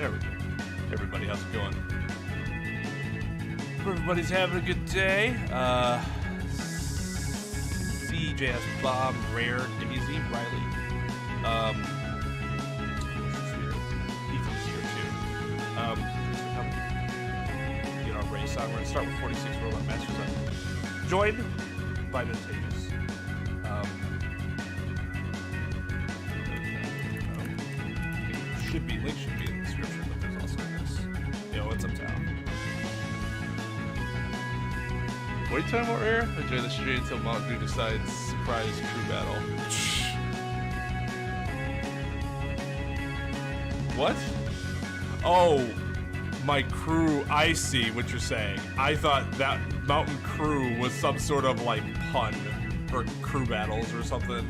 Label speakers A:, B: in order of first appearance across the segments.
A: There we go. Everybody, how's it going? Hope everybody's having a good day. CJS, Bob, Rare, Daisy, Riley. Ethan's here too. Get our race on. We're gonna start with 46 Robot Masters up. Joined by Nintagious. Link should be in the description, but there's also this. Yo, what's up, Tal? What are you talking about, Rare? Enjoy the stream until Mountain Dew decides surprise crew battle. What? Oh, my crew. I see what you're saying. I thought that Mountain Crew was some sort of like pun for crew battles or something.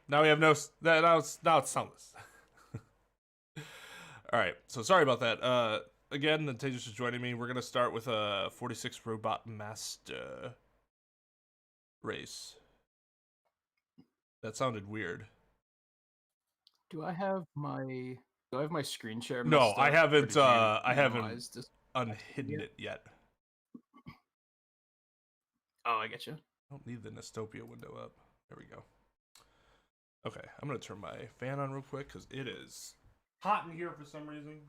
A: Now we have no. Now it's soundless. All right. So sorry about that. Again, Nintagious is joining me. We're gonna start with a 46 Robot Master race. That sounded weird.
B: Do I have my screen share?
A: No, I haven't. I haven't unhidden it yet.
B: Oh, I get you.
A: I don't need the Nestopia window up. There we go. Okay, I'm gonna turn my fan on real quick because it is hot in here for some reason.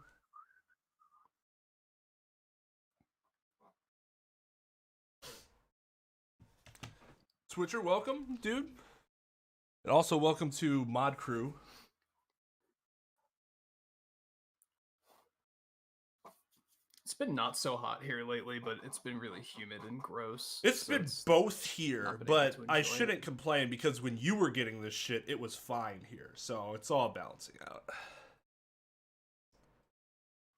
A: Switcher, welcome, dude. And also welcome to Mod Crew.
B: It's been not so hot here lately, but it's been really humid and gross.
A: It's been both here, but I shouldn't complain because when you were getting this shit, it was fine here. So it's all balancing out.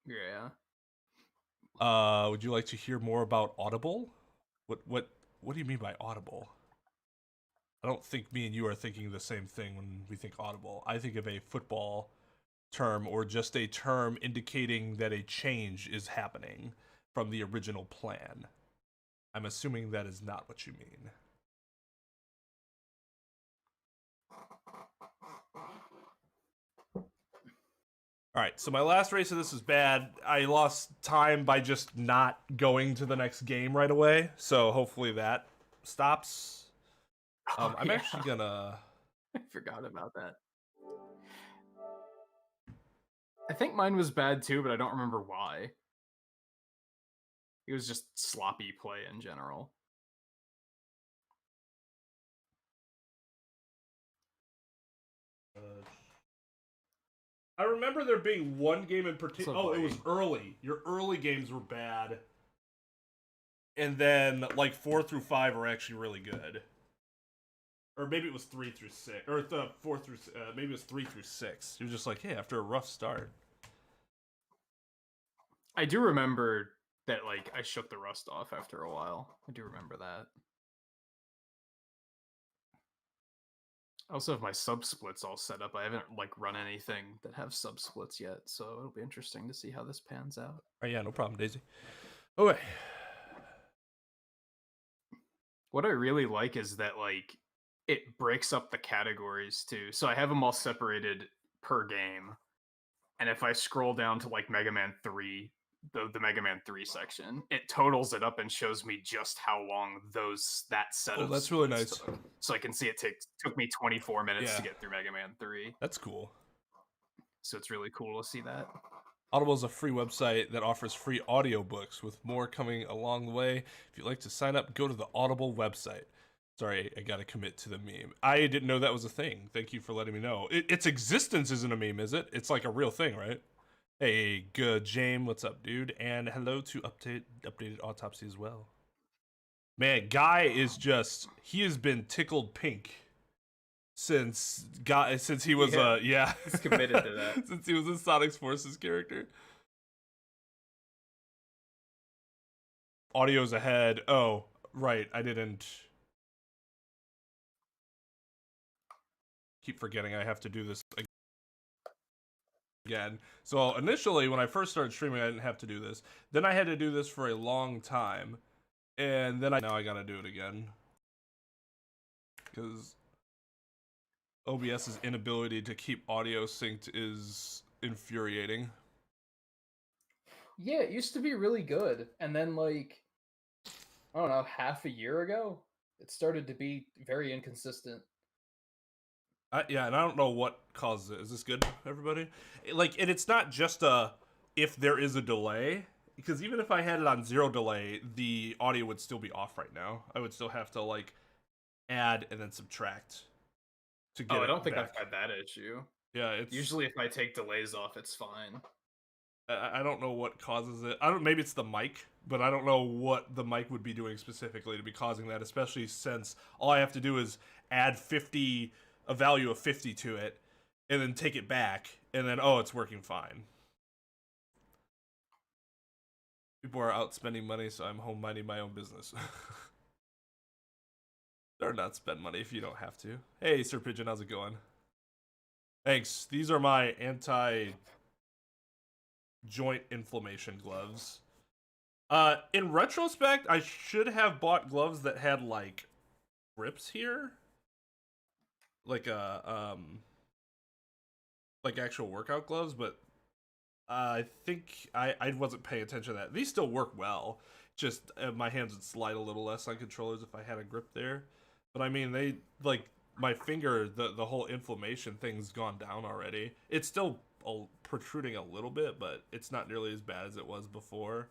B: Yeah.
A: Would you like to hear more about Audible? What do you mean by Audible? I don't think me and you are thinking the same thing when we think Audible. I think of a football term or just a term indicating that a change is happening from the original plan. I'm assuming that is not what you mean. Alright, so my last race of this is bad. I lost time by just not going to the next game right away, so hopefully that stops. I'm actually gonna...
B: I forgot about that. I think mine was bad too, but I don't remember why. It was just sloppy play in general.
A: I remember there being one game in particular. Oh, it was early. Your early games were bad. And then, like, 4 through 5 are actually really good. Or maybe it was 3 through 6. Or 4 through... maybe it was 3 through 6. You're just like, hey, after a rough start.
B: I do remember that, like, I shook the rust off after a while. I do remember that. I also have my sub-splits all set up. I haven't, like, run anything that have sub-splits yet, so it'll be interesting to see how this pans out.
A: Oh, yeah, no problem, Daisy. Okay.
B: What I really like is that, like, it breaks up the categories, too. So I have them all separated per game. And if I scroll down to, like, Mega Man 3, the Mega Man 3 section, it totals it up and shows me just how long that set of
A: that's really nice.
B: Took. So I can see it took me 24 minutes to get through Mega Man 3.
A: That's cool.
B: So it's really cool to see that.
A: Audible is a free website that offers free audiobooks with more coming along the way. If you'd like to sign up, go to the Audible website. Sorry, I gotta commit to the meme. I didn't know that was a thing. Thank you for letting me know. Its existence isn't a meme, is it? It's like a real thing, right? Hey, good, James. What's up, dude? And hello to updated autopsy as well. Man, Guy is he has been tickled pink since he was
B: he's committed to that.
A: Since he was a Sonic's Forces character. Audio's ahead. Oh, right. I didn't keep forgetting I have to do this again. So initially, when I first started streaming, I didn't have to do this. Then I had to do this for a long time, and then now I gotta do it again because OBS's inability to keep audio synced is infuriating.
C: Yeah, it used to be really good, and then like I don't know, half a year ago, it started to be very inconsistent.
A: Yeah, and I don't know what causes it. Is this good, everybody? Like, and it's not just if there is a delay, because even if I had it on 0 delay, the audio would still be off right now. I would still have to like add and then subtract to get.
B: Oh, I don't think
A: back.
B: I've had that issue.
A: Yeah, it's
B: usually if I take delays off, it's fine.
A: I don't know what causes it. I don't. Maybe it's the mic, but I don't know what the mic would be doing specifically to be causing that. Especially since all I have to do is add a value of 50 to it, and then take it back, and then oh, it's working fine. People are out spending money, so I'm home minding my own business. Or not spend money if you don't have to. Hey, Sir Pigeon, how's it going? Thanks. These are my anti-joint inflammation gloves. In retrospect, I should have bought gloves that had like grips here, like like actual workout gloves, but I think I wasn't paying attention to that. These still work well. Just my hands would slide a little less on controllers if I had a grip there. But I mean, they like my finger. The whole inflammation thing's gone down already. It's still protruding a little bit, but it's not nearly as bad as it was before.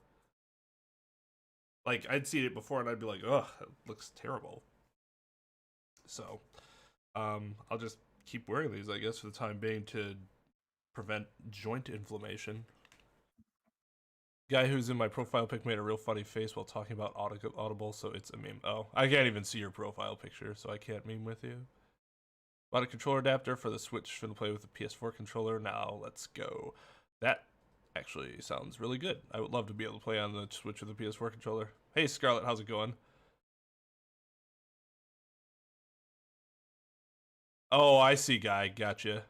A: Like I'd see it before, and I'd be like, "Ugh, it looks terrible." So, I'll just keep wearing these, I guess, for the time being to prevent joint inflammation. Guy who's in my profile pic made a real funny face while talking about Audible, so it's a meme. Oh, I can't even see your profile picture, so I can't meme with you. Bought a controller adapter for the Switch to play with the PS4 controller. Now let's go. That actually sounds really good. I would love to be able to play on the Switch with the PS4 controller. Hey Scarlett, how's it going? Oh, I see, Guy. Gotcha.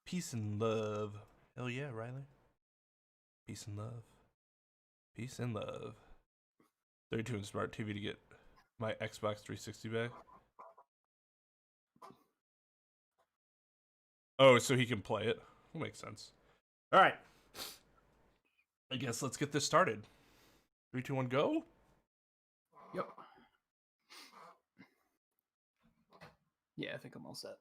A: Peace and love. Hell yeah, Riley. Peace and love. Peace and love. 32 inch smart TV to get my Xbox 360 back. Oh, so he can play it. That makes sense. All right. I guess let's get this started. 3, 2, 1, go.
B: Yep.
C: Yeah, I think I'm all set.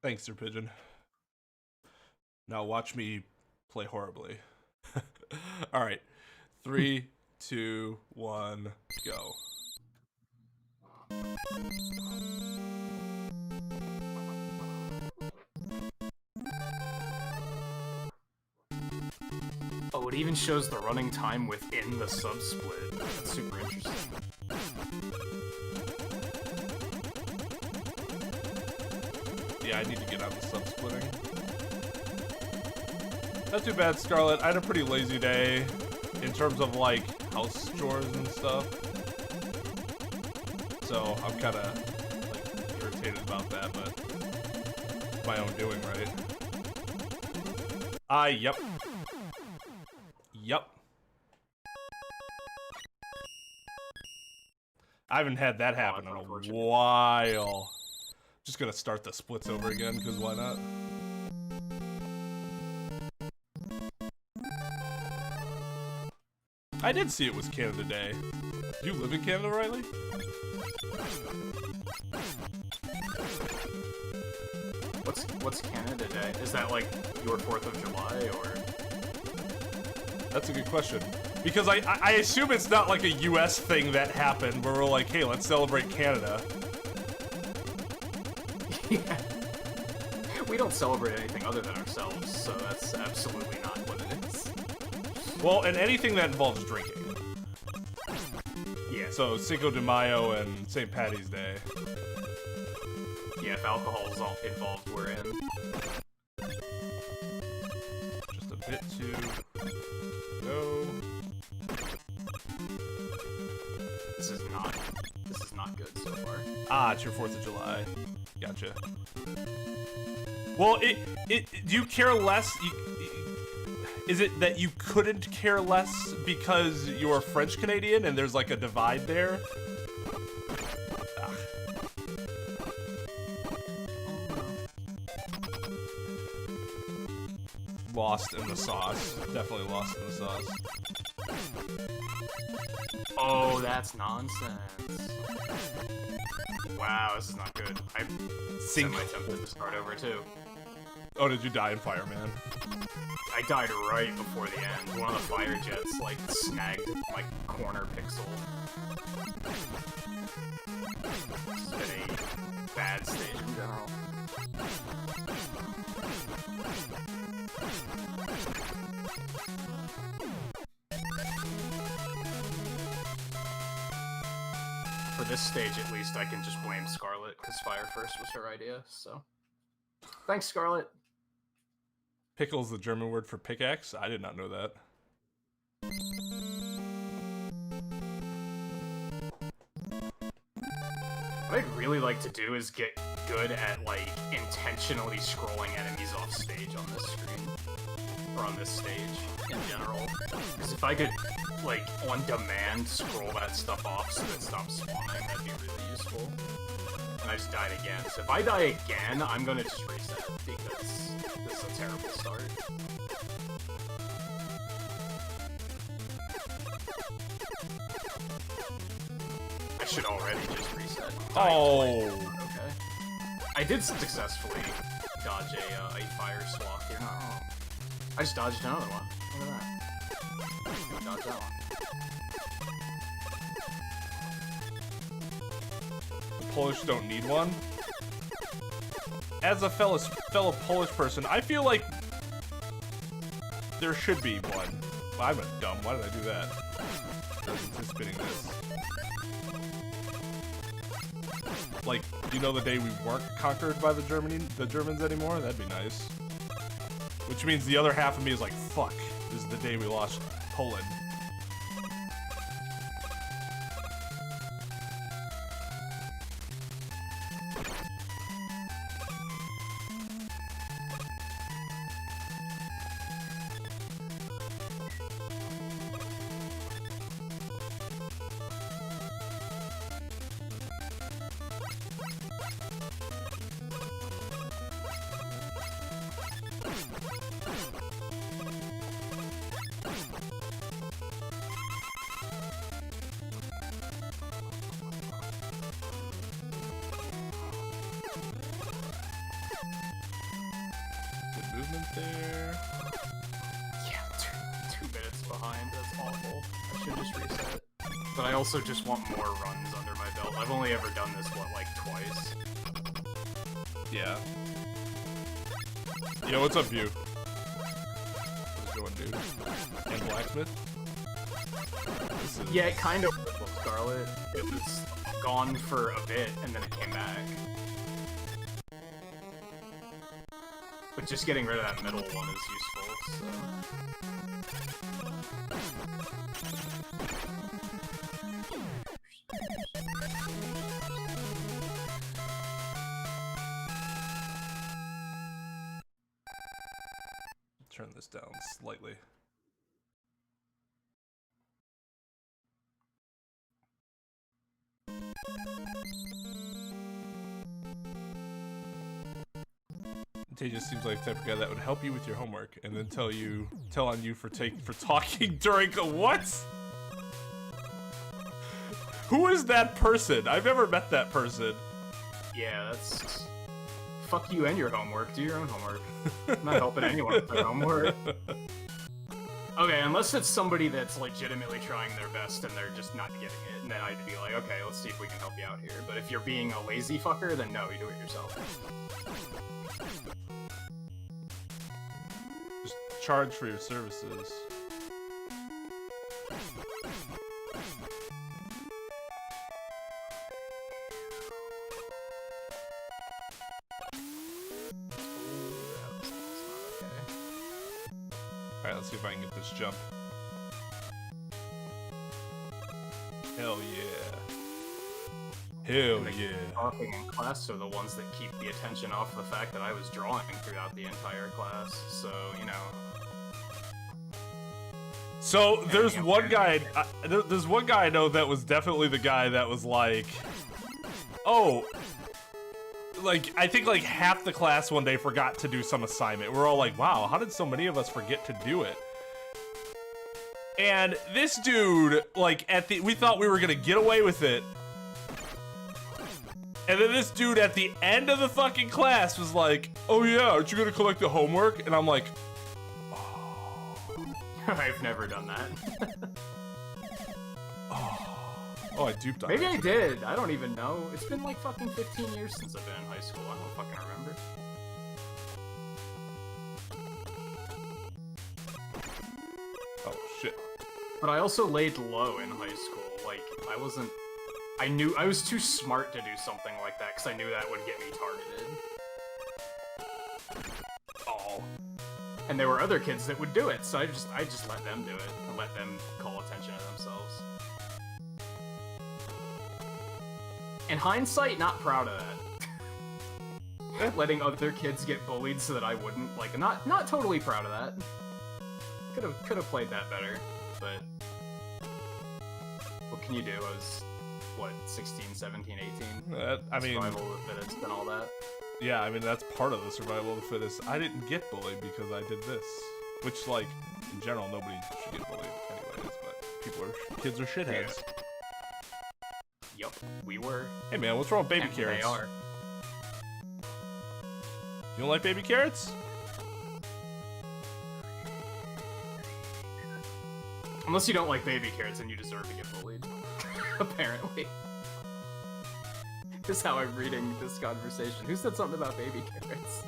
A: Thanks, Sir Pigeon. Now watch me play horribly. All right. 3, 2, 1, go.
B: Oh, it even shows the running time within the sub-split. That's super interesting.
A: Yeah, I need to get on the sub-splitting. Not too bad, Scarlett. I had a pretty lazy day in terms of, like, house chores and stuff. So, I'm kind of, like, irritated about that, but it's my own doing, right? Yep. Yep. I haven't had that happen in a while. Just gonna start the splits over again, because why not? I did see it was Canada Day. Do you live in Canada, Riley?
B: What's Canada Day? Is that like your 4th of July, or?
A: That's a good question. Because I assume it's not like a US thing that happened where we're like, hey, let's celebrate Canada.
B: Yeah. We don't celebrate anything other than ourselves, so that's absolutely not what it is.
A: Well, and anything that involves drinking.
B: Yeah.
A: So Cinco de Mayo and St. Paddy's Day.
B: Yeah, if alcohol is all involved, we're in.
A: Just a bit to go.
B: This not good so far.
A: Ah, it's your 4th of July. Gotcha. Well, do you care less? Is it that you couldn't care less because you're French Canadian and there's like a divide there? Ah. Lost in the sauce. Definitely lost in the sauce.
B: Oh, that's nonsense. Wow, this is not good. I semi-tempted to start over too.
A: Oh, did you die in fire, man?
B: I died right before the end. One of the fire jets, like, snagged my corner pixel. It's been a bad stage in general. For this stage, at least, I can just blame Scarlet, because Fire First was her idea, so... Thanks, Scarlet!
A: Pickle's the German word for pickaxe? I did not know that.
B: What I'd really like to do is get good at, like, intentionally scrolling enemies off stage on this screen. Or on this stage, in general. Because if I could, like, on demand scroll that stuff off so it stops spawning, that'd be really useful. And I just died again. So if I die again, I'm gonna just reset, because this is a terrible start. I should already just reset.
A: Oh!
B: Okay. I did successfully dodge a fire swap, you're not wrong. I just dodged another one. Look at that. Dodge that one.
A: The Polish don't need one. As a fellow Polish person, I feel like there should be one. Well, I'm dumb. Why did I do that? I was anticipating this. Like, you know, the day we weren't conquered by the Germans anymore? That'd be nice. Which means the other half of me is like, fuck, this is the day we lost Poland. Movement there.
B: Yeah, two minutes behind. That's awful. I should just reset. But I also just want more runs under my belt. I've only ever done this, what, like twice?
A: Yeah. Yo, what's up, View? How's it going, dude? And Blacksmith? This is...
B: Yeah, it kind of was Scarlet. It was gone for a bit, and then it came back. But just getting rid of that middle one is useful, so...
A: Turn this down slightly. Nintagious seems like the type of guy that would help you with your homework and then tell on you for talking during a what? Who is that person? I've never met that person.
B: Yeah, that's... Fuck you and your homework. Do your own homework. I'm not helping anyone with their homework. Okay, unless it's somebody that's legitimately trying their best and they're just not getting it, and then I'd be like, okay, let's see if we can help you out here. But if you're being a lazy fucker, then no, you do it yourself.
A: Just charge for your services. Alright, let's see if I can get this jump. Hell yeah. Hell
B: And the
A: yeah.
B: talking in class are the ones that keep the attention off the fact that I was drawing throughout the entire class. So, you know.
A: So there's one guy. There's one guy I know that was definitely the guy that was like, oh, like I think like half the class one day forgot to do some assignment. We're all like, wow, how did so many of us forget to do it? And this dude, like we thought we were gonna get away with it. And then this dude at the end of the fucking class was like, oh yeah, aren't you gonna collect the homework? And I'm like,
B: I've never done that.
A: oh, I duped on
B: Maybe
A: it.
B: I did. I don't even know. It's been like fucking 15 years since I've been in high school. I don't fucking remember.
A: Oh shit.
B: But I also laid low in high school. Like, I was too smart to do something like that because I knew that would get me targeted.
A: Oh.
B: And there were other kids that would do it, so I just let them do it and let them call attention to themselves. In hindsight, not proud of that. Letting other kids get bullied so that I wouldn't, like, not totally proud of that. Could have played that better, but what can you do? I was what, 16, 17, 18?
A: I mean,
B: survival of the fittest and all that.
A: Yeah, I mean that's part of the survival of the fittest. I didn't get bullied because I did this, which, like, in general, nobody should get bullied anyways. But kids are shitheads.
B: Yup, we were.
A: Hey man, what's wrong with baby
B: And
A: carrots?
B: They are.
A: You don't like baby carrots?
B: Unless you don't like baby carrots, and you deserve to get bullied. Apparently. This is how I'm reading this conversation. Who said something about baby carrots?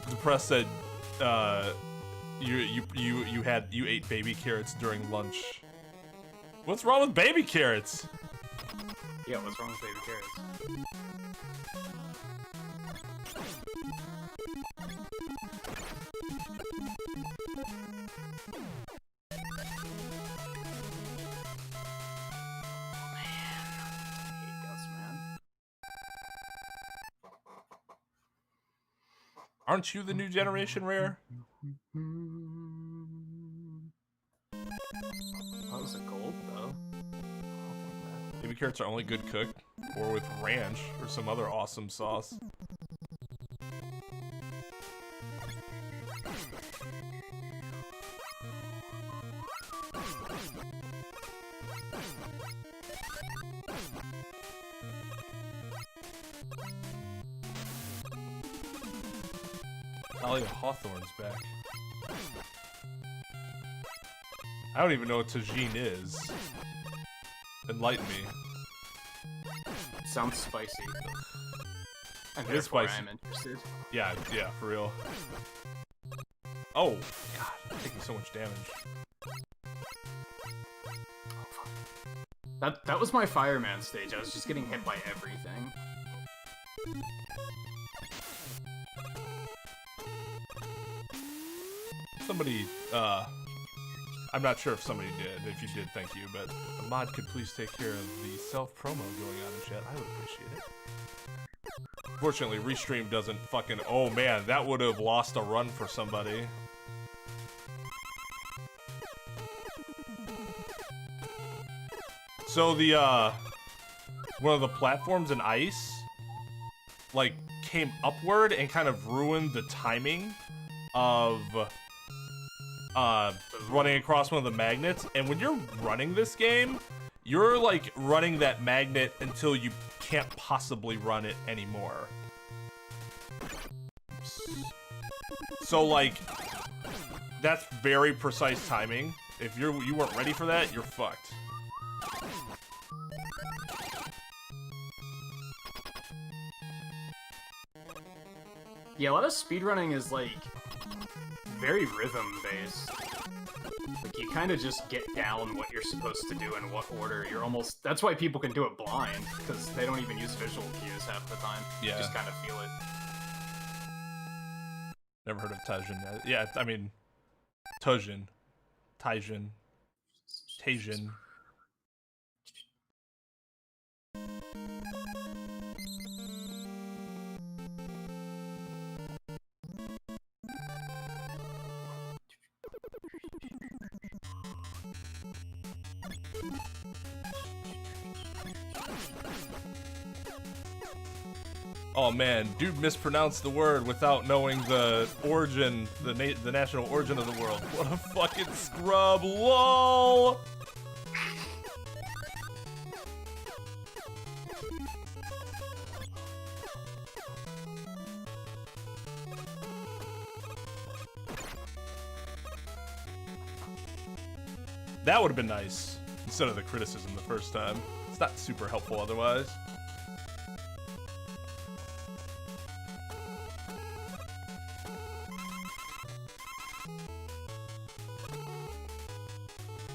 A: The press said, you ate baby carrots during lunch. What's wrong with baby carrots?
B: Yeah, what's wrong with baby carrots?
A: Aren't you the new generation, Rare?
B: How is it gold, though?
A: Baby carrots are only good cooked, or with ranch, or some other awesome sauce. Talia Hawthorne's back. I don't even know what tagine is. Enlighten me.
B: It sounds spicy. And
A: It is
B: therefore
A: spicy.
B: I'm interested.
A: Yeah, for real. Oh, God, I'm taking so much damage.
B: That was my fireman stage. I was just getting hit by everything.
A: Somebody, I'm not sure if somebody did. If you did, thank you. But a mod could please take care of the self-promo going on in chat. I would appreciate it. Fortunately, Restream doesn't fucking... Oh, man, that would have lost a run for somebody. So the, one of the platforms in Ice, like, came upward and kind of ruined the timing of... running across one of the magnets, and when you're running this game, you're like running that magnet until you can't possibly run it anymore. So like, that's very precise timing. If you weren't ready for that, you're fucked.
B: Yeah, a lot of speedrunning is like very rhythm based. Like you kind of just get down what you're supposed to do in what order. You're almost, that's why people can do it blind, because they don't even use visual cues half the time.
A: Yeah.
B: You just kind of feel it.
A: Never heard of Tajin. Yeah, I mean, Tajin. Oh man, dude mispronounced the word without knowing the origin, the national origin of the world. What a fucking scrub, lol! That would have been nice, instead of the criticism the first time. It's not super helpful otherwise.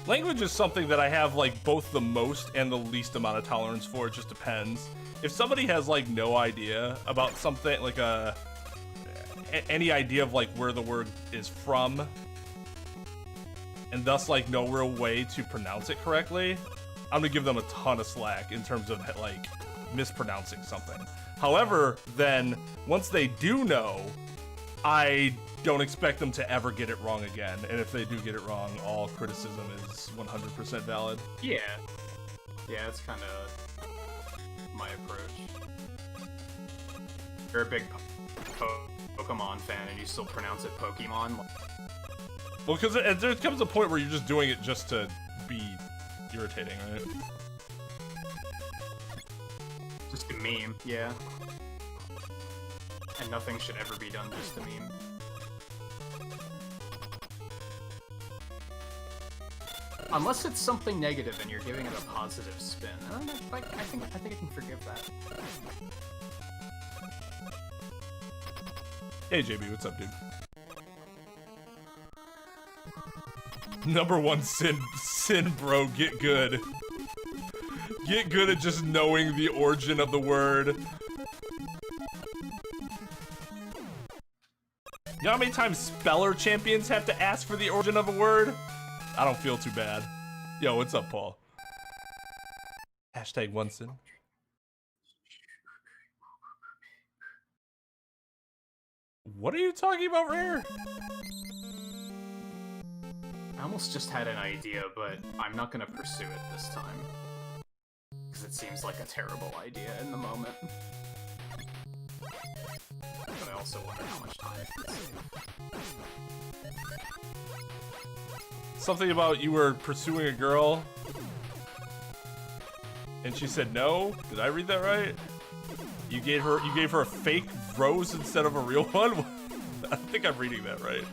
A: Language is something that I have like both the most and the least amount of tolerance for. It just depends. If somebody has like no idea about something, like any idea of like where the word is from, and thus like no real way to pronounce it correctly, I'm gonna give them a ton of slack in terms of like mispronouncing something. However, then once they do know, I don't expect them to ever get it wrong again. And if they do get it wrong, all criticism is 100% valid.
B: Yeah. Yeah, that's kind of my approach. You're a big Pokemon fan and you still pronounce it Pokemon.
A: Well, because there comes a point where you're just doing it just to be irritating, right?
B: Just a meme, yeah. And nothing should ever be done just to meme. Unless it's something negative and you're giving it a positive spin. I don't know, I think I can forgive that.
A: Hey JB, what's up, dude? Number one sin, bro. Get good. Get good at just knowing the origin of the word. You know how many times speller champions have to ask for the origin of a word? I don't feel too bad. Yo, what's up, Paul? Hashtag one sin. What are you talking about, Rare?
B: I almost just had an idea, but I'm not gonna pursue it this time. Because it seems like a terrible idea in the moment. But I also wonder how much time it could save.
A: Something about you were pursuing a girl and she said no? Did I read that right? You gave her a fake rose instead of a real one? I think I'm reading that right.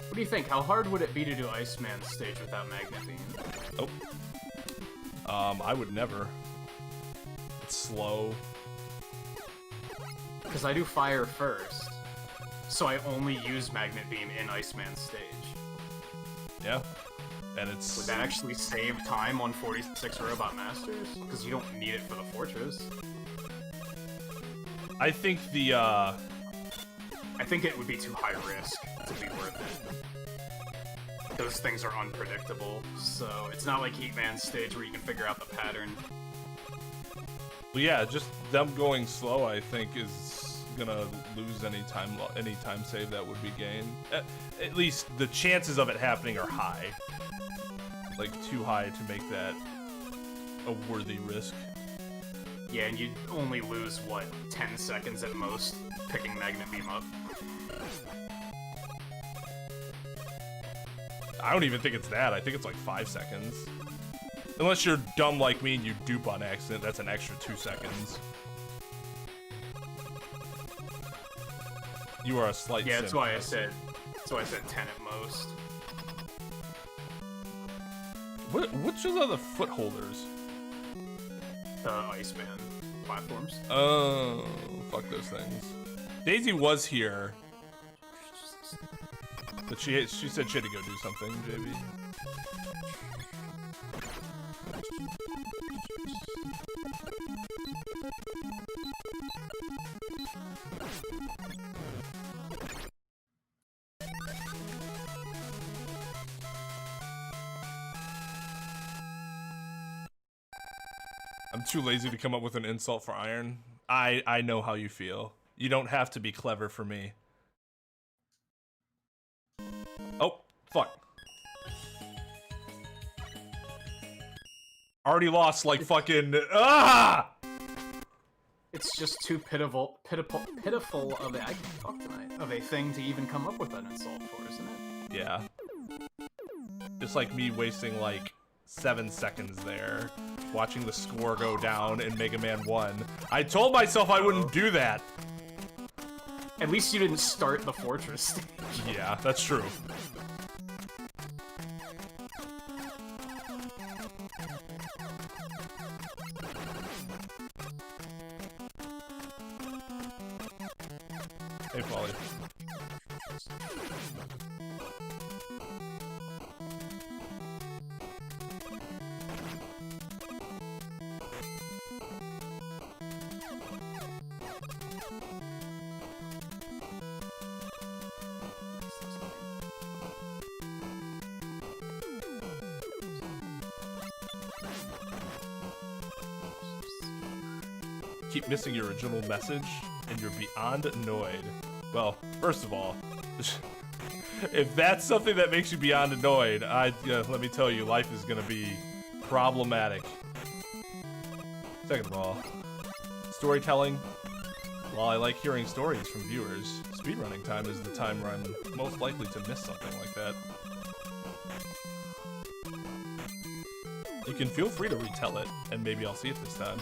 B: What do you think? How hard would it be to do Iceman's stage without Magnet Beam?
A: Oh. I would never. It's slow.
B: Because I do fire first, so I only use Magnet Beam in Iceman's stage.
A: Yeah, and it's...
B: Would that actually save time on 46 Robot Masters? Because you don't need it for the Fortress.
A: I think the,
B: I think it would be too high risk to be worth it. Those things are unpredictable, so it's not like Heatman's stage where you can figure out the pattern.
A: Well, yeah, just them going slow, I think, is gonna lose any time save that would be gained. At least the chances of it happening are high. Like, too high to make that a worthy risk.
B: Yeah, and you'd only lose, what, 10 seconds at most picking Magnet Beam up?
A: I don't even think it's that. I think it's like 5 seconds. Unless you're dumb like me and you dupe on accident, that's an extra 2 seconds. You are a slight
B: Yeah, that's
A: simp.
B: why I said 10 at most.
A: Which are the footholders?
B: The Iceman platforms.
A: Oh, fuck those things. Daisy was here, but she said she had to go do something, JB. I'm too lazy to come up with an insult for Iron. I know how you feel. You don't have to be clever for me. Oh, fuck. Already lost, like, fucking... Ah!
B: It's just too pitiful of a, I can't talk tonight, of a thing to even come up with an insult for, isn't it?
A: Yeah. Just like me wasting, like, 7 seconds there, watching the score go down in Mega Man 1. I told myself I wouldn't do that!
B: At least you didn't start the fortress stage.
A: Yeah, that's true. Hey, Polly. Keep missing your original message, and you're beyond annoyed. Well, first of all, if that's something that makes you beyond annoyed, let me tell you, life is gonna be problematic. Second of all, storytelling. While I like hearing stories from viewers, speedrunning time is the time where I'm most likely to miss something like that. You can feel free to retell it, and maybe I'll see it this time.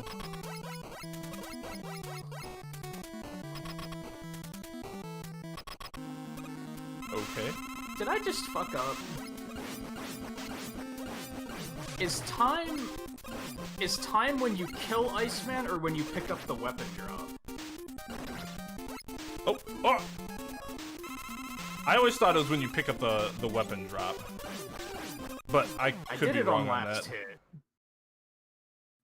A: Okay.
B: Did I just fuck up? Is time when you kill Iceman or when you pick up the weapon drop?
A: Oh! Oh! I always thought it was when you pick up the weapon drop. But I could be wrong on that.
B: Last hit.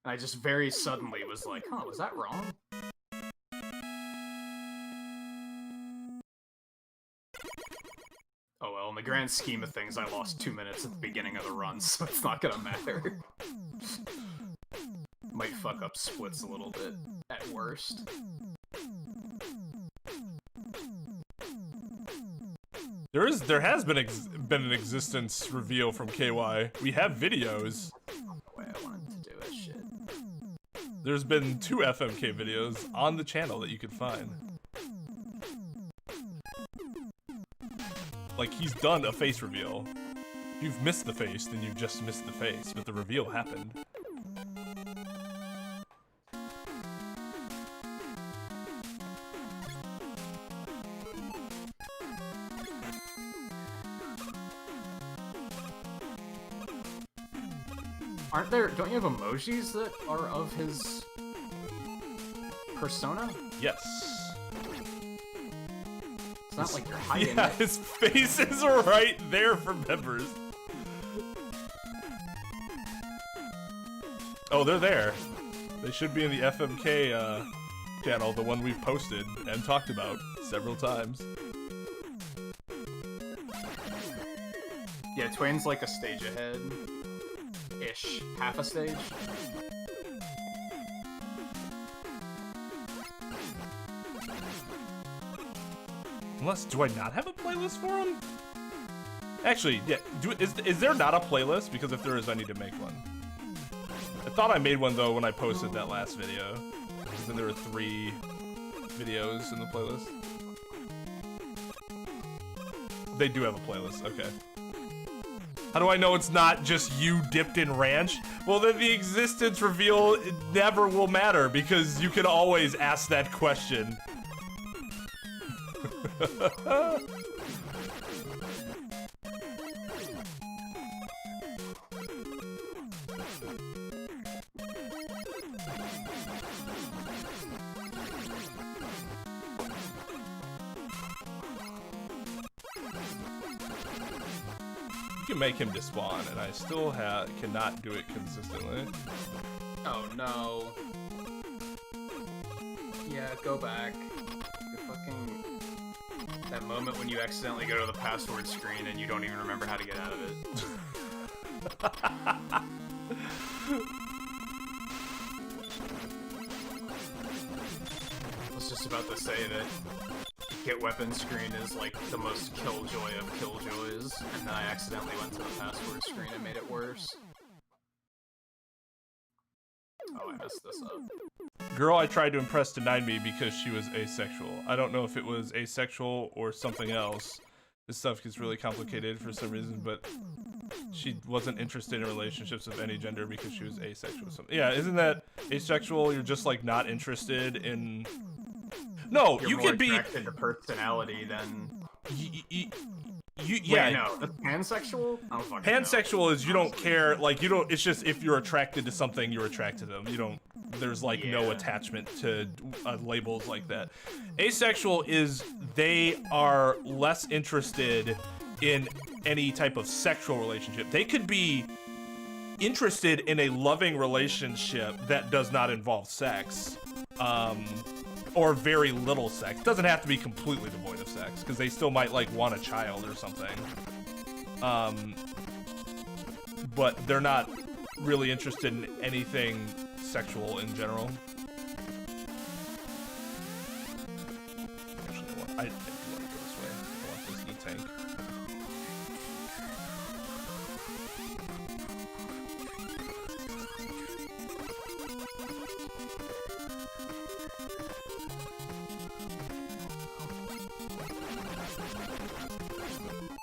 B: And I just very suddenly was like, huh, was that wrong? Oh well, in the grand scheme of things, I lost 2 minutes at the beginning of the run, so it's not gonna matter. Might fuck up splits a little bit, at worst.
A: There has been an existence reveal from KY. We have videos.
B: The way I wanted to do it, shit.
A: There's been 2 FMK videos on the channel that you can find. Like, he's done a face reveal. If you've missed the face, then you've just missed the face, but the reveal happened.
B: Don't you have emojis that are of his persona?
A: Yes.
B: It's not like you're hiding
A: Yeah,
B: it.
A: his face is right there for members. Oh, they're there. They should be in the FMK channel, the one we've posted and talked about several times.
B: Yeah, Twain's like a stage ahead. Ish. Half a stage.
A: Unless, do I not have a playlist for him? Actually, yeah, is there not a playlist? Because if there is, I need to make one. I thought I made one, though, when I posted that last video. Because then there were 3 videos in the playlist. They do have a playlist, okay. How do I know it's not just you dipped in ranch? Well, then the existence reveal never will matter, because you can always ask that question. You can make him despawn, and I still cannot do it consistently.
B: Oh no. Yeah, go back. You fucking... That moment when you accidentally go to the password screen and you don't even remember how to get out of it. I was just about to say that get weapon screen is like the most killjoy of killjoys, and then I accidentally went to the password screen and made it worse. Oh, I messed this up.
A: Girl I tried to impress denied me because she was asexual. I don't know if it was asexual or something else. This stuff gets really complicated for some reason, but she wasn't interested in relationships of any gender because she was asexual. Yeah, isn't that asexual? You're just like not interested in. No,
B: You're
A: you
B: more
A: could be
B: attracted to personality than.
A: Yeah.
B: Wait, no, that's pansexual. I don't fucking
A: Pansexual is you don't care, like you don't. It's just if you're attracted to something, you're attracted to them. You don't. There's like no attachment to labels like that. Asexual is they are less interested in any type of sexual relationship. They could be interested in a loving relationship that does not involve sex, or very little sex. Doesn't have to be completely devoid of sex, because they still might like want a child or something. But they're not really interested in anything sexual in general. Actually, I do want to go this way. I want this E-tank.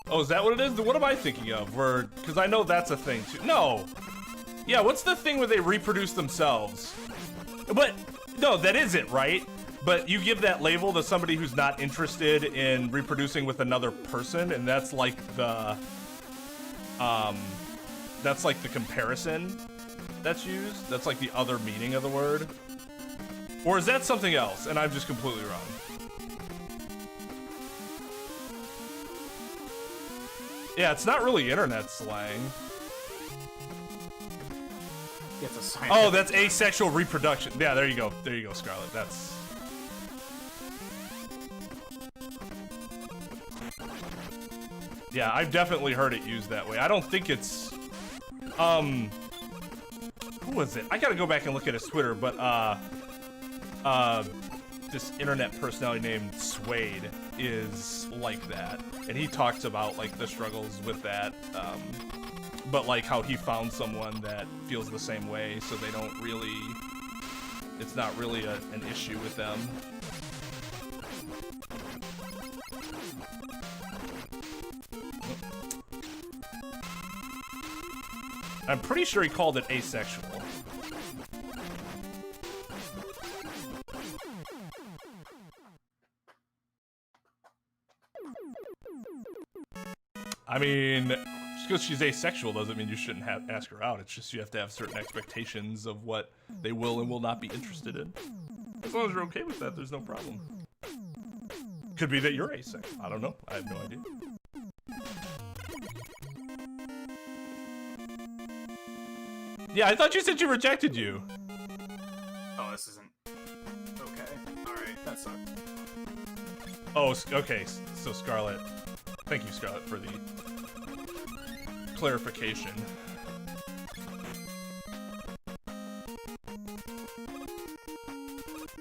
A: Oh, is that what it is? What am I thinking of? Because I know that's a thing too. No! Yeah, what's the thing where they reproduce themselves? But, no, that is it, right? But you give that label to somebody who's not interested in reproducing with another person, and that's like the, comparison that's used. That's like the other meaning of the word. Or is that something else, and I'm just completely wrong? Yeah, it's not really internet slang.
B: It's a
A: oh, that's asexual reproduction. Yeah, there you go. There you go, Scarlet. That's... Yeah, I've definitely heard it used that way. I don't think it's... Who was it? I gotta go back and look at his Twitter, but, this internet personality named Suede is like that. And he talks about, like, the struggles with that, but like how he found someone that feels the same way, so they don't really, it's not really an issue with them. I'm pretty sure he called it asexual. I mean, just because she's asexual doesn't mean you shouldn't ask her out. It's just you have to have certain expectations of what they will and will not be interested in. As long as you're okay with that, there's no problem. Could be that you're asexual. I don't know. I have no idea. Yeah, I thought you said she rejected you.
B: Oh, this isn't... Okay. Alright, that sucked.
A: Oh, okay. So Scarlet... Thank you, Scarlet, for the clarification.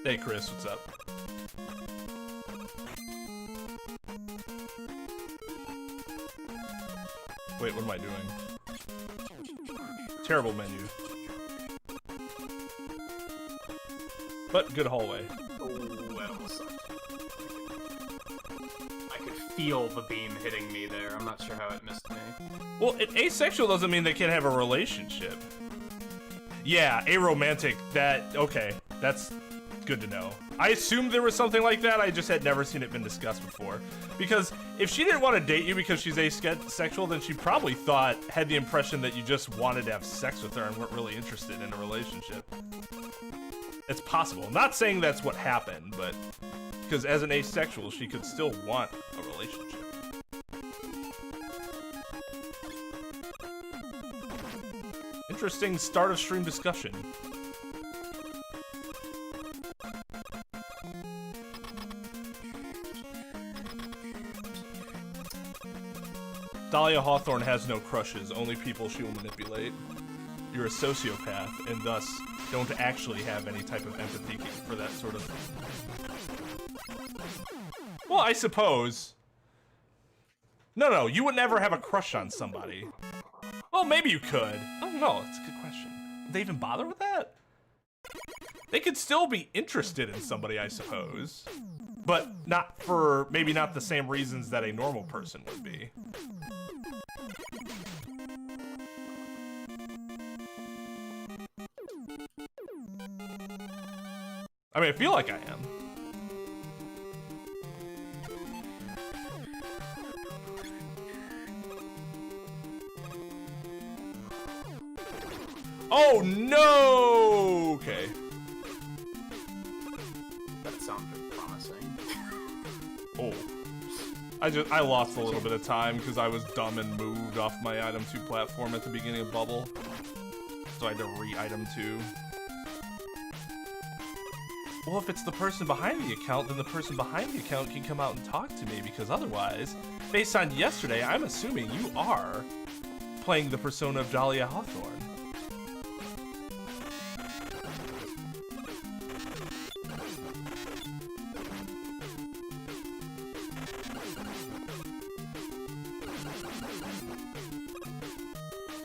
A: Hey, Chris, what's up? Wait, what am I doing? Terrible menu. But good hallway.
B: Oh, that almost sucked. I could feel the beam hitting me there. I'm not sure how it missed me.
A: Well, asexual doesn't mean they can't have a relationship. Yeah, aromantic, okay, that's good to know. I assumed there was something like that, I just had never seen it been discussed before. Because if she didn't want to date you because she's asexual, then she probably had the impression that you just wanted to have sex with her and weren't really interested in a relationship. It's possible. I'm not saying that's what happened, but because as an asexual, she could still want a relationship. Interesting start of stream discussion. Dahlia Hawthorne has no crushes, only people she will manipulate. You're a sociopath, and thus don't actually have any type of empathy for that sort of... Well, I suppose. No, you would never have a crush on somebody. Well, maybe you could. I don't know. It's a good question. Would they even bother with that? They could still be interested in somebody, I suppose. But not for, maybe not the same reasons that a normal person would be. I mean, I feel like I am. Oh no! Okay.
B: That sounded promising.
A: Oh. I lost a little bit of time because I was dumb and moved off my item 2 platform at the beginning of Bubble. So I had to re-item 2. Well, if it's the person behind the account, then the person behind the account can come out and talk to me, because otherwise, based on yesterday, I'm assuming you are playing the persona of Dahlia Hawthorne.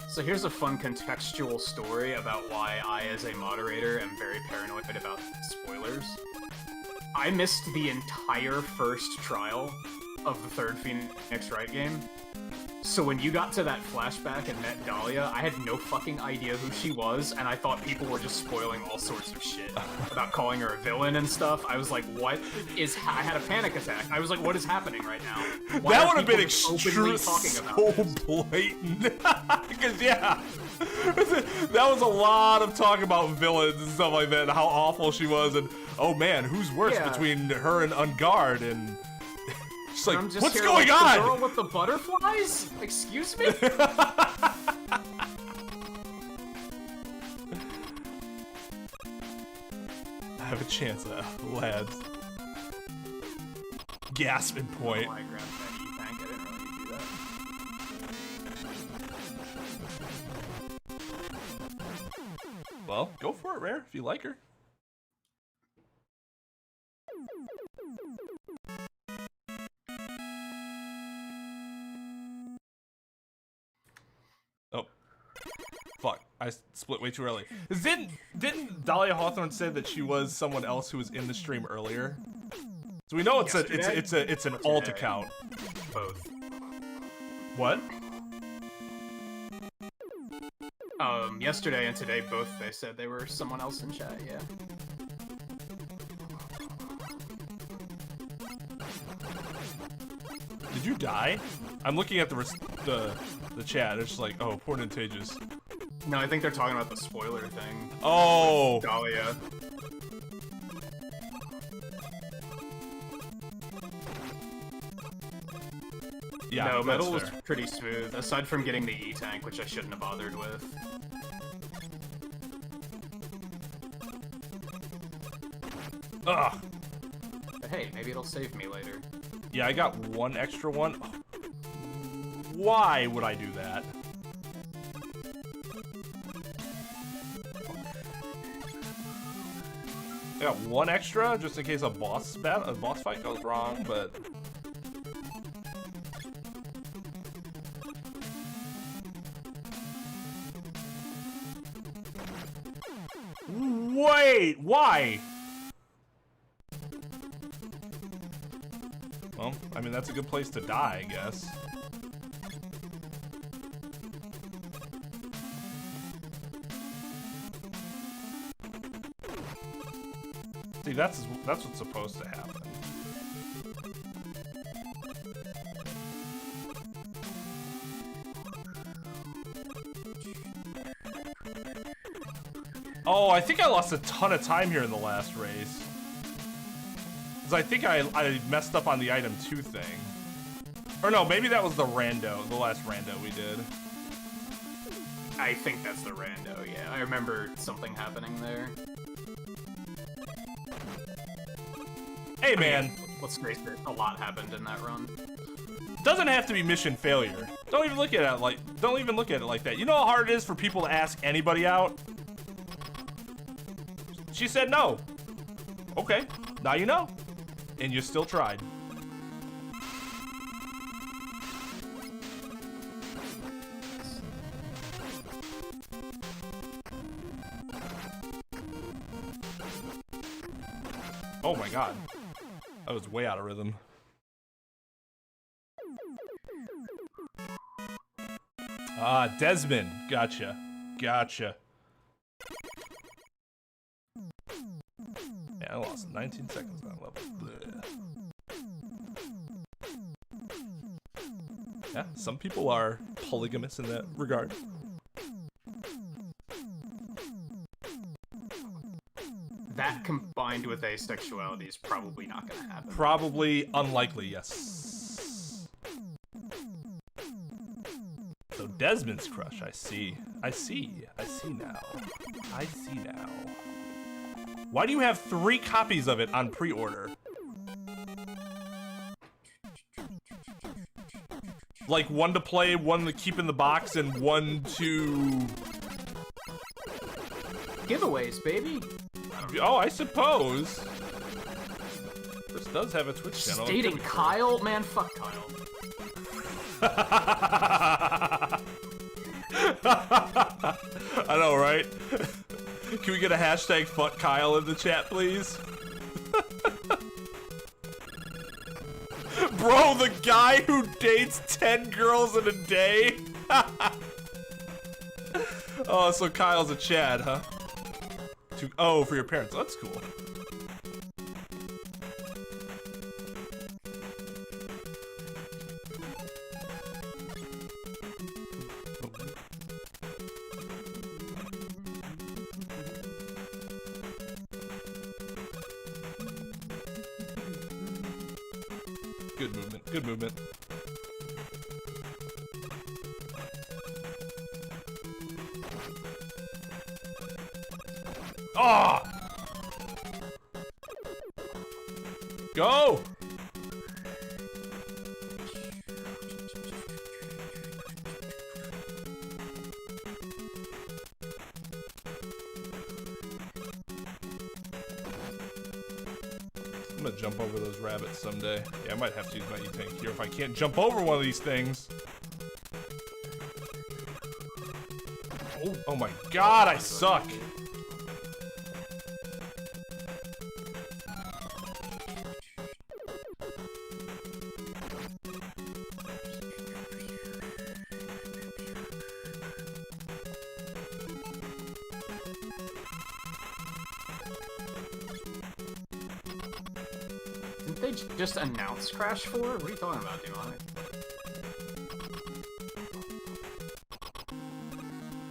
B: So here's a fun contextual story about why I, as a moderator, am very paranoid about spoilers. I missed the entire first trial of the third Phoenix Wright game. So when you got to that flashback and met Dahlia, I had no fucking idea who she was, and I thought people were just spoiling all sorts of shit about calling her a villain and stuff. I was like, what is... I had a panic attack. I was like, what is happening right now? Why
A: that
B: are
A: would have been
B: extremely talking about
A: so
B: this?
A: blatant. Because, yeah, that was a lot of talk about villains and stuff like that, and how awful she was, and, oh man, who's worse between her and Ungard, and... She's like,
B: I'm just
A: what's
B: here,
A: going
B: like,
A: on?
B: The girl with the butterflies? Excuse me?
A: I have a chance, lads. Gasping point.
B: Oh, I grabbed that E-tank. I didn't really do that.
A: Well, go for it, Rare, if you like her. Oh. Fuck. I split way too early. Didn't Dahlia Hawthorne say that she was someone else who was in the stream earlier? So we know it's an alt account.
B: Both.
A: What?
B: Yesterday and today, both they said they were someone else in chat, yeah.
A: Did you die? I'm looking at the chat. It's just like, oh, poor Nintagious.
B: No, I think they're talking about the spoiler thing.
A: Oh!
B: Dahlia.
A: Yeah,
B: no, Metal was
A: fair.
B: pretty smooth, aside from getting the E-tank, which I shouldn't have bothered with.
A: Ugh!
B: But hey, maybe it'll save me later.
A: Yeah, I got one extra one. Why would I do that? I got one extra just in case a boss fight goes wrong, but wait, why? Well, I mean, that's a good place to die, I guess. See, that's what's supposed to happen. Oh, I think I lost a ton of time here in the last race. Because I think I messed up on the item 2 thing. Or no, maybe that was the last rando we did.
B: I think that's the rando, yeah. I remember something happening there.
A: Hey, man.
B: Let's face it, a lot happened in that run.
A: Doesn't have to be mission failure. Don't even look at it like that. You know how hard it is for people to ask anybody out? She said no. Okay, now you know. And you still tried. Oh my god. I was way out of rhythm. Ah, Desmond. Gotcha. Gotcha. Yeah, I lost 19 seconds on that level. Blech. Yeah, some people are polygamous in that regard.
B: That combined with asexuality is probably not going to happen.
A: Probably unlikely, yes. So Desmond's crush, I see. I see now. I see now. Why do you have 3 copies of it on pre-order? Like, one to play, one to keep in the box, and one to...
B: Giveaways, baby.
A: Oh, I suppose. This does have a Twitch channel.
B: Dating Kyle? Man, fuck Kyle.
A: I know, right? Can we get a hashtag fuck Kyle in the chat, please? Bro, the guy who dates 10 girls in a day? Oh, so Kyle's a Chad, huh? Oh, for your parents. That's cool. Good movement. Good movement. Oh! Go! I'm gonna jump over those rabbits someday. Yeah, I might have to use my E-Tank here if I can't jump over one of these things. Oh my god, I suck!
B: Didn't they just announce Crash 4? What are you talking about, Demonic?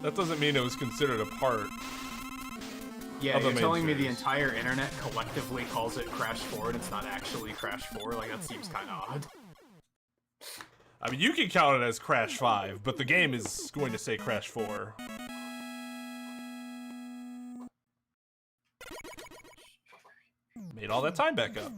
A: That doesn't mean it was considered a part.
B: Yeah,
A: of the
B: you're
A: main
B: telling me the
A: series.
B: entire internet collectively calls it Crash 4 and it's not actually Crash 4? Like, that seems kind of odd.
A: I mean, you can count it as Crash 5, but the game is going to say Crash 4. Made all that time back up.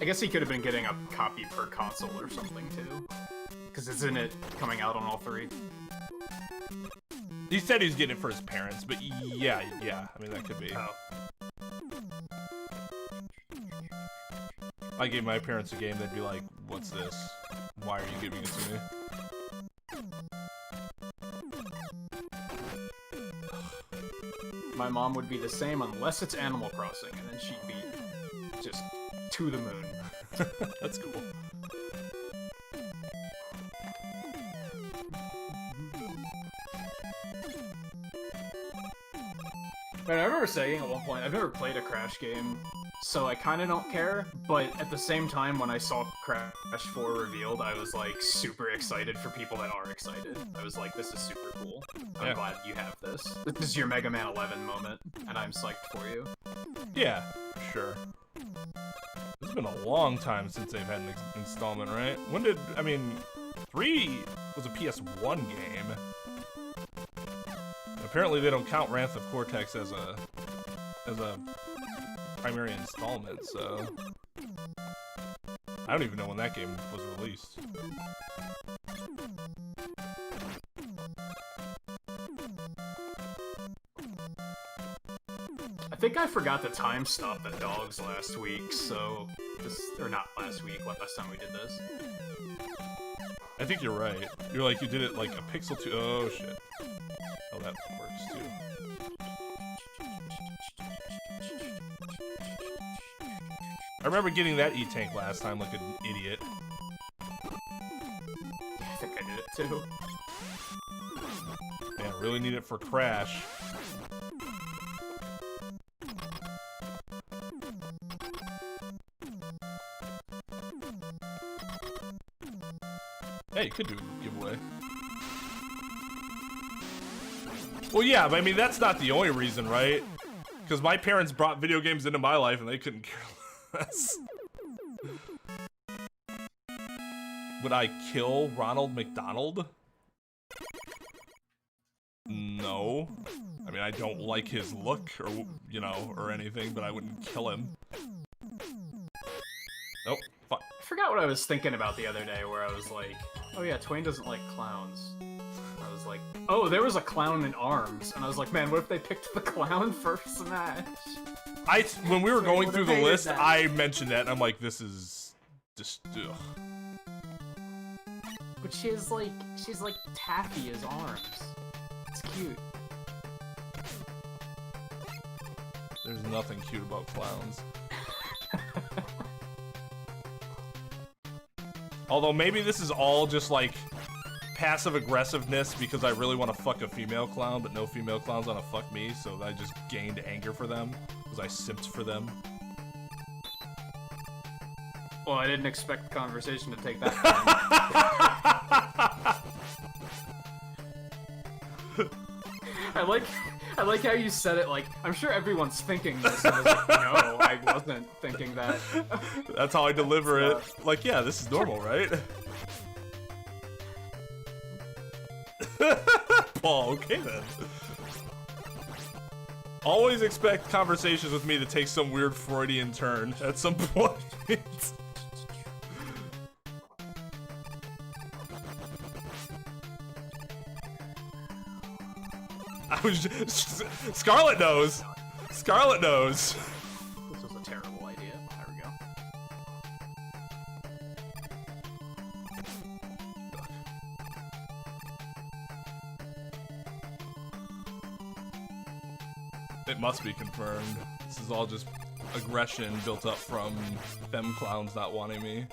B: I guess he could have been getting a copy per console or something, too. Because isn't it coming out on all 3?
A: He said he was getting it for his parents, but yeah, I mean, that could be.
B: Oh.
A: If I gave my parents a game, they'd be like, what's this? Why are you giving it to me?
B: My mom would be the same unless it's Animal Crossing, and then she'd be just to the moon.
A: That's cool.
B: Man, I remember saying at one point, I've never played a Crash game, so I kind of don't care, but at the same time, when I saw Crash 4 revealed, I was, like, super excited for people that are excited. I was like, this is super cool. I'm glad you have this. This is your Mega Man 11 moment, and I'm psyched for you.
A: Yeah, sure. It's been a long time since they've had an installment, right? When did, I mean, 3 was a PS1 game. Apparently they don't count Wrath of Cortex as a primary installment, so I don't even know when that game was released.
B: I think think I forgot to time stop the dogs last week, so or not last week, last time we did this.
A: I think you're right. You're like, you did it like a pixel too. Oh shit. Oh, that works too. I remember getting that E-Tank last time like an idiot.
B: I think I did it too.
A: Man, I really need it for Crash. Hey, you could do a giveaway. Well, yeah, but I mean, that's not the only reason, right? Because my parents brought video games into my life and they couldn't care less. Would I kill Ronald McDonald? No. I mean, I don't like his look or, you know, or anything, but I wouldn't kill him. Nope. Fuck.
B: I forgot what I was thinking about the other day where I was like, oh yeah, Twain doesn't like clowns. I was like, oh, there was a clown in ARMS. And I was like, man, what if they picked the clown for Smash?
A: When we were going through the
B: hated
A: list,
B: that.
A: I mentioned that, and I'm like, this is just, ugh.
B: But she's like taffy as arms. It's cute.
A: There's nothing cute about clowns. Although maybe this is all just like passive aggressiveness because I really want to fuck a female clown, but no female clowns want to fuck me, so I just gained anger for them because I simped for them.
B: Well, I didn't expect the conversation to take that turn. I like how you said it like, I'm sure everyone's thinking this, and I was like, no, I wasn't thinking that.
A: That's how I deliver it. Like, yeah, this is normal, right? Paul, okay then. Always expect conversations with me to take some weird Freudian turn at some point. I was just, Scarlet knows. Scarlet knows.
B: This was a terrible idea. There we go.
A: It must be confirmed. This is all just aggression built up from femme clowns not wanting me.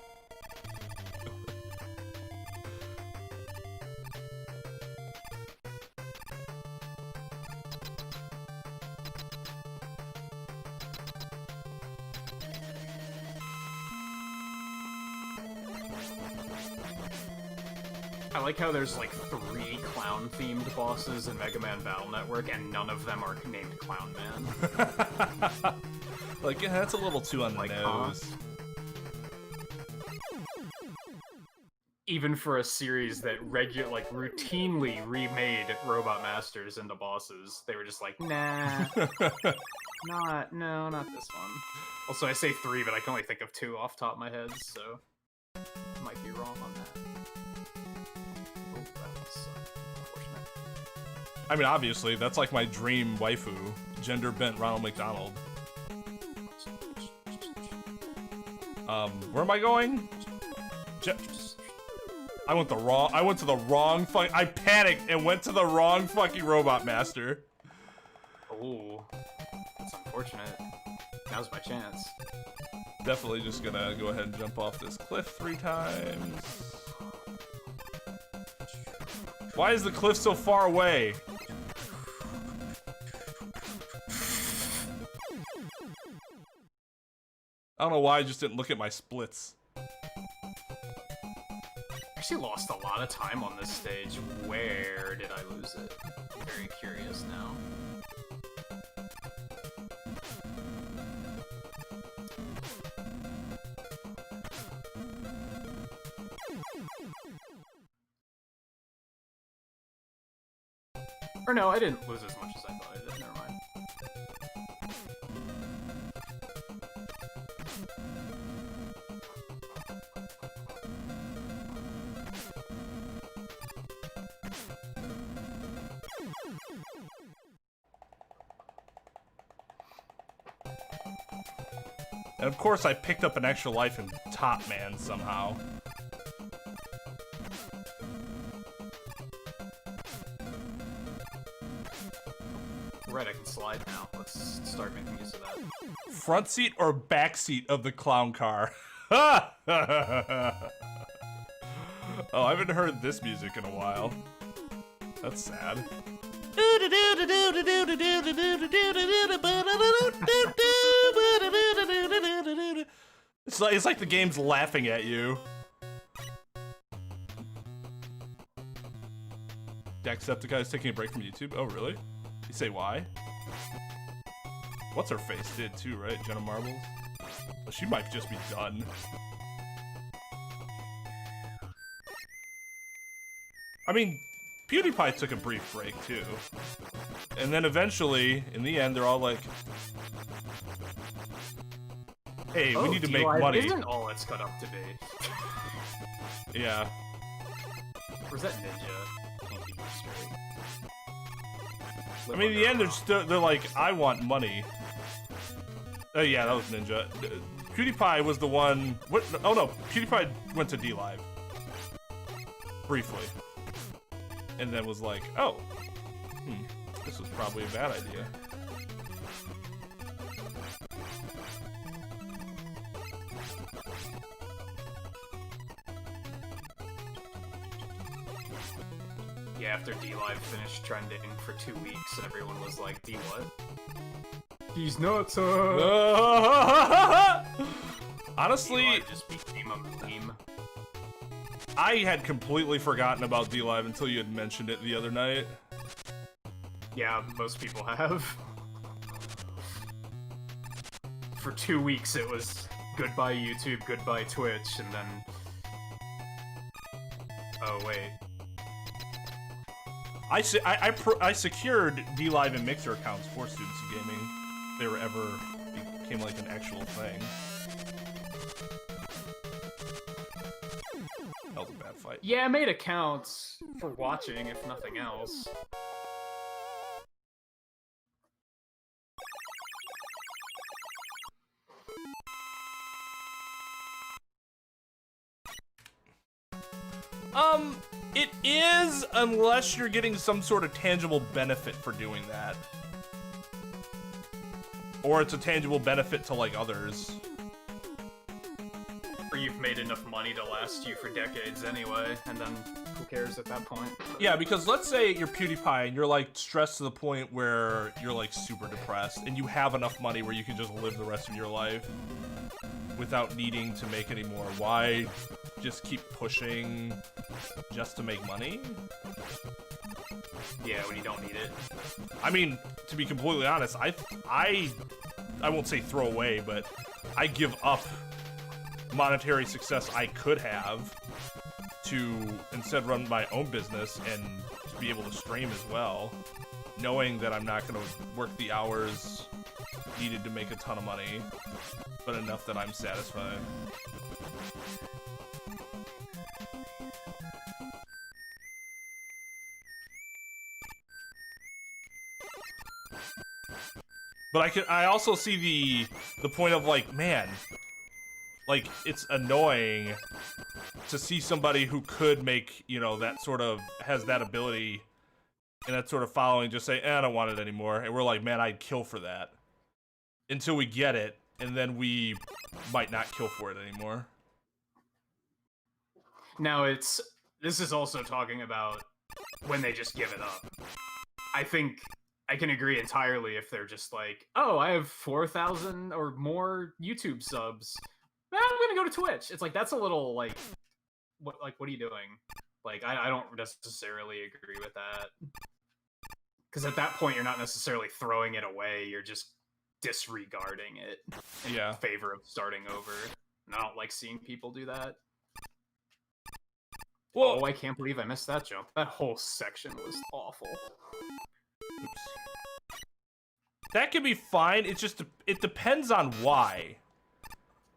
B: I like how there's like 3 clown-themed bosses in Mega Man Battle Network, and none of them are named Clown Man.
A: Like, yeah, that's a little too on the nose.
B: Even for a series that routinely remade Robot Masters into bosses, they were just like, nah, not this one. Also, I say 3, but I can only think of 2 off the top of my head, so I might be wrong on that.
A: I mean, obviously, that's like my dream waifu, gender-bent Ronald McDonald. Where am I going? I went to the wrong I panicked and went to the wrong fucking Robot Master.
B: Oh, that's unfortunate. Now's my chance.
A: Definitely just gonna go ahead and jump off this cliff 3 times. Why is the cliff so far away? I don't know why I just didn't look at my splits.
B: Actually lost a lot of time on this stage. Where did I lose it? I'm very curious now. Or no, I didn't lose as much as I thought I did. Never mind.
A: And of course, I picked up an extra life in Top Man somehow.
B: Right, I can slide now. Let's start making use of that.
A: Front seat or back seat of the clown car? Oh, I haven't heard this music in a while. That's sad. It's like the game's laughing at you. Jacksepticeye's taking a break from YouTube. Oh, really? You say why? What's her face did too, right? Jenna Marbles. Well, she might just be done. I mean, PewDiePie took a brief break too. And then eventually, in the end, they're all like, hey, we need to make money.
B: Isn't all it's cut up to be.
A: Yeah.
B: Or is that Ninja? Can't keep it straight.
A: I mean, in the end, they're like, I want money. Oh yeah, that was Ninja. PewDiePie was the one. What? Oh no, PewDiePie went to DLive briefly, and then was like, oh, this was probably a bad idea.
B: Yeah, after DLive finished trending for 2 weeks, and everyone was like, D what? He's nuts!
A: Honestly,
B: DLive just became a meme.
A: I had completely forgotten about DLive until you had mentioned it the other night.
B: Yeah, most people have. For 2 weeks it was goodbye YouTube, goodbye Twitch, and then... Oh, wait.
A: I secured DLive and Mixer accounts for Students of Gaming. If they were ever became like an actual thing. That was a bad fight.
B: Yeah, I made accounts for watching, if nothing else.
A: It is, unless you're getting some sort of tangible benefit for doing that. Or it's a tangible benefit to, like, others.
B: Or you've made enough money to last you for decades anyway, and then who cares at that point?
A: Yeah, because let's say you're PewDiePie and you're, like, stressed to the point where you're, like, super depressed, and you have enough money where you can just live the rest of your life without needing to make any more. Why just keep pushing just to make money?
B: Yeah, when you don't need it.
A: I mean, to be completely honest, I won't say throw away, but I give up monetary success I could have to instead run my own business and be able to stream as well, knowing that I'm not going to work the hours needed to make a ton of money, but enough that I'm satisfied. But I also see the point of, like, man, like, it's annoying to see somebody who could make, you know, that sort of, has that ability and that sort of following just say, I don't want it anymore. And we're like, man, I'd kill for that. Until we get it, and then we might not kill for it anymore.
B: Now this is also talking about when they just give it up. I think I can agree entirely if they're just like, oh, I have 4,000 or more YouTube subs. I'm gonna go to Twitch. It's like, that's a little, like, what are you doing? Like, I don't necessarily agree with that. Because at that point, you're not necessarily throwing it away, you're just disregarding it in favor of starting over. And I don't like seeing people do that. Well, oh, I can't believe I missed that jump. That whole section was awful.
A: Oops. That could be fine. It's just, it depends on why.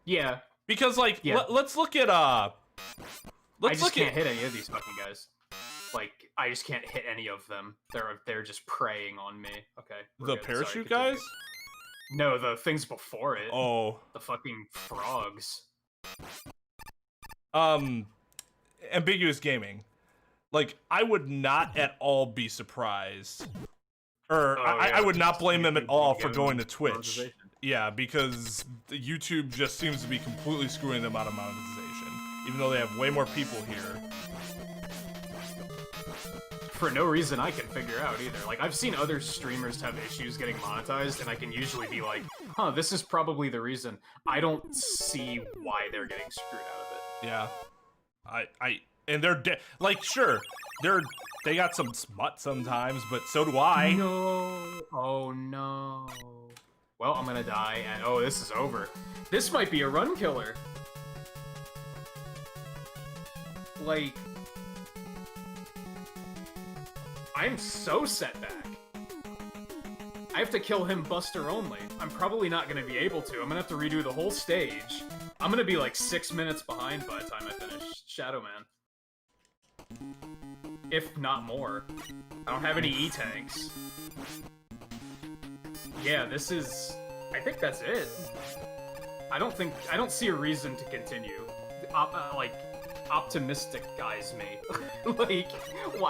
B: Yeah.
A: Because, like, let's look at,
B: I just can't hit any of these fucking guys. Like, I just can't hit any of them. They're just preying on me. Okay.
A: The parachute guys?
B: No, the things before it.
A: Oh.
B: The fucking frogs.
A: Ambiguous Gaming. Like, I would not at all be surprised. Or, I would not blame them at all for going to Twitch. Yeah, because YouTube just seems to be completely screwing them out of monetization. Even though they have way more people here.
B: For no reason I can figure out either. Like, I've seen other streamers have issues getting monetized, and I can usually be like, huh, this is probably the reason. I don't see why they're getting screwed out of it.
A: Yeah. And they're like, sure, they got some smut sometimes, but so do I.
B: No. Oh, no. Well, I'm gonna die, and oh, this is over. This might be a run killer. Like... I'm so set back. I have to kill him Buster only. I'm probably not going to be able to. I'm going to have to redo the whole stage. I'm going to be like 6 minutes behind by the time I finish Shadow Man. If not more. I don't have any E-tanks. Yeah, this is... I think that's it. I don't see a reason to continue. Optimistic guys me. Like,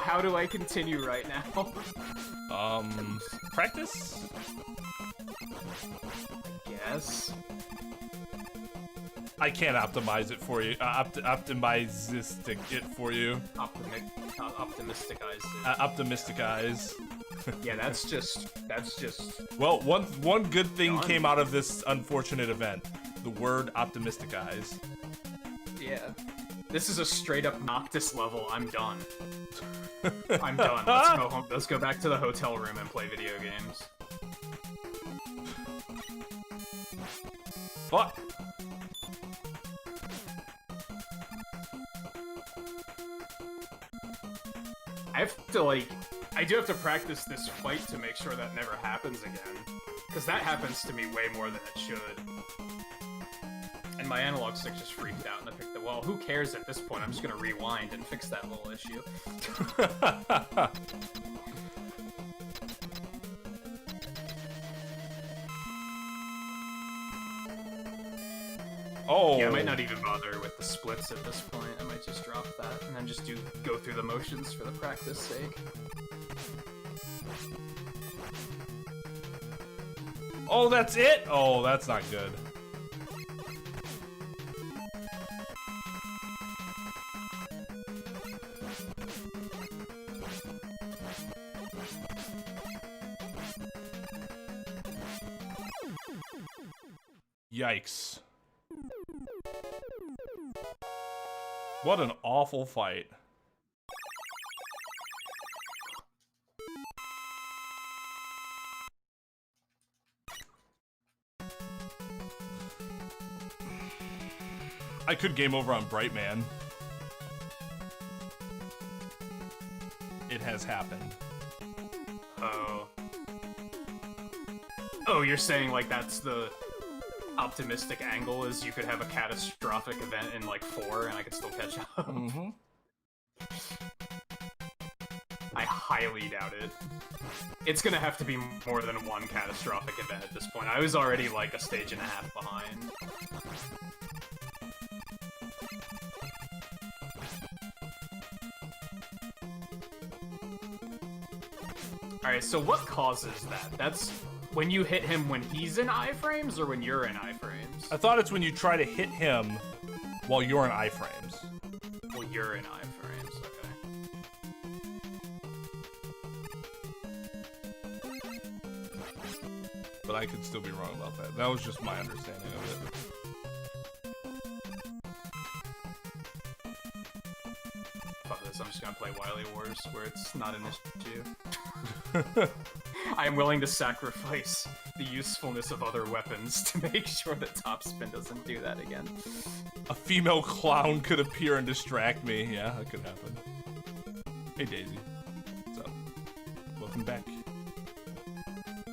B: how do I continue right now?
A: Practice?
B: Yes.
A: I can't optimize it for you. Optimize it for you.
B: Optimistic eyes.
A: Optimistic eyes.
B: Yeah, that's just.
A: Well, one good thing came out of this unfortunate event. The word optimistic eyes.
B: Yeah. This is a straight up Noctis level. I'm done. I'm done. Let's go home. Let's go back to the hotel room and play video games.
A: Fuck.
B: I have to, like... I do have to practice this fight to make sure that never happens again. Because that happens to me way more than it should. And my analog stick just freaked out and I picked the... Well, who cares at this point? I'm just gonna rewind and fix that little issue.
A: Oh.
B: Yeah, I might not even bother with the splits at this point. I might just drop that and then just go through the motions for the practice sake.
A: Oh, that's it? Oh, that's not good. Yikes. What an awful fight. I could game over on Brightman. It has happened.
B: Oh. Oh, you're saying like that's the optimistic angle is you could have a catastrophic event in like 4 and I could still catch up.
A: Mm-hmm.
B: I highly doubt it. It's gonna have to be more than one catastrophic event at this point. I was already like a stage and a half behind. Alright, so what causes that? That's when you hit him when he's in iframes or when you're in iframes?
A: I thought it's when you try to hit him while you're in iframes.
B: Well, you're in iframes, okay.
A: But I could still be wrong about that. That was just my understanding of it.
B: Fuck this, I'm just gonna play Wily Wars where it's not an issue. I am willing to sacrifice the usefulness of other weapons to make sure that Topspin doesn't do that again.
A: A female clown could appear and distract me. Yeah, that could happen. Hey Daisy. What's up? Welcome back.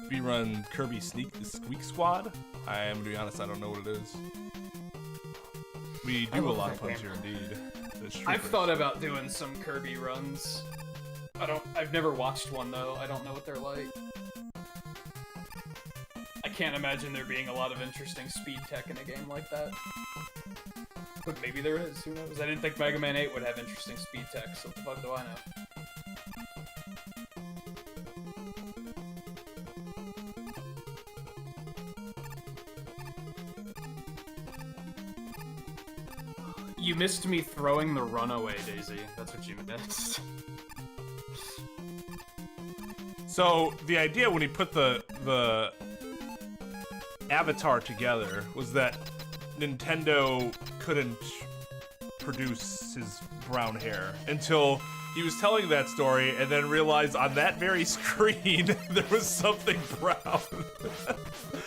A: Speedrun Kirby Squeak Squad? I am gonna be honest, I don't know what it is. We do a lot of puns here indeed.
C: I've thought about doing some Kirby runs. I've never watched one though. I don't know what they're like. I can't imagine there being a lot of interesting speed tech in a game like that. But maybe there is, who knows? I didn't think Mega Man 8 would have interesting speed tech, so what the fuck do I know? You missed me throwing the runaway, Daisy. That's what you missed.
A: So the idea when he put the Avatar together was that Nintendo couldn't produce his brown hair until he was telling that story and then realized on that very screen there was something brown.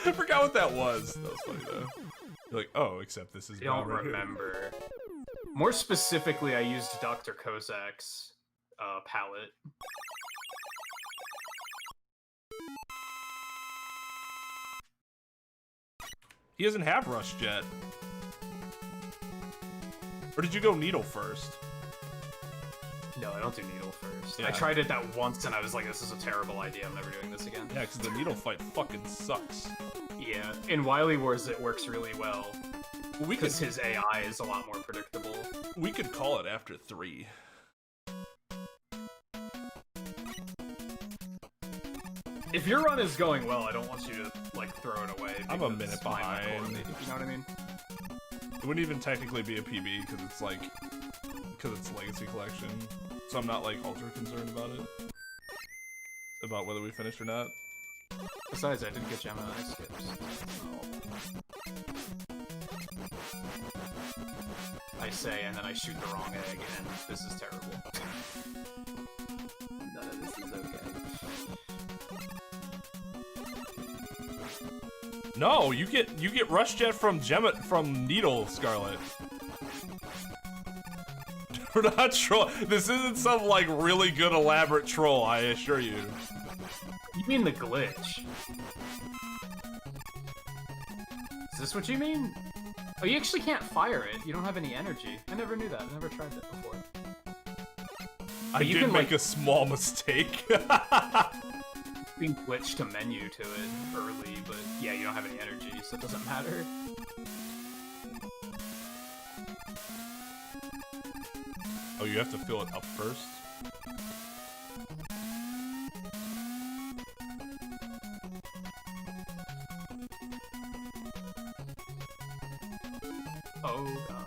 A: I forgot what that was. That was funny though. You're like, oh, except this is brown.
B: I don't remember. More specifically, I used Dr. Kozak's palette.
A: He doesn't have Rush Jet. Or did you go Needle first?
B: No, I don't do Needle first.
A: Yeah.
B: I tried it that once and I was like, this is a terrible idea. I'm never doing this again.
A: Yeah, because the Needle fight fucking sucks.
B: Yeah, in Wily Wars it works really well.
A: Well,
B: because his AI is a lot more predictable.
A: We could call it after 3.
B: If your run is going well, I don't want you to, like, throw it away.
A: I'm a minute behind.
B: You know what I mean?
A: It wouldn't even technically be a PB because it's like, because it's Legacy Collection. So I'm not like ultra concerned about it. About whether we finished or not.
B: Besides, I did get Gemini skips. I say, and then I shoot the wrong egg, and this is terrible. None of this is okay.
A: No, you get Rush Jet from Needle, Scarlet. We're not troll. This isn't some like really good elaborate troll, I assure you.
B: You mean the glitch? Is this what you mean? Oh, you actually can't fire it. You don't have any energy. I never knew that. I never tried that before.
A: I did make a small mistake.
B: You can glitch to menu to it early, but yeah, you don't have any energy, so it doesn't matter.
A: Oh, you have to fill it up first?
B: Oh, God.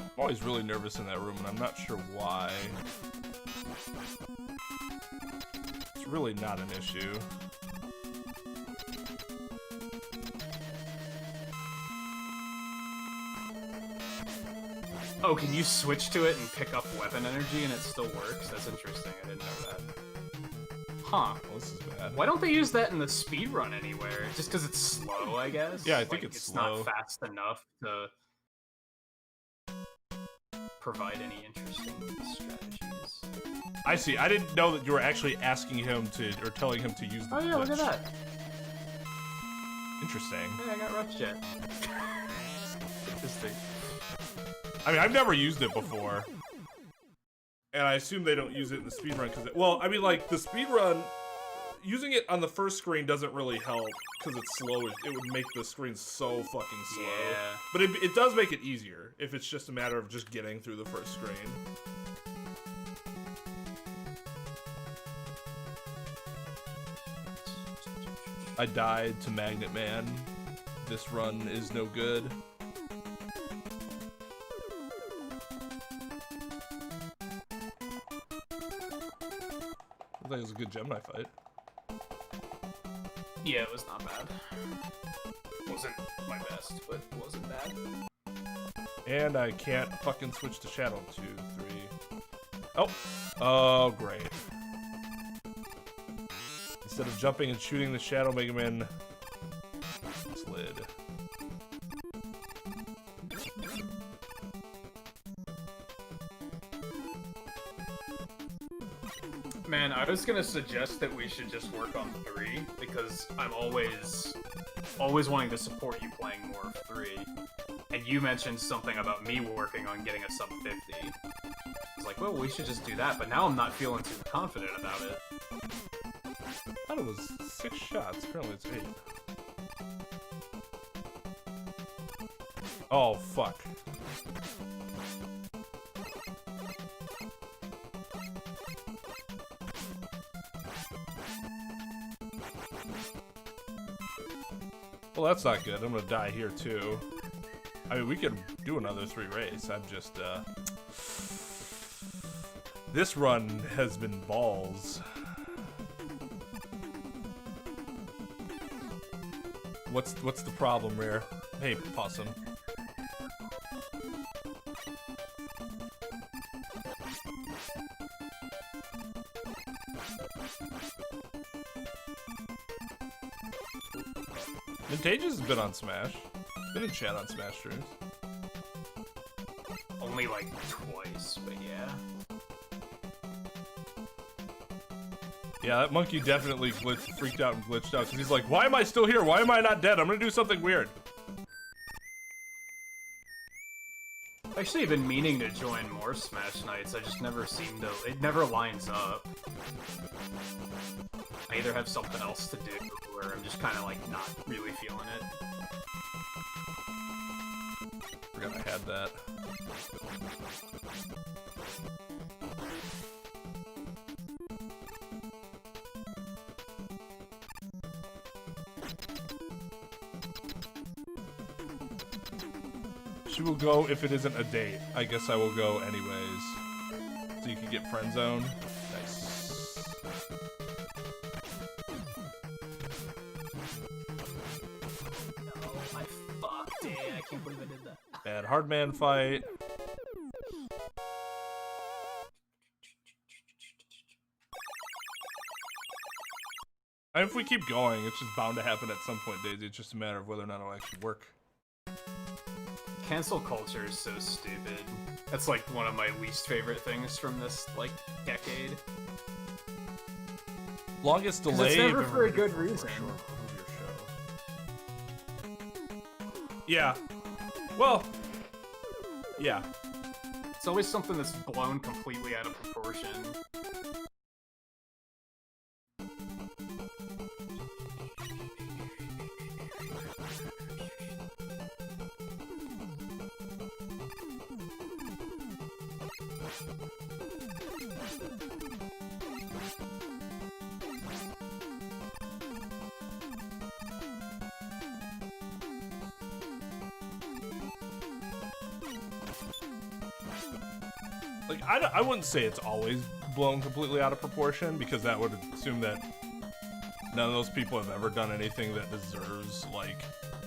A: I'm always really nervous in that room, and I'm not sure why. It's really not an issue.
B: Oh, can you switch to it and pick up weapon energy and it still works? That's interesting, I didn't know that. Huh.
A: Well, this is bad.
B: Why don't they use that in the speedrun anywhere? Just because it's slow, I guess?
A: Yeah, I think
B: like,
A: it's
B: not
A: slow.
B: fast enough to provide any interesting strategies.
A: I see. I didn't know that you were actually asking him to, or telling him to use the
B: Oh yeah, look at
A: glitch.
B: that.
A: Interesting.
B: Hey, I got Rush Jet. Interesting.
A: I mean, I've never used it before. And I assume they don't use it in the speedrun because well, I mean, like, the speedrun, using it on the first screen doesn't really help because it's slow. It would make the screen so fucking slow.
B: Yeah.
A: But it does make it easier if it's just a matter of just getting through the first screen. I died to Magnet Man. This run is no good. I think it was a good Gemini fight.
B: Yeah, it was not bad. Wasn't my best, but it wasn't bad.
A: And I can't fucking switch to Shadow 2, 3. Oh! Oh, great. Instead of jumping and shooting the Shadow Mega Man slid.
B: Man, I was gonna suggest that we should just work on 3, because I'm always wanting to support you playing more of 3. And you mentioned something about me working on getting a sub 50. I was like, well, we should just do that, but now I'm not feeling too confident about it.
A: thought it was 6 shots. Apparently it's 8. Oh, fuck. Well, that's not good. I'm gonna die here, too. I mean, we could do another 3 race. I'm just, This run has been balls. What's the problem, Rare? Hey, Possum. Nintagious has been on Smash. Been in chat on Smash streams.
B: Only like twice, but yeah.
A: Yeah, that monkey definitely freaked out and glitched out because he's like, why am I still here? Why am I not dead? I'm gonna do something weird.
B: I've actually been meaning to join more Smash Nights. I just never seem to. It never lines up. I either have something else to do, or I'm just kind of like not really feeling it.
A: Forgot I had that. She will go if it isn't a date. I guess I will go anyways. So you can get friend zoned. Nice.
B: No, I fucked it. I can't believe I did that.
A: Bad hard man fight. And if we keep going, it's just bound to happen at some point, Daisy. It's just a matter of whether or not it'll actually work.
B: Cancel culture is so stupid. That's like one of my least favorite things from this like decade.
A: Longest delay.
B: It's never
A: you've
B: for a
A: ever
B: good
A: did
B: reason.
A: Sure. Yeah. Well. Yeah.
B: It's always something that's blown completely out of proportion.
A: Like, I wouldn't say it's always blown completely out of proportion, because that would assume that none of those people have ever done anything that deserves, like,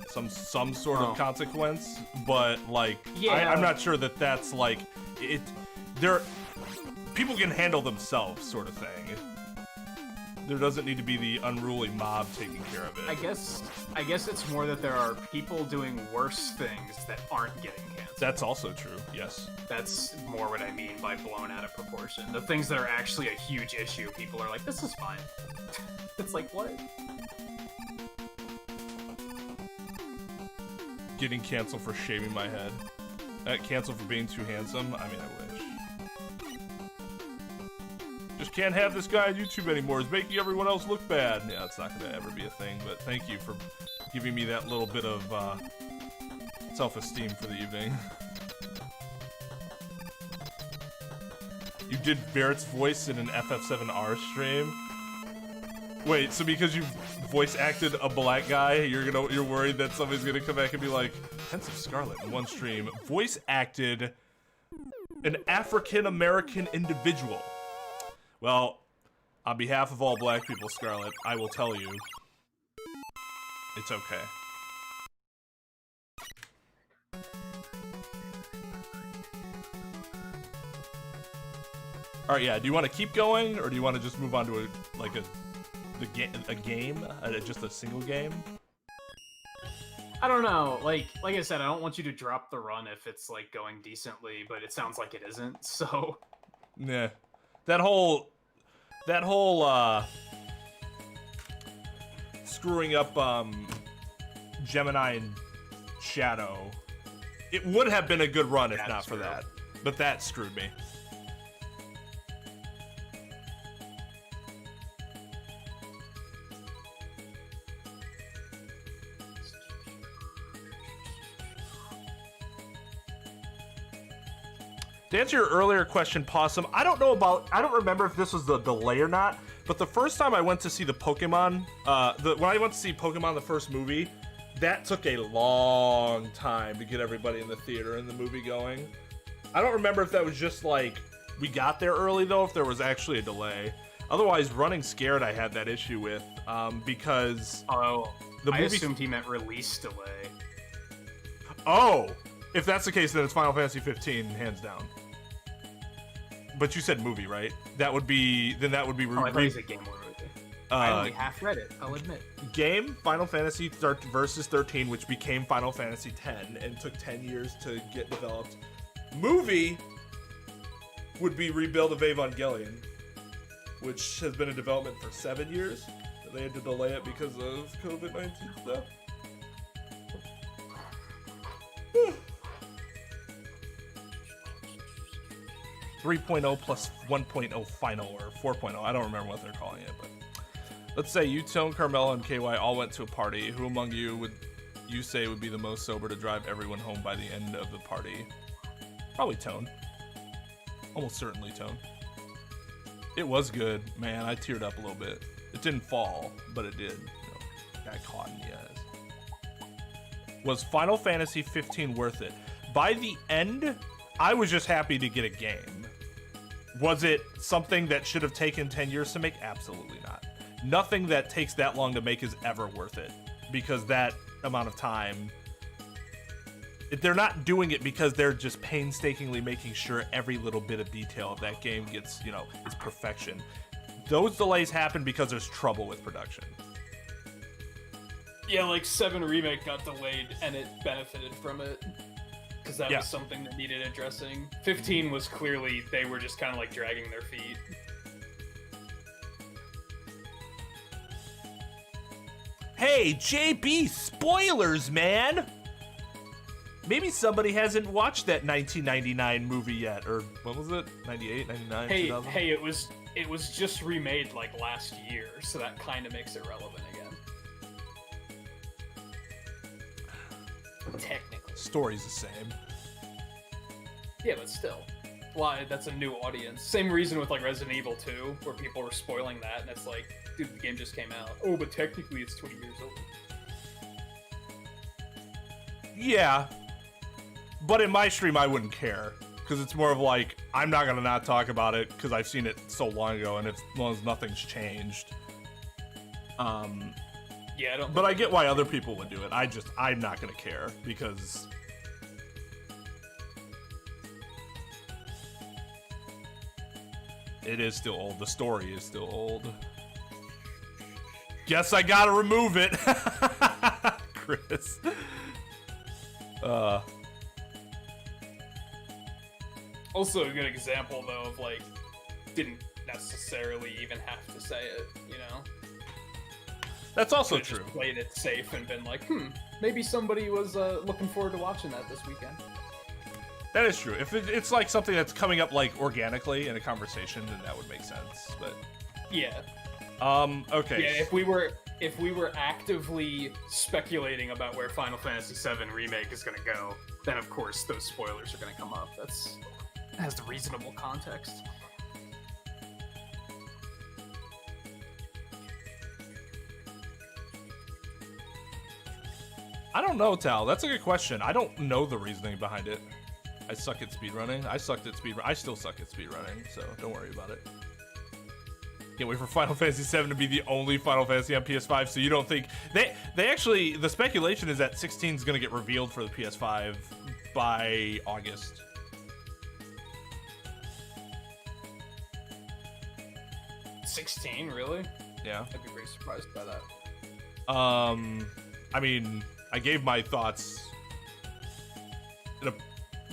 A: some sort of consequence. But, like,
B: yeah.
A: I'm not sure that that's, like, people can handle themselves sort of thing. There doesn't need to be the unruly mob taking care of it.
B: I guess it's more that there are people doing worse things that aren't getting canceled.
A: That's also true, yes.
B: That's more what I mean by blown out of proportion. The things that are actually a huge issue, people are like, this is fine. It's like, what?
A: Getting canceled for shaving my head. Canceled for being too handsome? I mean, I wish. Just can't have this guy on YouTube anymore. He's making everyone else look bad. Yeah, it's not gonna ever be a thing, but thank you for giving me that little bit of self-esteem for the evening. You did Barrett's voice in an FF7R stream? Wait, so because you voice acted a black guy, you're worried that somebody's gonna come back and be like, Pence of Scarlet in one stream voice acted an African-American individual. Well, on behalf of all black people, Scarlet, I will tell you, it's okay. All right, yeah. Do you want to keep going, or do you want to just move on to a game, just a single game?
B: I don't know. Like I said, I don't want you to drop the run if it's like going decently, but it sounds like it isn't. So,
A: yeah, that whole screwing up Gemini and Shadow. It would have been a good run if not for that, but that screwed me. To answer your earlier question, Possum, I don't remember if this was the delay or not, but the first time I went to see the Pokemon, when I went to see Pokemon the first movie, that took a long time to get everybody in the theater and the movie going. I don't remember if that was just like, we got there early though, if there was actually a delay. Otherwise, Running Scared I had that issue with, because...
B: Oh,
A: the movie...
B: I assumed he meant release delay.
A: Oh! If that's the case, then it's Final Fantasy 15, hands down. But you said movie, right? That would be... Then that would be...
B: I thought you said game movie. I only half read it, I'll admit.
A: Game, Final Fantasy Versus 13, which became Final Fantasy 10, and took 10 years to get developed. Movie would be Rebuild of Evangelion, which has been in development for 7 years. They had to delay it because of COVID-19 stuff. 3.0 plus 1.0 final, or 4.0. I don't remember what they're calling it, but let's say you, Tone, Carmello, and KY all went to a party. Who among you would you say would be the most sober to drive everyone home by the end of the party? Probably Tone. Almost certainly Tone. It was good, man. I teared up a little bit. It didn't fall, but it did. Got caught in the eyes. Was Final Fantasy 15 worth it? By the end, I was just happy to get a game. Was it something that should have taken 10 years to make? Absolutely not. Nothing that takes that long to make is ever worth it, because that amount of time, they're not doing it because they're just painstakingly making sure every little bit of detail of that game gets, is perfection. Those delays happen because there's trouble with production.
C: Yeah, like 7 Remake got delayed and it benefited from it, because that was something that needed addressing. 15 was clearly, they were just kind of like dragging their feet.
A: Hey, JB, spoilers, man! Maybe somebody hasn't watched that 1999 movie yet, or what was it? 98, 99, 2000?
C: Hey, it was just remade like last year, so that kind of makes it relevant again. Technically.
A: Story's the same.
C: Yeah, but still. Why? That's a new audience. Same reason with like Resident Evil 2, where people were spoiling that, and it's like, dude, the game just came out. Oh, but technically it's 20 years old.
A: Yeah. But in my stream, I wouldn't care. Because it's more of like, I'm not going to not talk about it, because I've seen it so long ago, and as long as nothing's changed.
C: Yeah, I don't.
A: But I get why other people would do it. I'm not going to care, because... It is still old. The story is still old. Guess I gotta remove it. Chris.
C: Also a good example, though, of, like, didn't necessarily even have to say it,
A: That's also
C: Could've
A: true.
C: Just played it safe and been like, maybe somebody was looking forward to watching that this weekend.
A: That is true. If it's like something that's coming up like organically in a conversation, then that would make sense. But
C: yeah.
A: Okay.
C: Yeah, if we were actively speculating about where Final Fantasy VII Remake is gonna go, then of course those spoilers are gonna come up. That has the reasonable context.
A: I don't know, Tal. That's a good question. I don't know the reasoning behind it. I suck at speedrunning. I still suck at speedrunning, so don't worry about it. Can't wait for Final Fantasy VII to be the only Final Fantasy on PS5, so you don't think... They actually... The speculation is that 16 is going to get revealed for the PS5 by August.
C: $16, really?
A: Yeah.
C: I'd be pretty surprised by that.
A: I mean, I gave my thoughts...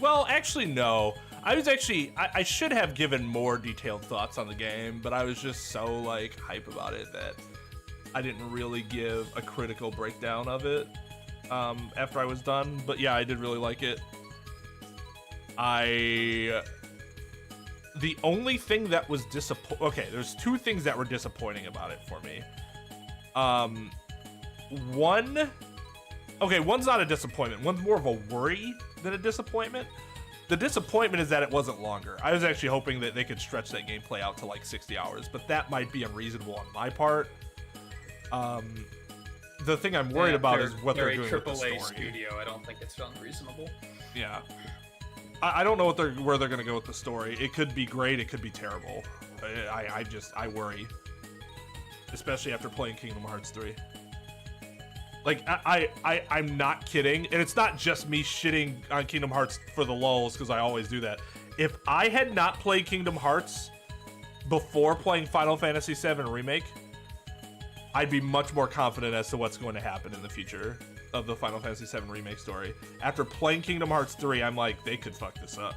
A: Well, actually, no. I should have given more detailed thoughts on the game, but I was just so, like, hype about it that I didn't really give a critical breakdown of it after I was done. But yeah, I did really like it. The only thing that was okay, there's 2 things that were disappointing about it for me. One's not a disappointment. One's more of a worry than a disappointment. The disappointment is that it wasn't longer. I was actually hoping that they could stretch that gameplay out to like 60 hours, but that might be unreasonable on my part. The thing I'm worried about is what they're doing with the story.
C: AAA studio. I don't think it's unreasonable.
A: Yeah. I don't know where they're going to go with the story. It could be great. It could be terrible. I worry. Especially after playing Kingdom Hearts 3. Like, I'm not kidding. And it's not just me shitting on Kingdom Hearts for the lulz, because I always do that. If I had not played Kingdom Hearts before playing Final Fantasy VII Remake, I'd be much more confident as to what's going to happen in the future of the Final Fantasy VII Remake story. After playing Kingdom Hearts 3, I'm like, they could fuck this up.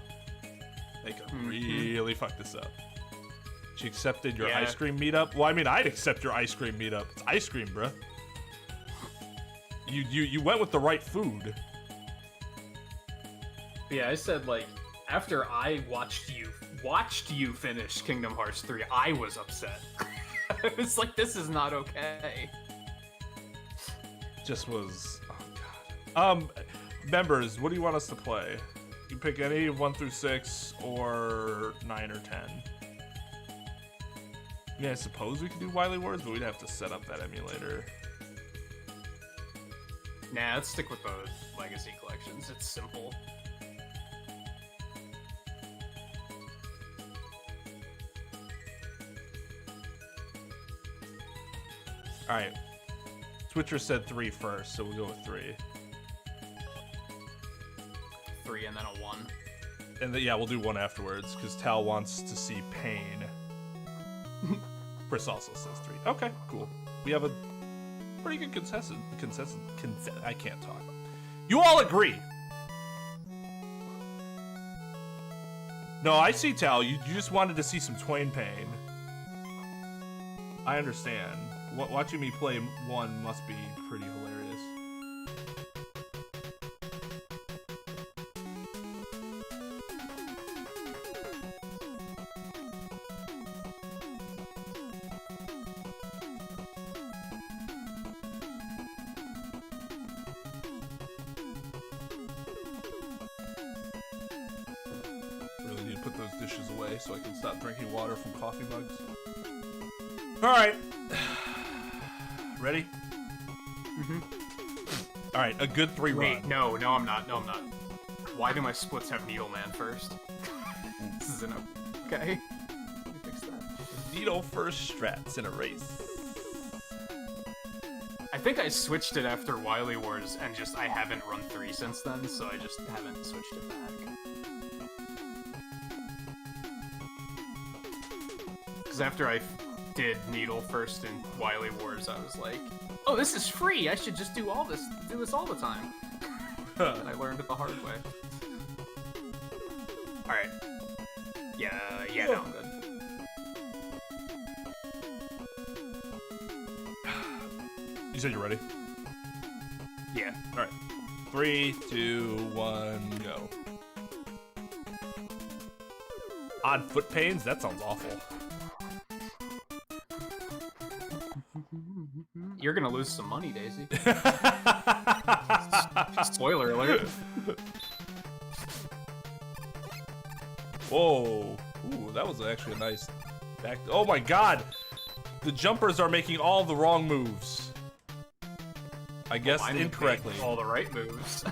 A: They could really fuck this up. She accepted your ice cream meetup? Well, I mean, I'd accept your ice cream meetup. It's ice cream, bruh. You went with the right food.
C: Yeah, I said, like, after I watched you finish Kingdom Hearts 3, I was upset. It's like, this is not okay.
A: Just was, oh god. Members, what do you want us to play? You pick any 1 through 6 or 9 or 10. Yeah, I suppose we could do Wily Wars, but we'd have to set up that emulator.
C: Nah, let's stick with the Legacy collections. It's simple.
A: Alright. Switcher said 3 first, so we'll go with 3.
C: 3 and then a 1.
A: And yeah, we'll do 1 afterwards, because Tal wants to see Pain. Chris also says 3. Okay, cool. We have a pretty good consensus. I can't talk. You all agree. No, I see, Tal. You just wanted to see some Twain Pain. I understand. Watching me play 1 must be pretty hilarious. Really need to put those dishes away so I can stop drinking water from coffee mugs. All right. Ready? All right, a good 3
C: Wait,
A: run.
C: no, I'm not. Why do my splits have Needleman first? This isn't okay. Let me fix that.
A: Needle first strats in a race.
C: I think I switched it after Wily Wars, and I haven't run 3 since then, so I just haven't switched it back. Because after I did Needle first in Wily Wars, I was like, oh, this is free! I should just do this all the time. And I learned it the hard way. Alright. Yeah, no, I'm good.
A: You said you're ready?
C: Yeah.
A: All right. 3, 2, 1, go. Odd foot pains? That sounds awful.
C: You're gonna lose some money, Daisy. Spoiler alert.
A: Whoa. Ooh, that was actually a nice back. Oh my god! The jumpers are making all the wrong moves. I guess incorrectly.
C: All the right moves.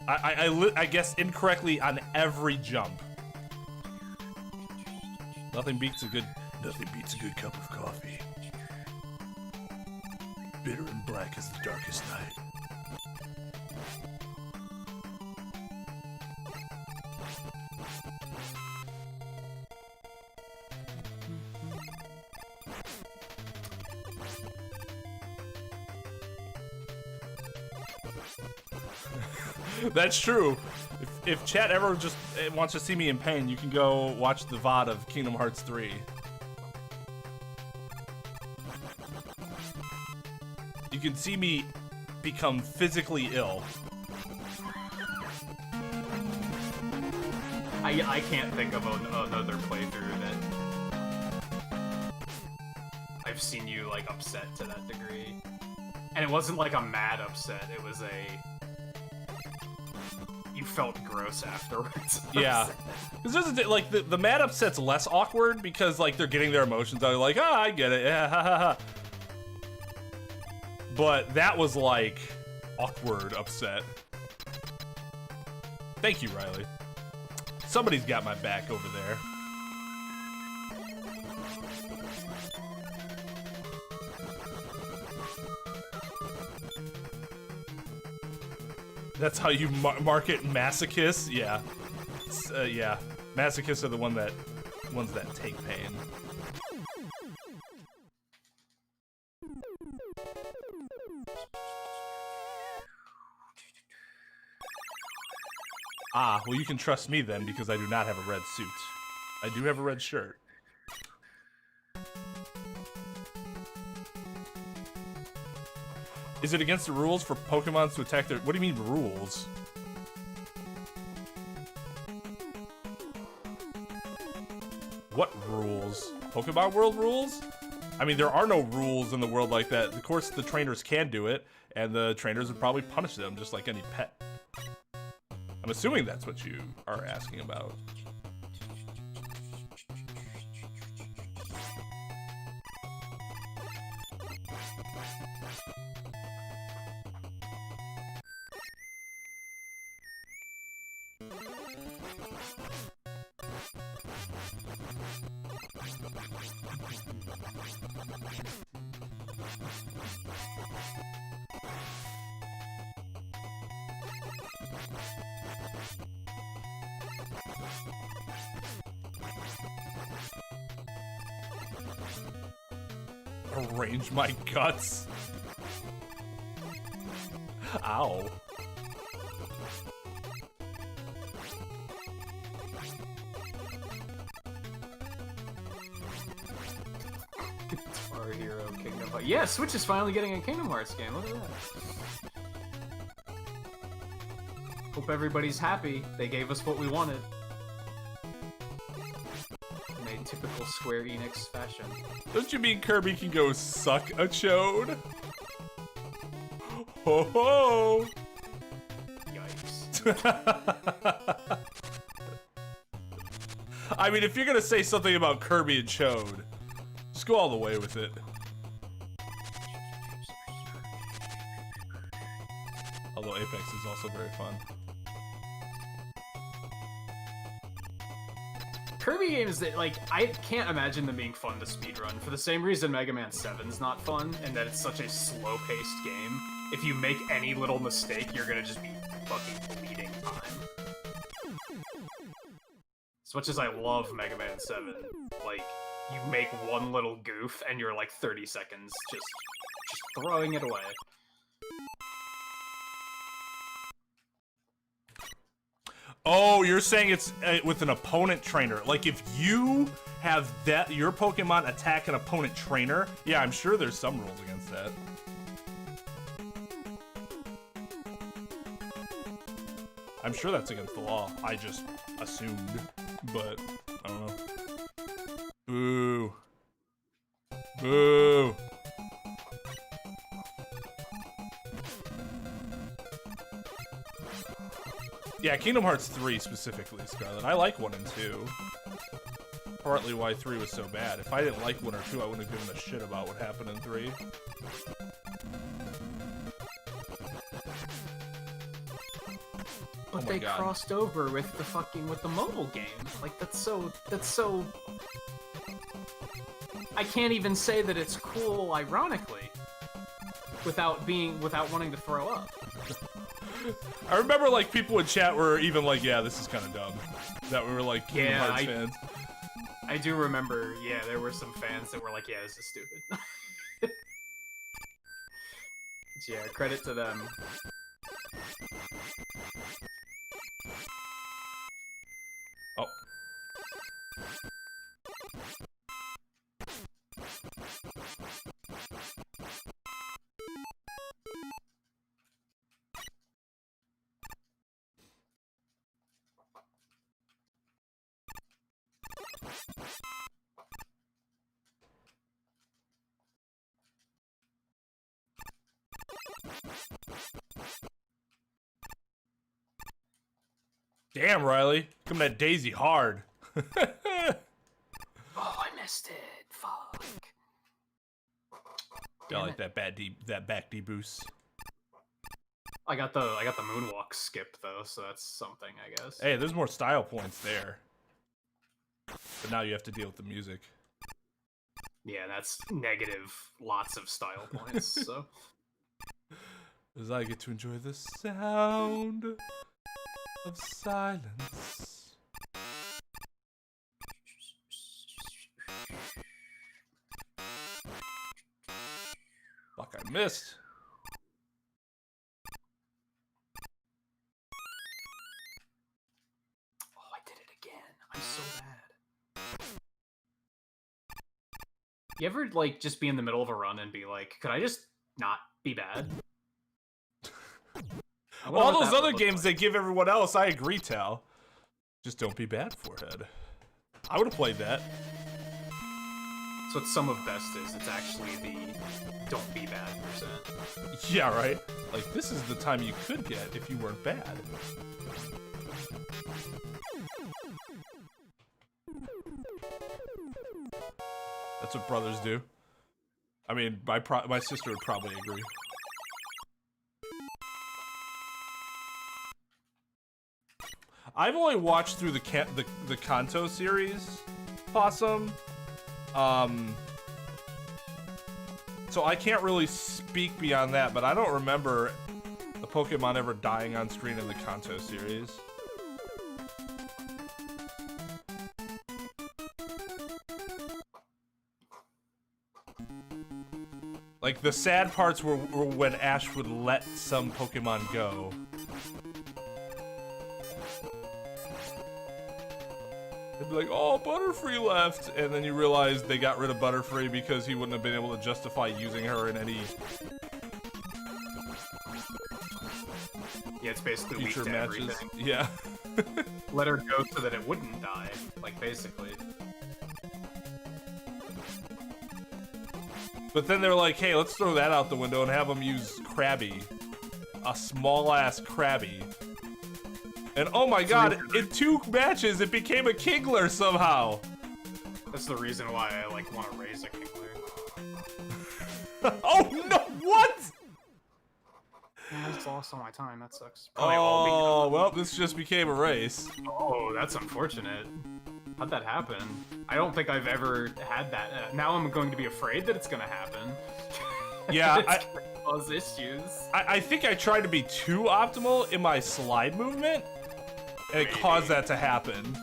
A: I guess incorrectly on every jump. Nothing beats a good cup of coffee. Bitter and black as the darkest night. That's true. If chat ever just wants to see me in pain, you can go watch the VOD of Kingdom Hearts 3. You can see me become physically ill.
C: I can't think of another playthrough that I've seen you like upset to that degree. And it wasn't like a mad upset, it was a
B: you felt gross afterwards.
A: Yeah. Because like the mad upset's less awkward because like they're getting their emotions out. They're like, ah, I get it. Yeah, ha ha ha. But that was like awkward upset. Thank you, Riley. Somebody's got my back over there. That's how you market masochists? Yeah. Yeah. Masochists are the ones that take pain. Ah, well you can trust me then because I do not have a red suit. I do have a red shirt. Is it against the rules for Pokemon to attack their... What do you mean, rules? What rules? Pokemon World rules? I mean, there are no rules in the world like that. Of course, the trainers can do it, and the trainers would probably punish them just like any pet. I'm assuming that's what you are asking about. Arrange my guts. Ow.
B: Guitar Hero Kingdom Hearts. Yeah, Switch is finally getting a Kingdom Hearts game. Look at that. Hope everybody's happy. They gave us what we wanted. In a typical Square Enix fashion.
A: Don't you mean Kirby can go suck a chode? Ho ho!
B: Yikes.
A: I mean, if you're gonna say something about Kirby and Chode, just go all the way with it. Although Apex is also very fun.
B: Kirby games that, like, I can't imagine them being fun to speedrun for the same reason Mega Man 7's not fun, and that it's such a slow-paced game. If you make any little mistake, you're gonna just be fucking bleeding time. As much as I love Mega Man 7, like, you make one little goof and you're like 30 seconds just throwing it away.
A: Oh, you're saying it's with an opponent trainer. Like if you have that your Pokemon attack an opponent trainer, yeah, I'm sure there's some rules against that. I'm sure that's against the law. I just assumed, but I don't know. Boo. Boo. Yeah, Kingdom Hearts 3 specifically, Scarlet. I like 1 and 2. Partly why 3 was so bad. If I didn't like 1 or 2, I wouldn't have given a shit about what happened in 3.
B: But they crossed over with the with the mobile game. Like that's so I can't even say that it's cool ironically without wanting to throw up.
A: I remember like people in chat were even like, yeah, this is kind of dumb. That we were like Kingdom Hearts fans.
B: I do remember, yeah, there were some fans that were like, yeah, this is stupid. Yeah, credit to them.
A: Oh. Damn, Riley. Coming at Daisy hard.
C: Oh, I missed it. Fuck.
A: I like that back D boost.
C: I got the moonwalk skip though, so that's something, I guess.
A: Hey, there's more style points there. But now you have to deal with the music.
C: Yeah, that's negative lots of style points, so.
A: As I get to enjoy the sound of silence. Fuck, I missed.
C: Oh, I did it again. I'm so bad. You ever, like, just be in the middle of a run and be like, could I just not be bad?
A: All those other games they give everyone else, I agree, Tal. Just don't be bad, Forehead. I would have played that.
C: So what Sum of Best is, it's actually the don't be bad %.
A: Yeah, right? Like, this is the time you could get if you weren't bad. That's what brothers do. I mean, my sister would probably agree. I've only watched through the Kanto series, Possum. So I can't really speak beyond that, but I don't remember the Pokemon ever dying on screen in the Kanto series. Like, the sad parts were when Ash would let some Pokemon go. They'd be like, oh, Butterfree left! And then you realize they got rid of Butterfree because he wouldn't have been able to justify using her in any...
C: Yeah, it's basically weak
A: future
C: to
A: matches.
C: everything.
A: Yeah.
C: Let her go so that it wouldn't die, like, basically.
A: But then they're like, hey, let's throw that out the window and have them use Krabby. A small-ass Krabby. And oh my god, in 2 matches, it became a Kingler somehow!
C: That's the reason why I, like, want to raise a Kingler.
A: Oh no, what?!
C: Yeah, I just lost all my time, that sucks.
A: Oh, well, this just became a race.
C: Oh, that's unfortunate. How'd that happen? I don't think I've ever had that. Now I'm going to be afraid that it's gonna happen.
A: Yeah,
C: it's gonna cause issues.
A: I think I tried to be too optimal in my slide movement, and it caused that to happen.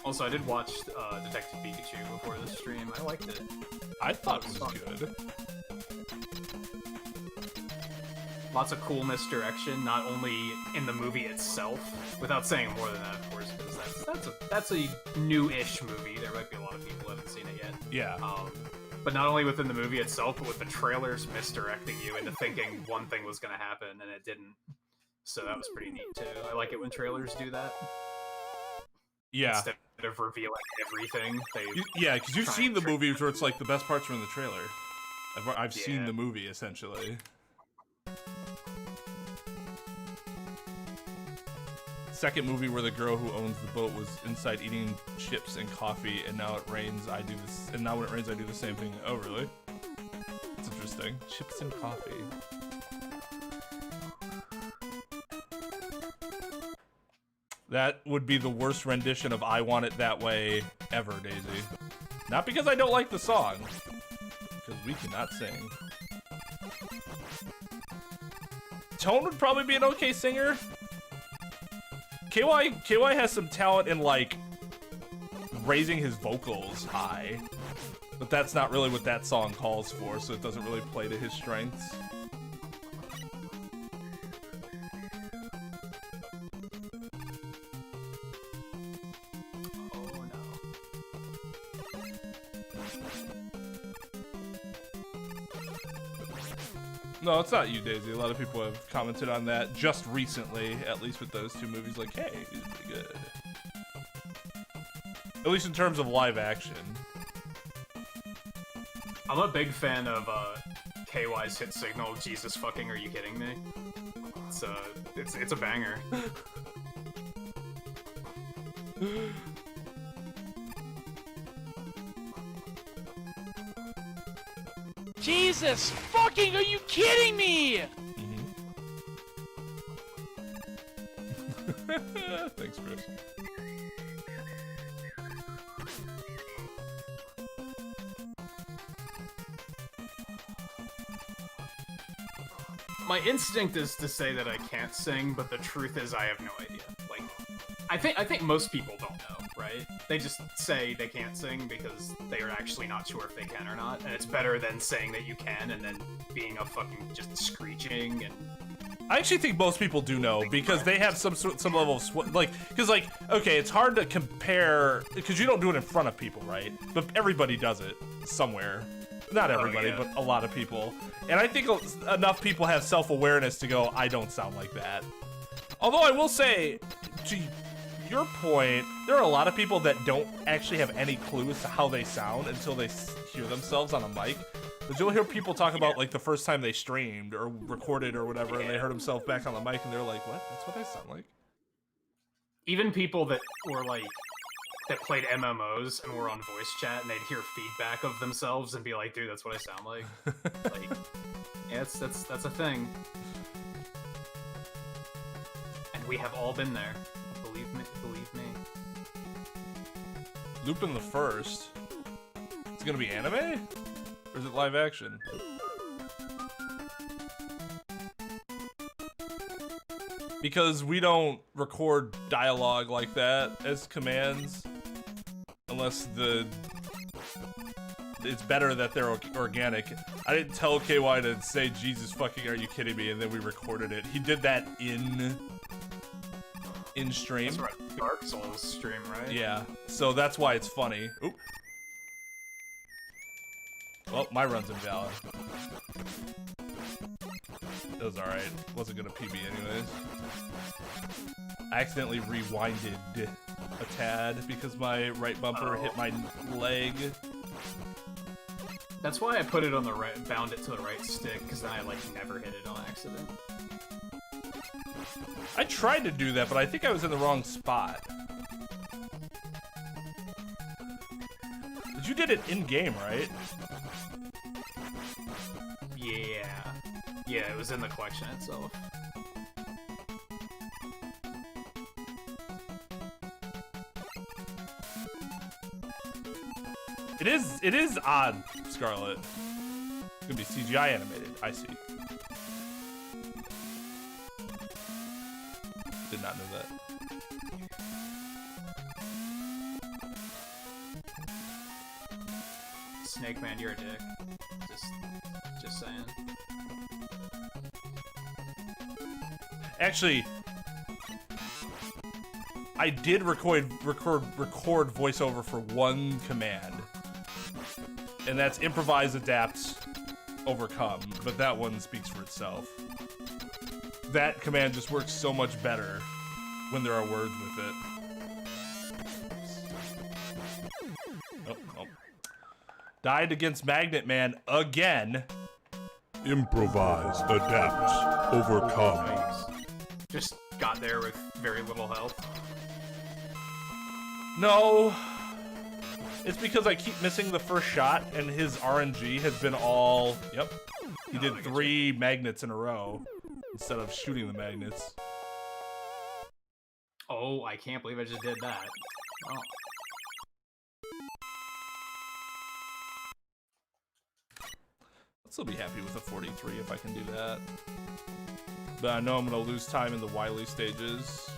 C: Also, I did watch Detective Pikachu before the stream. I liked it.
A: I thought it was good.
C: Lots of cool misdirection, not only in the movie itself, without saying more than that, of course, because that's a new-ish movie. There might be a lot of people who haven't seen it yet.
A: Yeah.
C: But not only within the movie itself, but with the trailers misdirecting you into thinking one thing was going to happen and it didn't. So that was pretty neat too. I like it when trailers do that.
A: Yeah.
C: Instead of revealing everything,
A: yeah, because you've seen the movies where it's like the best parts are in the trailer. I've seen the movie essentially. Second movie where the girl who owns the boat was inside eating chips and coffee, and now it rains. I do this, and now when it rains, I do the same thing. Oh, really? That's interesting. Chips and coffee. That would be the worst rendition of I Want It That Way ever, Daisy. Not because I don't like the song, because we cannot sing. Tone would probably be an okay singer. KY has some talent in, like, raising his vocals high. But that's not really what that song calls for, so it doesn't really play to his strengths.
C: Oh no.
A: No, it's not you, Daisy. A lot of people have commented on that just recently, at least with those two movies, like, hey, he's pretty good. At least in terms of live action.
B: I'm a big fan of KY's hit signal. Jesus fucking, are you kidding me? It's a banger.
D: Jesus fucking, are you kidding me?
A: Thanks, Chris.
B: My instinct is to say that I can't sing, but the truth is I have no idea. Like, I think most people don't know, right? They just say they can't sing because they are actually not sure if they can or not, and it's better than saying that you can and then being a fucking just screeching and.
A: I actually think most people do know because they have some level of because okay, it's hard to compare because you don't do it in front of people, right? But everybody does it somewhere. Not everybody, but a lot of people. And I think enough people have self-awareness to go, I don't sound like that. Although I will say, to your point, there are a lot of people that don't actually have any clue as to how they sound until they hear themselves on a mic. But you'll hear people talk about like the first time they streamed or recorded or whatever, and they heard themselves back on the mic, and they're like, "What? That's what I sound like."
B: Even people that were like that played MMOs and were on voice chat, and they'd hear feedback of themselves and be like, "Dude, that's what I sound like." Like, yeah, that's a thing. And we have all been there. Believe me.
A: Lupin the First. It's gonna be anime? Or is it live action? Because we don't record dialogue like that as commands unless it's better that they're organic. I didn't tell KY to say Jesus fucking are you kidding me, and then we recorded it. He did that in stream.
B: That's right. Dark Souls stream, right?
A: Yeah. So that's why it's funny. Oop. Well, my run's invalid. It was alright. Wasn't gonna PB anyways. I accidentally rewinded a tad because my right bumper hit my leg.
B: That's why I put it on the right, bound it to the right stick, because then I like never hit it on accident.
A: I tried to do that, but I think I was in the wrong spot. But you did it in game, right?
B: Yeah, it was in the collection itself.
A: It is odd, Scarlet. It's gonna be CGI animated. I see. Did not know that.
B: Snake Man, you're a dick. Just saying.
A: Actually, I did record voiceover for one command, and that's improvise, adapt, overcome. But that one speaks for itself. That command just works so much better when there are words with it. Oh. Died against Magnet Man again.
E: Improvise, adapt, overcome.
B: Nice. Just got there with very little health.
A: No. It's because I keep missing the first shot, and his RNG has been all... Yep. He did 3 magnets in a row instead of shooting the magnets.
B: Oh, I can't believe I just did that. Oh.
A: I'll still be happy with a 43 if I can do that. But I know I'm going to lose time in the Wily stages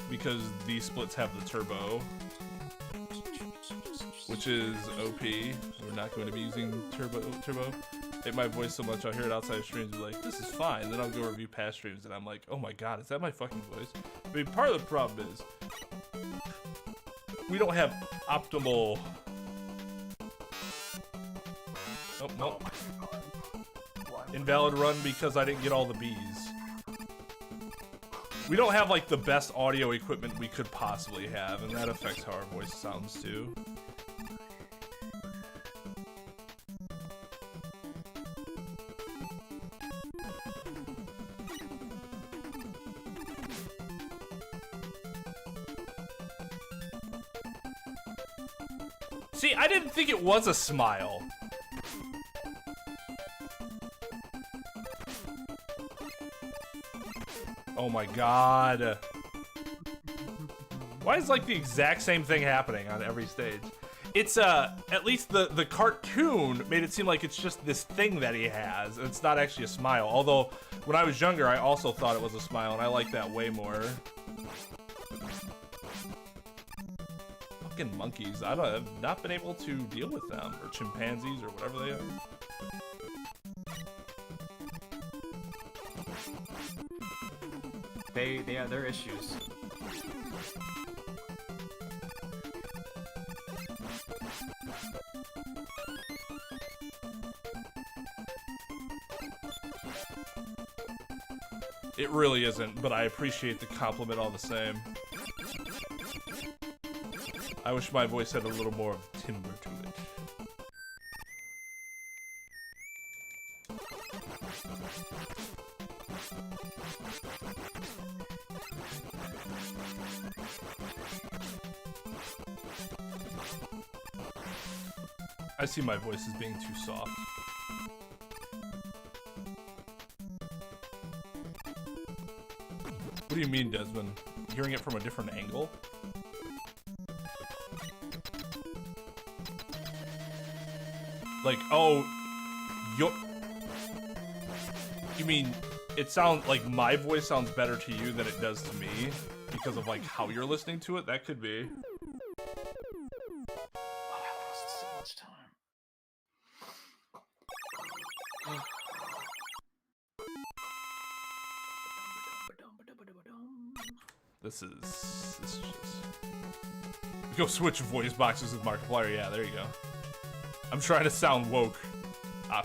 A: because these splits have the turbo, which is OP. We're not going to be using turbo. Hate my voice so much I'll hear it outside of streams and be like, this is fine. Then I'll go review past streams and I'm like, oh my god, is that my fucking voice? I mean, part of the problem is we don't have optimal... Nope. Invalid run because I didn't get all the Bs. We don't have like the best audio equipment we could possibly have, and that affects how our voice sounds too. See, I didn't think it was a smile. Oh my god. Why is like the exact same thing happening on every stage? It's at least the cartoon made it seem like it's just this thing that he has, and it's not actually a smile. Although when I was younger, I also thought it was a smile, and I like that way more. Fucking monkeys. I've not been able to deal with them, or chimpanzees, or whatever they are.
B: They have their issues.
A: It really isn't, but I appreciate the compliment all the same. I wish my voice had a little more of timbre to it. I see my voice as being too soft. What do you mean, Desmond? Hearing it from a different angle? Like, oh, you mean it sounds like my voice sounds better to you than it does to me because of like how you're listening to it? That could be. This is just... Go switch voice boxes with Markiplier. Yeah, there you go. I'm trying to sound woke. Ah,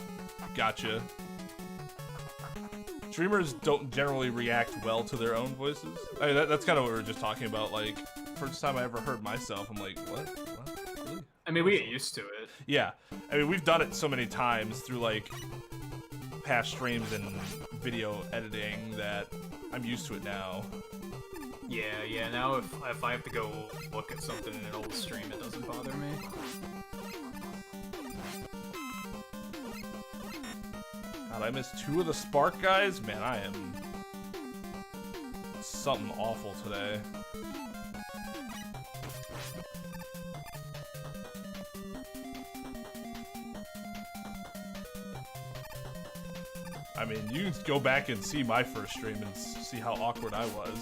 A: gotcha. Streamers don't generally react well to their own voices. I mean, that's kind of what we were just talking about. Like, first time I ever heard myself, I'm like, what? Really?
B: I mean, we get used to it.
A: Yeah. I mean, we've done it so many times through, like, past streams and video editing that I'm used to it now.
B: Yeah, now if I have to go look at something in an old stream, it doesn't bother me.
A: God, I missed 2 of the Spark guys? Man, I am something awful today. I mean, you can go back and see my first stream and see how awkward I was.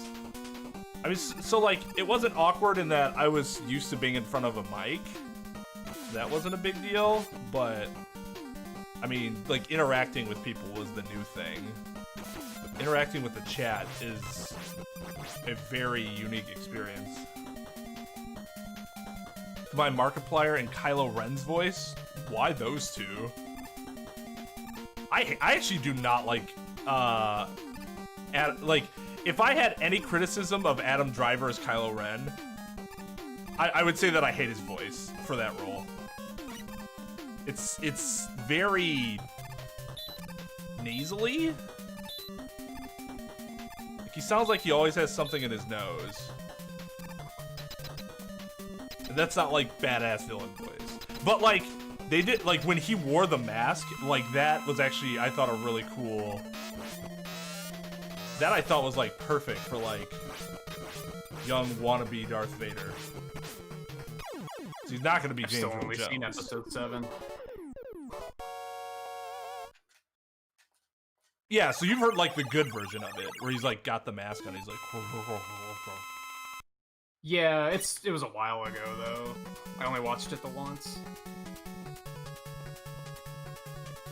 A: I mean, so like, it wasn't awkward in that I was used to being in front of a mic. That wasn't a big deal, but I mean, like, interacting with people was the new thing. Interacting with the chat is a very unique experience. My Markiplier and Kylo Ren's voice? Why those two? I actually do not like, if I had any criticism of Adam Driver as Kylo Ren, I would say that I hate his voice for that role. It's very nasally. Like, he sounds like he always has something in his nose. And that's not like badass villain voice. But like, they did, like, when he wore the mask, like, that was actually, I thought, a really cool... That I thought was, like, perfect for, like, young wannabe Darth Vader. So he's not gonna be James Earl Jones.
B: I've still only seen episode 7.
A: Yeah, so you've heard, like, the good version of it, where he's, like, got the mask on, he's like...
B: Yeah, it was a while ago, though. I only watched it the once.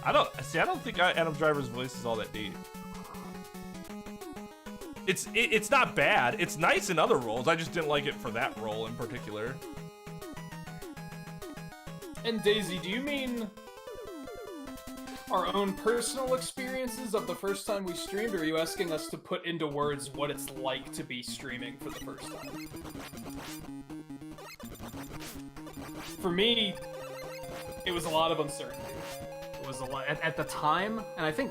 A: I don't think Adam Driver's voice is all that deep. It's not bad. It's nice in other roles. I just didn't like it for that role in particular.
C: And Daisy, do you mean... our own personal experiences of the first time we streamed, or are you asking us to put into words what it's like to be streaming for the first time? For me, it was a lot of uncertainty.
B: It was a lot at the time, and I think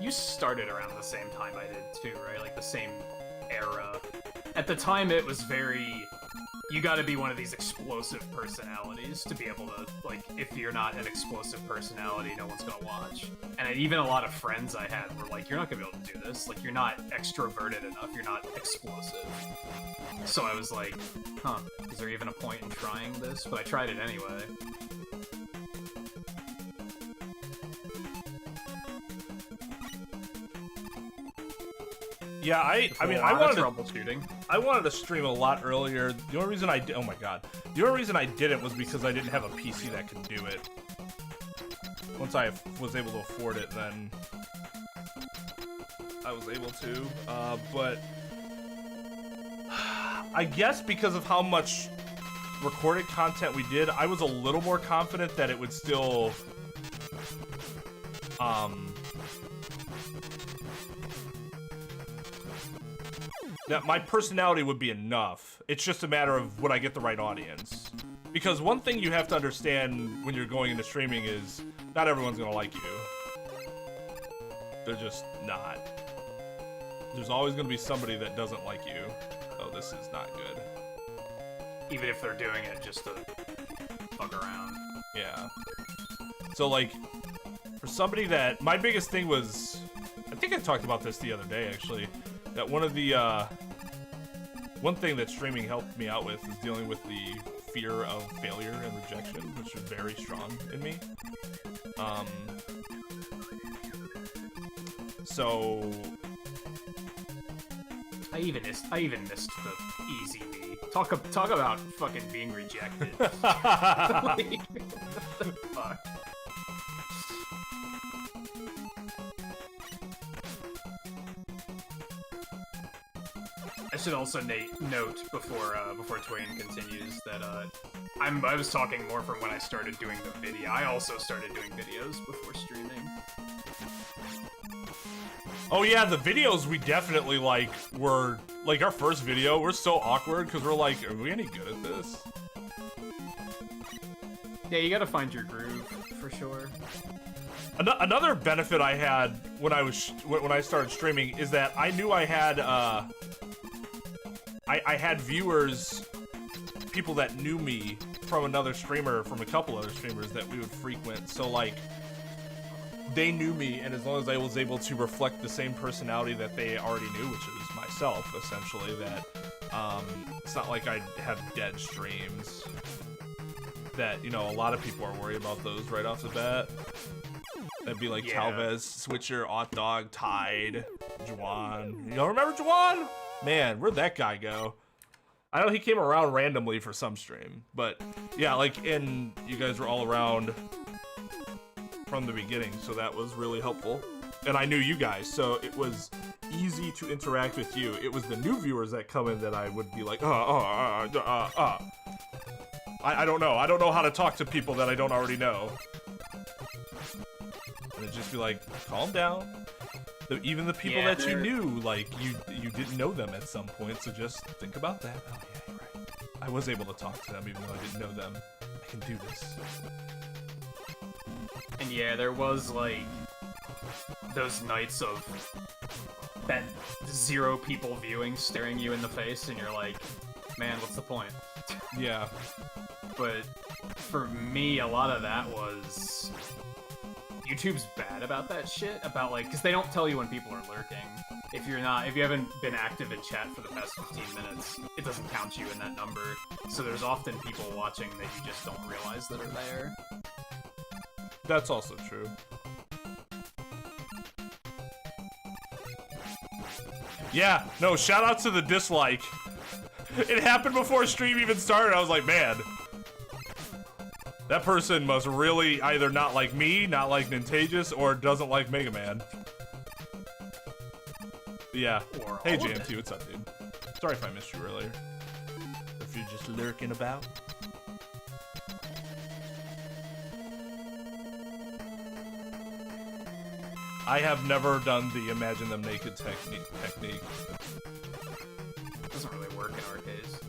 B: you started around the same time I did too, right? Like the same era. At the time, it was very... You gotta be one of these explosive personalities to be able to, like, if you're not an explosive personality, no one's gonna watch. And even a lot of friends I had were like, you're not gonna be able to do this. Like, you're not extroverted enough, you're not explosive. So I was like, huh, is there even a point in trying this? But I tried it anyway.
A: Yeah, I mean,
B: I
A: wanted
B: troubleshooting.
A: I wanted to stream a lot earlier. The only reason oh my god, the only reason I didn't was because I didn't have a PC that could do it. Once I was able to afford it, then I was able to. But I guess because of how much recorded content we did, I was a little more confident that it would still, that my personality would be enough. It's just a matter of would I get the right audience. Because one thing you have to understand when you're going into streaming is not everyone's gonna like you. They're just not. There's always gonna be somebody that doesn't like you. Oh, this is not good.
B: Even if they're doing it just to fuck around.
A: Yeah. So like, for somebody that, my biggest thing was, I think I talked about this the other day actually, that one of the, one thing that streaming helped me out with is dealing with the fear of failure and rejection, which is very strong in me. So
B: I even missed the easy me. Talk about fucking being rejected. Like, what the fuck? I should also note before Twain continues that I was talking more from when I started doing the video. I also started doing videos before streaming.
A: oh yeah, the videos we definitely like were like our first video. We're so awkward because we're like, are we any good at this?
B: Yeah, you gotta find your groove for sure.
A: Another benefit I had when I started streaming is that I knew I had I had viewers, people that knew me from another streamer, from a couple other streamers that we would frequent. So like, they knew me, and as long as I was able to reflect the same personality that they already knew, which is myself, essentially, that it's not like I have dead streams. That, you know, a lot of people are worried about those right off the bat. That'd be like Calvez, Switcher, Dog, Tide, Juwan. Y'all remember Juwan? Man, where'd that guy go? I know he came around randomly for some stream, but yeah, like, and you guys were all around from the beginning, so that was really helpful. And I knew you guys, so it was easy to interact with you. It was the new viewers that come in that I would be like, I don't know. I don't know how to talk to people that I don't already know. And it'd just be like, calm down. Even the people that you knew, like, you didn't know them at some point, so just think about that. Oh yeah, you're right. I was able to talk to them even though I didn't know them. I can do this.
B: And yeah, there was, like, those nights of that 0 people viewing staring you in the face, and you're like, man, what's the point?
A: Yeah.
B: But for me, a lot of that was... YouTube's bad about that shit, about, like, because they don't tell you when people are lurking. If you haven't been active in chat for the past 15 minutes, it doesn't count you in that number. So there's often people watching that you just don't realize that are there.
A: That's also true. Yeah, no, shout out to the dislike. It happened before stream even started. I was like, man, that person must really either not like me, not like Nintagious, or doesn't like Mega Man. Yeah. Hey, JMT, what's up, dude? Sorry if I missed you earlier. If you're just lurking about. I have never done the imagine them naked technique.
B: Doesn't really work in our case.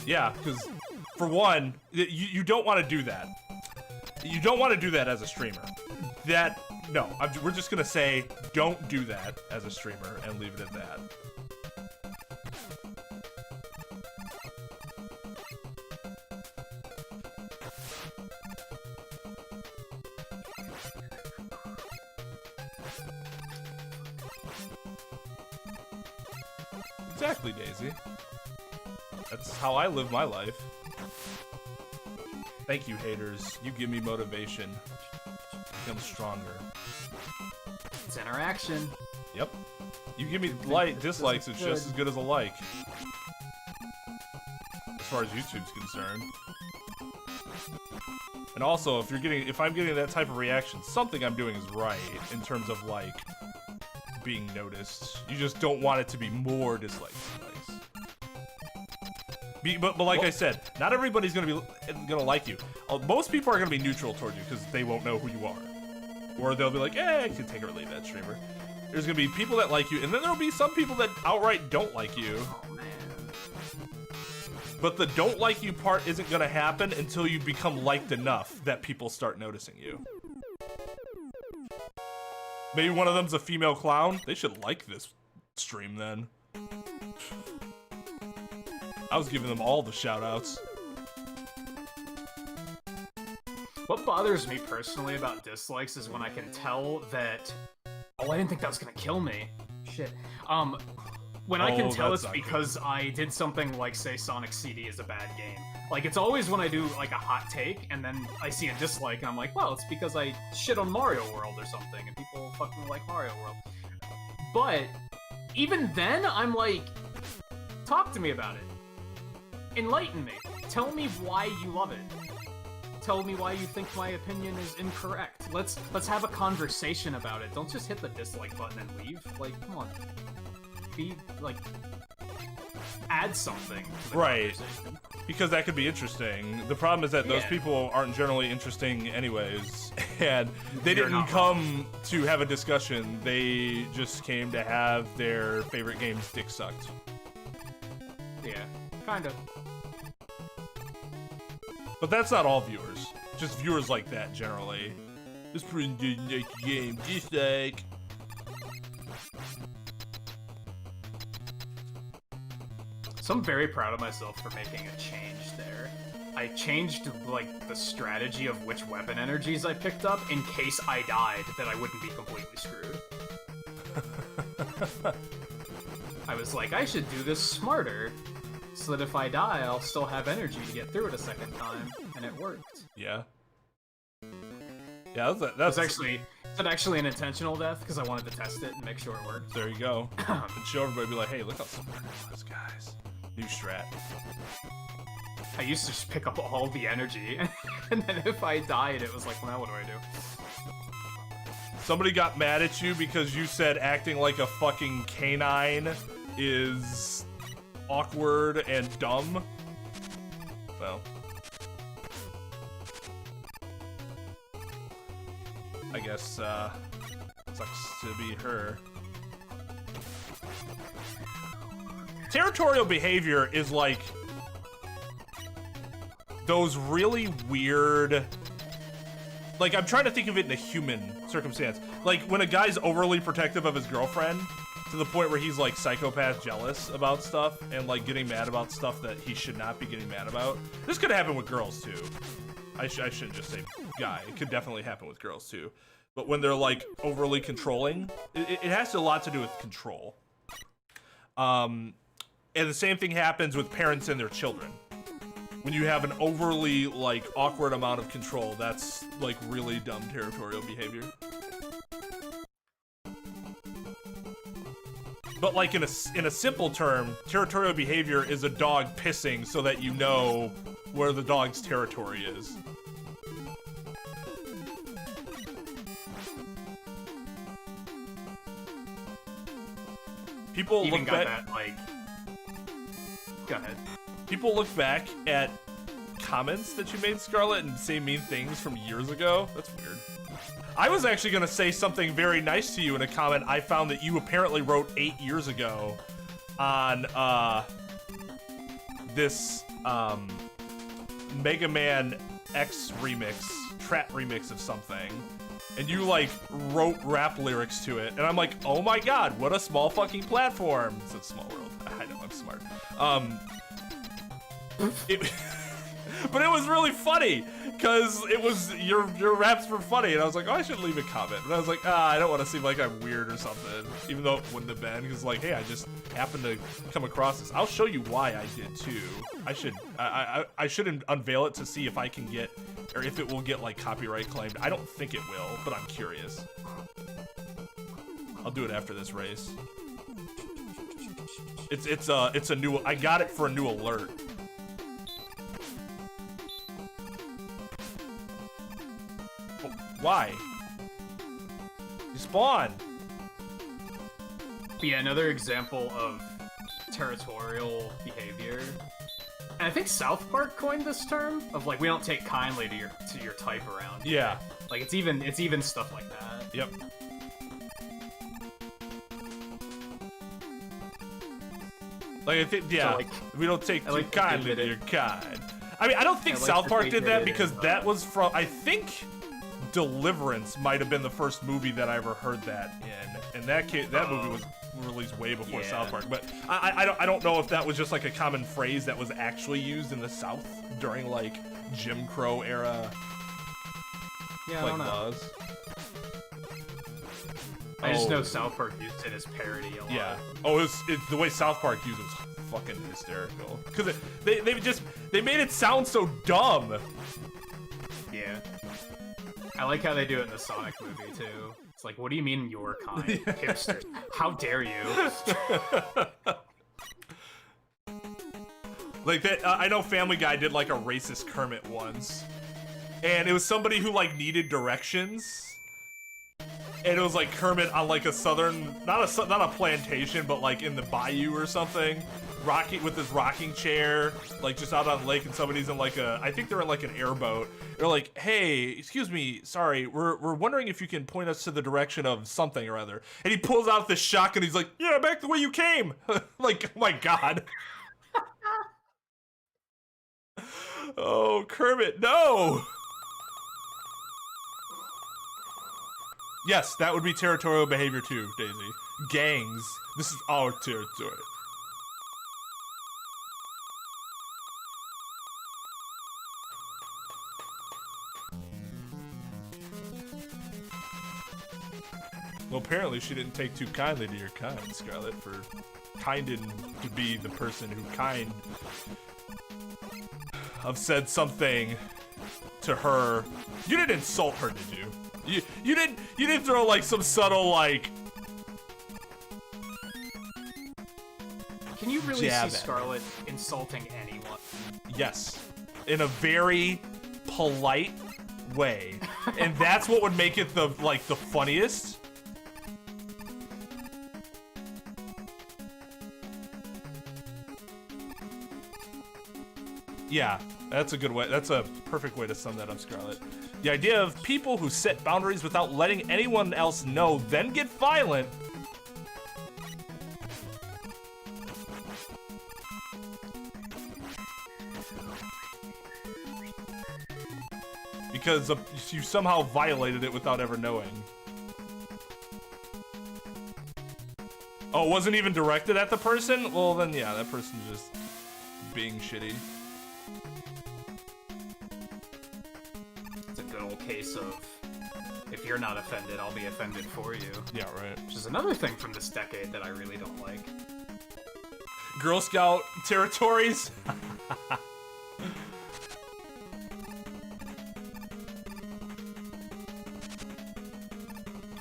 A: Yeah, because for one, you don't want to do that. You don't want to do that as a streamer. We're just gonna say don't do that as a streamer and leave it at that. Exactly, Daisy. That's how I live my life. Thank you, haters. You give me motivation. Become stronger.
B: It's interaction.
A: Yep. You give me dislikes, it's just as good as a like. As far as YouTube's concerned. And also, if I'm getting that type of reaction, something I'm doing is right in terms of like being noticed. You just don't want it to be more dislikes than likes. But like I said, not everybody's gonna like you. Most people are gonna be neutral towards you because they won't know who you are, or they'll be like, "Eh, I can take or leave that streamer." There's gonna be people that like you, and then there'll be some people that outright don't like you.
B: Oh man.
A: But the don't like you part isn't gonna happen until you become liked enough that people start noticing you. Maybe one of them's a female clown. They should like this stream then. I was giving them all the shout-outs.
B: What bothers me personally about dislikes is when I can tell that... Oh, I didn't think that was gonna kill me. Shit. When I can tell it's because I did something like, say, Sonic CD is a bad game. Like, it's always when I do, like, a hot take, and then I see a dislike, and I'm like, well, it's because I shit on Mario World or something, and people fucking like Mario World. But, even then, I'm like, talk to me about it. Enlighten me. Tell me why you love it. Tell me why you think my opinion is incorrect. Let's have a conversation about it. Don't just hit the dislike button and leave. Like, come on. Be, like, add something to the conversation.
A: Because that could be interesting. The problem is that those people aren't generally interesting anyways, and they didn't come to have a discussion. They just came to have their favorite game's dick sucked.
B: Yeah, kind of.
A: But that's not all viewers. Just viewers like that, generally. This person didn't like the game, dislike.
B: So I'm very proud of myself for making a change there. I changed, like, the strategy of which weapon energies I picked up in case I died, that I wouldn't be completely screwed. I was like, I should do this smarter, so that if I die, I'll still have energy to get through it a second time, and it worked.
A: Yeah. Yeah, that's
B: actually... Is it actually an intentional death? Because I wanted to test it and make sure it worked.
A: There you go. And show everybody, be like, hey, look how smart it was, guys. New strat.
B: I used to just pick up all the energy, and then if I died, it was like, well, now what do I do?
A: Somebody got mad at you because you said acting like a fucking canine is awkward and dumb. Well. I guess, sucks to be her. Territorial behavior is like those really weird... Like, I'm trying to think of it in a human circumstance. Like, when a guy's overly protective of his girlfriend, to the point where he's, like, psychopath jealous about stuff, and, like, getting mad about stuff that he should not be getting mad about. This could happen with girls, too. I shouldn't just say guy. It could definitely happen with girls, too. But when they're, like, overly controlling, it has a lot to do with control. And the same thing happens with parents and their children. When you have an overly, like, awkward amount of control, that's, like, really dumb territorial behavior. But, like, in a simple term, territorial behavior is a dog pissing so that you know where the dog's territory is. People
B: even
A: look
B: got
A: back.
B: That, like... Go ahead.
A: People look back at comments that you made, Scarlet, and say mean things from years ago. That's weird. I was actually gonna say something very nice to you in a comment I found that you apparently wrote 8 years ago on this Mega Man X remix, trap remix of something, and you like wrote rap lyrics to it, and I'm like, oh my god, what a small fucking platform. It's a small world. I know, I'm smart. But it was really funny because it was your raps were funny, and I was like, oh, I should leave a comment. But I was like, I don't want to seem like I'm weird or something, even though it wouldn't have been, because like, hey, I just happened to come across this. I'll show you why I did too. I should unveil it to see if I can get, or if it will get like copyright claimed. I don't think it will, but I'm curious. I'll do it after this race. It's a new. I got it for a new alert. Why? You spawn.
B: Yeah, another example of territorial behavior. And I think South Park coined this term of like, we don't take kindly to your type around.
A: Yeah.
B: Like it's even stuff like that.
A: Yep. Like I think, yeah,
B: So, like,
A: we don't take too
B: like
A: kindly to your kind. I mean, I don't think
B: I like
A: South
B: that
A: Park
B: they
A: did
B: did
A: that
B: it
A: because
B: in,
A: that was from, I think Deliverance might have been the first movie that I ever heard that in, and that movie was released way before
B: Yeah.
A: South Park. But I don't know if that was just like a common phrase that was actually used in the South during like Jim Crow era,
B: Yeah, I
A: like
B: don't know.
A: laws.
B: I just know South Park used it as parody a lot.
A: Yeah. Oh, it's the way South Park used it was fucking hysterical. Because they made it sound so dumb.
B: Yeah. I like how they do it in the Sonic movie too. It's like, what do you mean your kind, hipsters? How dare you?
A: Like that, I know Family Guy did like a racist Kermit once, and it was somebody who like needed directions, and it was like Kermit on like a southern, not a plantation, but like in the bayou or something, rocking with his rocking chair, like just out on the lake, and somebody's in like I think they're in like an airboat. They're like, hey, excuse me, sorry, we're wondering if you can point us to the direction of something or other. And he pulls out this shotgun. He's like, yeah, back the way you came. Like, oh my god. Oh, Kermit, no! Yes, that would be territorial behavior too, Daisy. Gangs. This is our territory. Well, apparently she didn't take too kindly to your kind, Scarlet, for kinding to be the person who kind have said something to her. You didn't insult her, did you? You didn't throw like some subtle like.
B: Can you really
A: Jab
B: see
A: at
B: Scarlet insulting anyone?
A: Yes, in a very polite way, and that's what would make it the funniest. Yeah, that's a good way. That's a perfect way to sum that up, Scarlet. The idea of people who set boundaries without letting anyone else know, then get violent. Because you somehow violated it without ever knowing. Oh, it wasn't even directed at the person? Well, then yeah, that person's just being shitty.
B: It's a good old case of, if you're not offended, I'll be offended for you.
A: Yeah, right.
B: Which is another thing from this decade that I really don't like.
A: Girl Scout territories?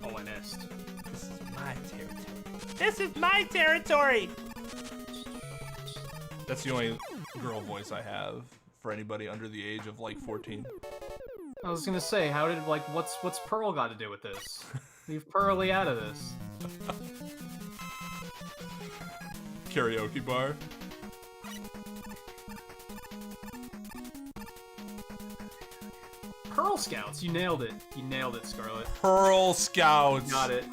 B: ONist.
A: This is my territory. This is my territory! That's the only girl voice I have for anybody under the age of like 14.
B: I was gonna say, how did, like, what's Pearl got to do with this? Leave Pearly out of this.
A: Karaoke bar.
B: Pearl Scouts. You nailed it. You nailed it, Scarlet.
A: Pearl Scouts.
B: Got it.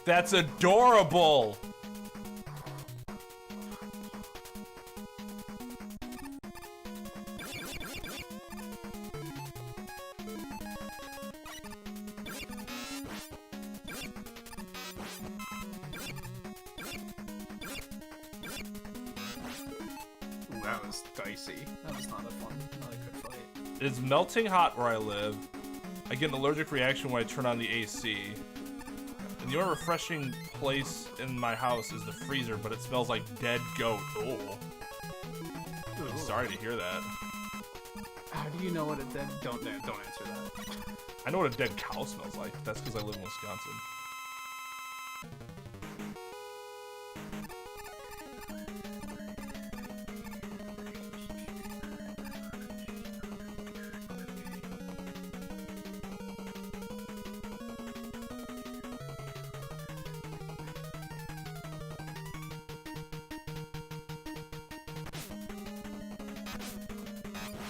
A: That's adorable.
B: Ooh, that was dicey. That was not a good fight.
A: It's melting hot where I live. I get an allergic reaction when I turn on the AC. And the only refreshing place in my house is the freezer, but it smells like dead goat. Oh. I'm sorry to hear that.
B: How do you know what a dead... Don't answer that.
A: I know what a dead cow smells like. That's because I live in Wisconsin.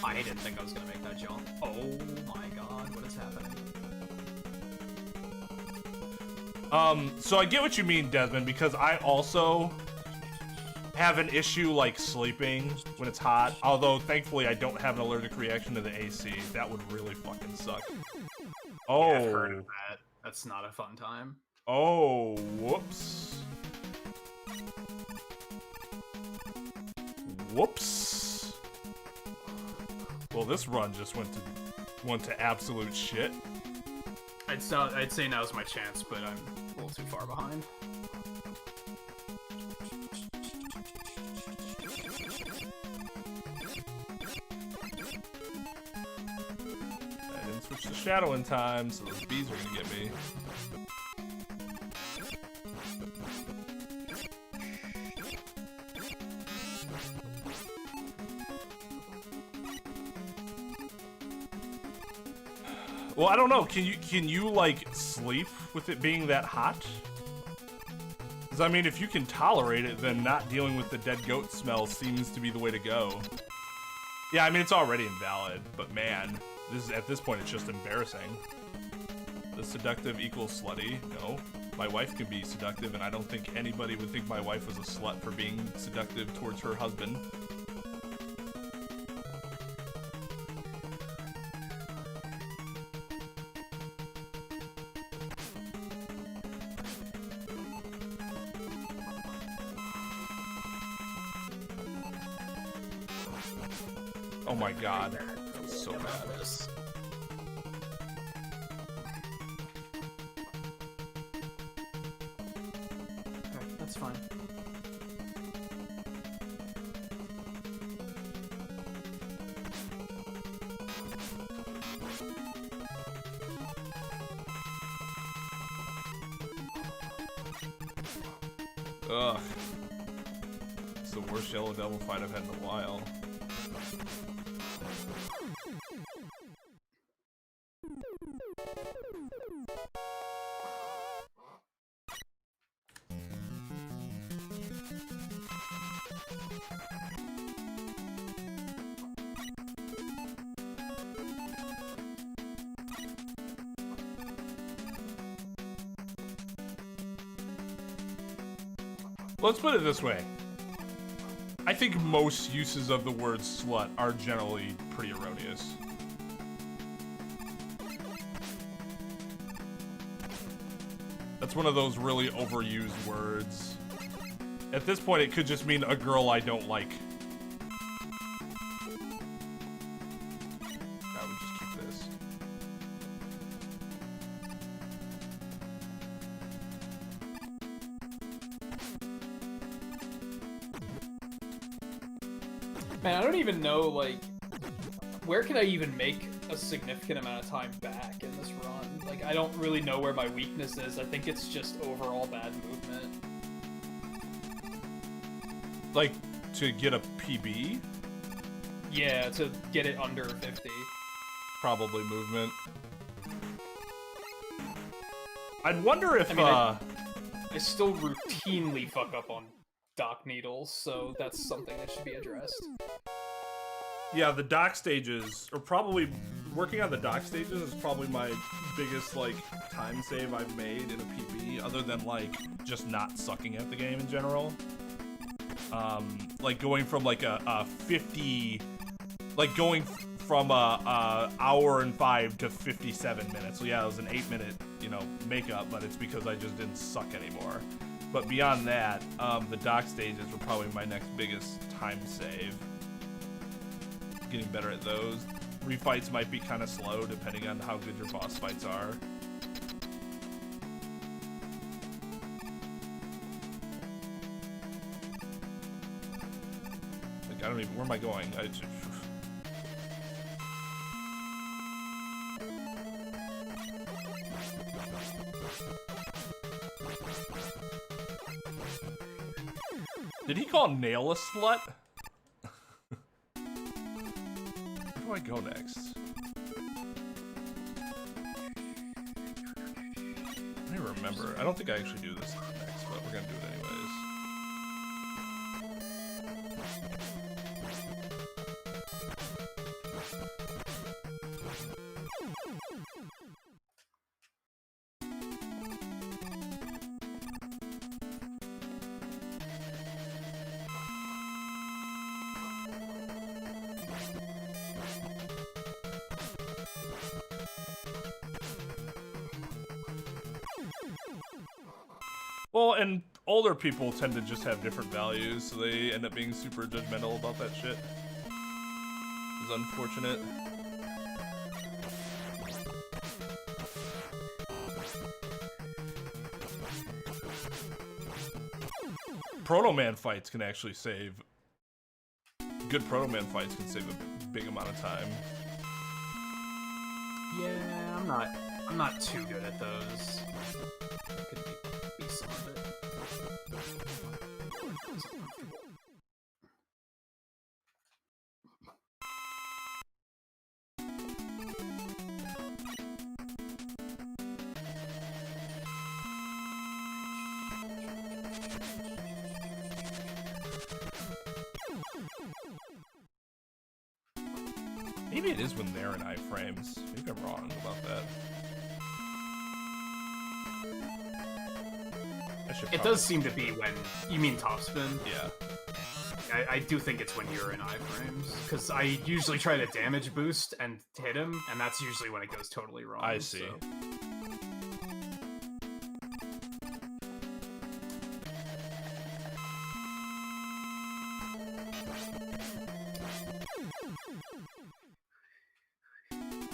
B: I didn't think I was gonna make that jump. Oh my god, what is happening?
A: So I get what you mean, Desmond, because I also have an issue like sleeping when it's hot. Although thankfully I don't have an allergic reaction to the AC. That would really fucking suck. Oh,
B: Yeah, I've heard of that. That's not a fun time.
A: Oh, whoops. Whoops. Well, this run just went to absolute shit.
B: I'd say now's my chance, but I'm a little too far behind.
A: I didn't switch to shadow in time, so those bees are gonna get me. Well, I don't know. Can you like sleep with it being that hot? Because I mean, if you can tolerate it, then not dealing with the dead goat smell seems to be the way to go. Yeah, I mean it's already invalid, but man, at this point it's just embarrassing. The seductive equals slutty. No, my wife can be seductive, and I don't think anybody would think my wife was a slut for being seductive towards her husband. Oh my god, that was so bad.
B: Okay, that's fine.
A: Ugh. It's the worst Yellow Devil fight I've had in a while. Let's put it this way. I think most uses of the word slut are generally pretty erroneous. That's one of those really overused words. At this point, it could just mean a girl I don't like. I would just keep this.
C: Man, I don't even know, like, where can I even make a significant amount of time back in this run? Like, I don't really know where my weakness is. I think it's just overall bad movement.
A: Like, to get a PB?
C: Yeah, to get it under 50.
A: Probably movement. I'd wonder if,
C: I mean, I still routinely fuck up on dock needles, so that's something that should be addressed.
A: yeah, the dock stages are probably working on the dock stages is probably my biggest like time save I've made in a PB, other than like just not sucking at the game in general. Like going from like a 50, like going from a hour and 5 to 57 minutes. So yeah, it was an 8-minute, you know, makeup, but it's because I just didn't suck anymore. But beyond that, the dock stages were probably my next biggest time save. Getting better at those. Refights might be kind of slow depending on how good your boss fights are. Like, I don't even, where am I going? Did he call Nail a slut? Where do I go next? I don't remember. I don't think I actually do this next, but we're gonna do it anyways. Well, and older people tend to just have different values, so they end up being super judgmental about that shit. It's unfortunate. Proto Man fights can actually save. Good Proto Man fights can save a big amount of time.
B: Yeah, I'm not too good at those. Could be some of it.
A: Maybe it is when they're in iframes. Maybe I'm wrong about that.
B: It does seem to be when you mean topspin.
A: Yeah.
B: I do think it's when you're in iframes, because I usually try to damage boost and hit him, and that's usually when it goes totally wrong.
A: I see.
B: So.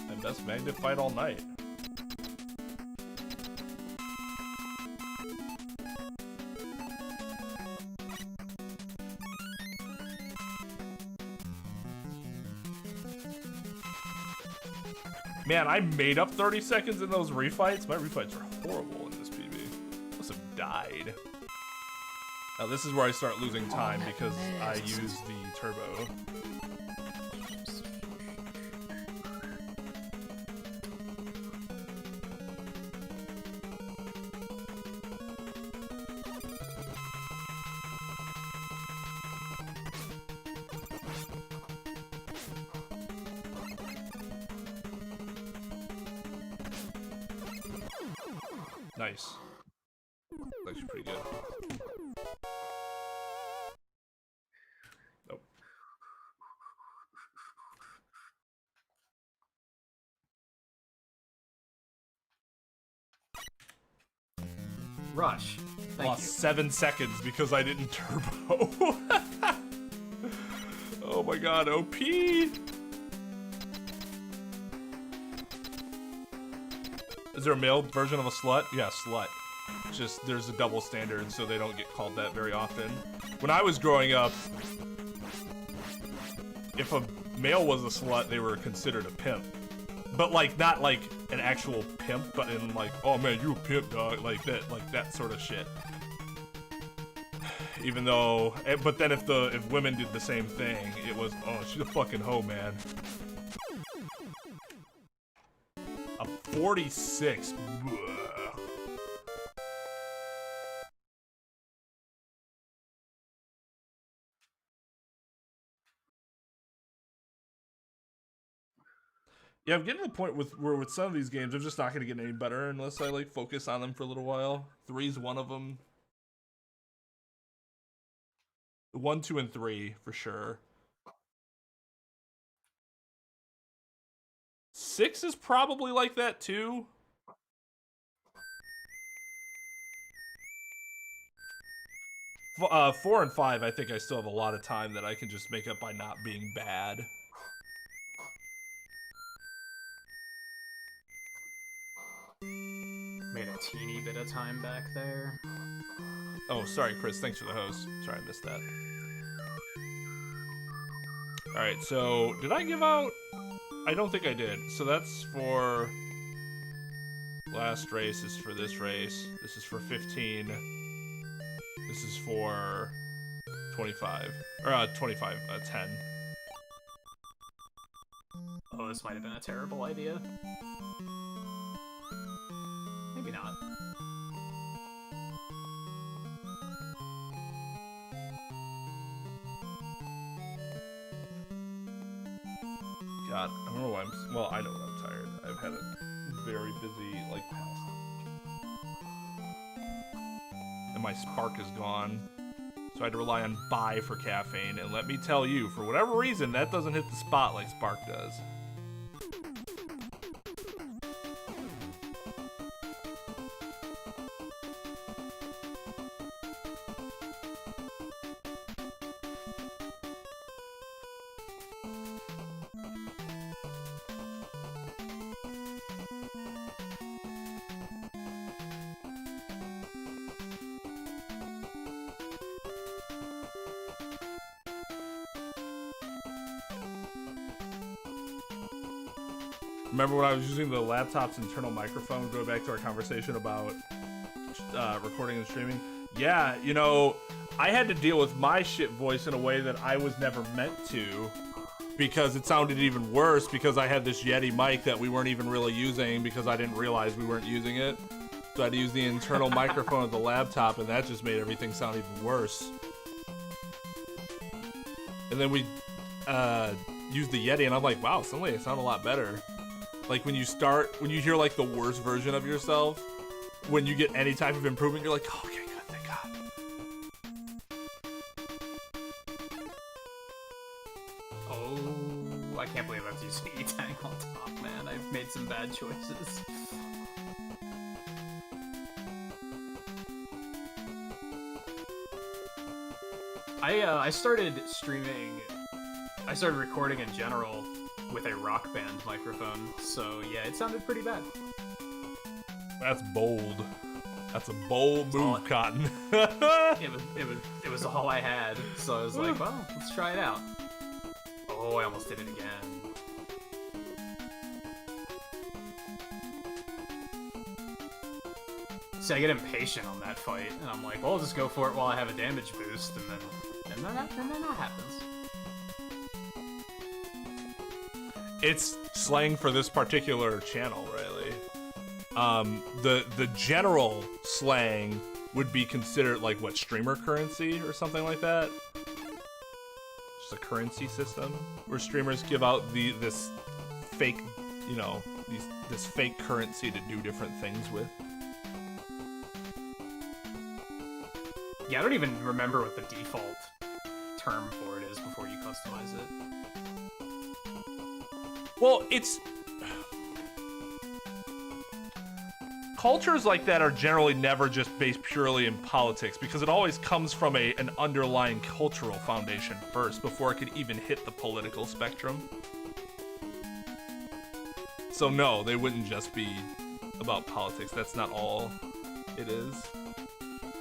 A: And best magnet fight all night. Man, I made up 30 seconds in those refights. My refights are horrible in this PB. Must have died. Now this is where I start losing time because I use the turbo. Nice. Actually pretty good. Nope.
B: Rush. Thank
A: Lost
B: you.
A: 7 seconds because I didn't turbo. Oh my god, OP! Is there a male version of a slut? Yeah, slut. Just, there's a double standard, so they don't get called that very often. When I was growing up, if a male was a slut, they were considered a pimp. But like, not like an actual pimp, but in like, oh man, you a pimp, dog, like that sort of shit. Even though, but then if women did the same thing, it was, oh, she's a fucking hoe, man. A 46. Bleh. Yeah, I'm getting to the point where with some of these games, I'm just not going to get any better unless I like focus on them for a little while. 3's one of them. 1, 2, and 3 for sure. 6 is probably like that too. Uh, 4 and 5, I think I still have a lot of time that I can just make up by not being bad.
B: Made a teeny bit of time back there.
A: Oh, sorry, Chris. Thanks for the host. Sorry, I missed that. All right, so did I give out? I don't think I did. So that's for last race. Is for this race. This is for 15. This is for 25 or 25. 10.
B: Oh, this might have been a terrible idea. Maybe not.
A: God, I don't know why I'm. Well, I know when I'm tired. I've had a very busy like past, and my spark is gone. So I had to rely on buy for caffeine, and let me tell you, for whatever reason, that doesn't hit the spot like Spark does. Remember when I was using the laptop's internal microphone, going back to our conversation about recording and streaming? Yeah, you know, I had to deal with my shit voice in a way that I was never meant to, because it sounded even worse because I had this Yeti mic that we weren't even really using because I didn't realize we weren't using it. So I had to use the internal microphone of the laptop, and that just made everything sound even worse. And then we used the Yeti, and I'm like, wow, suddenly it sounded a lot better. Like when you hear like the worst version of yourself, when you get any type of improvement, you're like, oh, okay, good, thank God.
B: Oh, I can't believe I have to use E-Tank on top, man. I've made some bad choices. I started streaming, I started recording in general with a Rock Band microphone, so yeah, it sounded pretty bad.
A: That's bold. That's a bold move, Cotton.
B: it was all I had, so I was like, well, let's try it out. Oh, I almost did it again. See, I get impatient on that fight, and I'm like, well, I'll just go for it while I have a damage boost, and then that happens.
A: It's slang for this particular channel, really. The general slang would be considered like what, streamer currency or something like that. Just a currency system where streamers give out this fake, you know, this fake currency to do different things with.
B: Yeah, I don't even remember what the default term for it is before you customize it.
A: Well, it's... Cultures like that are generally never just based purely in politics, because it always comes from an underlying cultural foundation first, before it could even hit the political spectrum. So no, they wouldn't just be about politics. That's not all it is.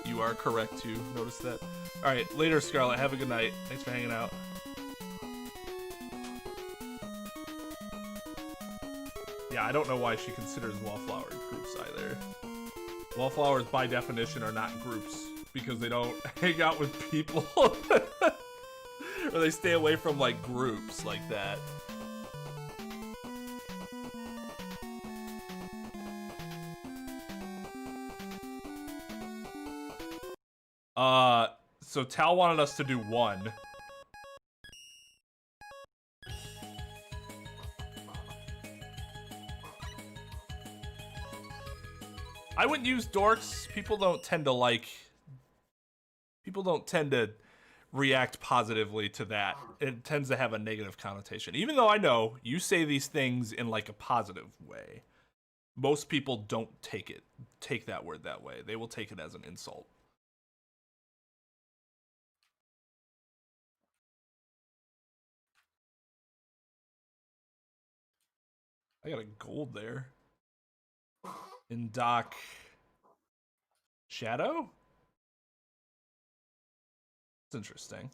A: You are correct to notice that. Alright, later, Scarlett. Have a good night. Thanks for hanging out. Yeah, I don't know why she considers Wallflower groups either. Wallflowers, by definition, are not groups because they don't hang out with people. Or they stay away from, like, groups like that. So Tal wanted us to do one. I wouldn't use dorks. People don't tend to react positively to that. It tends to have a negative connotation. Even though I know you say these things in like a positive way, most people don't take that word that way. They will take it as an insult. I got a gold there. In Doc Shadow? It's interesting.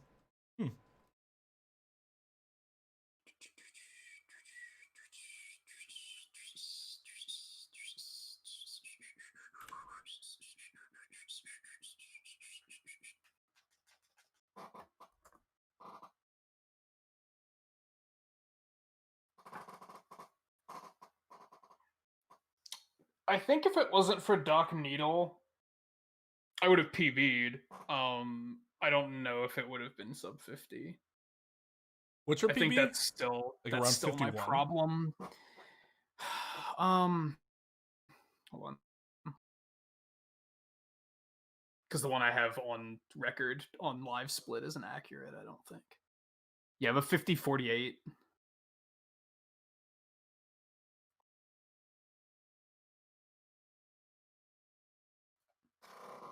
C: I think if it wasn't for Doc Needle, I would have PB'd. I don't know if it would have been sub 50.
A: What's your PB?
C: I think that's still
A: Like
C: that's
A: around
C: still
A: 51?
C: my problem. Hold on. Because the one I have on record on live split isn't accurate, I don't think. Yeah, I have a 50-48.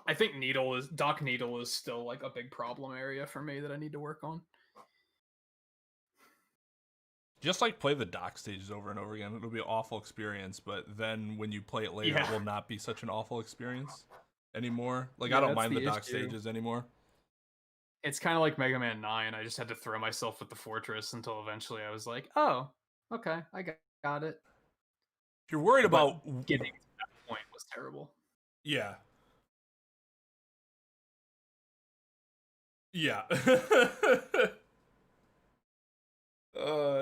C: I think Doc Needle is still like a big problem area for me that I need to work on.
A: Just like play the dock stages over and over again. It'll be an awful experience, but then when you play it later, it will not be such an awful experience anymore. Like,
C: Yeah,
A: I don't
C: that's
A: mind the
C: the
A: dock
C: issue.
A: stages anymore.
B: It's kind of like Mega Man 9. I just had to throw myself at the fortress until eventually I was like, oh, okay, I got it.
A: If you're worried about
B: getting to that point was terrible.
A: Yeah. Yeah.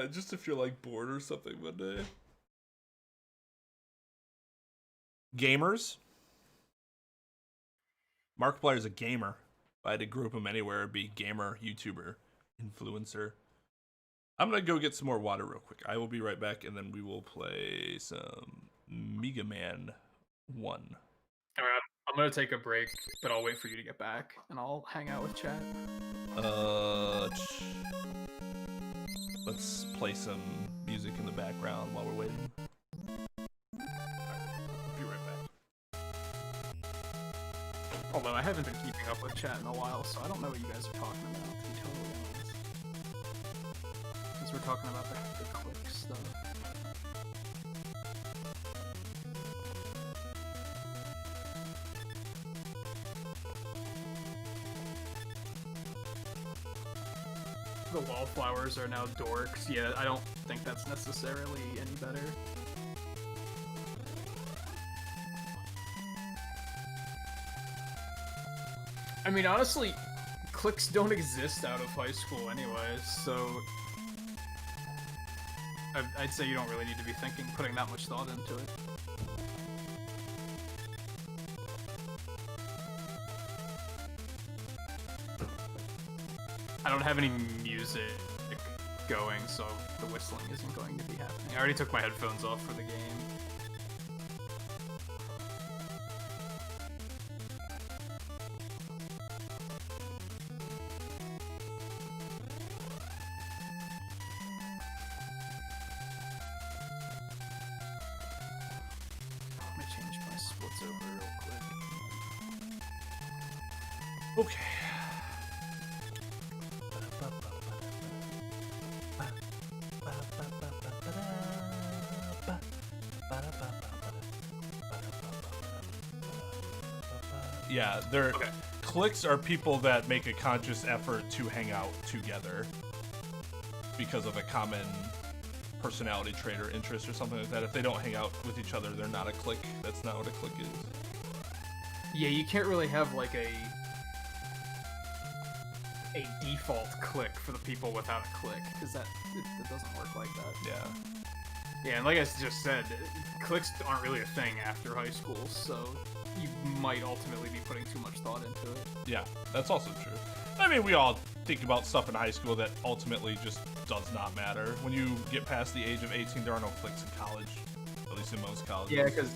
A: Just if you're like bored or something one day. Gamers. Markiplier's a gamer. If I had to group him anywhere, it'd be gamer, YouTuber, influencer. I'm gonna go get some more water real quick. I will be right back, and then we will play some Mega Man 1.
B: All right, I'm gonna take a break, but I'll wait for you to get back, and I'll hang out with chat.
A: Let's play some music in the background while we're waiting. Be right back.
B: Although I haven't been keeping up with chat in a while, so I don't know what you guys are talking about, to be totally honest. Since we're talking about the click stuff. The wallflowers are now dorks. Yeah, I don't think that's necessarily any better. I mean, honestly, clicks don't exist out of high school anyway, so I'd say you don't really need to be putting that much thought into it. I don't have any music going, so the whistling isn't going to be happening. I already took my headphones off for the game. Let me change my splits over real quick.
A: Okay. Yeah, cliques are people that make a conscious effort to hang out together because of a common personality trait or interest or something like that. If they don't hang out with each other, they're not a clique. That's not what a clique is.
B: Yeah, you can't really have like a default clique for the people without a clique, because it doesn't work like that.
A: Yeah.
B: Yeah, and like I just said, cliques aren't really a thing after high school, so you might ultimately be putting too much thought into it.
A: Yeah, that's also true. I mean, we all think about stuff in high school that ultimately just does not matter. When you get past the age of 18, there are no cliques in college, at least in most colleges.
B: Yeah, because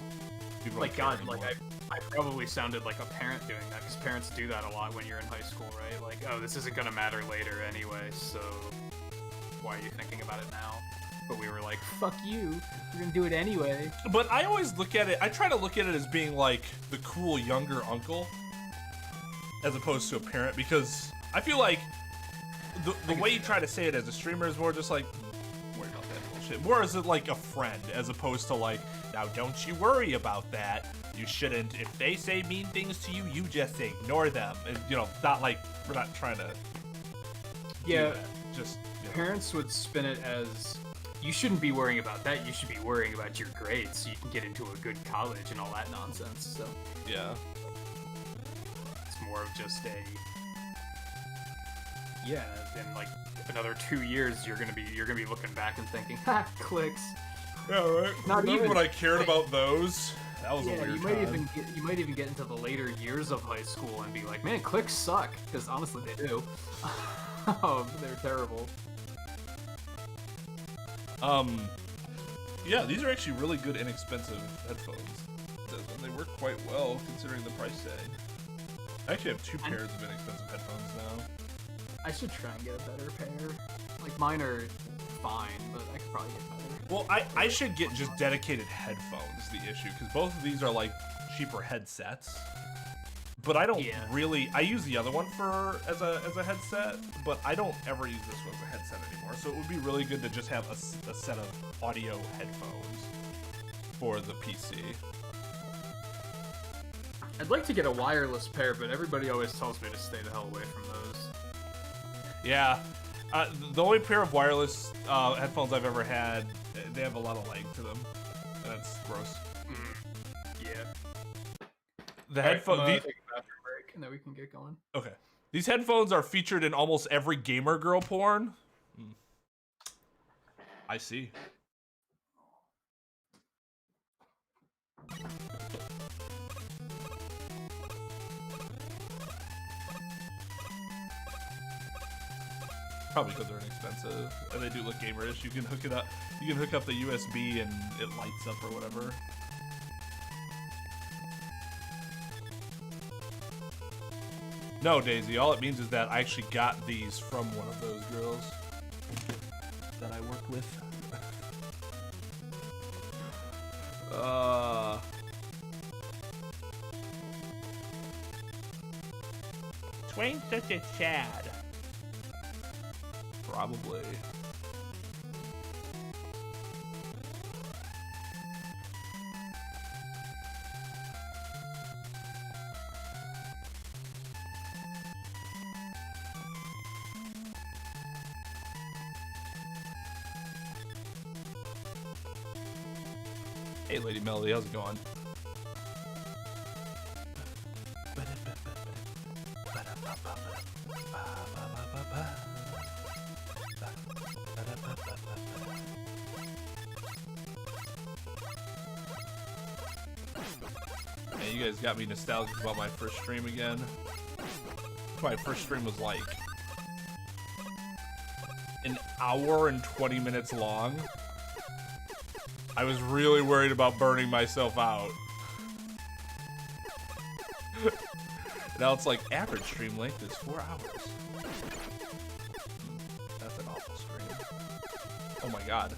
A: People
B: Like
A: don't care
B: God, like
A: anymore.
B: I probably sounded like a parent doing that because parents do that a lot when you're in high school, right? Like, oh, this isn't gonna matter later anyway, so why are you thinking about it now? But we were like, fuck you, we're gonna do it anyway.
A: But I always look at it, I try to look at it as being like the cool younger uncle as opposed to a parent, because I feel like the way you try to say it as a streamer is more just like, worry about that bullshit. More as like a friend, as opposed to like, now don't you worry about that. You shouldn't. If they say mean things to you, you just ignore them. And, you know, not like, we're not trying to
B: Yeah,
A: do that. Just, you know.
B: parents would spin it as, you shouldn't be worrying about that, you should be worrying about your grades so you can get into a good college and all that nonsense. So
A: Yeah.
B: it's more of just a, yeah, in like another 2 years you're gonna be looking back and thinking, ha, clicks.
A: Yeah, right.
B: Not
A: Remember
B: even-
A: when I cared about those? That was a
B: Yeah,
A: weird
B: you might
A: time.
B: you might even get into the later years of high school and be like, man, clicks suck, because honestly they do. They're terrible.
A: Yeah, these are actually really good, inexpensive headphones. And they work quite well considering the price tag. I actually have 2 pairs of inexpensive headphones now.
B: I should try and get a better pair. Like, mine are fine, but I could probably get better.
A: Well, I should get just dedicated headphones, is the issue, because both of these are like cheaper headsets. But I don't really, I use the other one for as a headset, but I don't ever use this one as a headset anymore. So it would be really good to just have a set of audio headphones for the PC.
B: I'd like to get a wireless pair, but everybody always tells me to stay the hell away from those.
A: Yeah, the only pair of wireless headphones I've ever had, they have a lot of lag to them, and that's gross.
B: Yeah.
A: The headphone.
B: Take a bathroom break, and then we can get going.
A: Okay. These headphones are featured in almost every gamer girl porn. I see. Probably because they're inexpensive, and they do look gamerish. You can hook it up. You can hook up the USB, and it lights up or whatever. No, Daisy. All it means is that I actually got these from one of those girls that I work with. Twain's such a Chad. Probably. Hey, Lady Melody, how's it going? Man, you guys got me nostalgic about my first stream again. My first stream was like an hour and 20 minutes long. I was really worried about burning myself out. Now it's like average stream length is 4 hours. That's an awful stream. Oh my god.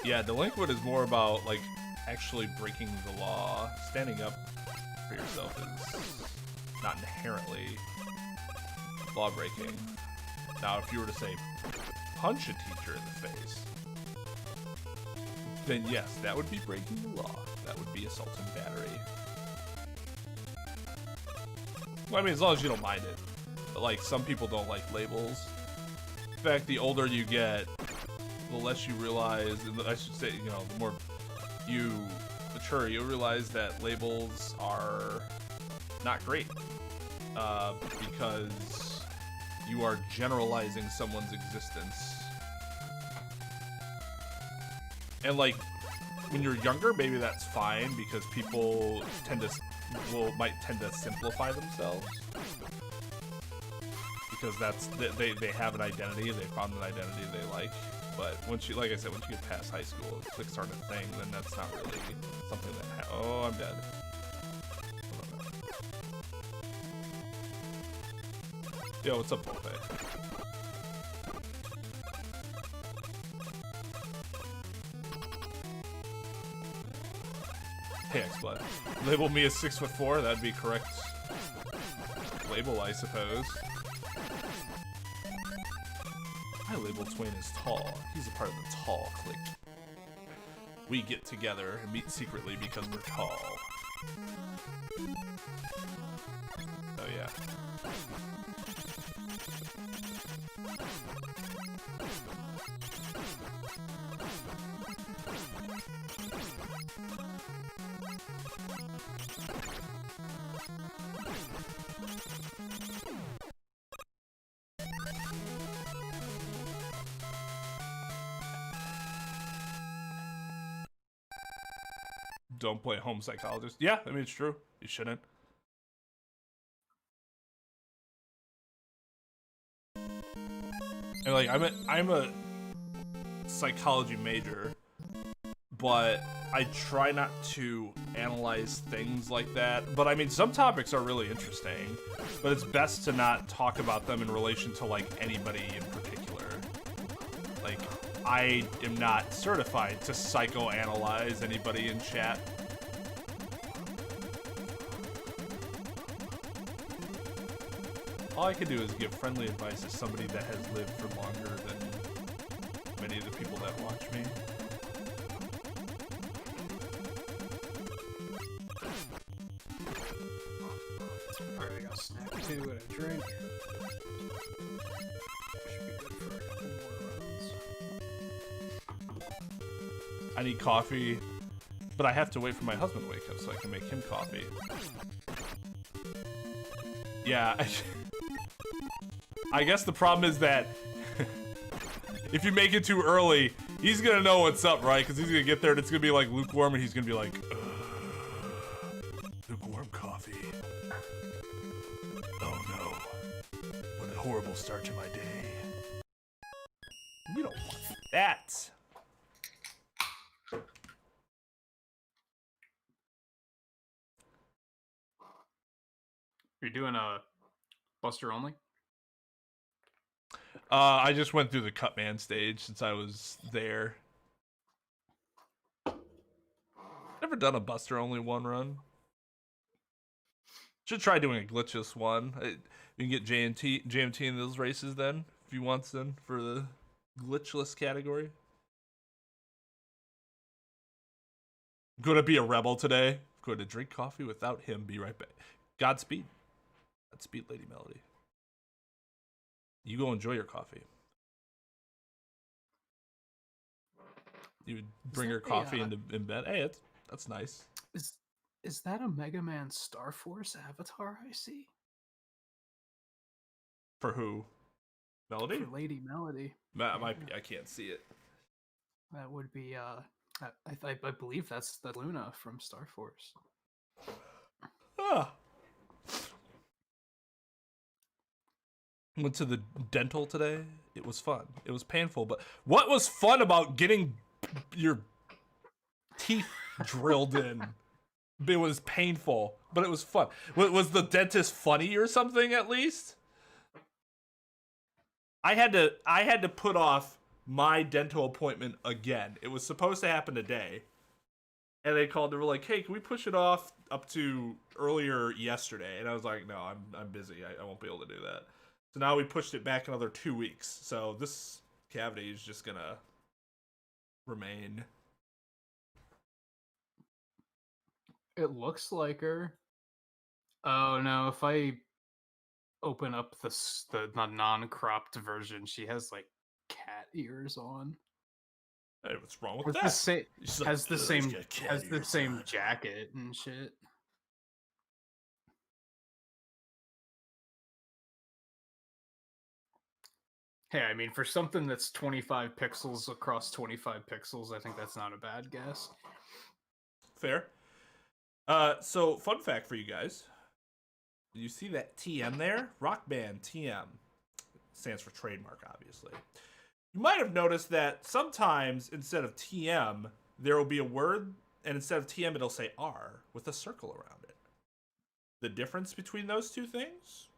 A: Yeah, delinquent is more about like actually breaking the law. Standing up for yourself is not inherently law breaking. Now, if you were to say punch a teacher in the face, then yes, that would be breaking the law. That would be assault and battery. Well, I mean, as long as you don't mind it. But like, some people don't like labels. In fact, the older you get, the less you realize, and I should say, you know, the more you mature, you'll realize that labels are not great. Because you are generalizing someone's existence. And like, when you're younger, maybe that's fine because people might tend to simplify themselves because they have an identity, they found an identity they like. But once you, like I said, once you get past high school, clicks aren't a thing. Then that's not really something that. Oh, I'm dead. Yo, what's up, Bofe? Hey, X-Blood. Label me as 6'4", that'd be correct label, I suppose. I label Twain as tall. He's a part of the tall clique. We get together and meet secretly because we're tall. Oh yeah. Don't play home psychologist. Yeah, I mean, it's true. You shouldn't. And like, I'm a psychology major, but I try not to analyze things like that. But I mean, some topics are really interesting, but it's best to not talk about them in relation to like anybody in particular. Like, I am not certified to psychoanalyze anybody in chat. All I can do is give friendly advice as somebody that has lived for longer than many of the people that watch me.
C: Alright, I got a snack too and a drink. Should be good for a couple more rounds.
A: I need coffee, but I have to wait for my husband to wake up so I can make him coffee. Yeah, I guess the problem is that if you make it too early, he's gonna know what's up, right? Because he's gonna get there and it's gonna be like lukewarm and he's gonna be like, lukewarm coffee. Oh no. What a horrible start to my day. We don't want that.
B: You're doing a Buster only?
A: I just went through the Cutman stage since I was there. Never done a Buster only one run. Should try doing a glitchless one. You can get JMT in those races then, if you want then, for the glitchless category. Gonna be a rebel today. Going to drink coffee without him. Be right back. Godspeed. Godspeed, Lady Melody. You go enjoy your coffee. You would bring her coffee in bed. Hey, that's nice.
B: Is that a Mega Man Star Force avatar I see?
A: For who? Melody?
B: For Lady Melody.
A: That might be. I can't see it.
B: That would be I believe that's the Luna from Star Force.
A: Ah. Went to the dental today. It was fun. It was painful, but what was fun about getting your teeth drilled in? It was painful, but it was fun. Was the dentist funny or something at least? I had to put off my dental appointment again. It was supposed to happen today. And they called, they were like, hey, can we push it off up to earlier yesterday? And I was like, no, I'm busy. I won't be able to do that. So now we pushed it back another 2 weeks. So this cavity is just gonna remain.
B: It looks like her. Oh no, if I open up the non-cropped version, she has like cat ears on.
A: Hey, what's wrong with that?
B: Has the same jacket and shit. Hey, I mean, for something that's 25 pixels across 25 pixels, I think that's not a bad guess.
A: Fair. So fun fact for you guys. You see that TM there? Rock Band TM. Stands for trademark, obviously. You might have noticed that sometimes instead of TM, there will be a word, and instead of TM, it'll say R with a circle around it. The difference between those two things?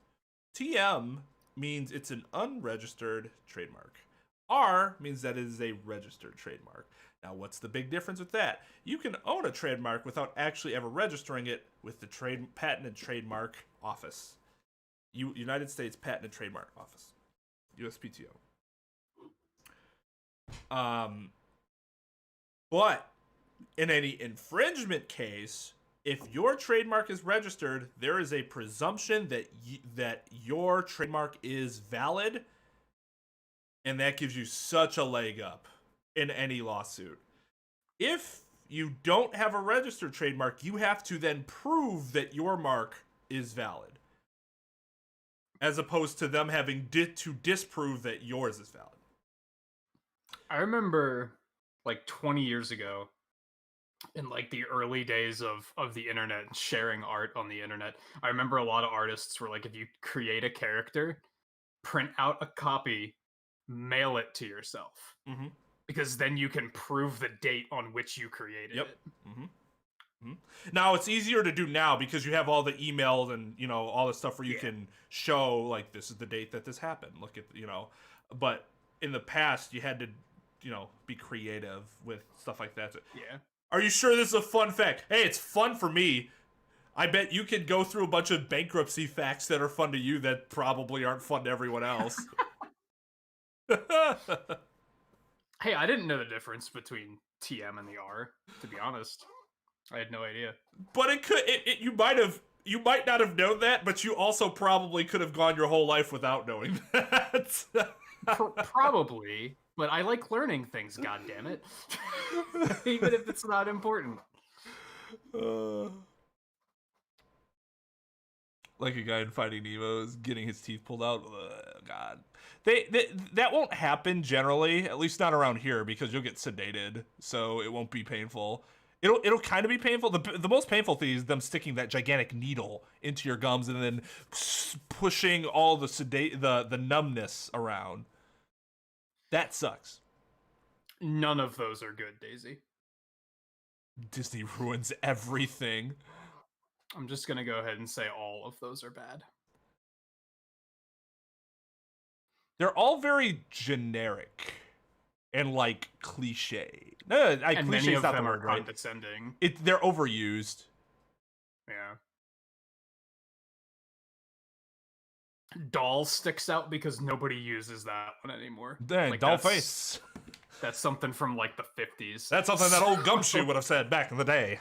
A: TM means it's an unregistered trademark. R means that it is a registered trademark. Now, what's the big difference with that? You can own a trademark without actually ever registering it with the Patent and Trademark Office. United States Patent and Trademark Office. USPTO. But in any infringement case, if your trademark is registered, there is a presumption that your trademark is valid, and that gives you such a leg up in any lawsuit. If you don't have a registered trademark, you have to then prove that your mark is valid, as opposed to them having to disprove that yours is valid.
B: I remember like 20 years ago, in like the early days of the internet and sharing art on the internet, I remember a lot of artists were like, if you create a character, print out a copy, mail it to yourself.
A: Mm-hmm.
B: Because then you can prove the date on which you created it.
A: Mm-hmm. Mm-hmm. Now it's easier to do now because you have all the emails and, you know, all the stuff where you can show like, this is the date that this happened. Look at, you know, but in the past you had to, you know, be creative with stuff like that.
B: Yeah.
A: Are you sure this is a fun fact? Hey, it's fun for me. I bet you can go through a bunch of bankruptcy facts that are fun to you that probably aren't fun to everyone else.
B: Hey, I didn't know the difference between TM and the R, to be honest. I had no idea.
A: But you might not have known that, but you also probably could have gone your whole life without knowing that.
B: Probably, but I like learning things, goddammit. Even if it's not important.
A: Like a guy in Finding Nemo is getting his teeth pulled out. God. That won't happen generally, at least not around here, because you'll get sedated, so it won't be painful. It'll kind of be painful. The most painful thing is them sticking that gigantic needle into your gums and then pushing all the numbness around. That sucks.
B: None of those are good, Daisy.
A: Disney ruins everything.
B: I'm just gonna go ahead and say all of those are bad.
A: They're all very generic and like cliche. No,
B: and many
A: cliche is
B: of
A: not
B: them
A: the
B: are
A: word, right?
B: condescending.
A: They're overused.
B: Yeah. Doll sticks out because nobody uses that one anymore.
A: Dang,
B: like,
A: doll face.
B: That's something from like the 50s.
A: That's something that old Gumshoe would have said back in the day.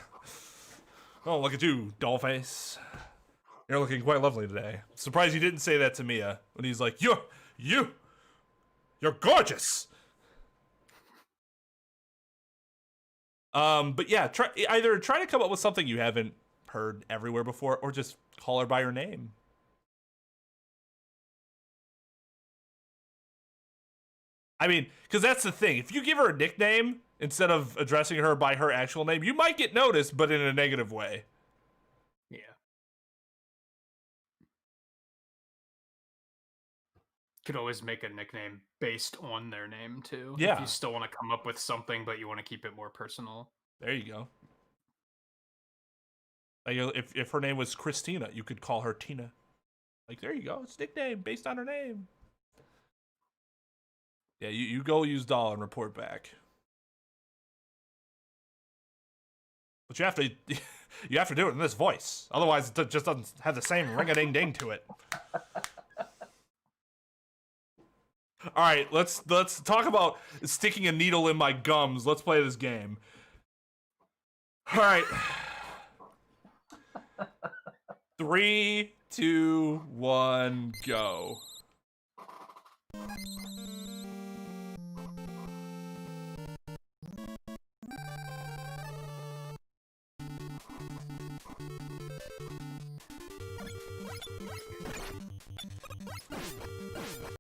A: Oh, look at you, doll face. You're looking quite lovely today. Surprised you didn't say that to Mia when he's like, you're gorgeous. But yeah, try to come up with something you haven't heard everywhere before, or just call her by her name. I mean, because that's the thing. If you give her a nickname instead of addressing her by her actual name, you might get noticed, but in a negative way.
B: Yeah. Could always make a nickname based on their name, too.
A: Yeah.
B: If you still want to come up with something, but you want to keep it more personal.
A: There you go. Like, if her name was Christina, you could call her Tina. Like, there you go. It's a nickname based on her name. Yeah, you go use doll and report back. But you have to do it in this voice. Otherwise, it just doesn't have the same ring-a-ding-ding to it. All right, let's talk about sticking a needle in my gums. Let's play this game. All right. 3, 2, 1, go.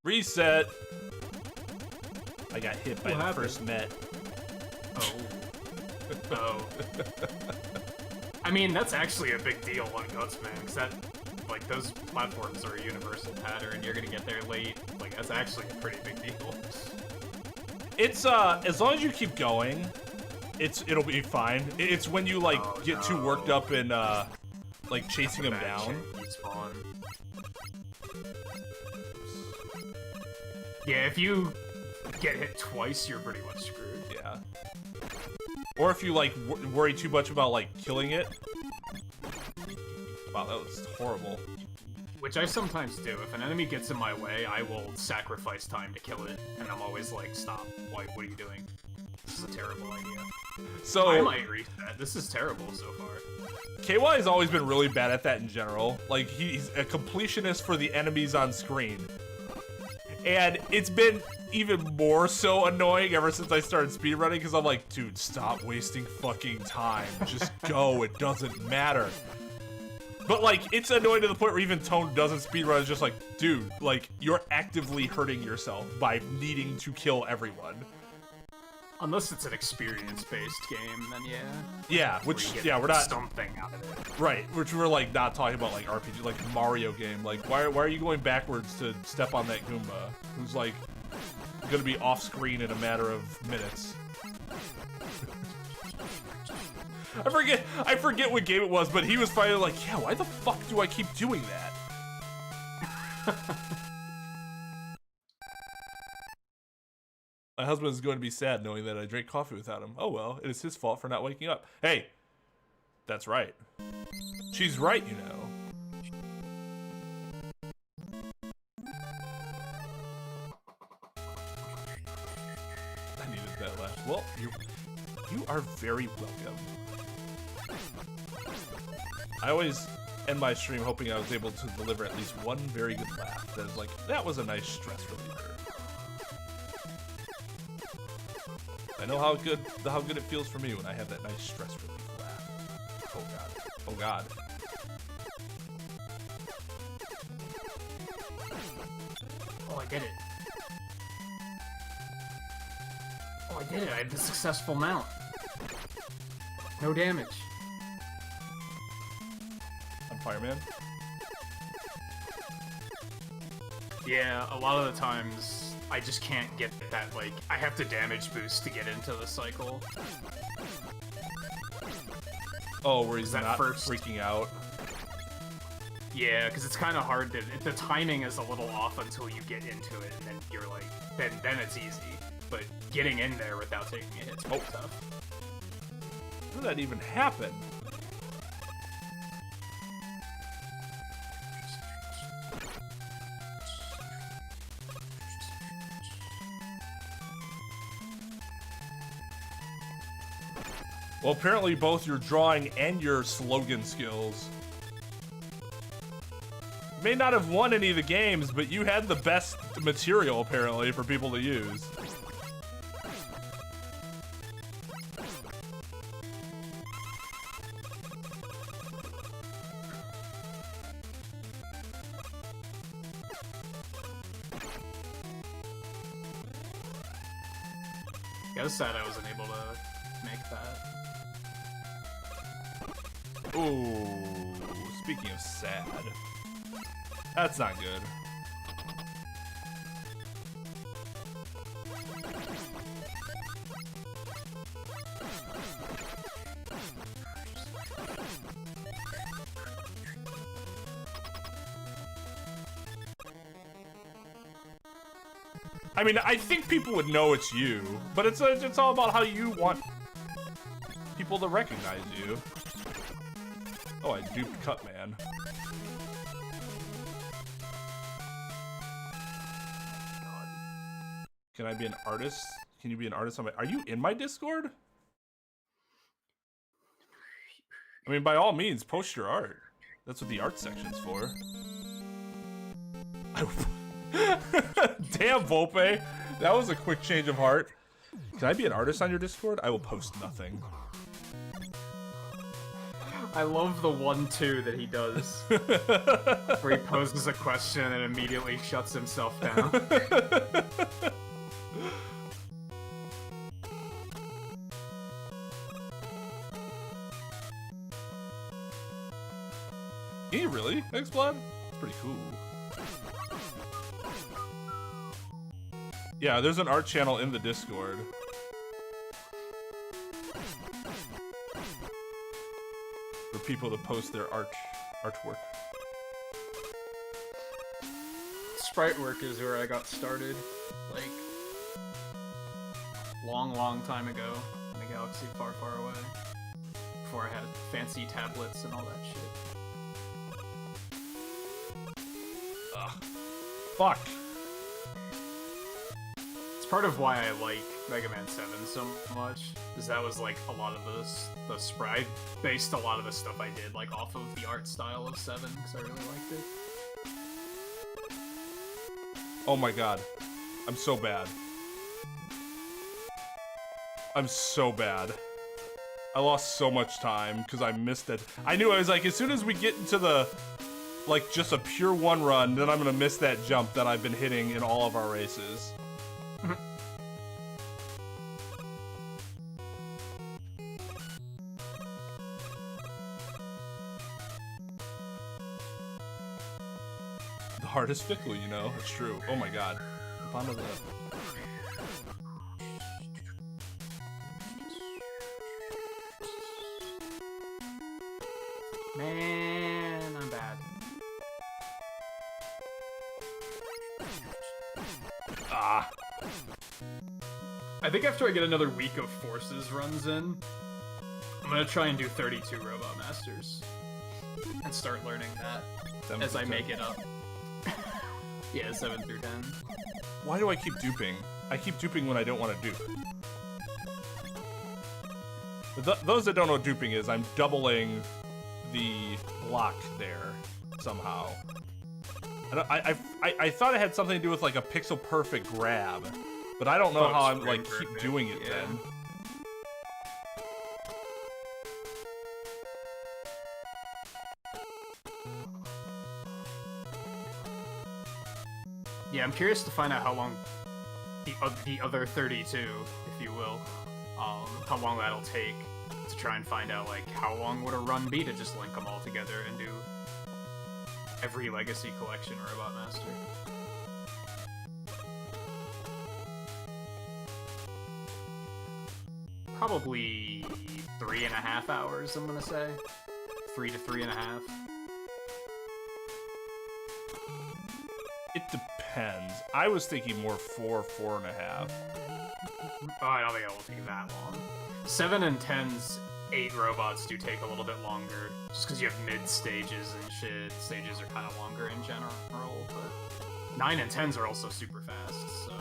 A: Reset. I got hit by
B: What
A: the
B: happened?
A: first met.
B: Oh. Oh. I mean, that's actually a big deal on Guts, man, because that, like, those platforms are a universal pattern. You're gonna get there late. Like, that's actually a pretty big deal.
A: It's as long as you keep going, it'll be fine. It's when you like get too worked up in like chasing them down.
B: Spawn. Yeah, if you get hit twice, you're pretty much screwed.
A: Yeah. Or if you like worry too much about like killing it. Wow, that was horrible.
B: Which I sometimes do. If an enemy gets in my way, I will sacrifice time to kill it, and I'm always like, stop. What are you doing? This is a terrible idea.
A: So
B: I might reset. This is terrible so far.
A: KY has always been really bad at that in general. Like, he's a completionist for the enemies on screen. And it's been even more so annoying ever since I started speedrunning, because I'm like, dude, stop wasting fucking time. Just go, it doesn't matter. But like, it's annoying to the point where even Tone doesn't speedrun. It's just like, dude, like, you're actively hurting yourself by needing to kill everyone.
B: Unless it's an experience-based game, then yeah.
A: Yeah,
B: Where
A: which,
B: you get
A: yeah, we're not...
B: something out of it.
A: Right, which we're like not talking about like RPG, like Mario game. Like, why are you going backwards to step on that Goomba, who's like gonna be off screen in a matter of minutes? I forget what game it was, but he was finally like, yeah, why the fuck do I keep doing that? My husband is going to be sad knowing that I drank coffee without him. Oh well, it is his fault for not waking up. Hey, that's right. She's right, you know. I needed that laugh. Well, you are very welcome. I always end my stream hoping I was able to deliver at least one very good laugh. That is like, that was a nice stress reliever. I know how good it feels for me when I have that nice stress relief laugh. Oh god. Oh god.
B: Oh, I did it. Oh, I did it. I have the successful mount. No damage.
A: On Fireman?
B: Yeah, a lot of the times I just can't get that, like, I have to damage boost to get into the cycle.
A: Oh, where he's
B: That
A: not
B: first-
A: freaking out.
B: Yeah, because it's kind of hard to, the timing is a little off until you get into it, and then you're like, then it's easy. But getting in there without taking a hit's pretty tough.
A: How did that even happen? Well, apparently both your drawing and your slogan skills. You may not have won any of the games, but you had the best material, apparently, for people to use.
B: I was sad I wasn't able to make that.
A: Ooh, speaking of sad, that's not good. I mean, I think people would know it's you, but it's all about how you want people to recognize you. Oh, I duped Cutman. Can I be an artist? Can you be an artist on my... Are you in my Discord? I mean, by all means, post your art. That's what the art section's for. Damn, Volpe. That was a quick change of heart. Can I be an artist on your Discord? I will post nothing.
B: I love the 1-2 that he does. Where he poses a question and immediately shuts himself down.
A: Hey, really? X-Blood? That's pretty cool. Yeah, there's an art channel in the Discord. For people to post their artwork.
B: Sprite work is where I got started, like, long time ago, in a galaxy far, far away. Before I had fancy tablets and all that shit.
A: Ugh. Fuck.
B: It's part of why I like Mega Man 7 so much, is that was like a lot of the sprite. I based a lot of the stuff I did like off of the art style of 7, because I really liked it.
A: Oh my god. I'm so bad. I'm so bad. I lost so much time because I missed it. I knew I was like, as soon as we get into the, like, just a pure one run, then I'm gonna miss that jump that I've been hitting in all of our races. The heart is fickle, you know? It's true. Oh my god. Up onto the...
B: Man, I'm bad.
A: Ah.
B: I think after I get another week of Forces runs in, I'm gonna try and do 32 Robot Masters. And start learning that as I make it up. Yeah, 7 through 10.
A: Why do I keep duping? I keep duping when I don't want to dupe. Those that don't know what duping is, I'm doubling the block there somehow. I thought it had something to do with like a pixel perfect grab, but I don't know how I'm like keep doing it then.
B: Yeah, I'm curious to find out how long the other 32, if you will, how long that'll take to try and find out like how long would a run be to just link them all together and do every Legacy Collection Robot Master. Probably 3.5 hours, I'm gonna say. 3 to 3.5.
A: It depends. I was thinking more 4.5.
B: Oh, I don't think it will take that long. 7 and 10's 8 robots do take a little bit longer, just because you have mid stages and shit. Stages are kind of longer in general, but 9 and 10's are also super fast. So,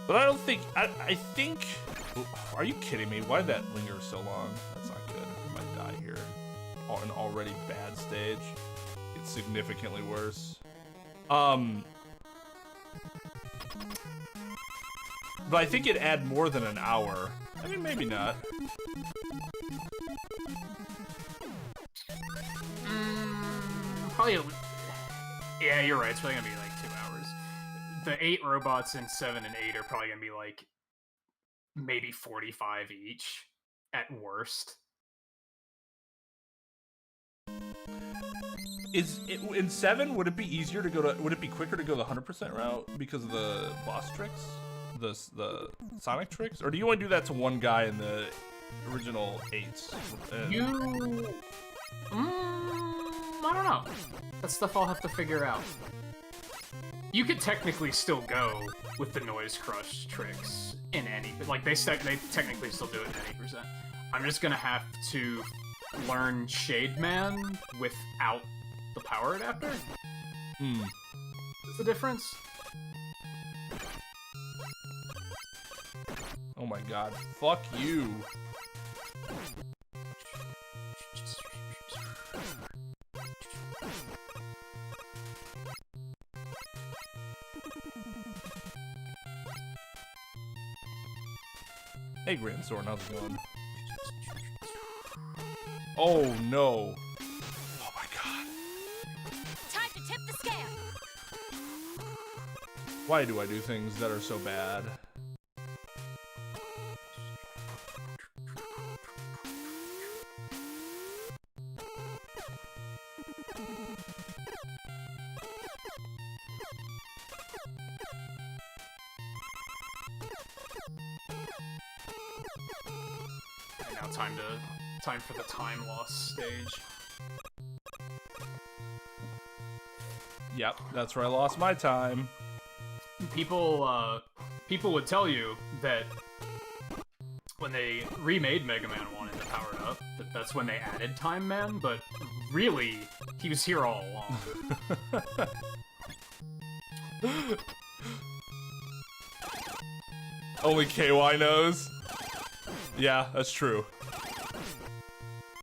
A: but I don't think I think. Are you kidding me? Why did that linger so long? That's not good. I might die here. An already bad stage. It's significantly worse. But I think it'd add more than an hour. I mean, maybe not.
B: Probably. Yeah, you're right. It's probably gonna be like 2 hours. The 8 robots in 7 and 8 are probably gonna be like maybe 45 each at worst.
A: Is it in 7? Would it be easier to go to? Would it be quicker to go the 100% route because of the boss tricks, the Sonic tricks, or do you want to do that to one guy in the original 8s?
B: I don't know. That's stuff I'll have to figure out. You could technically still go with the Noise Crush tricks in any, like they technically still do it in 80%. I'm just gonna have to learn Shade Man without the power adapter. What's the difference?
A: Oh my god. Fuck you. Hey, Grand Sword, how's it going? Oh no. Oh my god.
F: Time to tip the scale.
A: Why do I do things that are so bad?
B: now time for the time loss stage.
A: Yep, that's where I lost my time.
B: People would tell you that when they remade Mega Man 1 and Powered Up, that's when they added Time Man, but really, he was here all along.
A: Only KY knows. Yeah, that's true.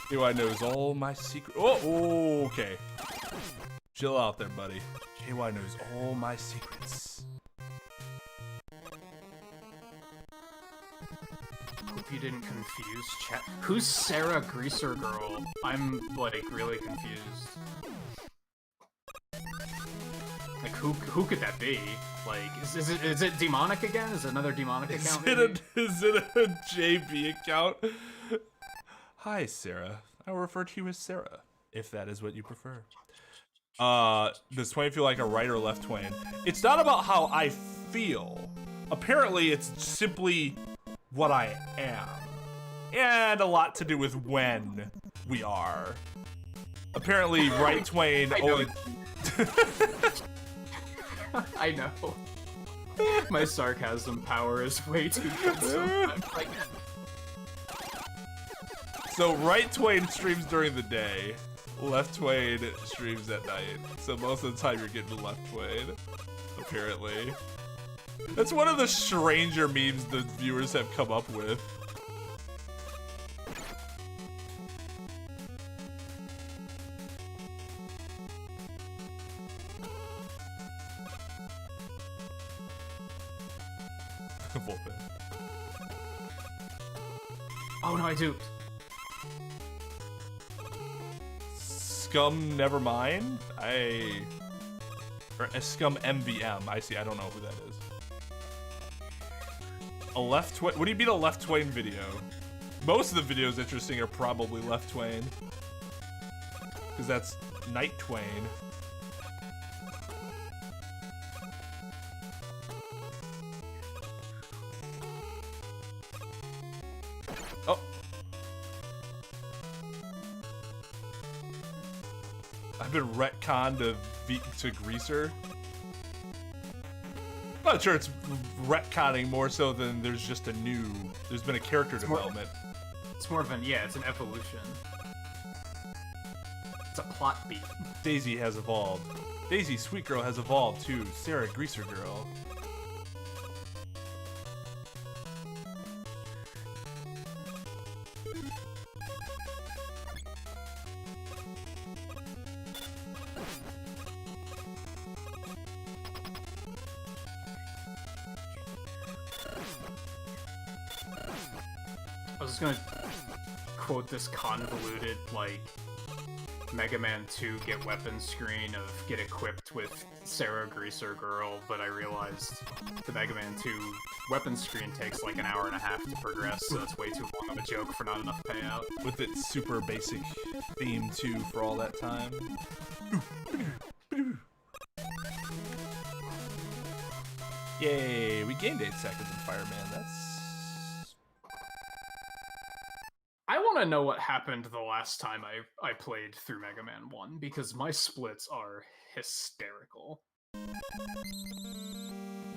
A: KY knows all my secrets. Oh, okay. Chill out there, buddy. KY knows all my secrets.
B: Hope you didn't confuse chat. Who's Sarah Greaser Girl? I'm, like, really confused. Like, who could that be? Like, is it demonic again? Is it another demonic account?
A: Is it a JB account? Hi, Sarah. I will refer to you as Sarah, if that is what you prefer. Does Twain feel like a right or left Twain? It's not about how I feel. Apparently, it's simply what I am. And a lot to do with when we are. Apparently, right Twain only...
B: I know. My sarcasm power is way too good sometimes. Like,
A: so right Twain streams during the day, left Twain streams at night. So most of the time you're getting left Twain, apparently. That's one of the stranger memes the viewers have come up with.
B: oh no, I duped.
A: Scum Nevermind? Or Scum MVM. I see, I don't know who that is. A left Twain? What do you mean a left Twain video? Most of the videos interesting are probably left Twain. Because that's Night Twain. Oh. I've been retconned to Greaser. I'm not sure it's retconning more so than there's just there's been a character development.
B: It's more of it's an evolution. It's a plot beat.
A: Daisy has evolved. Daisy, Sweet Girl, has evolved too. Sarah, Greaser Girl.
B: I was just gonna quote this convoluted, like, Mega Man 2 get weapon screen of get equipped with Sarah Greaser Girl, but I realized the Mega Man 2 weapon screen takes like an hour and a half to progress, so that's way too long of a joke for not enough payout.
A: With its super basic theme too for all that time. Yay, we gained 8 seconds in Fireman. That's...
B: I want to know what happened the last time I played through Mega Man 1, because my splits are hysterical.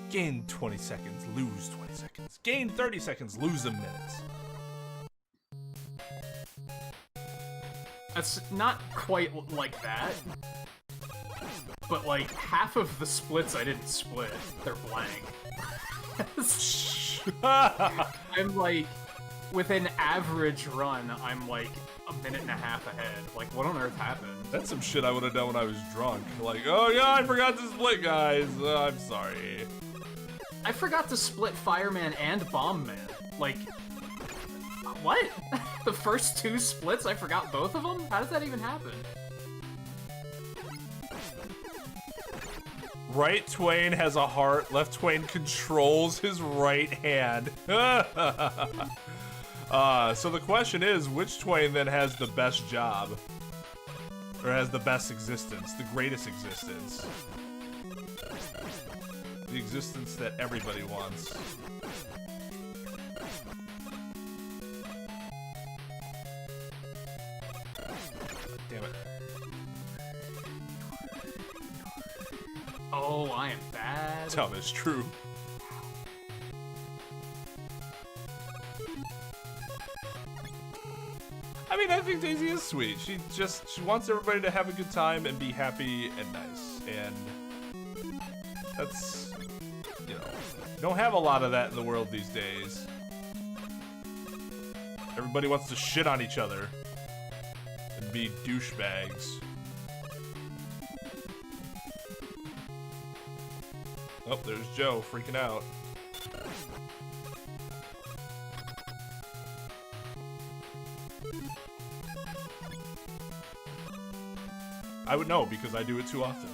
A: Gain 20 seconds, lose 20 seconds. Gain 30 seconds, lose a minute.
B: That's not quite like that. But like, half of the splits I didn't split. They're blank. I'm like... With an average run, I'm like a minute and a half ahead. Like, what on earth happened?
A: That's some shit I would have done when I was drunk. Like, oh yeah, I forgot to split, guys. I'm sorry.
B: I forgot to split Fireman and Bomb Man. Like, what? The first 2 splits, I forgot both of them? How does that even happen?
A: Right Twain has a heart, left Twain controls his right hand. So the question is, which Twain then has the best job? Or has the best existence, the greatest existence? The existence that everybody wants. dumb is true. I mean, I think Daisy is sweet. She wants everybody to have a good time and be happy and nice. And that's, you know, don't have a lot of that in the world these days. Everybody wants to shit on each other and be douchebags. Oh, there's Joe freaking out. I would know because I do it too often.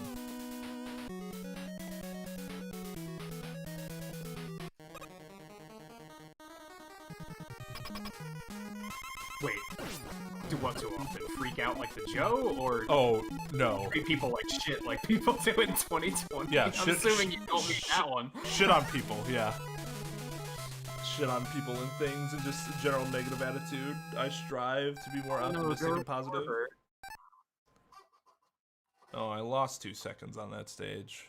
B: Wait, do what too often? Freak out like the Joe, or
A: Oh, no.
B: treat people like shit like people do in 2020?
A: Yeah,
B: I'm
A: shit-
B: assuming you don't mean that one.
A: Shit on people, yeah. Shit on people and things and just a general negative attitude. I strive to be more optimistic and positive. Oh, I lost 2 seconds on that stage.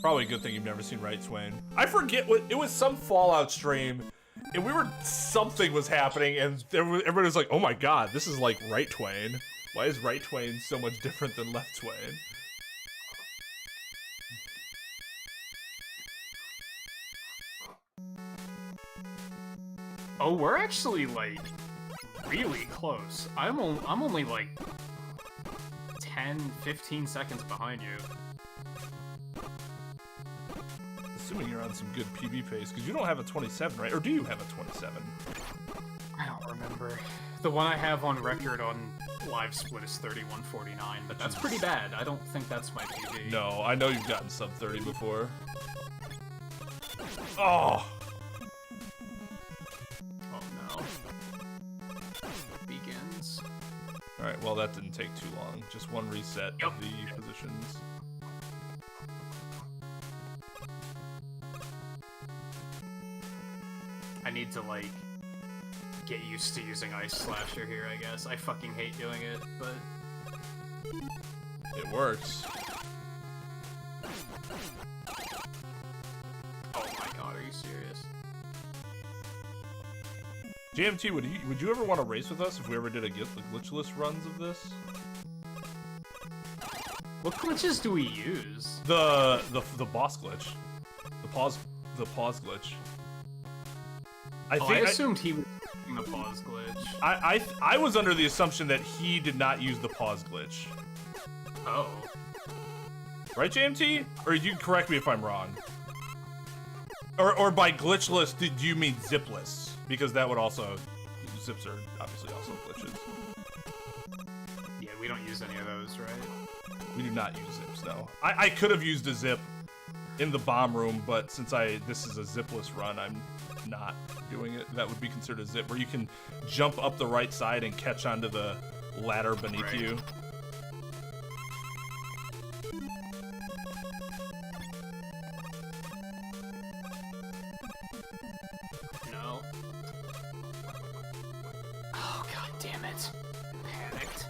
A: Probably a good thing you've never seen Right Twain. I forget what it was, some Fallout stream, and something was happening, and everybody was like, "Oh my god, this is like Right Twain. Why is Right Twain so much different than Left Twain?"
B: Oh, we're actually like really close. I'm only like 10-15 seconds behind you.
A: Assuming you're on some good PB pace, because you don't have a 27, right? Or do you have a 27?
B: I don't remember. The one I have on record on Live Split is 31:49, but that's pretty bad. I don't think that's my PB.
A: No, I know you've gotten sub 30 before. Oh!
B: Oh no. Begins.
A: Alright, well that didn't take too long. Just one reset of the positions.
B: I need to, like, get used to using Ice Slasher here, I guess. I fucking hate doing it, but...
A: It works.
B: Oh my god, are you serious?
A: JMT, would you ever want to race with us if we ever did a glitchless runs of this?
B: What glitches do we use?
A: The boss glitch. The pause glitch. I
B: assumed he was using the pause glitch.
A: I was under the assumption that he did not use the pause glitch.
B: Oh.
A: Right, JMT? Or you can correct me if I'm wrong. Or by glitchless, did you mean zipless? Because that would also... Zips are obviously also glitches.
B: Yeah, we don't use any of those, right?
A: We do not use zips, no. I could have used a zip in the bomb room, but since this is a zipless run, I'm not doing it. That would be considered a zip, where you can jump up the right side and catch onto the ladder beneath you.
B: No. Oh, god damn it. Panicked.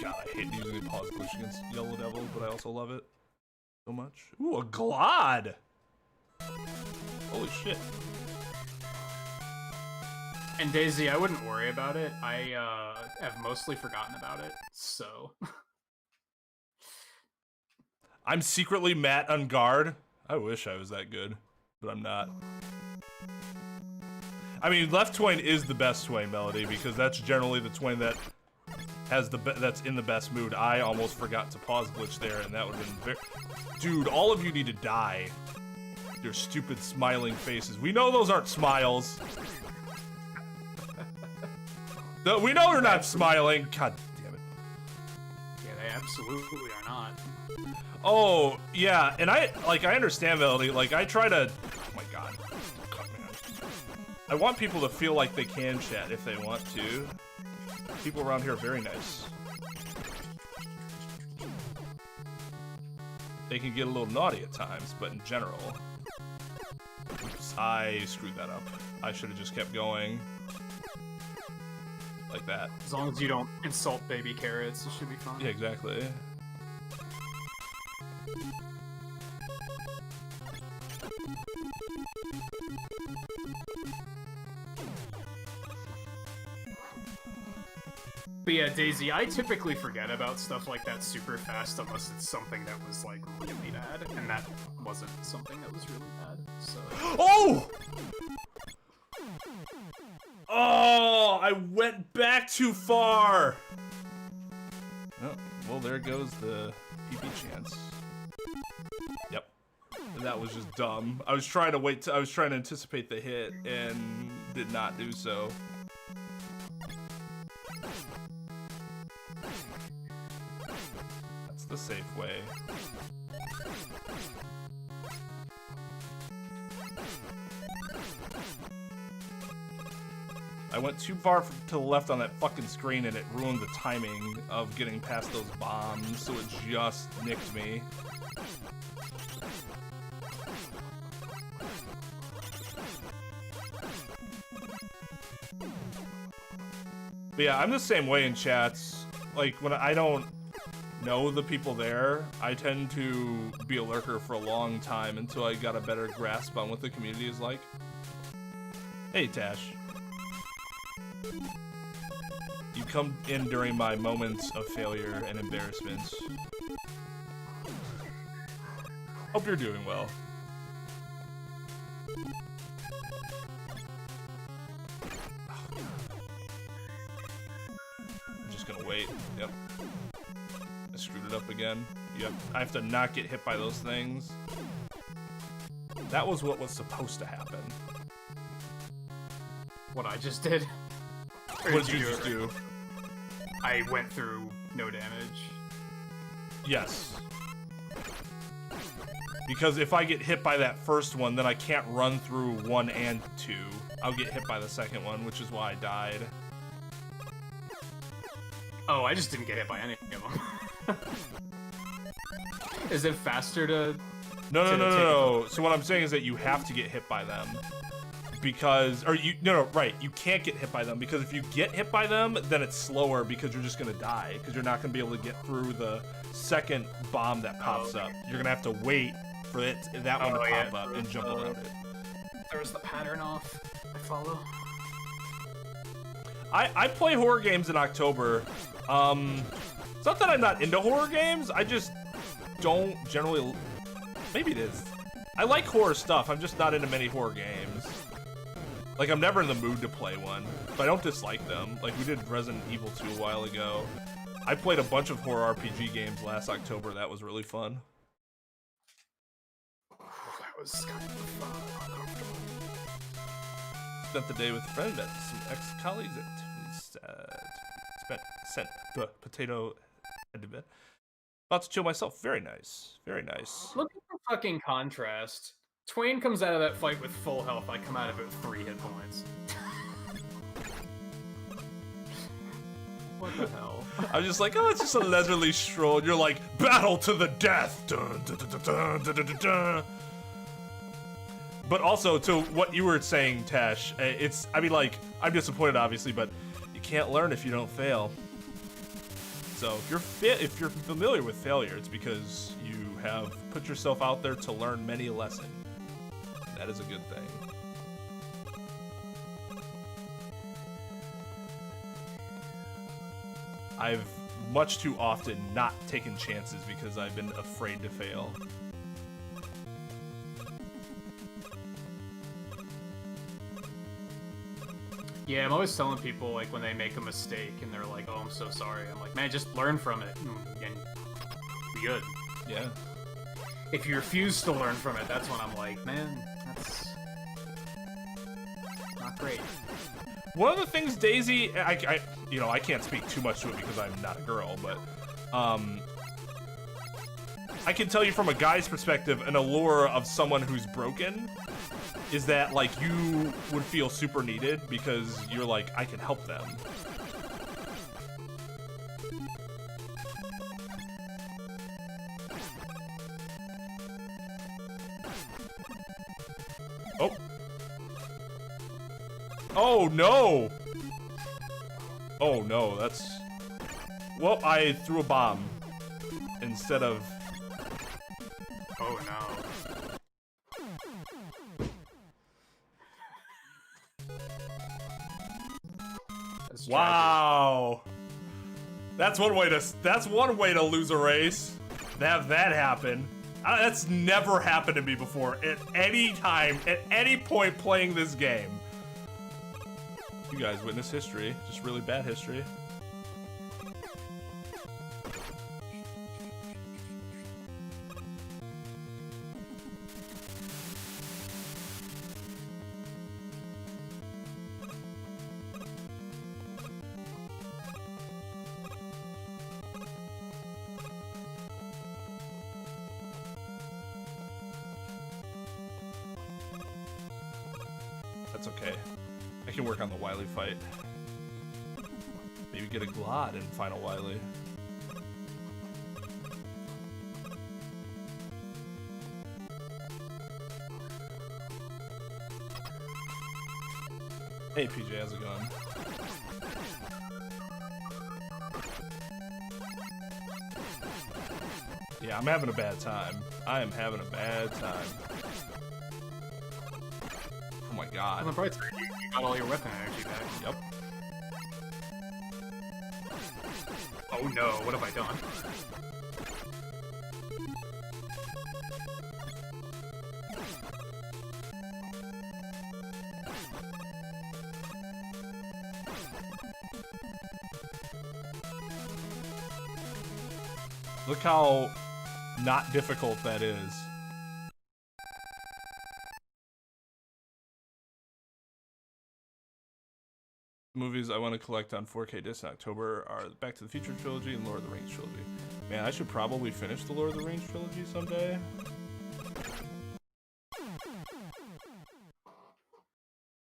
A: God, I hate using the pause glitch against Yellow Devil, but I also love it so much. Ooh, a Glod! Holy shit.
B: And Daisy, I wouldn't worry about it. I have mostly forgotten about it, so...
A: I'm secretly Matt on guard. I wish I was that good, but I'm not. I mean, Left Twain is the best Twain melody, because that's generally the Twain that has that's in the best mood. I almost forgot to pause glitch there, and that would have been very... Dude, all of you need to die. Your stupid smiling faces. We know those aren't smiles. We know you're not smiling. God damn it.
B: Yeah, they absolutely are not.
A: Oh, yeah, and I understand Melody. Like, I try to... Oh my god. I want people to feel like they can chat if they want to. People around here are very nice. They can get a little naughty at times, but in general... Oops, I screwed that up. I should have just kept going. like that.
B: As long as you don't insult baby carrots, it should be fine.
A: Yeah, exactly.
B: But yeah, Daisy, I typically forget about stuff like that super fast unless it's something that was like really bad, and that wasn't something that was really bad. So.
A: Oh! Oh, I went back too far. Oh, well, there goes the PP chance. Yep. That was just dumb. I was trying to wait. I was trying to anticipate the hit and did not do so. That's the safe way. I went too far to the left on that fucking screen and it ruined the timing of getting past those bombs, so it just nicked me. But yeah, I'm the same way in chats. Like, when I don't know the people there, I tend to be a lurker for a long time until I got a better grasp on what the community is like. Hey, Tash. You come in during my moments of failure and embarrassment. Hope you're doing well. I'm just gonna wait. Yep. I screwed it up again. Yep. I have to not get hit by those things. That was what was supposed to happen.
B: What I just did.
A: What did you just do?
B: I went through no damage.
A: Yes. Because if I get hit by that first one, then I can't run through 1 and 2. I'll get hit by the second one, which is why I died.
B: Oh, I just didn't get hit by any of them. Is it faster to...
A: No. So what I'm saying is that you have to get hit by them. Because, or you, no, right, you can't get hit by them, because if you get hit by them, then it's slower because you're just gonna die, because you're not gonna be able to get through the second bomb that pops up. You're gonna have to wait for that one to pop up and jump around it.
B: Throws the pattern off. I follow.
A: I play horror games in October. It's not that I'm not into horror games, I just don't generally, maybe it is. I like horror stuff, I'm just not into many horror games. Like, I'm never in the mood to play one, but I don't dislike them. Like, we did Resident Evil 2 a while ago. I played a bunch of horror RPG games last October. That was really fun.
B: That was kind of fun.
A: Spent the day with a friend and some ex-colleagues sent the potato head to bed. About to chill myself. Very nice. Very nice.
B: Look at the fucking contrast. Twain comes out of that fight with full health. I come out of it with 3 hit points. What the hell?
A: I'm just like, oh, it's just a leisurely stroll. And you're like, battle to the death. Dun, dun, dun, dun, dun, dun, dun, dun. But also, to what you were saying, Tash, it's, I mean, like, I'm disappointed, obviously, but you can't learn if you don't fail. So if you're familiar with failure, it's because you have put yourself out there to learn many a lesson. That is a good thing. I've much too often not taken chances because I've been afraid to fail.
B: Yeah, I'm always telling people, like, when they make a mistake and they're like, oh, I'm so sorry. I'm like, man, just learn from it and be good.
A: Yeah.
B: If you refuse to learn from it, that's when I'm like, man, that's not great.
A: One of the things, Daisy, I can't speak too much to it because I'm not a girl, but I can tell you from a guy's perspective, an allure of someone who's broken is that, like, you would feel super needed because you're like, I can help them. Oh. Oh, no! Oh no, that's... Well, I threw a bomb instead of...
B: Oh no. That's tragic.
A: Wow. That's one way to lose a race. To have that happen. That's never happened to me before. At any time, at any point playing this game. You guys witness history. Just really bad history. That's okay. I can work on the Wily fight. Maybe get a Glod in Final Wily. Hey PJ, how's it going? Yeah, I'm having a bad time. I am having a bad time. Oh my god.
B: On the bright side, you got all your weapon energy back.
A: Yep.
B: Oh no, what have I done?
A: Look how not difficult that is. Movies I want to collect on 4K disc in October are the Back to the Future trilogy and Lord of the Rings trilogy. Man, I should probably finish the Lord of the Rings trilogy someday.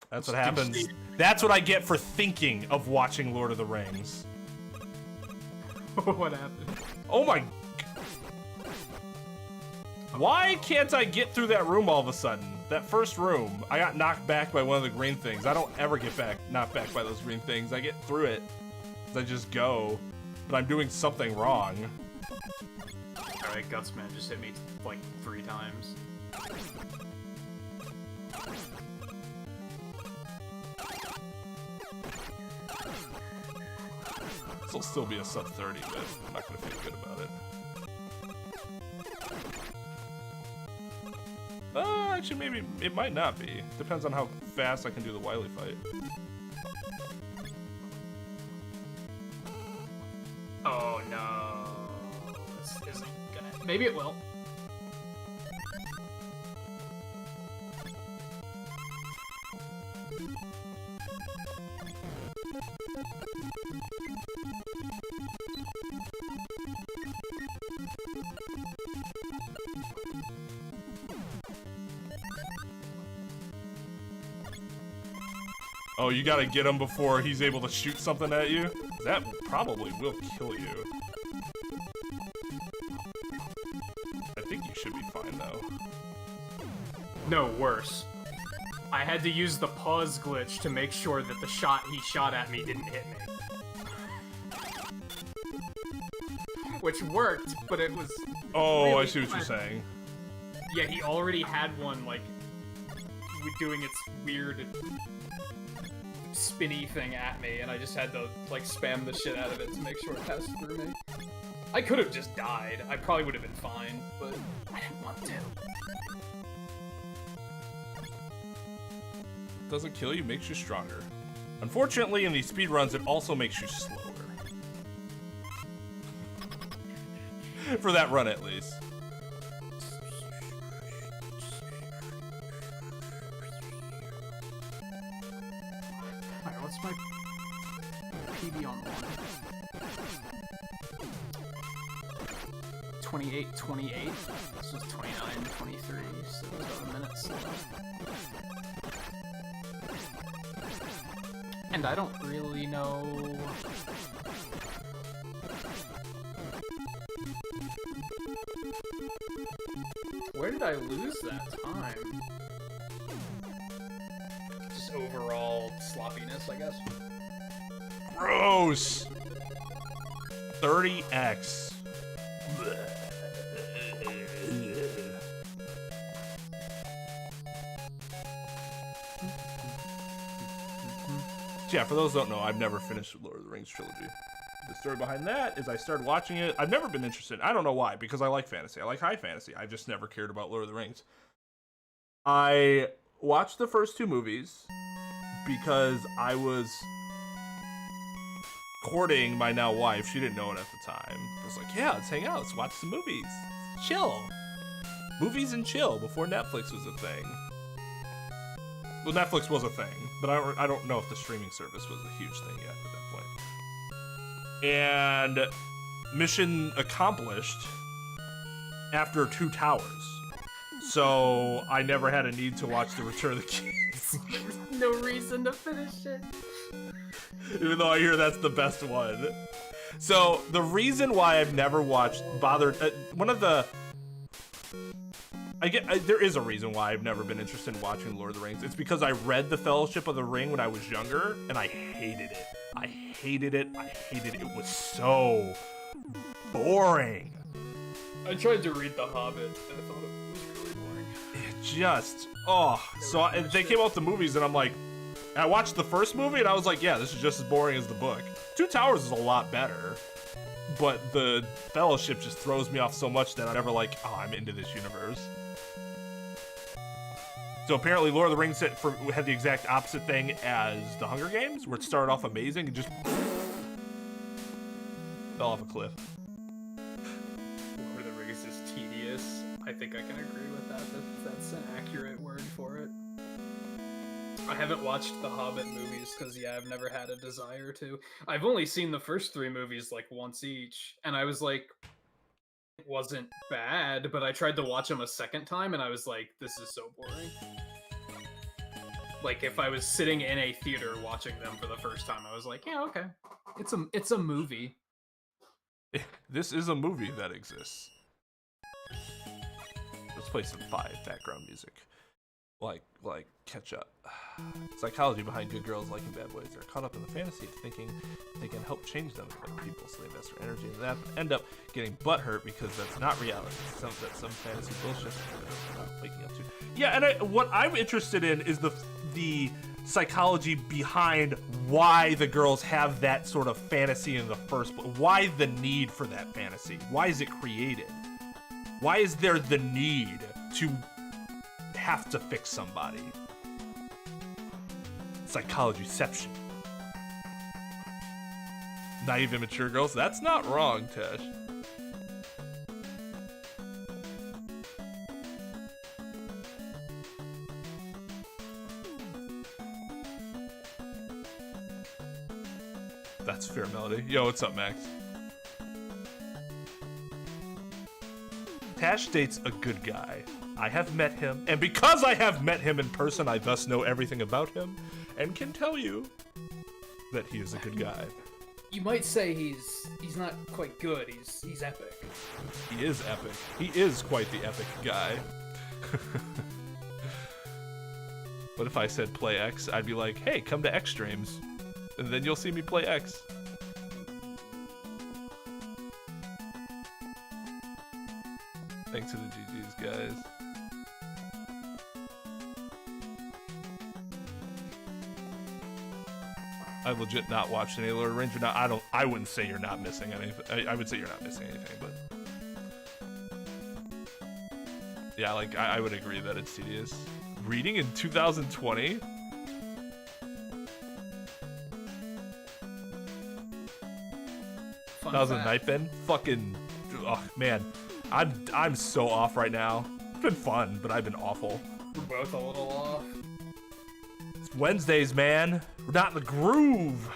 A: That's what happens. That's what I get for thinking of watching Lord of the Rings.
B: What happened?
A: Oh my... Why can't I get through that room all of a sudden? That first room, I got knocked back by one of the green things. I don't ever get knocked back by those green things. I get through it. I just go. But I'm doing something wrong.
B: Alright, Gutsman just hit me like 3 times.
A: This will still be a sub 30, but I'm not gonna feel good about it. Actually, maybe it might not be. Depends on how fast I can do the Wily fight.
B: Oh no. This isn't gonna... Maybe it will.
A: Oh, you gotta get him before he's able to shoot something at you? That probably will kill you. I think you should be fine, though.
B: No, worse. I had to use the pause glitch to make sure that the shot he shot at me didn't hit me. Which worked, but it was...
A: Oh,
B: really
A: I see what you're saying.
B: Yeah, he already had one, like, doing its weird... spinny thing at me, and I just had to, like, spam the shit out of it to make sure it passed through me. I could have just died. I probably would have been fine, but I didn't want to.
A: Doesn't kill you, makes you stronger. Unfortunately, in these speedruns, it also makes you slower. For that run, at least.
B: Alright, what's my PB on one? 28. This was 29, 23, so it was about a minute slow. And I don't really know... Where did I lose that time? Just overall sloppiness, I guess.
A: Gross. 30x. Yeah, for those who don't know, I've never finished Lord of the Rings trilogy. The story behind that is I started watching it. I've never been interested. I don't know why, because I like fantasy. I like high fantasy. I've just never cared about Lord of the Rings. I watched the first 2 movies because I was courting my now wife. She didn't know it at the time. I was like, yeah, let's hang out. Let's watch some movies. Chill. Movies and chill before Netflix was a thing. Well, Netflix was a thing, but I don't know if the streaming service was a huge thing yet at that point. And mission accomplished after 2 Towers. So I never had a need to watch The Return of the King.
C: No reason to finish it.
A: Even though I hear that's the best one. So the reason why I've never bothered, one of the, there is a reason why I've never been interested in watching Lord of the Rings. It's because I read The Fellowship of the Ring when I was younger, and I hated it. I hated it. It was so boring.
C: I tried to read The Hobbit, and I thought it was really boring.
A: It just, they came out with the movies, and I'm like, I watched the first movie, and I was like, yeah, this is just as boring as the book. 2 Towers is a lot better, but the Fellowship just throws me off so much that I'm never like, oh, I'm into this universe. So apparently Lord of the Rings had the exact opposite thing as The Hunger Games, where it started off amazing and just fell off a cliff.
C: Lord of the Rings is tedious. I think I can agree with that. That's an accurate word for it. I haven't watched the Hobbit movies because, yeah, I've never had a desire to. I've only seen the first 3 movies like once each, and I was like, it wasn't bad, but I tried to watch them a second time, and I was like, this is so boring. Like, if I was sitting in a theater watching them for the first time, I was like, yeah, okay. It's a movie.
A: This is a movie that exists. Let's play some 5 background music. Like catch up. Psychology behind good girls liking bad boys. They're caught up in the fantasy of thinking they can help change them with other people, so they invest their energy in that, but end up getting butthurt because that's not reality. Some fantasy bullshit they're not waking up to. Yeah, and what I'm interested in is the psychology behind why the girls have that sort of fantasy in the first place. Why the need for that fantasy? Why is it created? Why is there the need to have to fix somebody? Psychologyception. Naive, immature girls. That's not wrong, Tesh. That's fair, Melody. Yo, what's up, Max? Tash dates a good guy. I have met him, and because I have met him in person, I thus know everything about him, and can tell you that he is a good guy.
C: You might say he's not quite good. He's epic.
A: He is epic. He is quite the epic guy. But if I said play X, I'd be like, hey, come to X streams, and then you'll see me play X. Thanks to the GGs, guys. I legit not watched any Lord of the Rings. I wouldn't say you're not missing anything. I would say you're not missing anything, but yeah, like I would agree that it's tedious. Reading in 2020. Thousand Night Ben, fucking, oh man, I'm so off right now. It's been fun, but I've been awful.
C: We're both a little off.
A: It's Wednesdays, man. We're not in the groove.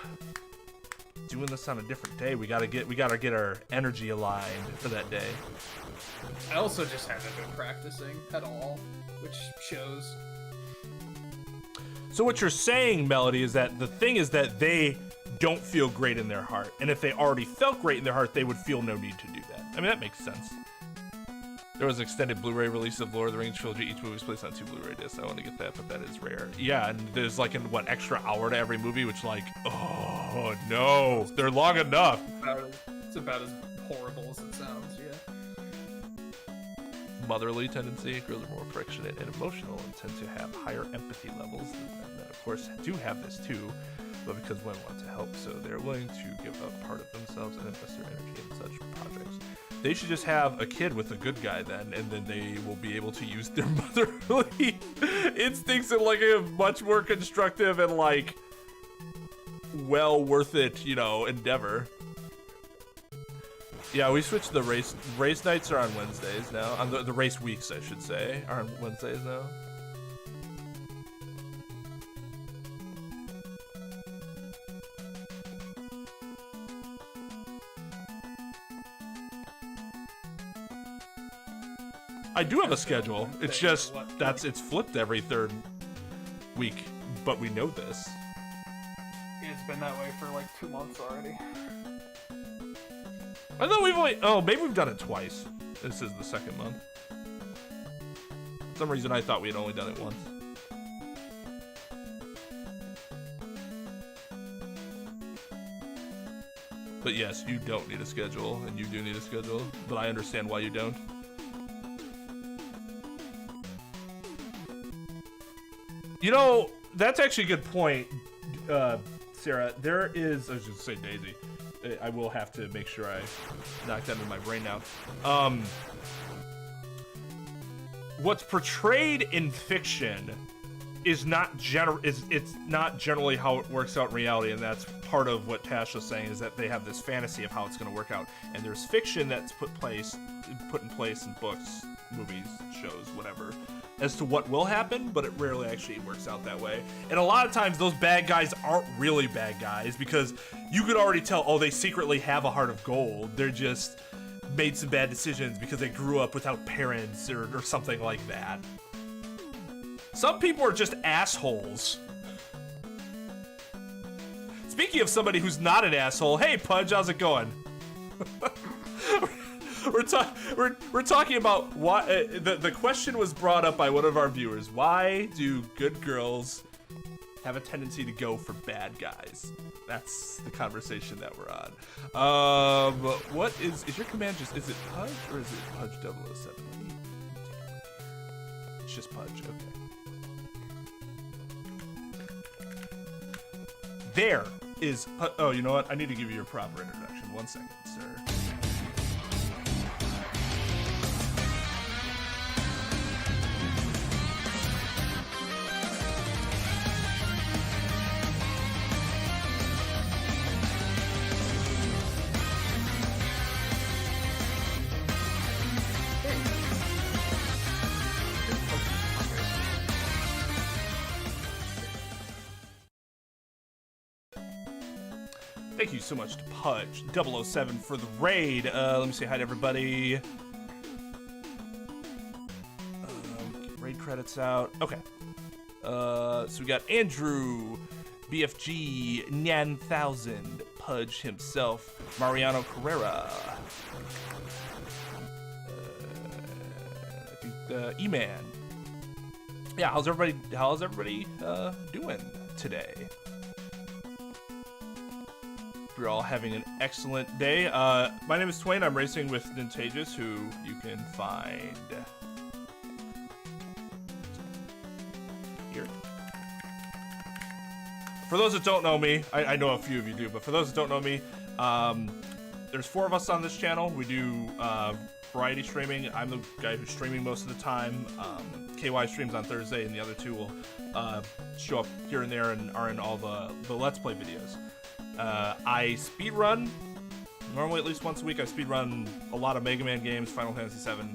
A: Doing this on a different day. We gotta get our energy aligned for that day.
C: I also just haven't been practicing at all, which shows.
A: So what you're saying, Melody, is that the thing is that they don't feel great in their heart, and if they already felt great in their heart, they would feel no need to do that. I mean, that makes sense. There was an extended Blu-ray release of Lord of the Rings trilogy. Each movie was placed on 2 Blu-ray discs. I want to get that, but that is rare. Yeah, and there's like an extra hour to every movie, which like, oh no, they're long enough.
C: It's about as horrible as it sounds. Yeah.
A: Motherly tendency. Girls are more affectionate and emotional and tend to have higher empathy levels. And men, of course, do have this too, but because women want to help, so they're willing to give up part of themselves and invest their energy in such projects. They should just have a kid with a good guy then, and then they will be able to use their motherly instincts in like a much more constructive and like well worth it, you know, endeavor. Yeah, we switched the race nights are on Wednesdays now. On the race weeks, I should say, are on Wednesdays now. I do have a schedule. It's just it's flipped every 3rd week, but we know this.
C: It's been that way for like 2 months already.
A: I thought maybe we've done it twice. This is the 2nd month. For some reason I thought we had only done it once. But yes, you don't need a schedule, and you do need a schedule, but I understand why you don't. You know, that's actually a good point, Sarah. There is, I was just saying Daisy. I will have to make sure I knock that into my brain now. What's portrayed in fiction is not it's not generally how it works out in reality, and that's part of what Tash was saying, is that they have this fantasy of how it's going to work out, and there's fiction that's put in place in books, movies, shows, whatever, as to what will happen, but it rarely actually works out that way. And a lot of times those bad guys aren't really bad guys, because you could already tell, oh, they secretly have a heart of gold. They're just made some bad decisions because they grew up without parents or something like that. Some people are just assholes. Speaking of somebody who's not an asshole, hey Pudge, how's it going? We're talking about why the question was brought up by one of our viewers. Why do good girls have a tendency to go for bad guys? That's the conversation that we're on. What is your command? Is it Pudge or is it Pudge 007? It's just Pudge. Okay. There is. Oh, you know what? I need to give you your proper introduction. 1 second, sir. Thank you so much to Pudge 007 for the raid. Let me say hi to everybody. Raid credits out. Okay. So we got Andrew, BFG, Nyan1000, Pudge himself, Mariano Carrera. I think E-Man. Yeah, how's everybody doing today? We're all having an excellent day. My name is Twain. I'm racing with Nintagious, who you can find here. For those that don't know me, I know a few of you do, but for those that don't know me, there's 4 of us on this channel. We do variety streaming. I'm the guy who's streaming most of the time. KY streams on Thursday, and the other 2 will show up here and there and are in all the Let's Play videos. I speedrun, normally at least once a week. I speedrun a lot of Mega Man games, Final Fantasy VII,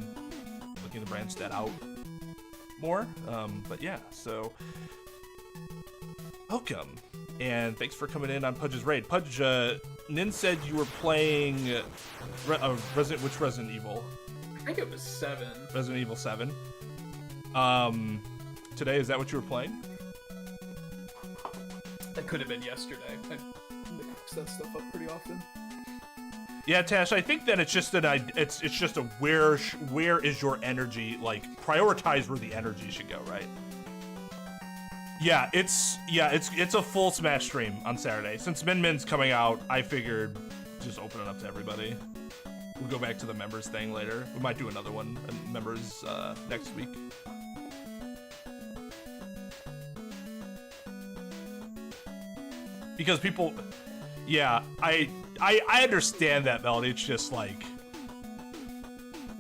A: looking to branch that out more. But yeah, so welcome, and thanks for coming in on Pudge's raid. Pudge, Nin said you were playing which Resident Evil?
C: I think it was 7.
A: Resident Evil 7. Today, is that what you were playing?
C: That could have been yesterday. I mix that stuff up pretty often.
A: Yeah, Tash, I think that it's just it's just a where is your energy, like prioritize where the energy should go, right? Yeah, it's a full Smash stream on Saturday. Since Min Min's coming out, I figured just open it up to everybody. We'll go back to the members thing later. We might do another one, members next week. Because people, yeah, I understand that, Melody. It's just like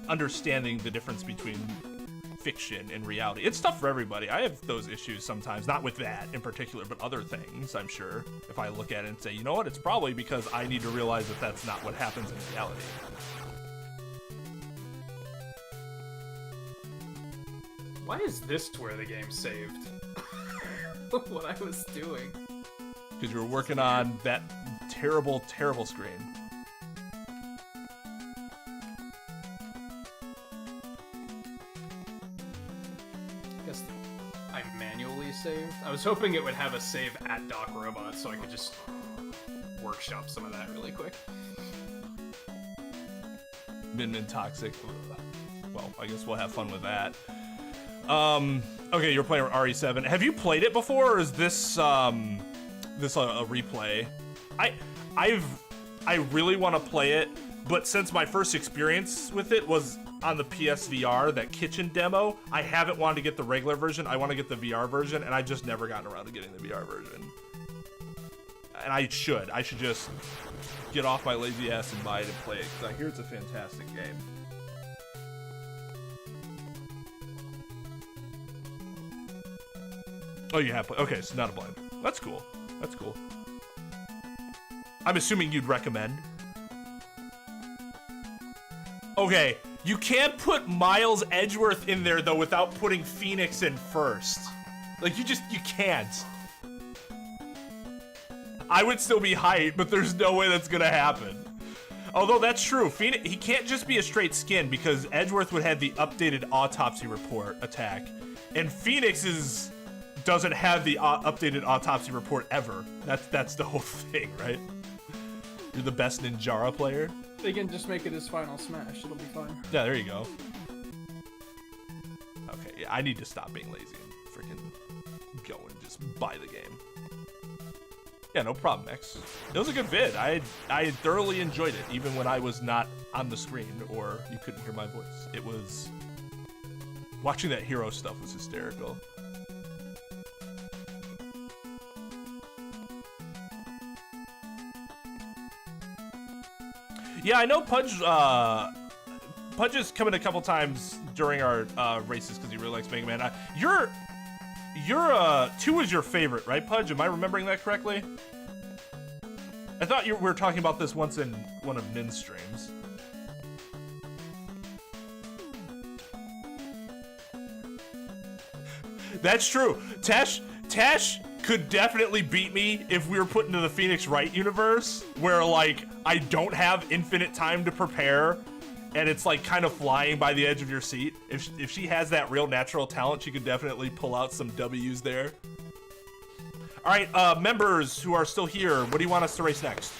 A: understanding the difference between fiction and reality. It's tough for everybody. I have those issues sometimes, not with that in particular, but other things, I'm sure. If I look at it and say, you know what, it's probably because I need to realize that that's not what happens in reality.
B: Why is this where the game saved? What I was doing.
A: Because you were working on that terrible, terrible screen.
B: I guess I manually saved. I was hoping it would have a save at Doc Robot so I could just workshop some of that really quick.
A: Min Toxic. Well, I guess we'll have fun with that. Okay, you're playing RE7. Have you played it before, or is this this a replay? I really want to play it, but since my first experience with it was on the PSVR, that kitchen demo, I haven't wanted to get the regular version. I want to get the VR version, and I just never gotten around to getting the VR version. And I should just get off my lazy ass and buy it and play it, because I hear it's a fantastic game. Oh, you have played. Okay, so not a blind. That's cool. That's cool. I'm assuming you'd recommend. Okay, you can't put Miles Edgeworth in there though without putting Phoenix in first. Like you can't. I would still be hyped, but there's no way that's gonna happen. Although that's true, Phoenix, he can't just be a straight skin because Edgeworth would have the updated autopsy report attack, and Phoenix doesn't have the updated autopsy report ever. That's the whole thing, right? You're the best Ninjara player.
C: They can just make it his final smash. It'll be fine.
A: Yeah, there you go. Okay, yeah, I need to stop being lazy and freaking go and just buy the game. Yeah, no problem, X. It was a good vid. I thoroughly enjoyed it, even when I was not on the screen or you couldn't hear my voice. It was... Watching that hero stuff was hysterical. Yeah, I know Pudge has come in a couple times during our races because he really likes Mega Man. Your 2 was your favorite, right, Pudge? Am I remembering that correctly? I thought we were talking about this once in one of Nin's streams. That's true. Tash could definitely beat me if we were put into the Phoenix Wright universe, where like I don't have infinite time to prepare and it's like kind of flying by the edge of your seat. If she has that real natural talent, she could definitely pull out some W's there. All right, members who are still here, what do you want us to race next?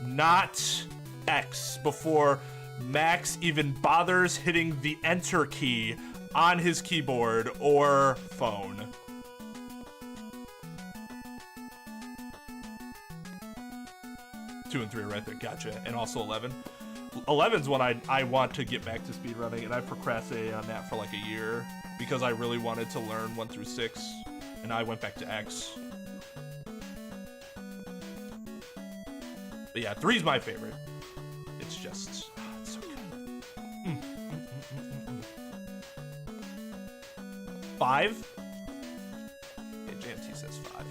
A: Not X before Max even bothers hitting the enter key on his keyboard or phone. Two and 3 are right there, gotcha. And also 11. 11's one I want to get back to speedrunning, and I procrastinated on that for like a year because I really wanted to learn 1 through 6, and I went back to X. But yeah, 3's my favorite. It's just, oh, it's so good. 5? Yeah, JMT says 5.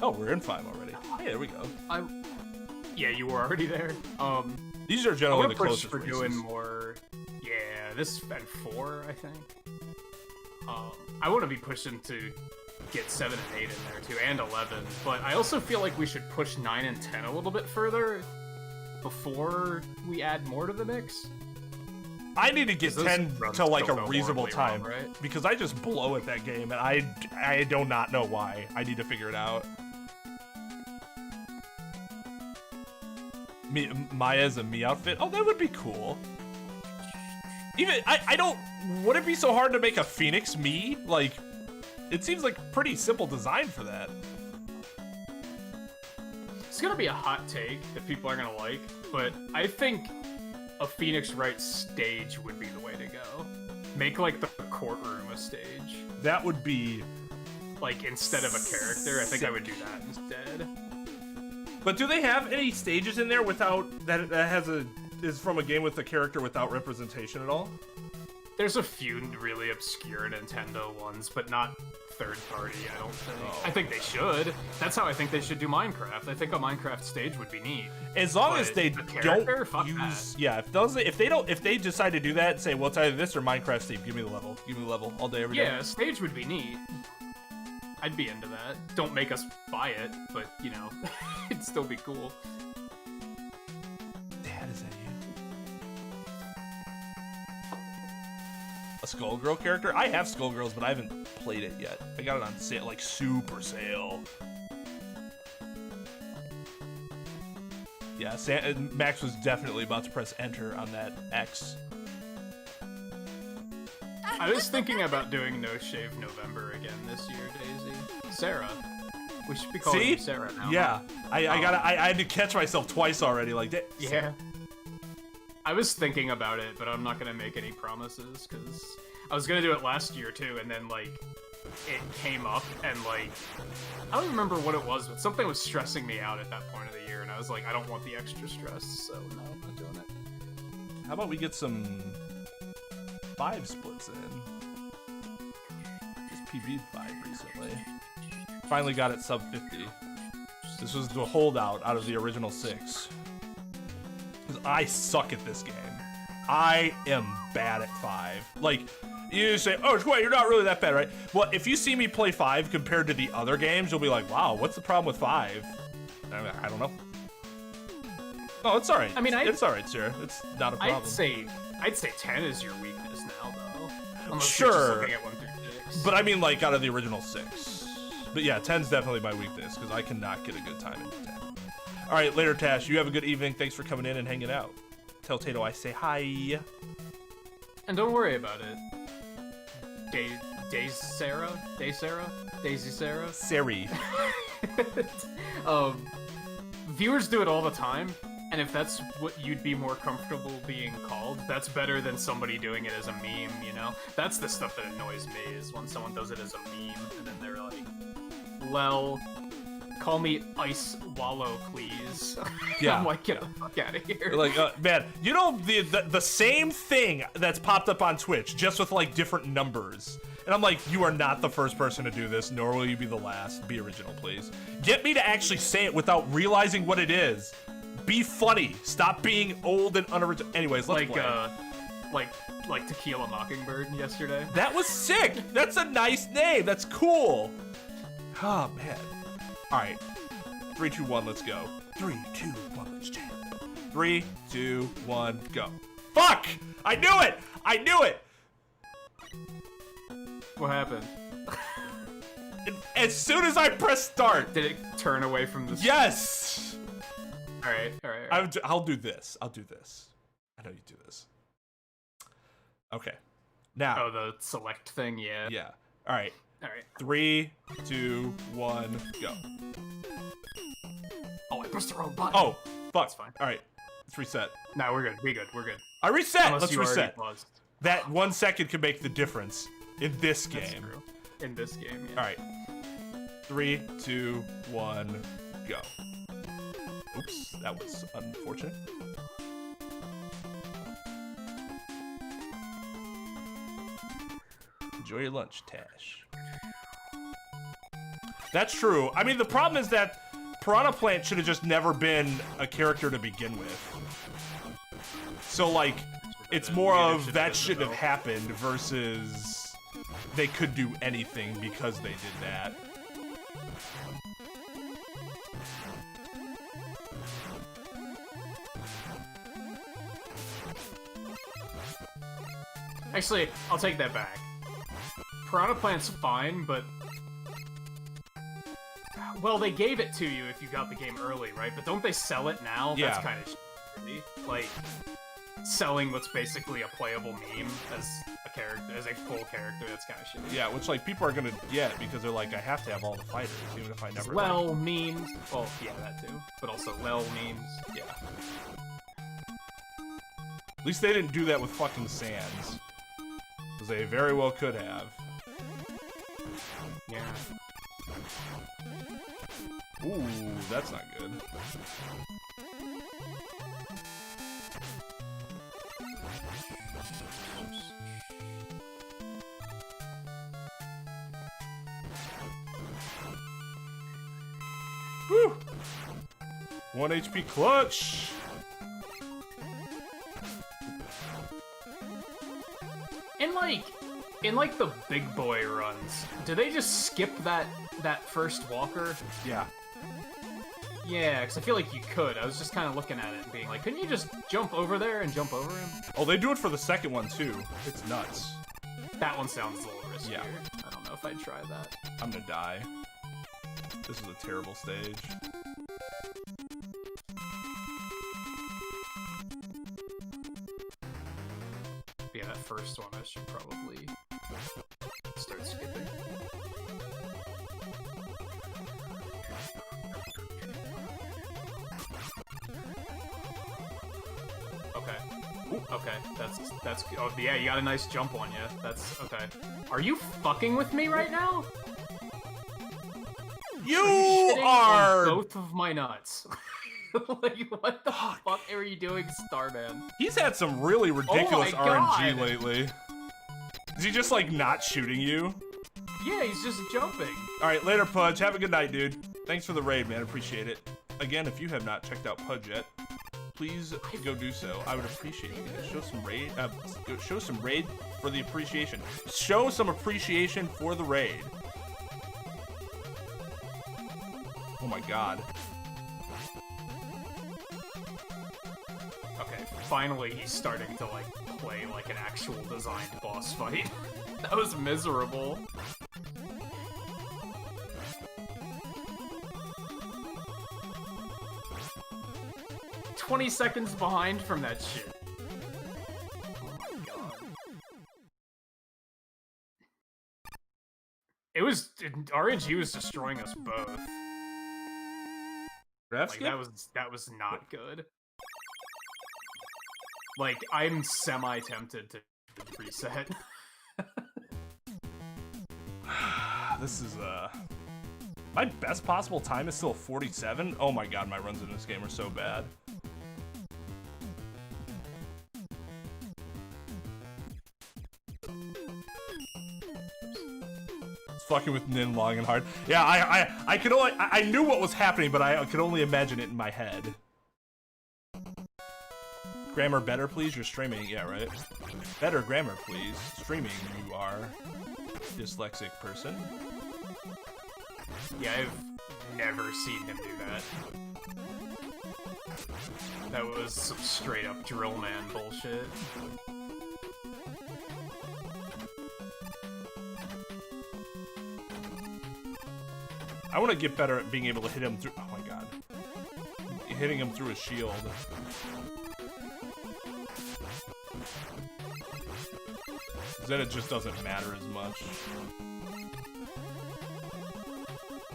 A: Oh, we're in 5 already. Hey, there we go.
B: Yeah, you were already there.
A: These are generally the
B: push
A: closest
B: for
A: races.
B: doing more. Yeah, this and 4, I think. I want to be pushing to get 7 and 8 in there too, and 11. But I also feel like we should push 9 and 10 a little bit further before we add more to the mix.
A: I need to get 10 to like a reasonable time,
B: wrong, right?
A: because I just blow at that game, and I do not know why. I need to figure it out. Maya's a me outfit. Oh, that would be cool. Even I don't. Would it be so hard to make a Phoenix me? Like, it seems like pretty simple design for that.
B: It's gonna be a hot take that people are gonna like, but I think a Phoenix Wright stage would be the way to go. Make like the courtroom a stage.
A: That would be
B: like instead of a character. I think I would do that instead.
A: But do they have any stages in there without that is from a game with a character without representation at all?
B: There's a few really obscure Nintendo ones, but not third party, I don't think.
A: Oh.
B: I think they should. That's how I think they should do Minecraft. I think a Minecraft stage would be neat.
A: As long
B: But
A: as they
B: the character,
A: don't
B: fuck
A: use,
B: that.
A: yeah. If they decide to do that and say, well, it's either this or Minecraft Steve, give me the level, all day, every day.
B: Yeah, a stage would be neat. I'd be into that. Don't make us buy it, but you know, it'd still be cool.
A: Dad, is that you? A Skullgirl character? I have Skullgirls, but I haven't played it yet. I got it on sale, like super sale. Yeah, Max was definitely about to press enter on that X.
B: I was thinking about doing No Shave November again this year, Daisy. Sarah. We should be calling
A: See?
B: you Sarah now.
A: Yeah, I had to catch myself twice already. Like,
B: Yeah. I was thinking about it, but I'm not gonna make any promises because I was gonna do it last year too, and then like it came up and like I don't remember what it was, but something was stressing me out at that point of the year, and I was like, I don't want the extra stress, so no, I'm not doing it.
A: How about we get some 5 splits in? Just PB'd 5 recently. Finally got it sub 50. This was the holdout out of the original 6. Because I suck at this game. I am bad at 5. Like, you say, oh, Twain, you're not really that bad, right? Well, if you see me play 5 compared to the other games, you'll be like, wow, what's the problem with 5? I don't know. No, it's alright.
B: I mean,
A: it's alright, Sarah. It's not a problem.
B: I'd say 10 is your weakness now, though. Unless
A: Sure.
B: you're just looking at 1 through 6.
A: But I mean, like, out of the original 6. But yeah, 10's definitely my weakness, because I cannot get a good time in 10. Alright, later, Tash. You have a good evening. Thanks for coming in and hanging out. Tell Tato I say hi.
B: And don't worry about it. Daisy Sarah?
A: Sari.
B: Viewers do it all the time, and if that's what you'd be more comfortable being called, that's better than somebody doing it as a meme, you know? That's the stuff that annoys me, is when someone does it as a meme, and then they're like, lel, call me Ice Wallow, please.
A: Yeah.
B: I'm like, get the fuck out of here.
A: Like, man, you know, the same thing that's popped up on Twitch, just with, like, different numbers. And I'm like, you are not the first person to do this, nor will you be the last. Be original, please. Get me to actually say it without realizing what it is. Be funny. Stop being old and unoriginal. Anyways, let's play.
B: Like Tequila Mockingbird yesterday.
A: That was sick. That's a nice name. That's cool. Oh, man. All right. 3, 2, 1, let's go. 3, 2, 1, let's jam. 3, 2, 1, go. Fuck! I knew it! I knew it!
B: What happened?
A: As soon as I press start.
B: Did it turn away from the...
A: Yes!
B: All right.
A: I'll do this. I'll do this. I know you do this. Okay. Now.
B: Oh, the select thing, yeah.
A: Yeah. All right.
B: All right.
A: 3, 2, 1, go.
B: Oh, I pressed the wrong button.
A: Oh, fuck.
B: That's fine.
A: All right. Let's reset.
B: No, we're good. We're good.
A: I reset.
B: Unless
A: Let's
B: you already
A: reset.
B: paused.
A: That 1 second can make the difference in this game.
B: That's true. In this game, yeah.
A: All right. 3, 2, 1, go. Oops, that was unfortunate. Enjoy your lunch, Tash. That's true. I mean, the problem is that Piranha Plant should have just never been a character to begin with. So, like, it's more of that shouldn't have happened versus they could do anything because they did that.
B: Actually, I'll take that back. Piranha Plant's fine, but Well, they gave it to you if you got the game early, right? But don't they sell it now?
A: Yeah.
B: That's kind of shitty. Like, selling what's basically a playable meme as a character, as a full character, that's kind of shitty.
A: Yeah, which, like, people are gonna get because they're like, I have to have all the fighters, even if I never...
B: Well, memes. Well, yeah, that too. But also, well, memes.
A: Yeah. At least they didn't do that with fucking Sans. Because they very well could have.
B: Yeah.
A: Ooh, that's not good. Woo! 1 HP clutch!
B: In like the big boy runs, do they just skip that first walker?
A: Yeah.
B: Yeah, because I feel like you could. I was just kind of looking at it and being like, couldn't you just jump over there and jump over him?
A: Oh, they do it for the second one too. It's nuts.
B: That one sounds a little riskier.
A: Yeah.
B: I don't know if I'd try that.
A: I'm gonna die. This is a terrible stage.
B: Yeah, that first one I should probably start skipping. Okay. Okay, that's oh yeah, you got a nice jump on you. That's okay. Are you fucking with me right now?
A: You
B: Shitting
A: are
B: on both of my nuts. Like, what the fuck are you doing, Starman?
A: He's had some really ridiculous
B: Oh my
A: RNG
B: God.
A: lately. Is he just like not shooting you?
B: Yeah, he's just jumping.
A: Alright, later Pudge. Have a good night, dude. Thanks for the raid, man. Appreciate it. Again, if you have not checked out Pudge yet, please go do so. I would appreciate it. Show some raid. Show some raid for the appreciation. Show some appreciation for the raid. Oh my god.
B: Okay, finally he's starting to like play like an actual designed boss fight. That was miserable. "20 seconds behind from that shit." Oh my god. RNG was destroying us both.
A: Grab
B: Like
A: skip?
B: that was not good. Like, I'm semi-tempted to reset.
A: This is my best possible time is still 47. Oh my god, my runs in this game are so bad. It's fucking with Nin long and hard. Yeah, I could only I knew what was happening, but I could only imagine it in my head. Grammar better, please. You're streaming, yeah, right? Better grammar, please. Streaming, you are dyslexic person.
B: Yeah, I've never seen him do that. That was some straight up drill man bullshit.
A: I want to get better at being able to hit him through. Oh my god. Hitting him through a shield. Then it just doesn't matter as much.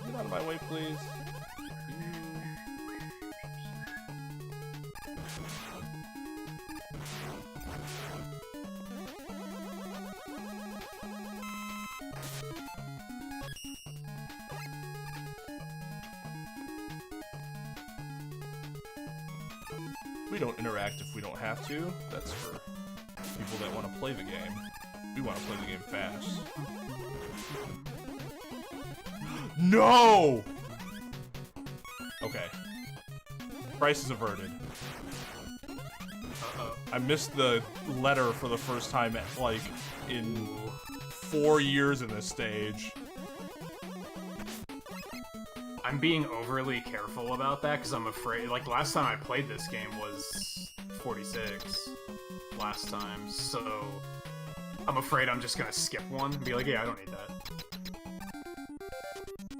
A: Get out of my way, please. We don't interact if we don't have to. That's for people that want to play the game. We want to play the game fast. No! Okay. Crisis averted.
B: Uh-oh.
A: I missed the letter for the first time, like, in 4 years in this stage.
B: I'm being overly careful about that because I'm afraid, like, last time I played this game was 46 last time, so I'm afraid I'm just gonna skip one and be like, yeah, I don't need that.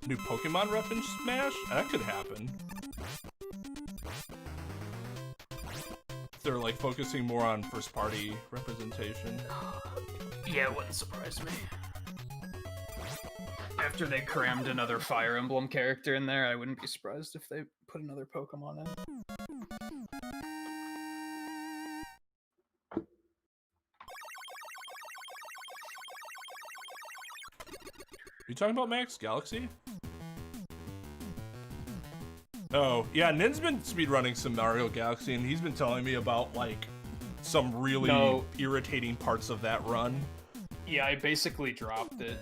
A: New Pokemon rep in Smash? That could happen. If they're like focusing more on first party representation.
B: Yeah, it wouldn't surprise me. After they crammed another Fire Emblem character in there, I wouldn't be surprised if they put another Pokemon in.
A: Are you talking about Max Galaxy? Oh, yeah, Nin's been speedrunning some Mario Galaxy, and he's been telling me about, like, some really irritating parts of that run.
B: Yeah, I basically dropped it.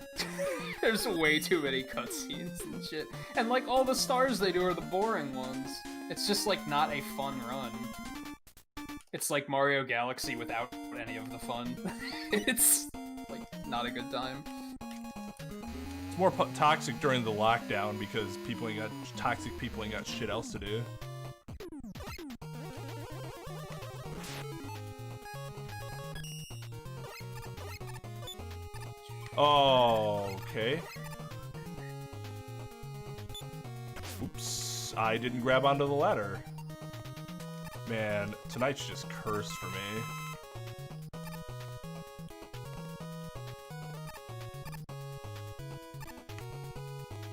B: There's way too many cutscenes and shit. And, like, all the stars they do are the boring ones. It's just, like, not a fun run. It's like Mario Galaxy without any of the fun. It's, like, not a good time.
A: It's more toxic during the lockdown because toxic people ain't got shit else to do. Oh, okay. Oops, I didn't grab onto the ladder. Man, tonight's just cursed for me.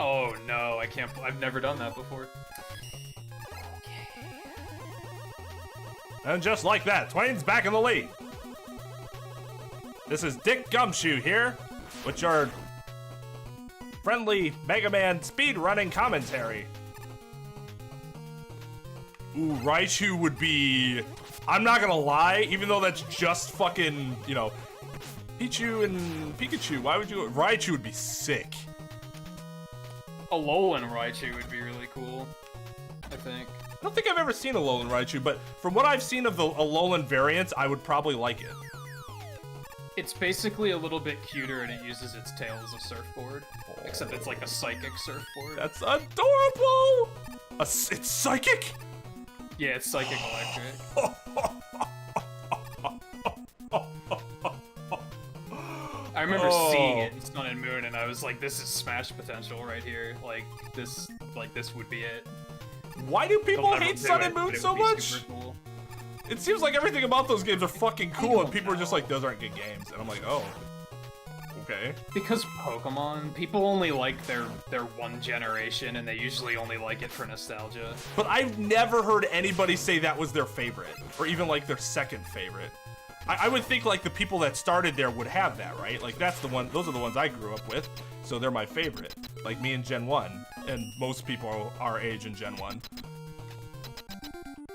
B: Oh no, I can't. I've never done that before.
A: And just like that, Twain's back in the lead. This is Dick Gumshoe here with your friendly Mega Man speedrunning commentary. Ooh, Raichu would be... I'm not gonna lie, even though that's just fucking, you know, Pichu and Pikachu, why would you... Raichu would be sick.
B: Alolan Raichu would be really cool, I think.
A: I don't think I've ever seen Alolan Raichu, but from what I've seen of the Alolan variants, I would probably like it.
B: It's basically a little bit cuter and it uses its tail as a surfboard. Oh. Except it's like a psychic surfboard.
A: That's adorable! It's psychic?
B: Yeah, it's psychic electric. I remember seeing it in Sun and Moon and I was like, this is Smash potential right here. Like this would be it.
A: Why do people hate Sun and Moon so much?
B: Cool.
A: It seems like everything about those games are fucking cool and people are just like, those aren't good games. And I'm like, oh, okay.
B: Because Pokemon, people only like their one generation and they usually only like it for nostalgia.
A: But I've never heard anybody say that was their favorite or even like their second favorite. I would think like the people that started there would have that, right? Like that's the one, those are the ones I grew up with, so they're my favorite. Like me in Gen 1, and most people our age in Gen 1.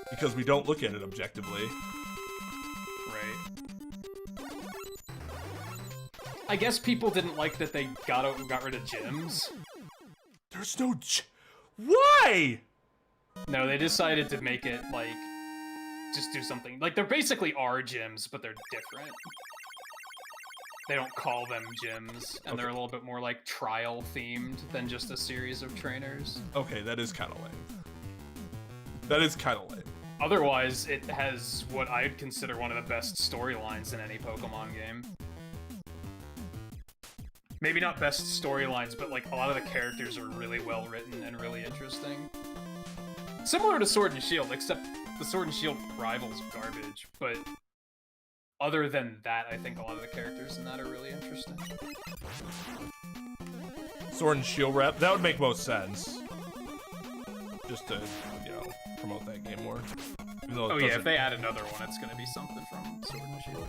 A: Because we don't look at it objectively.
B: Right. I guess people didn't like that they got rid of gyms.
A: There's no Why?
B: No, they decided to make it like just do something. Like, they're basically are gyms, but they're different. They don't call them gyms, and they're a little bit more, like, trial-themed than just a series of trainers.
A: Okay, that is kind of lame. That is kind of lame.
B: Otherwise, it has what I'd consider one of the best storylines in any Pokemon game. Maybe not best storylines, but, like, a lot of the characters are really well-written and really interesting. Similar to Sword and Shield, except the Sword and Shield rival's garbage, but other than that, I think a lot of the characters in that are really interesting.
A: Sword and Shield rep, that would make most sense. Just to, you know, promote that game more. Even though
B: oh yeah, if they add another one, it's gonna be something from Sword and Shield.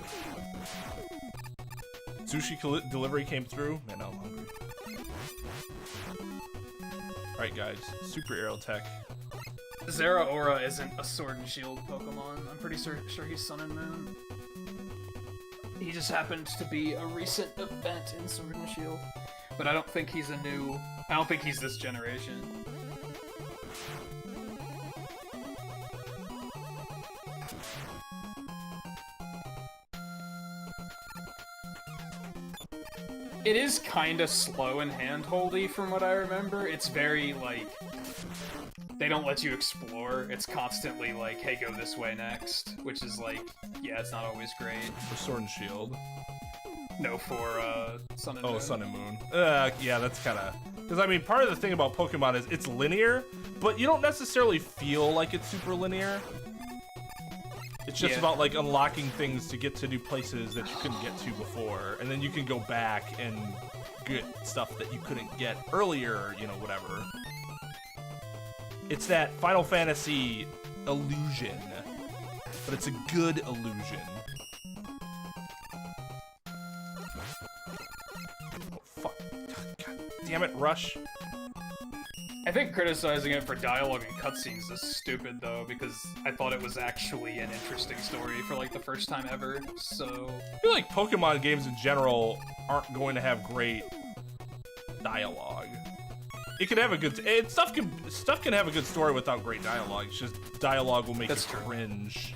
A: Sushi delivery came through. Man, now I'm hungry. Alright guys, Super Aero Tech.
B: Zeraora isn't a Sword and Shield Pokemon. I'm pretty sure he's Sun and Moon. He just happened to be a recent event in Sword and Shield. But I don't think he's I don't think he's this generation. It is kinda slow and hand-holdy from what I remember. It's very, like, they don't let you explore. It's constantly like, hey, go this way next. Which is like, yeah, it's not always great.
A: For Sword and Shield.
B: No, for Sun and Moon.
A: Oh, Sun and Moon. Yeah, that's kind of... Because, I mean, part of the thing about Pokemon is it's linear, but you don't necessarily feel like it's super linear. It's just about, like, unlocking things to get to new places that you couldn't get to before. And then you can go back and get stuff that you couldn't get earlier, you know, whatever. It's that Final Fantasy illusion, but it's a good illusion. Oh, fuck. God damn it, Rush.
C: I think criticizing it for dialogue and cutscenes is stupid, though, because I thought it was actually an interesting story for, like, the first time ever, so...
A: I feel like Pokemon games in general aren't going to have great dialogue. It can have a good... stuff can have a good story without great dialogue. It's just dialogue will make you cringe.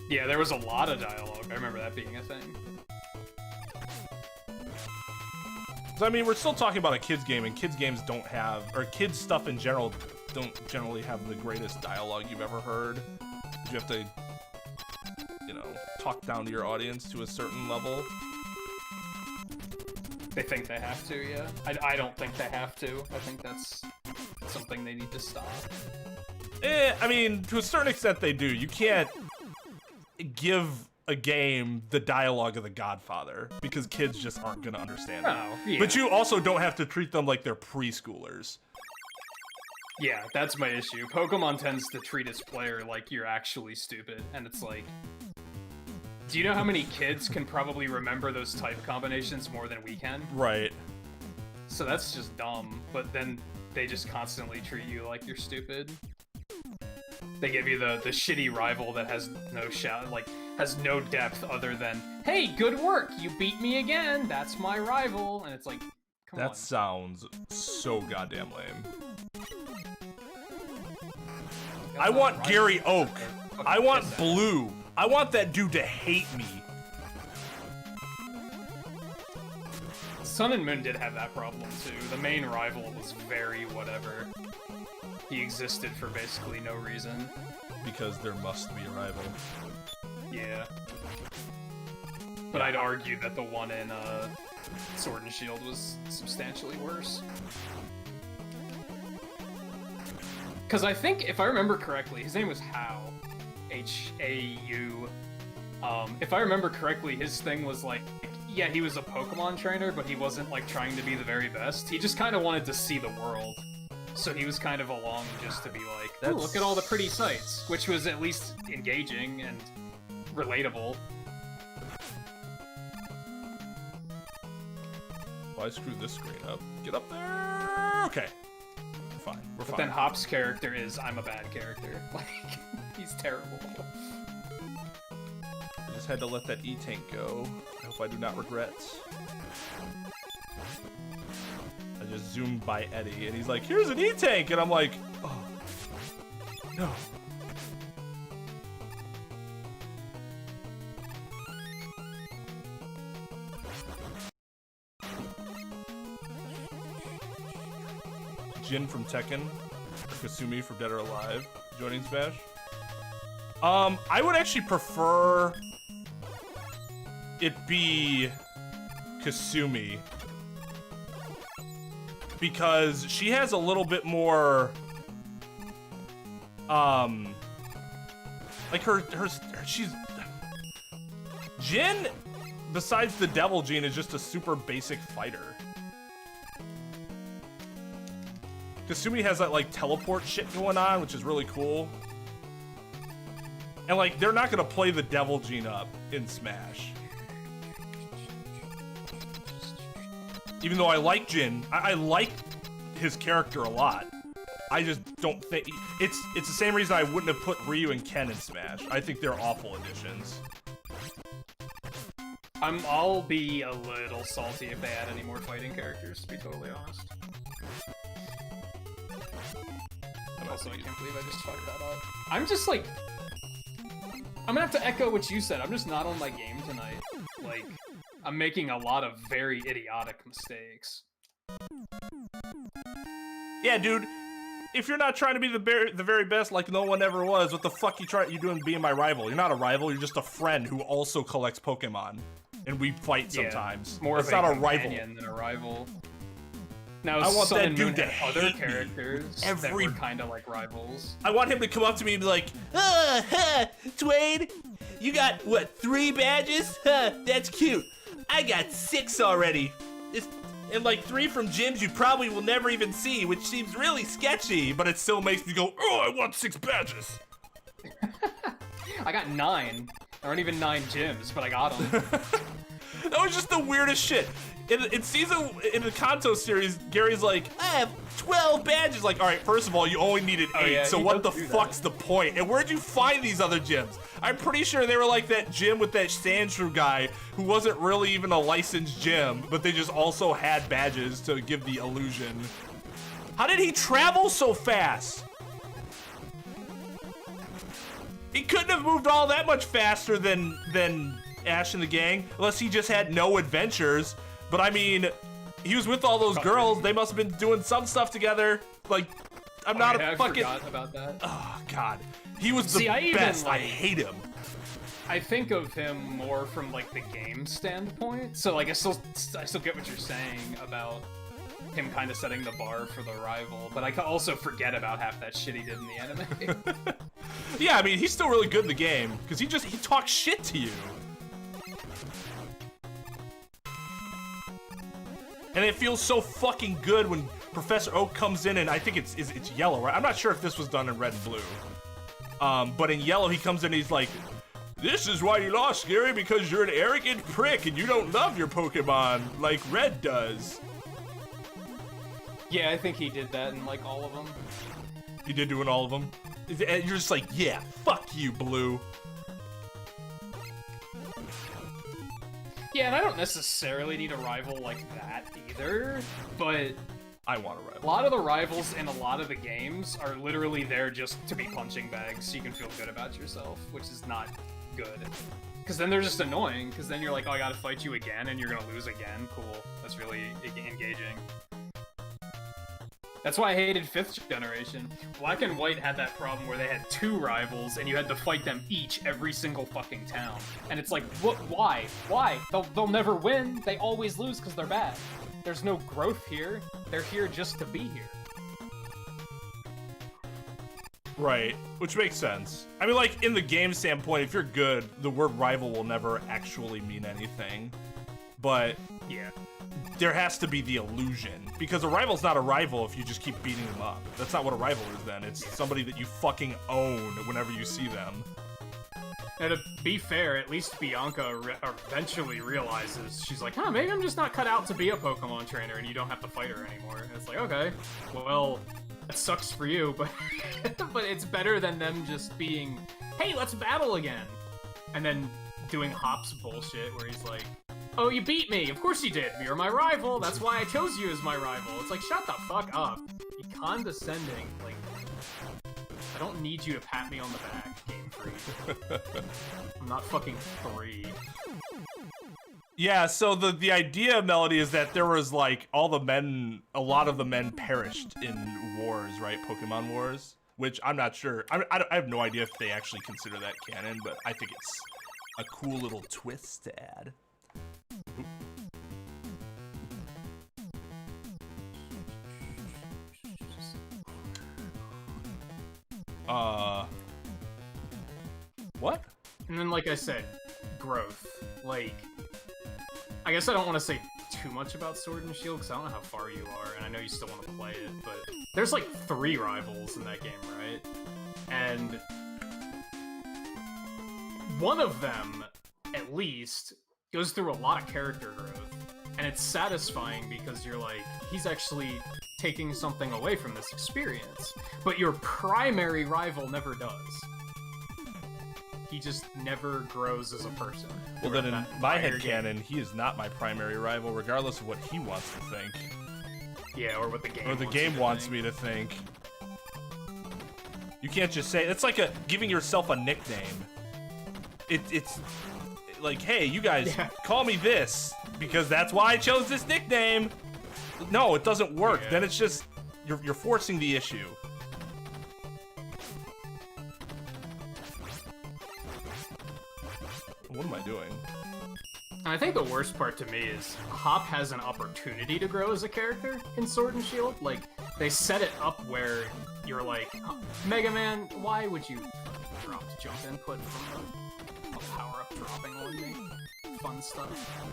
C: Yeah, there was a lot of dialogue. I remember that being a thing.
A: So, I mean, we're still talking about a kids game, and kids games don't have, or kids stuff in general don't generally have the greatest dialogue you've ever heard. You have to, you know, talk down to your audience to a certain level.
C: They think they have to, yeah. I don't think they have to. I think that's something they need to stop.
A: I mean, to a certain extent they do. You can't give a game the dialogue of The Godfather because kids just aren't gonna understand it.
C: Yeah.
A: But you also don't have to treat them like they're preschoolers.
C: Yeah, that's my issue. Pokemon tends to treat its player like you're actually stupid, and it's like... Do you know how many kids can probably remember those type combinations more than we can?
A: Right.
C: So that's just dumb, but then they just constantly treat you like you're stupid. They give you the shitty rival that has no has no depth other than, hey, good work, you beat me again, that's my rival, and it's like, come on.
A: That sounds so goddamn lame. I want Gary Oak. I want Blue. I want that dude to hate me.
C: Sun and Moon did have that problem too. The main rival was very whatever. He existed for basically no reason.
A: Because there must be a rival.
C: Yeah. But I'd argue that the one in Sword and Shield was substantially worse. Because I think, if I remember correctly, his name was Hau. H-A-U. If I remember correctly, his thing was like, yeah, he was a Pokemon trainer, but he wasn't like trying to be the very best. He just kind of wanted to see the world. So he was kind of along just to be like, ooh, look at all the pretty sights, which was at least engaging and relatable.
A: Well, I screwed this screen up. Get up there! Okay. We're fine. We're fine.
C: But then Hop's character is, I'm a bad character. Like, he's terrible.
A: I just had to let that E-Tank go. I hope I do not regret. I just zoomed by Eddie, and he's like, here's an E-Tank! And I'm like, oh, no. Jin from Tekken, or Kasumi from Dead or Alive, joining Smash. I would actually prefer it be Kasumi, because she has a little bit more, like she's, Jin, besides the Devil Gene, is just a super basic fighter. Kasumi has that, like, teleport shit going on, which is really cool. And, like, they're not gonna play the Devil Gene up in Smash. Even though I like Jin, I like his character a lot. I just don't think... It's the same reason I wouldn't have put Ryu and Ken in Smash. I think they're awful additions.
C: I'll be a little salty if they add any more fighting characters, to be totally honest. Also, I can't believe I just fucked that up. I'm just like... I'm gonna have to echo what you said. I'm just not on my game tonight. Like, I'm making a lot of very idiotic mistakes.
A: Yeah, dude. If you're not trying to be the very best like no one ever was, what the fuck you doing being my rival? You're not a rival, you're just a friend who also collects Pokemon. and we fight
C: Yeah,
A: sometimes.
C: more
A: it's
C: of a
A: not a rival.
C: companion than a rival. Now,
A: I want
C: Sun
A: that
C: and
A: dude
C: Moon
A: to
C: had other
A: hate me
C: characters that
A: every-
C: were kind of like rivals.
A: I want him to come up to me and be like, Twain, you got, what, 3 badges? Huh, that's cute. I got 6 already. And like 3 from gyms you probably will never even see, which seems really sketchy, but it still makes me go, oh, I want 6 badges.
C: I got 9. There aren't even 9 gyms, but I got them.
A: That was just the weirdest shit. In the Kanto series, Gary's like, I have 12 badges. Like, all right, first of all, you only needed 8,
C: yeah,
A: so
C: he
A: what the
C: does do
A: fuck's the point? And where'd you find these other gyms? I'm pretty sure they were like that gym with that Sandshrew guy who wasn't really even a licensed gym, but they just also had badges to give the illusion. How did he travel so fast? He couldn't have moved all that much faster than Ash and the gang, unless he just had no adventures. But I mean, he was with all those girls. They must have been doing some stuff together. Like, I'm not a fucking.
C: I forgot about that.
A: Oh God, he was the
C: See, I even,
A: best. I
C: like-
A: hate him.
C: I think of him more from like the game standpoint. So like I still get what you're saying about him kind of setting the bar for the rival, but I can also forget about half that shit he did in the anime.
A: Yeah, I mean, he's still really good in the game because he talks shit to you. And it feels so fucking good when Professor Oak comes in, and I think it's yellow, right? I'm not sure if this was done in red and blue. But in yellow, he comes in and he's like, this is why you lost, Gary, because you're an arrogant prick and you don't love your Pokemon like Red does.
C: Yeah, I think he did that in like all of them.
A: He did do in all of them? And you're just like, yeah, fuck you, Blue.
C: Yeah, and I don't necessarily need a rival like that either, but
A: I want a
C: a
A: rival.
C: lot of the rivals in a lot of the games are literally there just to be punching bags so you can feel good about yourself, which is not good. Because then they're just annoying, because then you're like, oh, I gotta fight you again, and you're gonna lose again. Cool. That's really engaging. That's why I hated 5th generation. Black and White had that problem where they had 2 rivals, and you had to fight them each every single fucking town. And it's like, what? Why? Why? They'll never win. They always lose because they're bad. There's no growth here. They're here just to be here.
A: Right, which makes sense. I mean, like, in the game standpoint, if you're good, the word rival will never actually mean anything. But
C: Yeah.
A: there has to be the illusion, because a rival's not a rival if you just keep beating them up. That's not what a rival is then. It's somebody that you fucking own whenever you see them.
B: And to be fair, at least Bianca eventually realizes, she's like, huh, maybe I'm just not cut out to be a Pokemon trainer, and you don't have to fight her anymore. And it's like, okay, well, that sucks for you, but but it's better than them just being, hey, let's battle again. And then doing Hop's bullshit where he's like, oh, you beat me. Of course you did. You're my rival. That's why I chose you as my rival. It's like, shut the fuck up. You condescending. Like, I don't need you to pat me on the back, Game Freak. I'm not fucking 3.
A: Yeah, so the idea, Melody, is that there was, like, a lot of the men perished in wars, right? Pokemon Wars? Which I'm not sure. I have no idea if they actually consider that canon, but I think it's a cool little twist to add. What?
B: And then, like I said, growth. Like, I guess I don't want to say too much about Sword and Shield, because I don't know how far you are, and I know you still want to play it, but there's like 3 rivals in that game, right? And one of them, at least, goes through a lot of character growth, and it's satisfying because you're like, he's actually taking something away from this experience, but your primary rival never does. He just never grows as a person.
A: Well, then in my
B: entire
A: headcanon, he is not my primary rival, regardless of what he wants to think.
B: Yeah, or what the game
A: Or the
B: wants you
A: game
B: to
A: wants
B: think.
A: me to think. You can't just say, it's like giving yourself a nickname. It's like, hey, you guys, call me this, because that's why I chose this nickname. No, it doesn't work.
B: Yeah.
A: Then it's just, you're forcing the issue. What am I doing?
B: And I think the worst part to me is Hop has an opportunity to grow as a character in Sword and Shield. Like, they set it up where you're like, Mega Man, why would you drop jump input from the power-up dropping on me? Fun stuff.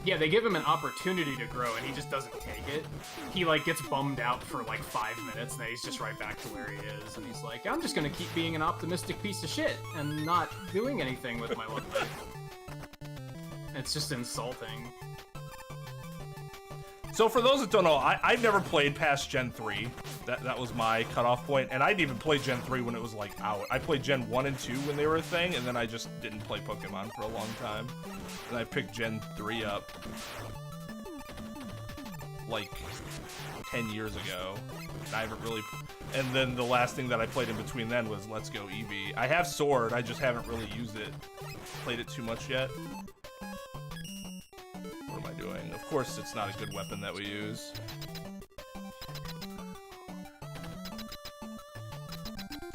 B: Yeah, they give him an opportunity to grow, and he just doesn't take it. He, like, gets bummed out for, like, 5 minutes, and then he's just right back to where he is. And he's like, I'm just gonna keep being an optimistic piece of shit and not doing anything with my life. It's just insulting.
A: So for those that don't know, I've never played past Gen 3. That was my cutoff point, and I didn't even play Gen 3 when it was, like, out. I played Gen 1 and 2 when they were a thing, and then I just didn't play Pokemon for a long time. And I picked Gen 3 up, like, 10 years ago. And I haven't really... And then the last thing that I played in between then was Let's Go Eevee. I have Sword, I just haven't really used it. Played it too much yet. What am I doing? Of course it's not a good weapon that we use.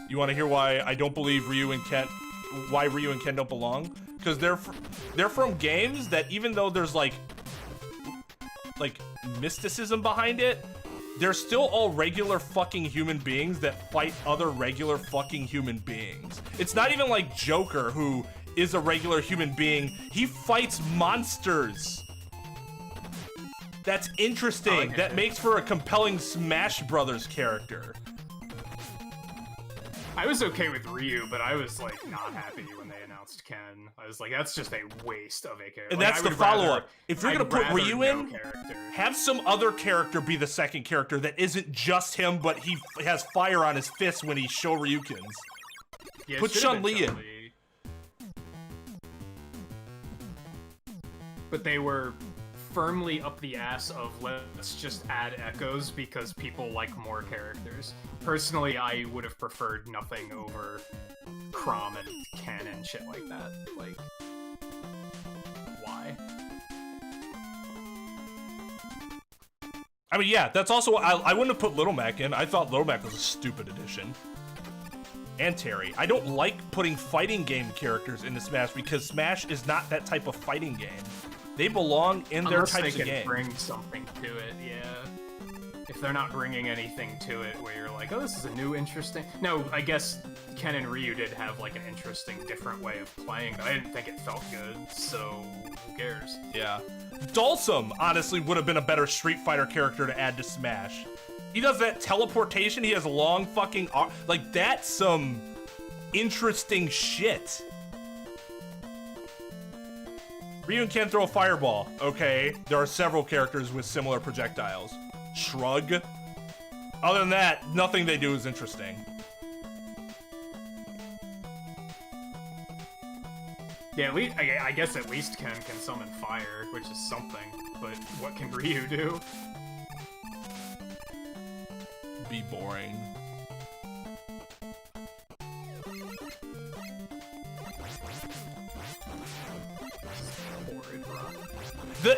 A: You want to hear why I don't believe Ryu and Ken don't belong? Because they're from games that, even though there's like mysticism behind it, they're still all regular fucking human beings that fight other regular fucking human beings. It's not even like Joker, who is a regular human being. He fights monsters. That's interesting. That makes for a compelling Smash Brothers character.
B: I was okay with Ryu, but I was, like, not happy when they announced Ken. I was like, that's just a waste of a character.
A: And that's the follow-up. If you're gonna put Ryu in, have some other character be the second character that isn't just him, but he has fire on his fists when he Shoryukens.
B: Yeah,
A: put Chun-Li in.
B: But they were firmly up the ass of let's just add echoes because people like more characters. Personally, I would have preferred nothing over Chrom and Ken and shit like that. Like, why?
A: I mean, yeah, that's also... I wouldn't have put Little Mac in. I thought Little Mac was a stupid addition. And Terry. I don't like putting fighting game characters into Smash because Smash is not that type of fighting game. They belong in their types of games.
B: Bring something to it, yeah. If they're not bringing anything to it where you're like, oh, this is a new, interesting... No, I guess Ken and Ryu did have, like, an interesting, different way of playing, but I didn't think it felt good, so who cares?
A: Yeah. Dhalsim, honestly, would have been a better Street Fighter character to add to Smash. He does that teleportation, he has a long fucking arm. Like, that's some interesting shit. Ryu and Ken throw a fireball. Okay, there are several characters with similar projectiles. Shrug. Other than that, nothing they do is interesting.
B: Yeah, at least, I guess at least Ken can summon fire, which is something. But what can Ryu do?
A: Be boring.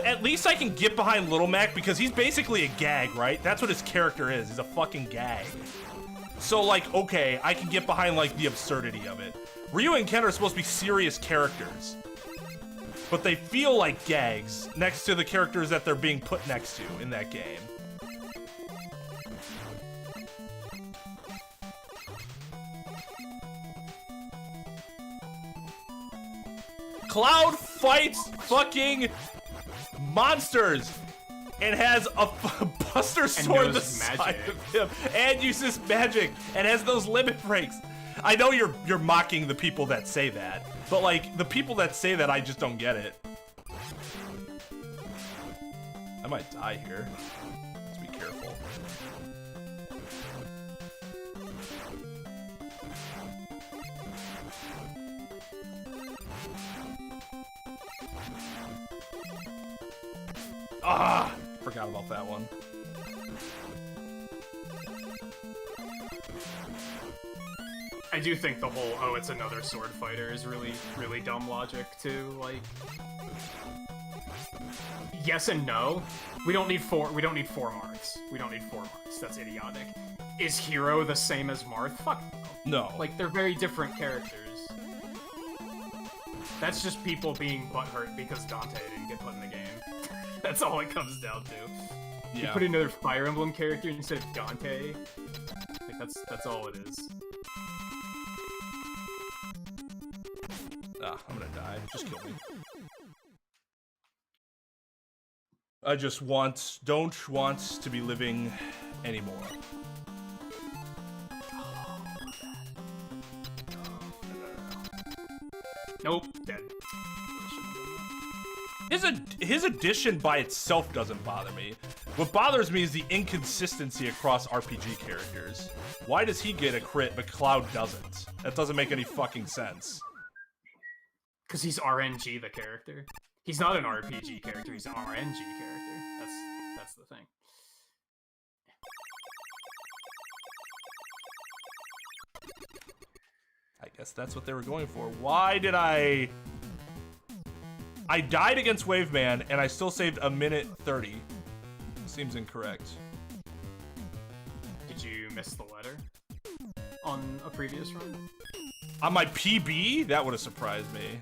A: At least I can get behind Little Mac because he's basically a gag, right? That's what his character is. He's a fucking gag. So, like, okay, I can get behind, like, the absurdity of it. Ryu and Ken are supposed to be serious characters, but they feel like gags next to the characters that they're being put next to in that game. Cloud fights fucking monsters and has a Buster Sword the size of him and uses magic and has those limit breaks. I know you're mocking the people that say that, but like the people that say that, I just don't get it. I might die here. Let's be careful. Ah, forgot about that one.
B: I do think the whole, oh, it's another sword fighter is really, really dumb logic, too. Like, yes and no. We don't need four Marths. We don't need 4 Marths. That's idiotic. Is Hero the same as Marth? Fuck no.
A: No.
B: Like, they're very different characters. That's just people being butthurt because Dante didn't get put in the game. That's all it comes down to. You
A: Yeah.
B: put another Fire Emblem character instead of Dante. Like that's all it is.
A: Ah, I'm gonna die. Just kill me. I just don't want to be living anymore.
B: Nope, dead.
A: His addition by itself doesn't bother me. What bothers me is the inconsistency across RPG characters. Why does he get a crit but Cloud doesn't? That doesn't make any fucking sense.
B: Because he's RNG the character. He's not an RPG character, he's an RNG character. That's the thing.
A: I guess that's what they were going for. Why did I died against Waveman and I still saved a minute 30. Seems incorrect.
B: Did you miss the letter on a previous run?
A: On my PB? That would have surprised me.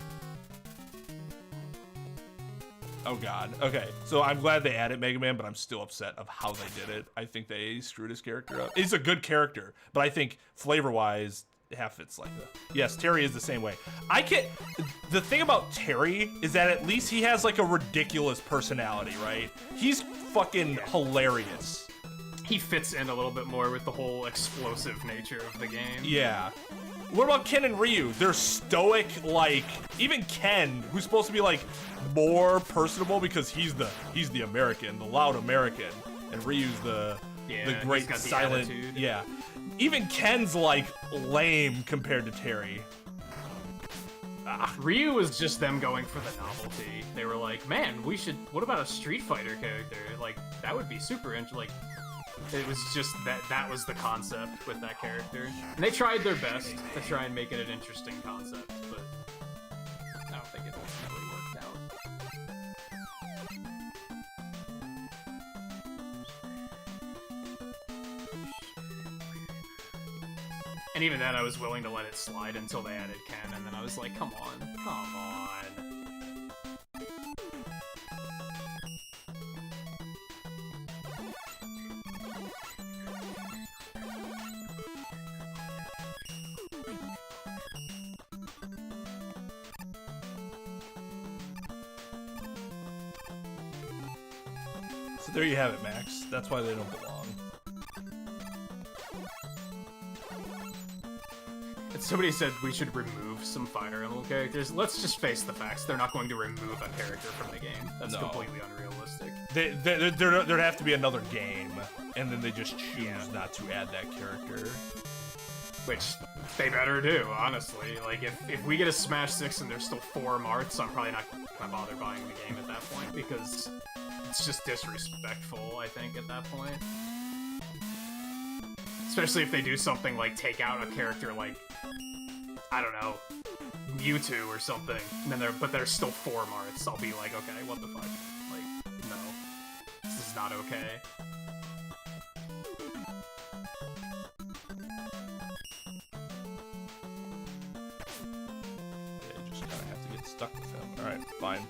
A: Oh god. Okay, so I'm glad they added Mega Man, but I'm still upset of how they did it. I think they screwed his character up. He's a good character, but I think flavor-wise, half it's like the... Yes, Terry is the same way. The thing about Terry is that at least he has like a ridiculous personality, right? He's fucking hilarious.
B: He fits in a little bit more with the whole explosive nature of the game.
A: Yeah. What about Ken and Ryu? They're stoic, like, even Ken, who's supposed to be like more personable because he's the American, the loud American, and Ryu's the great
B: got the
A: silent.
B: attitude.
A: Yeah. Even Ken's like lame compared to Terry.
B: Ryu was just them going for the novelty. They were like, man, what about a Street Fighter character? Like, that would be super interesting. Like, it was just that was the concept with that character. And they tried their best to try and make it an interesting concept, but I don't think it ultimately worked out. And even then, I was willing to let it slide until they added Ken, and then I was like, come on, come on.
A: So there you have it, Max. That's why they don't belong.
B: And somebody said we should remove some Fire Emblem characters. Let's just face the facts. They're not going to remove a character from the game. That's
A: No.
B: completely unrealistic.
A: There'd have to be another game, and then they just choose not to add that character.
B: Which they better do, honestly. Like, if we get a Smash 6 and there's still 4 Marths, I'm probably not gonna bother buying the game at that point, because it's just disrespectful, I think, at that point. Especially if they do something like take out a character like, I don't know, Mewtwo or something, and then but there's still 4 Marths. I'll be like, okay, what the fuck? Like, no. This is not okay.
A: Yeah, you just kind of have to get stuck with him. Alright, fine.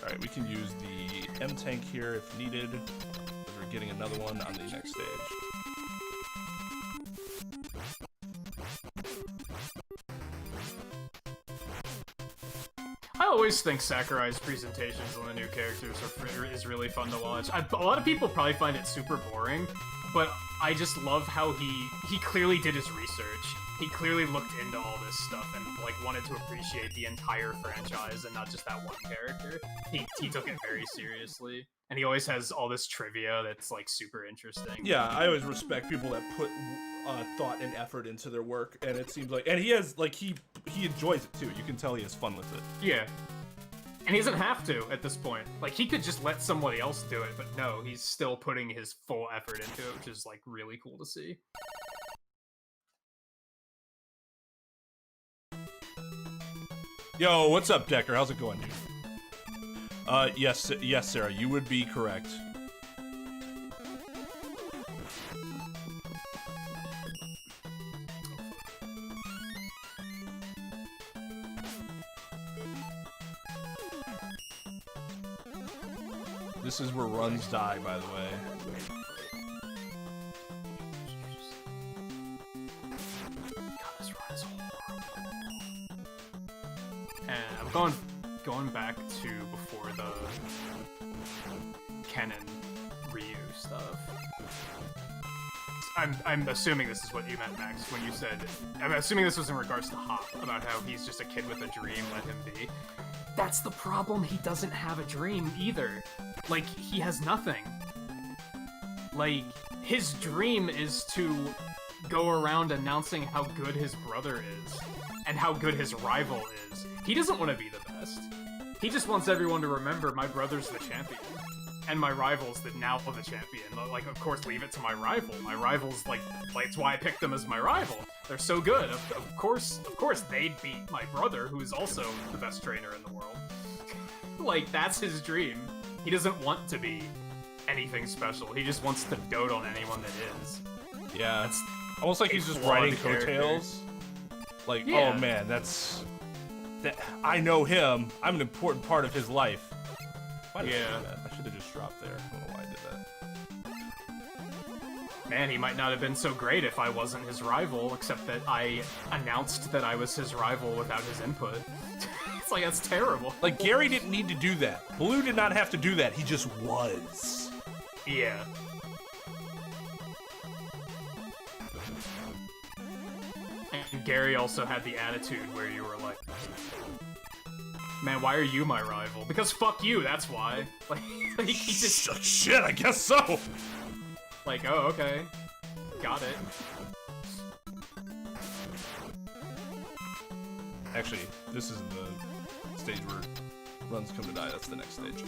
A: Alright, we can use the M-Tank here if needed. We're getting another one on the next stage.
B: I always think Sakurai's presentations on the new characters is really fun to watch. A lot of people probably find it super boring, but I just love how he clearly did his research. He clearly looked into all this stuff and like wanted to appreciate the entire franchise and not just that one character. He took it very seriously, and he always has all this trivia that's like super interesting.
A: Yeah, I always respect people that put thought and effort into their work, and it seems like, and he has like he enjoys it too. You can tell he has fun with it.
B: Yeah. And he doesn't have to at this point. Like, he could just let somebody else do it, but no, he's still putting his full effort into it, which is like really cool to see.
A: Yo, what's up, Decker? How's it going, dude? Yes, Sarah, you would be correct. This is where runs die, by the way.
B: God, this run is horrible. And I'm going back to before the Ken and Ryu stuff. I'm assuming this is what you meant, Max, when you said... I'm assuming this was in regards to Hop, about how he's just a kid with a dream, let him be. That's the problem, he doesn't have a dream, either. Like, he has nothing. Like, his dream is to go around announcing how good his brother is, and how good his rival is. He doesn't want to be the best. He just wants everyone to remember my brother's the champion. And my rival's now the champion. Like, of course, leave it to my rival. My rival's, like it's why I picked them as my rival. They're so good. Of course, they'd beat my brother, who is also the best trainer in the world. Like, that's his dream. He doesn't want to be anything special. He just wants to dote on anyone that is.
A: Yeah,
B: That's
A: almost like
B: a
A: he's just
B: flawed
A: riding
B: character.
A: coattails. Like,
B: Yeah.
A: oh man, I know him. I'm an important part of his life. Why did I
B: Yeah.
A: do that? I should have just dropped there. I don't know why I did that.
B: Man, he might not have been so great if I wasn't his rival, except that I announced that I was his rival without his input. It's like, that's terrible.
A: Like, Gary didn't need to do that. Blue did not have to do that. He just was.
B: Yeah. And Gary also had the attitude where you were like, man, why are you my rival? Because fuck you, that's why. Like he just
A: Shit, I guess so.
B: like, oh, okay. Got it.
A: Actually, this isn't the stage where runs come to die. That's the next stage.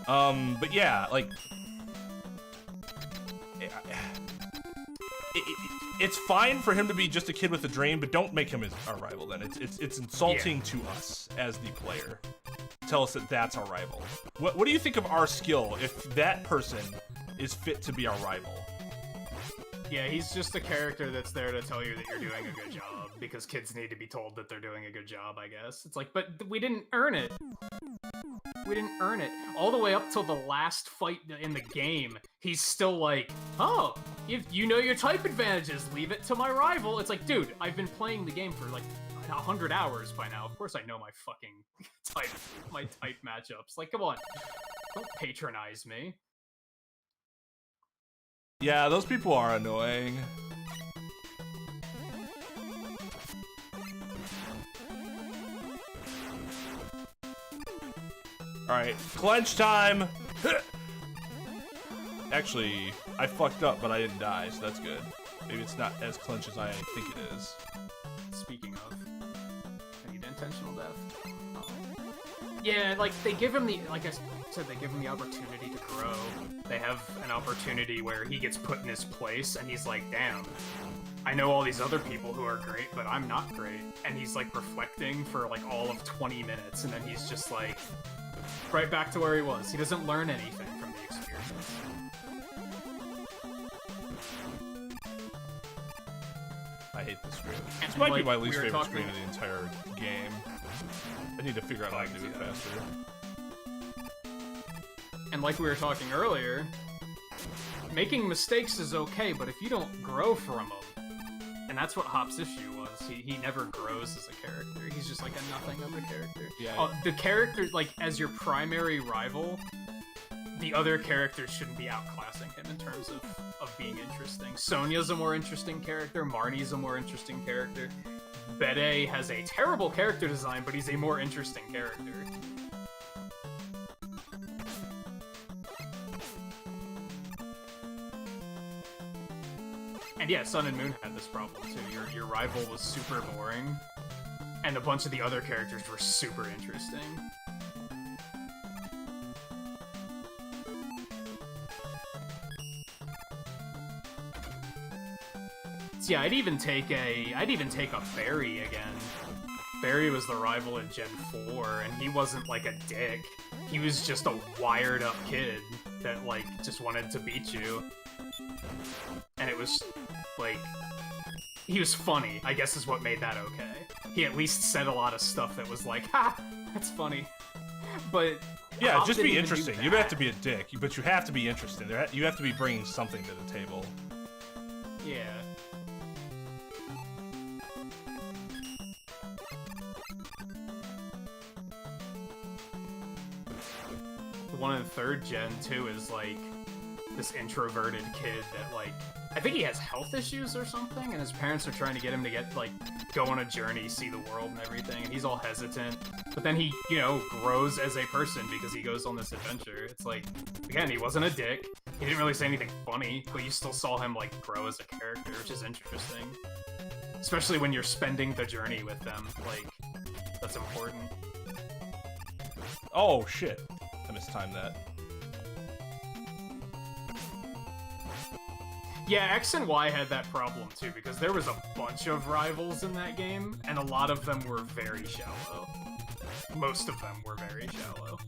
A: But yeah, like, it's fine for him to be just a kid with a dream, but don't make him our rival. Then it's insulting to us as the player. Tell us that that's our rival. What do you think of our skill if that person is fit to be our rival?
B: Yeah, he's just a character that's there to tell you that you're doing a good job, because kids need to be told that they're doing a good job, I guess. It's like, but we didn't earn it. We didn't earn it. All the way up till the last fight in the game, he's still like, oh, if you know your type advantages, leave it to my rival. It's like, dude, I've been playing the game for like 100 hours by now. Of course I know my fucking type matchups. Like, come on. Don't patronize me.
A: Yeah, those people are annoying. Alright, clench time! Actually, I fucked up, but I didn't die, so that's good. Maybe it's not as clench as I think it is.
B: Speaking of, I need intentional death. Yeah, like, they give him the, like I said, they give him the opportunity to grow. They have an opportunity where he gets put in his place, and he's like, damn, I know all these other people who are great, but I'm not great. And he's, like, reflecting for, like, all of 20 minutes, and then he's just, like, right back to where he was. He doesn't learn anything from the experience.
A: I hate this screen.
B: And,
A: This might be
B: like,
A: my least
B: we were
A: favorite
B: talking-
A: screen of the entire game. I need to figure out how to do it faster.
B: And like we were talking earlier, making mistakes is okay, but if you don't grow from them, and that's what Hop's issue was, he never grows as a character. He's just like a nothing of a character.
A: Yeah.
B: The character, like, as your primary rival, the other characters shouldn't be outclassing him in terms of being interesting. Sonya's a more interesting character, Marnie's a more interesting character. Bede has a terrible character design, but he's a more interesting character. And yeah, Sun and Moon had this problem too. Your rival was super boring, and a bunch of the other characters were super interesting. So yeah, I'd even take a Barry again. Barry was the rival in Gen 4, and he wasn't like a dick. He was just a wired up kid that like just wanted to beat you. And it was like, he was funny, I guess is what made that okay. He at least said a lot of stuff that was like, ha, that's funny. But
A: Yeah,
B: Hop
A: just
B: didn't
A: be
B: even do
A: interesting. You don't have to
B: that.
A: be a dick, but you have to be interesting. You have to be bringing something to the table.
B: Yeah. The one in the third gen too is like this introverted kid that like I think he has health issues or something, and his parents are trying to get him to get like go on a journey, see the world and everything, and he's all hesitant. But then he, you know, grows as a person because he goes on this adventure. It's like, again, he wasn't a dick. He didn't really say anything funny, but you still saw him like grow as a character, which is interesting. Especially when you're spending the journey with them, like that's important.
A: Oh shit! I mistimed that.
B: Yeah, X and Y had that problem too, because there was a bunch of rivals in that game, and a lot of them were very shallow. Most of them were very shallow.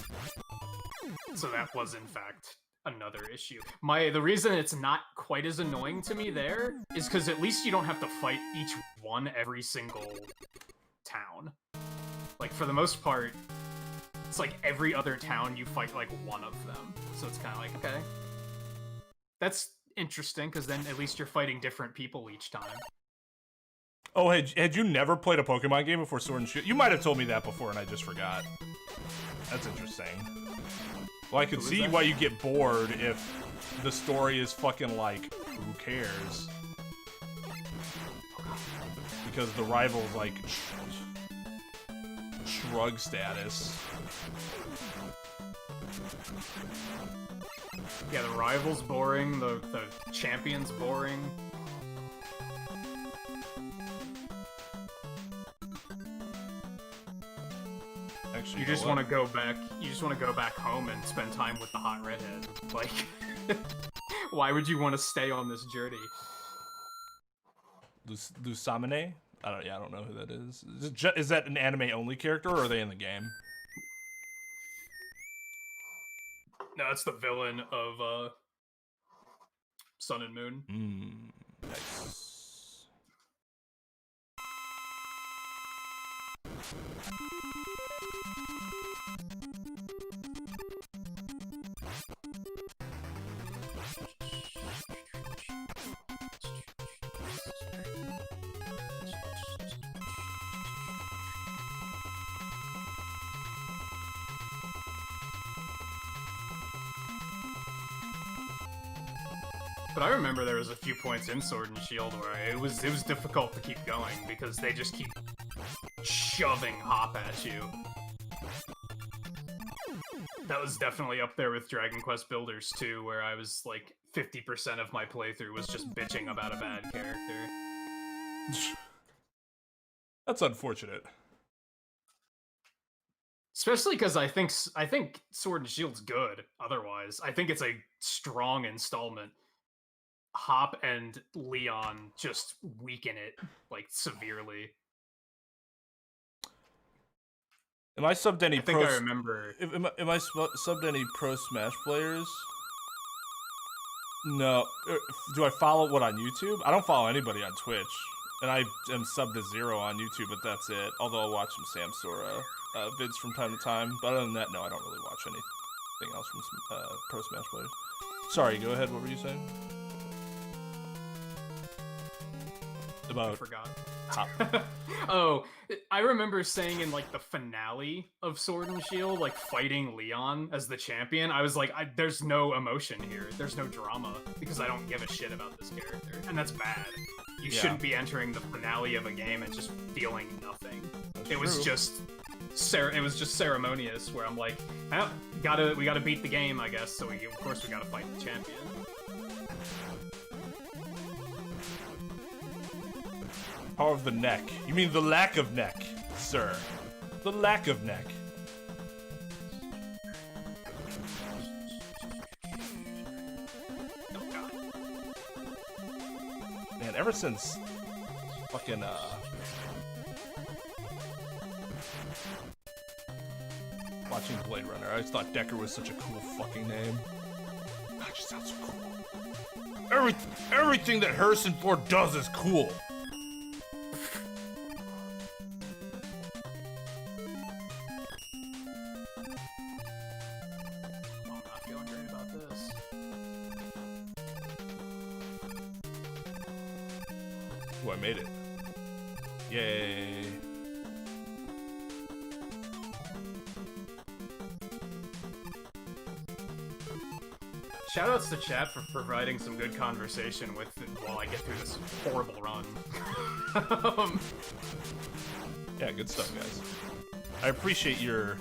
B: So that was, in fact, another issue. The reason it's not quite as annoying to me there is because at least you don't have to fight each one every single town. Like, for the most part, it's like every other town you fight, like, one of them. So it's kind of like, okay. That's interesting, because then at least you're fighting different people each time.
A: Oh, had you never played a Pokemon game before Sword and Shield? You might have told me that before and I just forgot. That's interesting. Well, I could see why you get bored if the story is fucking like, who cares? Because the rival's like shrug status.
B: Yeah, the rival's boring, the champion's boring.
A: Actually,
B: You just want to go back. You just want to go back home and spend time with the hot redhead. Like, why would you want to stay on this journey?
A: Lusamine? I don't know who that is. Is that an anime-only character, or are they in the game?
B: No, it's the villain of Sun and Moon.
A: Nice.
B: But I remember there was a few points in Sword and Shield where it was difficult to keep going because they just keep shoving Hop at you. That was definitely up there with Dragon Quest Builders 2, where I was like 50% of my playthrough was just bitching about a bad character.
A: That's unfortunate.
B: Especially because I think Sword and Shield's good. Otherwise, I think it's a strong installment. Hop and Leon just weaken it like severely.
A: Am I subbed any
B: I think I remember.
A: Am I subbed any Pro Smash players? No. Do I follow what on YouTube? I don't follow anybody on Twitch, and I am subbed to 0 on YouTube, but that's it. Although I'll watch some Sam Sora vids from time to time. But other than that, no, I don't really watch anything else from Pro Smash players. Sorry, go ahead. What were you saying?
B: I forgot.
A: Hop.
B: Oh, I remember saying in like the finale of Sword and Shield, like fighting Leon as the champion, I was like, there's no emotion here. There's no drama because I don't give a shit about this character, and that's bad. You shouldn't be entering the finale of a game and just feeling nothing. It was just ceremonious, where I'm like, oh, we gotta beat the game, I guess. So of course we gotta fight the champion.
A: Power of the neck. You mean the lack of neck, sir. The lack of neck.
B: Oh god.
A: Man, ever since fucking watching Blade Runner, I just thought Decker was such a cool fucking name. God, it just sounds so cool. Everything that Harrison Ford does is cool. Ooh, I made it. Yay.
B: Shoutouts to chat for providing some good conversation with while I get through this horrible run.
A: Yeah, good stuff, guys. I appreciate your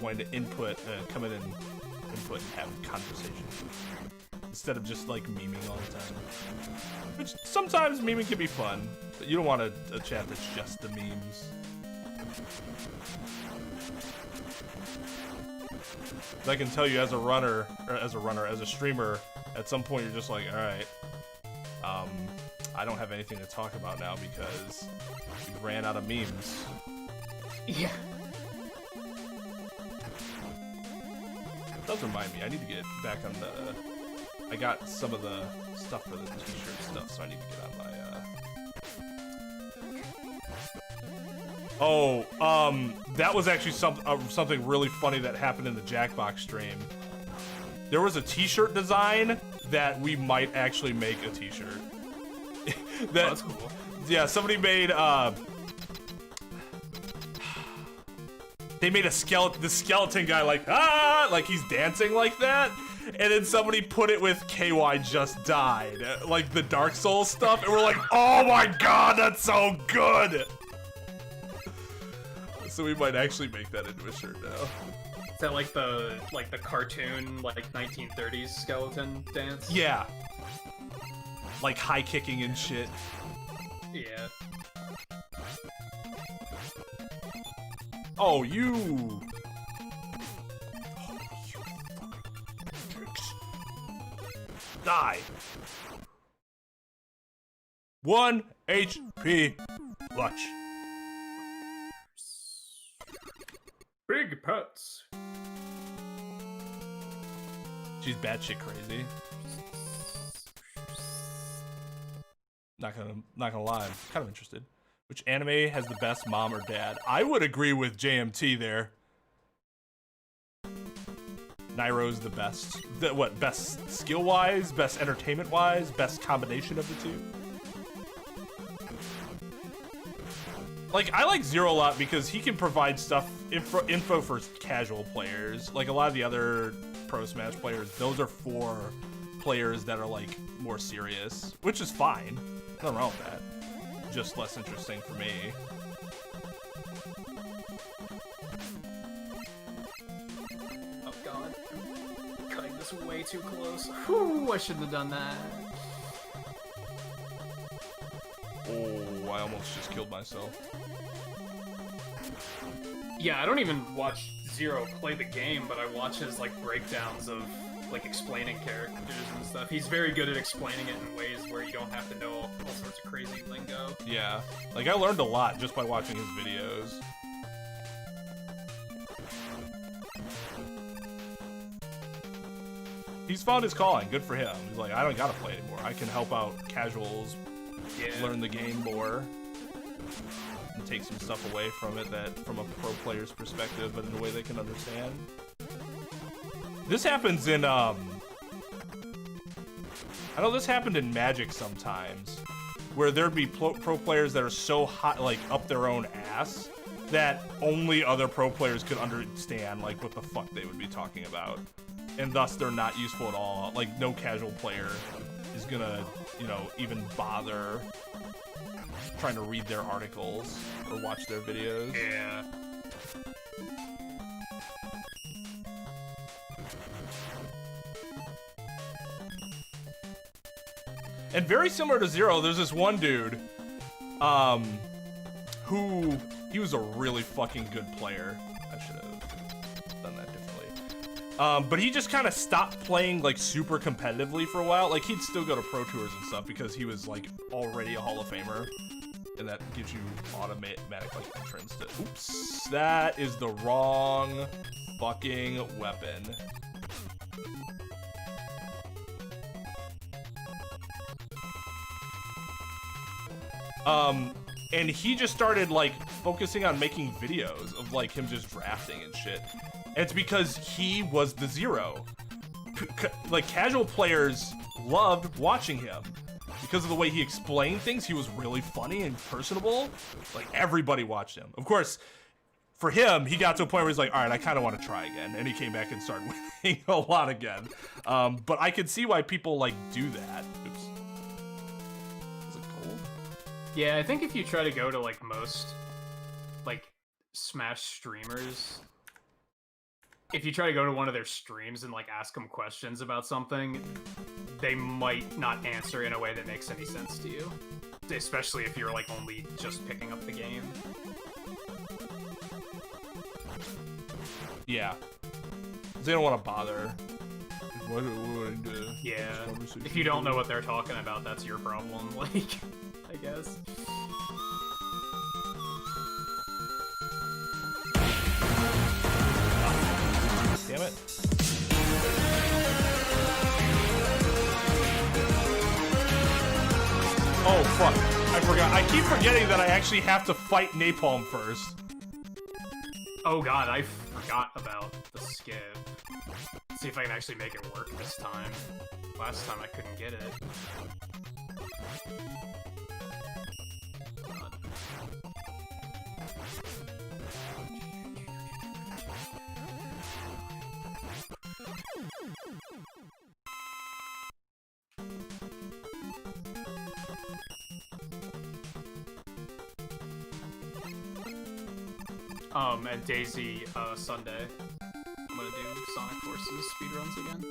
A: wanting to input, come in and input and have conversation instead of just like memeing all the time. Which sometimes memeing can be fun, but you don't want a chat that's just the memes. I can tell you as a streamer, at some point you're just like, all right, I don't have anything to talk about now because we ran out of memes.
B: Yeah.
A: It does remind me, I need to get back on the... I got some of the stuff for the t-shirt stuff, so I need to get on my, that was actually something really funny that happened in the Jackbox stream. There was a t-shirt design that we might actually make a t-shirt.
B: That's cool.
A: Yeah, somebody made, they made the skeleton guy like, like he's dancing like that. And then somebody put it with KY just died, like the Dark Souls stuff. And we're like, oh my God, that's so good. So we might actually make that into a shirt now.
B: Is that like the cartoon, like 1930s skeleton dance?
A: Yeah. Like high kicking and shit.
B: Yeah.
A: Oh, you die. 1 HP. Watch.
B: Big pets.
A: She's batshit crazy. Not gonna lie, I'm kind of interested. Which anime has the best mom or dad? I would agree with JMT there. Nairo's the best. Best skill-wise, best entertainment-wise, best combination of the two? Like, I like Zero a lot because he can provide info for casual players. Like, a lot of the other Pro Smash players, those are for players that are, like, more serious. Which is fine. Nothing wrong with that. Just less interesting for me.
B: Oh God. I'm cutting this way too close. Whew, I shouldn't have done that.
A: Oh, I almost just killed myself.
B: Yeah, I don't even watch Zero play the game, but I watch his like breakdowns of like explaining characters and stuff. He's very good at explaining it in ways where you don't have to know all sorts of crazy lingo.
A: Yeah, like I learned a lot just by watching his videos. He's found his calling. Good for him. He's like, I don't gotta play anymore. I can help out casuals, learn the game more, and take some stuff away from it that, from a pro player's perspective, but in a way they can understand. This happens in, I know this happened in Magic sometimes, where there'd be pro players that are so hot, like, up their own ass, that only other pro players could understand, like, what the fuck they would be talking about. And thus, they're not useful at all. Like, no casual player is gonna, you know, even bother trying to read their articles or watch their videos.
B: Yeah.
A: And very similar to Zero, there's this one dude, who, he was a really fucking good player. I should have done that differently. But he just kind of stopped playing, like, super competitively for a while. Like, he'd still go to Pro Tours and stuff because he was, like, already a Hall of Famer. And that gives you automatic, like, entrance to... Oops, that is the wrong fucking weapon. And he just started, like, focusing on making videos of, like, him just drafting and shit. And it's because he was the Zero. Like, casual players loved watching him because of the way he explained things, he was really funny and personable. Like, everybody watched him. Of course, for him, he got to a point where he's like, all right, I kind of want to try again. And he came back and started winning a lot again. But I could see why people, like, do that. Oops. Is it gold?
B: Yeah, I think if you try to go to, like, most, like, Smash streamers, if you try to go to one of their streams and, like, ask them questions about something, they might not answer in a way that makes any sense to you. Especially if you're, like, only just picking up the game.
A: Yeah. They don't want to bother. What
B: Yeah. If you don't know what they're talking about, that's your problem, like, I guess.
A: Damn it. Oh, fuck. I forgot. I keep forgetting that I actually have to fight Napalm first.
B: Oh god, I forgot about the skiv. Let's see if I can actually make it work this time. Last time I couldn't get it. At Daisy Sunday, I'm gonna do Sonic Forces speedruns again.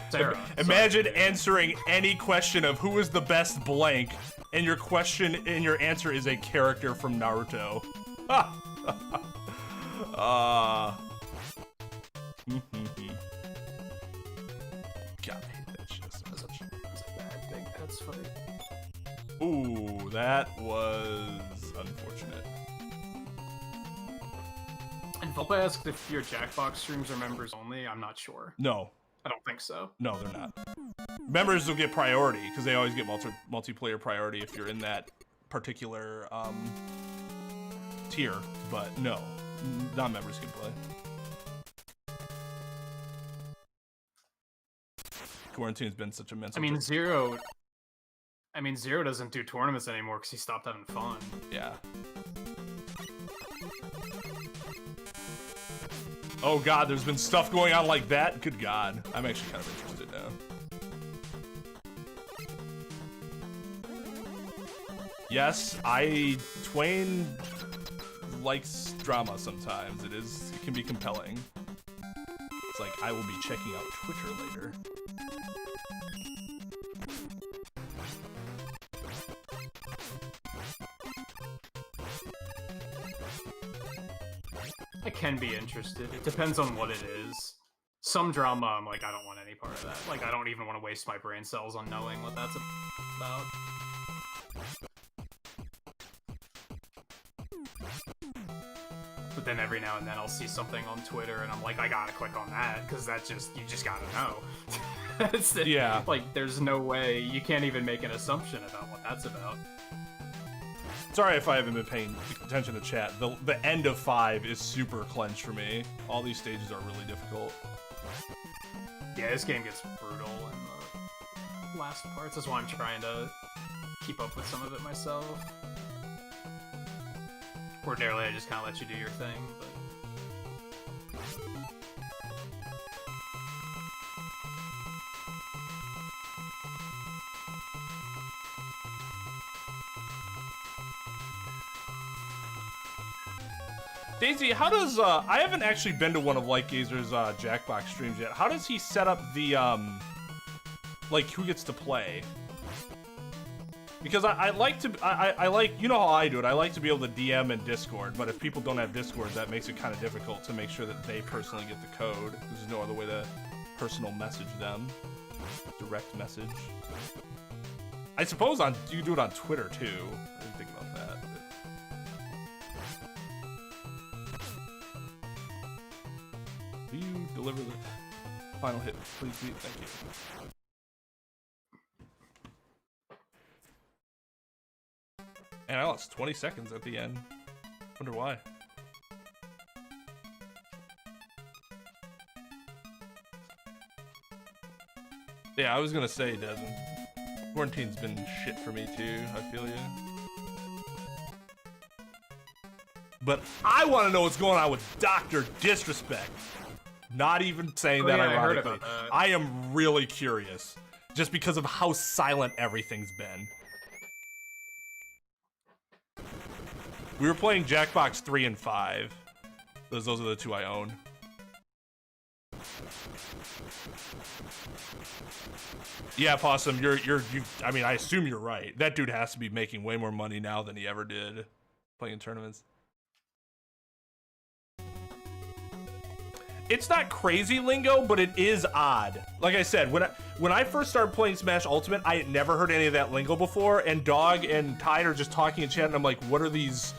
B: Sarah,
A: Imagine answering any question of who is the best blank, and your question and your answer is a character from Naruto. God, I hate that shit so much.
B: That's a bad big pets fight.
A: Ooh, that was unfortunate.
B: And Volpa asked if your Jackbox streams are members only. I'm not sure.
A: No.
B: I don't think so.
A: No, they're not. Members will get priority, because they always get multiplayer priority if you're in that particular tier, but no, non-members can play. Quarantine's been such a mental.
B: Zero doesn't do tournaments anymore because he stopped having fun.
A: Yeah. Oh god, there's been stuff going on like that? Good god. I'm actually kind of interested now. Yes, Twain likes drama sometimes. It can be compelling. It's like, I will be checking out Twitter later.
B: I can be interested. It depends on what it is. Some drama, I'm like, I don't want any part of that. Like, I don't even want to waste my brain cells on knowing what that's about. But then every now and then I'll see something on Twitter and I'm like, I gotta click on that, because you just gotta know. That's it.
A: Yeah.
B: Like, there's no way, you can't even make an assumption about what that's about.
A: Sorry if I haven't been paying attention to chat. The end of 5 is super clenched for me. All these stages are really difficult.
B: Yeah, this game gets brutal in the last parts. That's why I'm trying to keep up with some of it myself. Ordinarily, I just kind of let you do your thing, but...
A: Daisy, how does, I haven't actually been to one of Lightgazer's, Jackbox streams yet. How does he set up the, like, who gets to play? Because I like to, I like, you know how I do it, I like to be able to DM in Discord, but if people don't have Discord, that makes it kind of difficult to make sure that they personally get the code. There's no other way to personal message them. Direct message. I suppose you do it on Twitter, too. I didn't think about that. deliver the final hit. Please, thank you. And I lost 20 seconds at the end. Wonder why. Yeah, I was gonna say, Desmond, quarantine's been shit for me too. I feel you. But I want to know what's going on with Dr. Disrespect. Not even saying that
B: yeah, I heard
A: ironically.
B: about that.
A: I am really curious, just because of how silent everything's been. We were playing Jackbox 3 and 5. Those are the two I own. Yeah, Possum, I mean, I assume you're right. That dude has to be making way more money now than he ever did playing tournaments. It's not crazy lingo, but it is odd. Like I said, when I first started playing Smash Ultimate, I had never heard any of that lingo before, and Dog and Tide are just talking in chat, and I'm like, what are these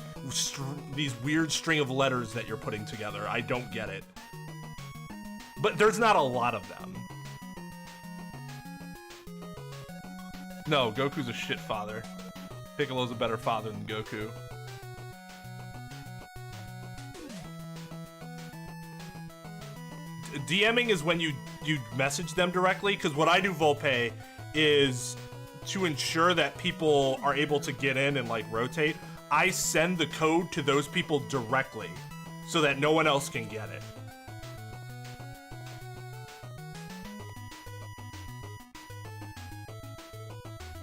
A: weird string of letters that you're putting together? I don't get it. But there's not a lot of them. No, Goku's a shit father. Piccolo's a better father than Goku. DMing is when you message them directly, because what I do, Volpe, is to ensure that people are able to get in and like rotate. I send the code to those people directly so that no one else can get it.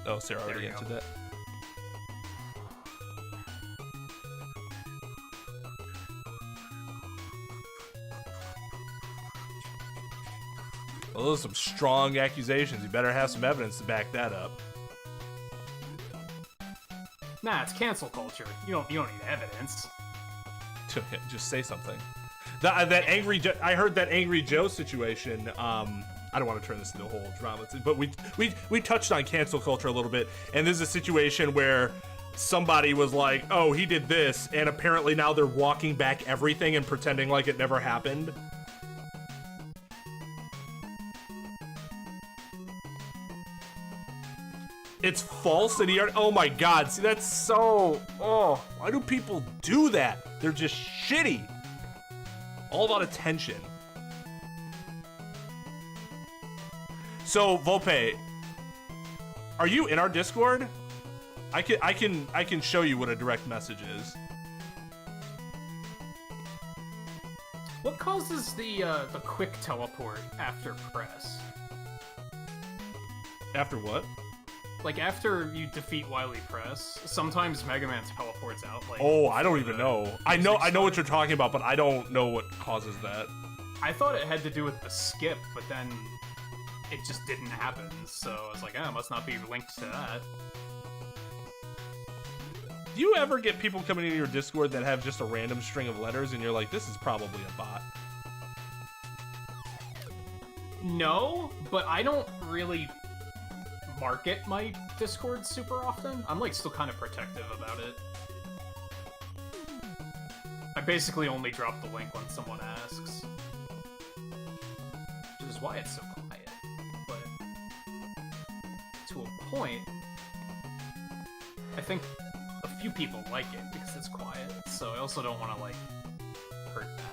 A: Oh, Sarah already answered that. Well, those are some strong accusations. You better have some evidence to back that up.
B: Nah, it's cancel culture. You don't need evidence.
A: Just say something. I heard that Angry Joe situation. I don't want to turn this into a whole drama, but we touched on cancel culture a little bit, and this is a situation where somebody was like, "Oh, he did this," and apparently now they're walking back everything and pretending like it never happened. It's false, and oh my god, see, that's so, why do people do that? They're just shitty. All about attention. So, Volpe, are you in our Discord? I can show you what a direct message is.
B: What causes the quick teleport after press?
A: After what?
B: Like, after you defeat Wily Press, sometimes Mega Man teleports out, like...
A: Oh, I don't even know. I know what you're talking about, but I don't know what causes that.
B: I thought it had to do with the skip, but then it just didn't happen, so I was like, it must not be linked to that.
A: Do you ever get people coming into your Discord that have just a random string of letters, and you're like, this is probably a bot?
B: No, but I don't really market my Discord super often. I'm like still kind of protective about it. I basically only drop the link when someone asks, which is why it's so quiet. But to a point, I think a few people like it because it's quiet, so I also don't want to like hurt that.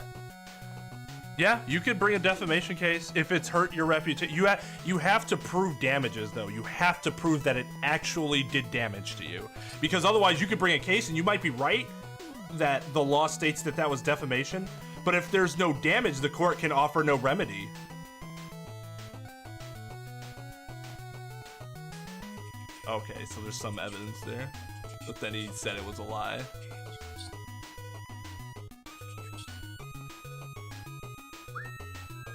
A: Yeah, you could bring a defamation case if it's hurt your reputation. You have to prove damages, though. You have to prove that it actually did damage to you, because otherwise you could bring a case and you might be right that the law states that was defamation, but if there's no damage, the court can offer no remedy. Okay, so there's some evidence there, but then he said it was a lie.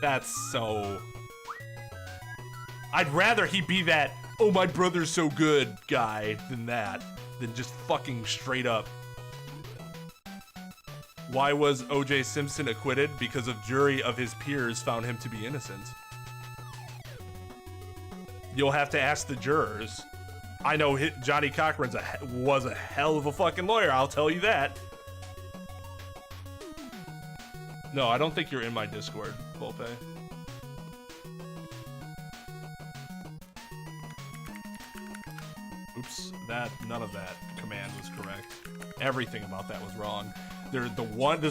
A: That's so... I'd rather he be that, oh, my brother's so good guy than just fucking straight up. Why was O.J. Simpson acquitted? Because a jury of his peers found him to be innocent. You'll have to ask the jurors. I know Johnny Cochran was a hell of a fucking lawyer, I'll tell you that. No, I don't think you're in my Discord, Volpe. Oops, none of that command was correct. Everything about that was wrong. There's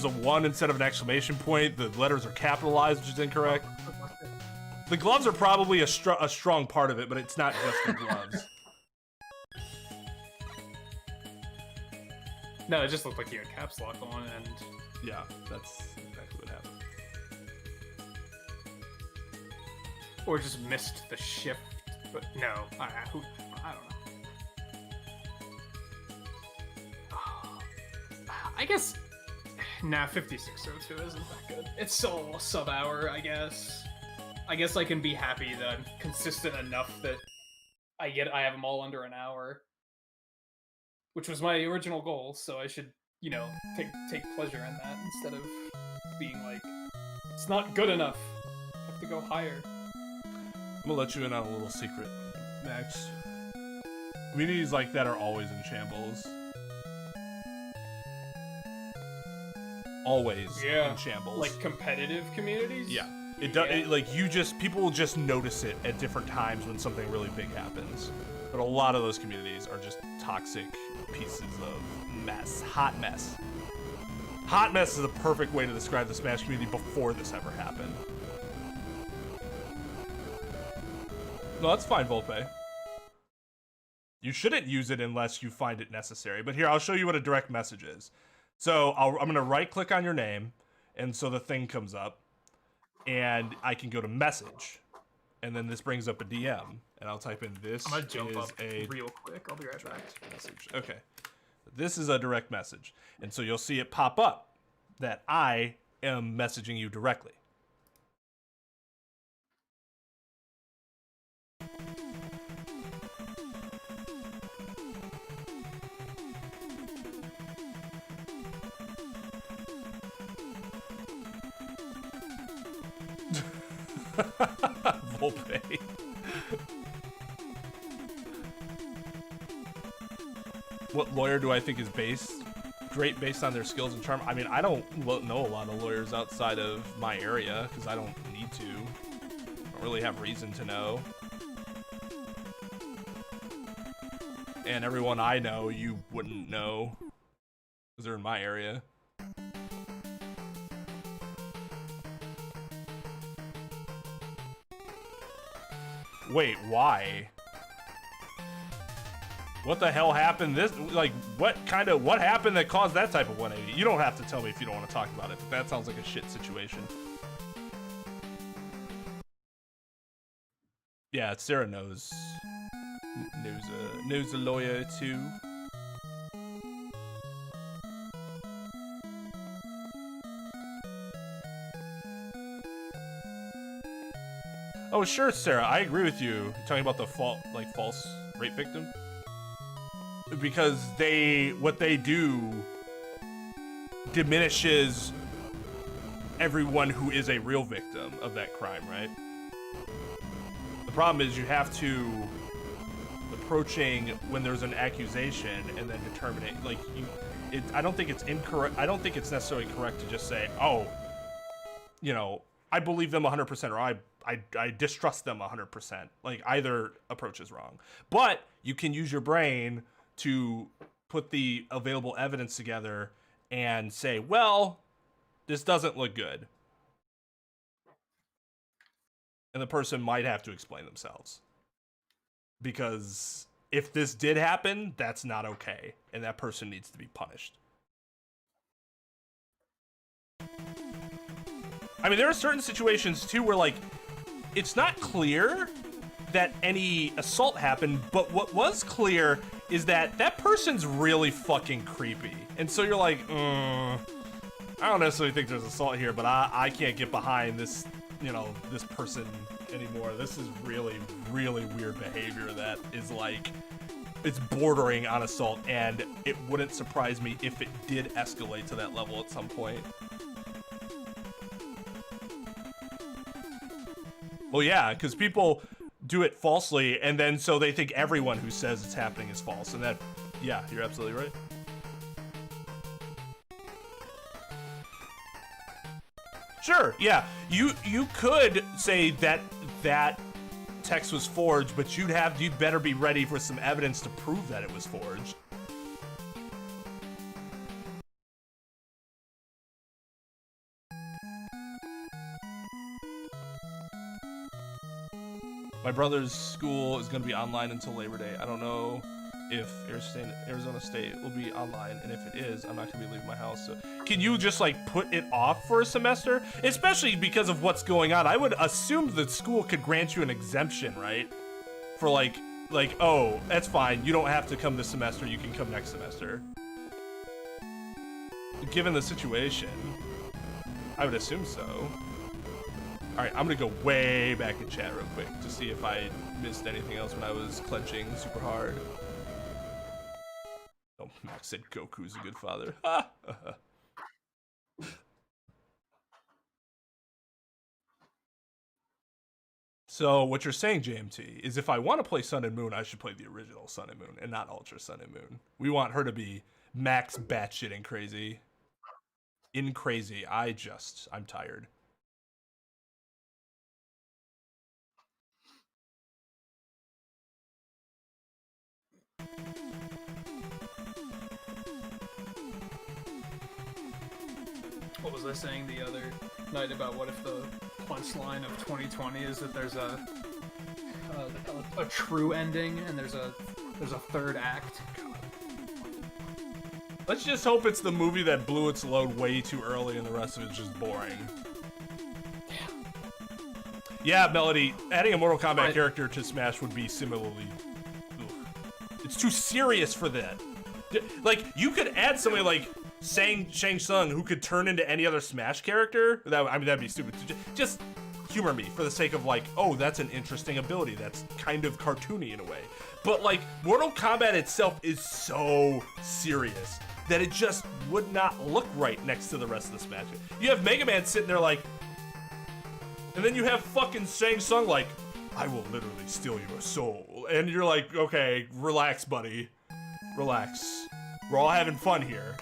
A: a 1 instead of an exclamation point. The letters are capitalized, which is incorrect. The gloves are probably a strong part of it, but it's not just the gloves.
B: No, it just looked like you had caps lock on, and
A: yeah, that's exactly what happened.
B: Or just missed the shift. But no, I don't know. I guess. Nah, 5602 isn't that good. It's still sub-hour, I guess. I guess I can be happy that I'm consistent enough that I have them all under an hour. Which was my original goal, so I should, you know, take pleasure in that instead of being like, it's not good enough. I have to go higher.
A: I'm gonna let you in on a little secret, Max. Communities like that are always in shambles. Always in shambles.
C: Like competitive communities?
A: Yeah. People will just notice it at different times when something really big happens. But a lot of those communities are just toxic pieces of mess. Hot mess. Hot mess is a perfect way to describe the Smash community before this ever happened. No, that's fine, Volpe. You shouldn't use it unless you find it necessary. But here, I'll show you what a direct message is. So I'm going to right-click on your name, and so the thing comes up, and I can go to message, and then this brings up a DM, and I'll type in this.
B: I'm going to jump up
A: a
B: real quick. I'll be right back.
A: Message. Okay. This is a direct message, and so you'll see it pop up that I am messaging you directly. Volpe. What lawyer do I think is great based on their skills and charm? I mean, I don't know a lot of lawyers outside of my area because I don't need to. I don't really have reason to know. And everyone I know, you wouldn't know because they're in my area. Wait, why? What the hell happened? What happened that caused that type of 180? You don't have to tell me if you don't want to talk about it, but that sounds like a shit situation. Yeah, Sarah knows a lawyer too. Oh, sure, Sarah. I agree with you. You're talking about the false rape victim, because what they do diminishes everyone who is a real victim of that crime, right? The problem is you have to approaching when there's an accusation and then determining I don't think it's incorrect. I don't think it's necessarily correct to just say, oh, I believe them 100% or I distrust them 100%. Like, either approach is wrong. But you can use your brain to put the available evidence together and say, well, this doesn't look good. And the person might have to explain themselves. Because if this did happen, that's not okay. And that person needs to be punished. I mean, there are certain situations, too, where, it's not clear that any assault happened, but what was clear is that person's really fucking creepy. And so you're like, I don't necessarily think there's assault here, but I can't get behind this, this person anymore. This is really, really weird behavior that is it's bordering on assault, and it wouldn't surprise me if it did escalate to that level at some point. Well, yeah, because people do it falsely, and then so they think everyone who says it's happening is false, and that, yeah, you're absolutely right. Sure, yeah. You could say that text was forged, but you'd better be ready for some evidence to prove that it was forged. My brother's school is going to be online until Labor Day. I don't know if Arizona State will be online, and if it is, I'm not going to be leaving my house. So, can you just like put it off for a semester? Especially because of what's going on. I would assume the school could grant you an exemption, right? For like, oh, that's fine. You don't have to come this semester. You can come next semester. Given the situation, I would assume so. All right, I'm gonna go way back in chat real quick to see if I missed anything else when I was clenching super hard. Oh, Max said Goku's a good father. So what you're saying, JMT, is if I want to play Sun and Moon, I should play the original Sun and Moon and not Ultra Sun and Moon. We want her to be max batshit and crazy. Crazy. I'm tired.
C: What was I saying the other night about what if the punchline of 2020 is that there's a true ending and there's a third act?
A: Let's just hope it's the movie that blew its load way too early and the rest of it's just boring. Yeah, Melody, adding a Mortal Kombat character to Smash would be similarly... Ugh. It's too serious for that. Like, you could add somebody like Shang Tsung who could turn into any other Smash character. That'd be stupid. Just humor me for the sake of like, oh, that's an interesting ability. That's kind of cartoony in a way. But like, Mortal Kombat itself is so serious that it just would not look right next to the rest of the Smash. You have Mega Man sitting there like, and then you have fucking Shang Tsung like, I will literally steal your soul. And you're like, okay, relax, buddy. Relax. We're all having fun here.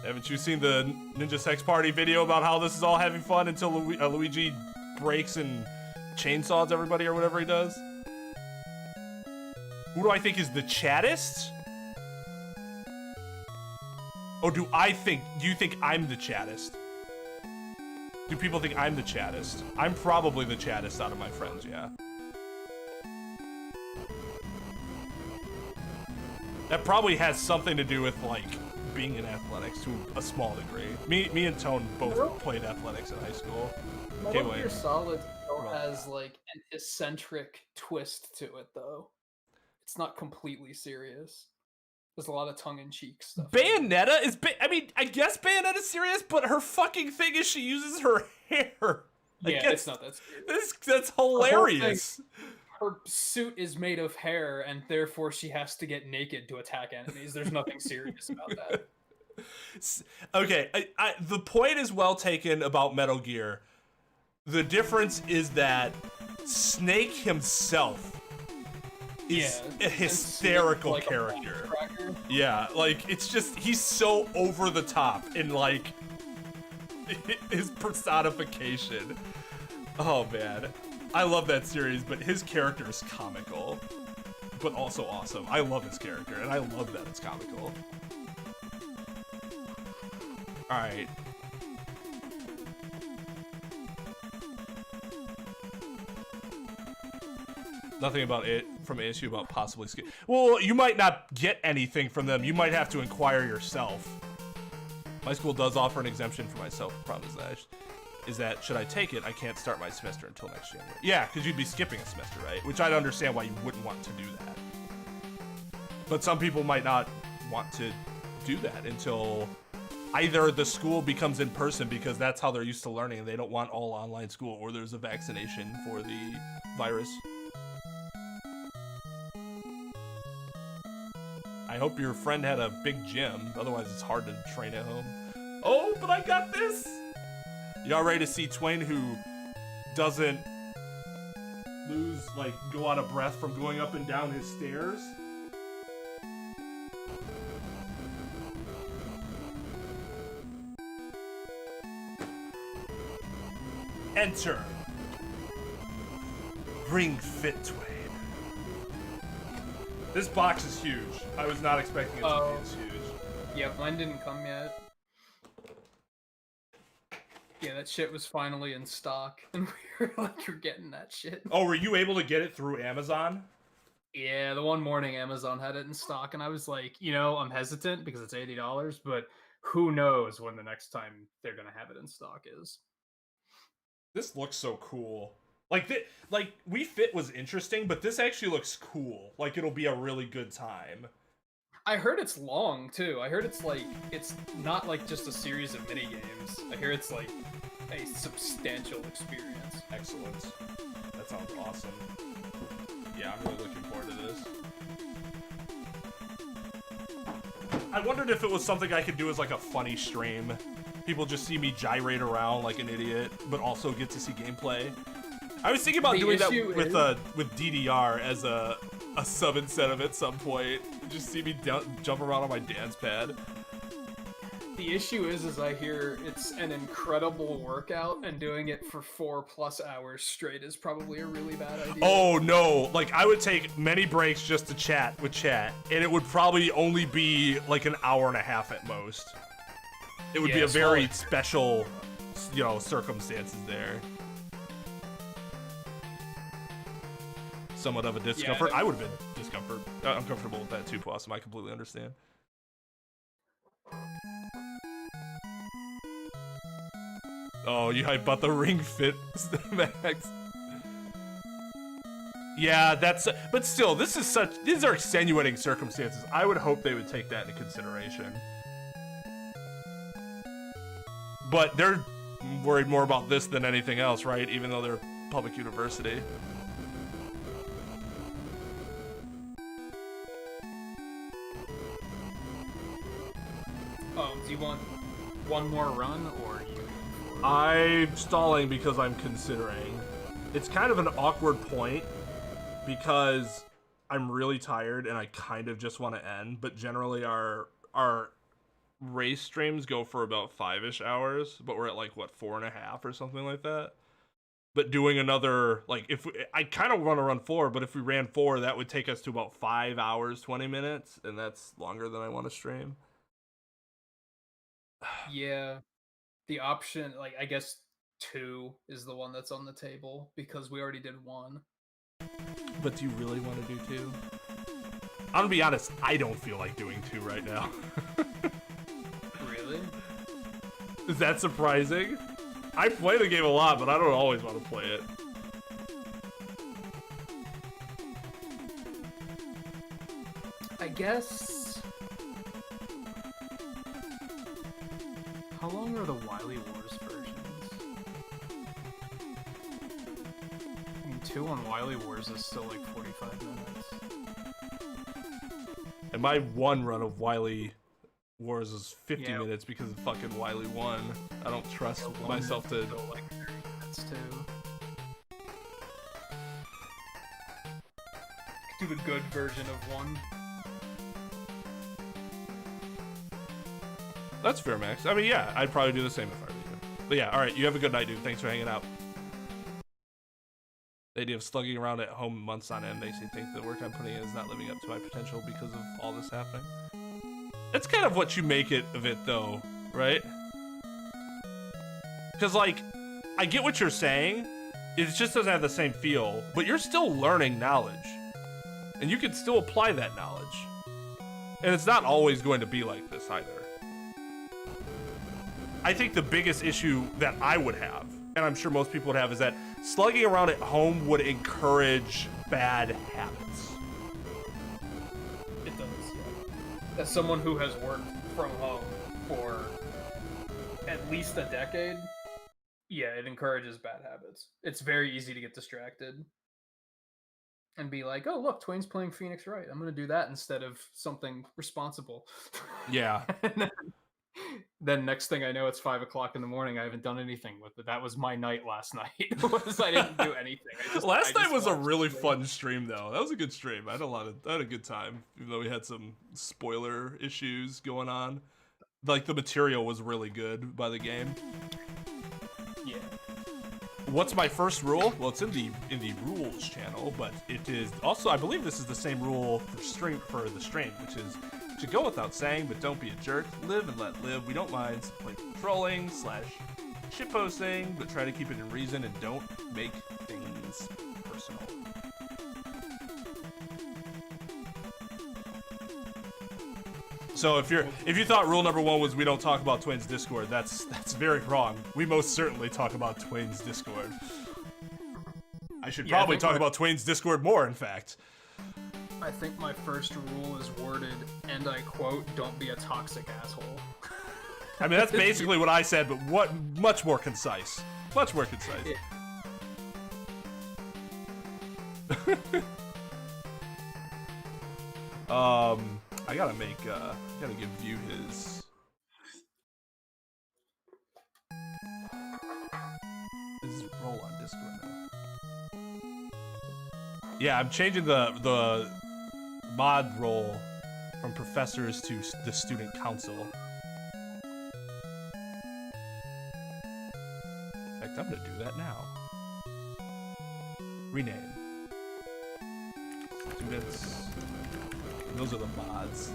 A: Haven't you seen the Ninja Sex Party video about how this is all having fun until Luigi breaks and chainsaws everybody or whatever he does? Who do I think is the chattest? Oh, do you think I'm the chattest? Do people think I'm the chattest? I'm probably the chattest out of my friends, yeah. That probably has something to do with, like, being in athletics to a small degree. Me and Tone both played athletics in high school.
C: Metal Gear Solid still has, like, an eccentric twist to it, though. It's not completely serious. There's a lot of tongue-in-cheek stuff.
A: Bayonetta is... I guess Bayonetta's serious, but her fucking thing is she uses her hair.
C: Yeah, it's not that serious.
A: That's hilarious.
C: Her suit is made of hair, and therefore she has to get naked to attack enemies. There's nothing serious about that.
A: Okay, the point is well taken about Metal Gear. The difference is that Snake himself is a hysterical like character. Yeah, like, it's just, he's so over the top in, like, his personification. Oh, man. I love that series, but his character is comical, but also awesome. I love his character, and I love that it's comical. Alright. Nothing about it from ASU about possibly skip. Well, you might not get anything from them. You might have to inquire yourself. My school does offer an exemption for myself. The problem is that should I take it, I can't start my semester until next January. Yeah, because you'd be skipping a semester, right? Which I'd understand why you wouldn't want to do that. But some people might not want to do that until either the school becomes in person because that's how they're used to learning and they don't want all online school, or there's a vaccination for the virus. I hope your friend had a big gym, otherwise it's hard to train at home. Oh, but I got this! Y'all ready to see Twain who doesn't go out of breath from going up and down his stairs? Enter Ring Fit Twain. This box is huge. I was not expecting it to be this huge.
C: Yeah, mine didn't come yet. Yeah, that shit was finally in stock, and we were like, "You're getting that shit."
A: Oh, were you able to get it through Amazon?
C: Yeah, the one morning Amazon had it in stock, and I was like, you know, I'm hesitant because it's $80, but who knows when the next time they're gonna have it in stock is.
A: This looks so cool. Like Wii Fit was interesting, but this actually looks cool. Like it'll be a really good time.
C: I heard it's long too. I heard it's like it's not like just a series of mini games. I hear it's like a substantial experience.
A: Excellent. That sounds awesome. Yeah, I'm really looking forward to this. I wondered if it was something I could do as like a funny stream. People just see me gyrate around like an idiot, but also get to see gameplay. I was thinking about doing that with DDR as a sub incentive at some point. Just see me jump around on my dance pad.
C: The issue is I hear it's an incredible workout, and doing it for 4+ hours straight is probably a really bad idea.
A: Oh no, like I would take many breaks just to chat with chat, and it would probably only be like an hour and a half at most. It would be a very special, you know, circumstances there. Somewhat of a discomfort. I would have been discomfort. I'm comfortable with that too, Possum. I completely understand. Oh, you hype about the Ring Fit Max. Yeah, that's. But still, these are extenuating circumstances. I would hope they would take that into consideration. But they're worried more about this than anything else, right? Even though they're public university.
C: Do you want one more run, or you?
A: I'm stalling because I'm considering. It's kind of an awkward point because I'm really tired and I kind of just want to end. But generally, our race streams go for about 5-ish hours, but we're at like what 4.5 or something like that. But doing another I kind of want to run 4, but if we ran 4, that would take us to about 5 hours 20 minutes, and that's longer than I want to stream.
C: Yeah, the option, like, I guess 2 is the one that's on the table because we already did 1.
A: But do you really want to do 2? I'm gonna be honest, I don't feel like doing 2 right now.
C: Really?
A: Is that surprising? I play the game a lot, but I don't always want to play it.
C: I guess. How long are the Wily Wars versions? I mean, 2 on Wily Wars is still like 45 minutes.
A: And my 1 run of Wily Wars is 50 minutes because of fucking Wily 1. I don't trust myself to.
C: Still like 30 minutes too. Do the good version of 1.
A: That's fair, Max. I mean, yeah, I'd probably do the same if I were you. But yeah, alright, you have a good night, dude. Thanks for hanging out. The idea of slugging around at home months on end makes me think the work I'm putting in is not living up to my potential because of all this happening. That's kind of what you make it of it, though, right? Because, like, I get what you're saying. It just doesn't have the same feel, but you're still learning knowledge. And you can still apply that knowledge. And it's not always going to be like this either. I think the biggest issue that I would have, and I'm sure most people would have, is that slugging around at home would encourage bad habits.
C: It does, yeah. As someone who has worked from home for at least a decade, yeah, it encourages bad habits. It's very easy to get distracted and be like, oh, look, Twain's playing Phoenix Wright. I'm going to do that instead of something responsible.
A: Yeah.
C: Then next thing I know, it's 5 o'clock in the morning. I haven't done anything with it. That was my night last night. I didn't do anything.
A: Last night was a really fun stream, though. That was a good stream. I had a good time, even though we had some spoiler issues going on. Like, the material was really good by the game.
C: Yeah.
A: what's my first rule? Well, it's in the rules channel, but it is also, I believe this is the same rule for the stream, which is to go without saying, but don't be a jerk. Live and let live. We don't mind like trolling / shitposting, but try to keep it in reason and don't make things personal. So if you thought rule number 1 was we don't talk about Twain's Discord, that's very wrong. We most certainly talk about Twain's Discord. I should probably talk about Twain's Discord more, in fact.
B: I think my first rule is worded, and I quote, "Don't be a toxic asshole."
A: I mean, that's basically what I said, but much more concise. Much more concise.
B: Yeah.
A: I gotta give View his. His role on Discord now. Yeah, I'm changing the mod role from professors to the student council. In fact, I'm gonna do that now. Rename. Students. And those are the mods.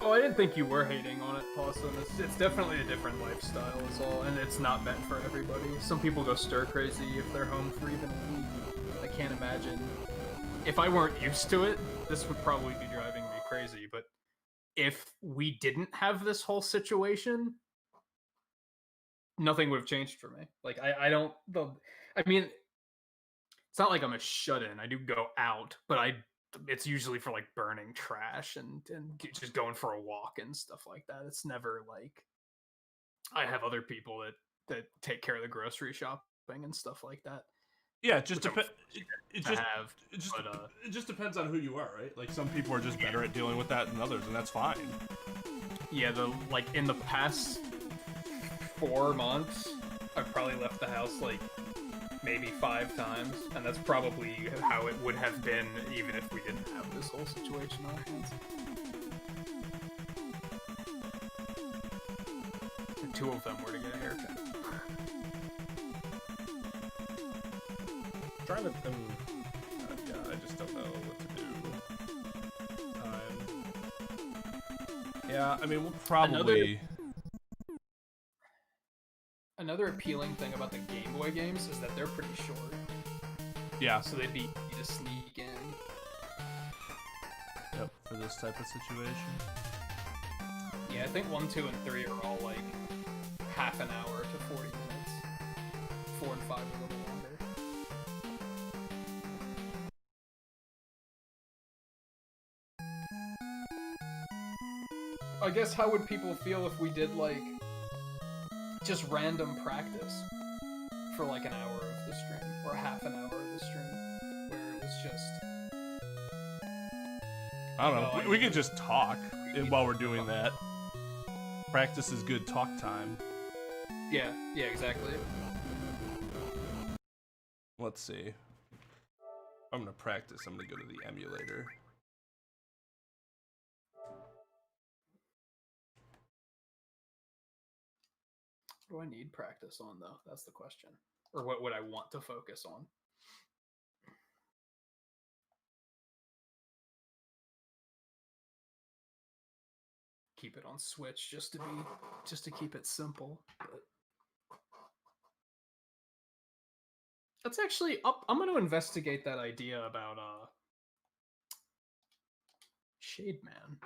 B: Oh, I didn't think you were hating on it, Possum. It's definitely a different lifestyle is all, and it's not meant for everybody. Some people go stir crazy if they're home for even a week. I can't imagine. If I weren't used to it, this would probably be driving me crazy, but if we didn't have this whole situation, nothing would have changed for me. Like, I mean, it's not like I'm a shut-in. I do go out, but it's usually for like burning trash and just going for a walk and stuff like that. It's never like I have other people that take care of the grocery shopping and stuff like that.
A: Yeah, it just depends on who you are, right? Like some people are just better at dealing with that than others, and that's fine.
B: Yeah, like in the past 4 months, I've probably left the house like maybe 5 times, and that's probably how it would have been even if we didn't have this whole situation on our hands. And 2 of them were to get a haircut.
A: Trying to, yeah, I just don't know what to do. Yeah, I mean, we'll probably.
C: Another appealing thing about the Game Boy games is that they're pretty short.
A: Yeah.
C: So they'd be easy to sneak in.
A: Yep, for this type of situation.
C: Yeah, I think 1, 2, and 3 are all like half an hour to 40 minutes. 4 and 5 are a little longer. I guess how would people feel if we did like just random practice for like an hour of the stream, or half an hour of the stream, where it was just...
A: I don't know, we could just talk while we're doing that. Practice is good talk time.
C: Yeah, exactly.
A: Let's see. If I'm gonna practice, I'm gonna go to the emulator.
C: What do I need practice on, though? That's the question. Or what would I want to focus on? Keep it on Switch just to keep it simple. But that's actually up. I'm going to investigate that idea about Shade Man.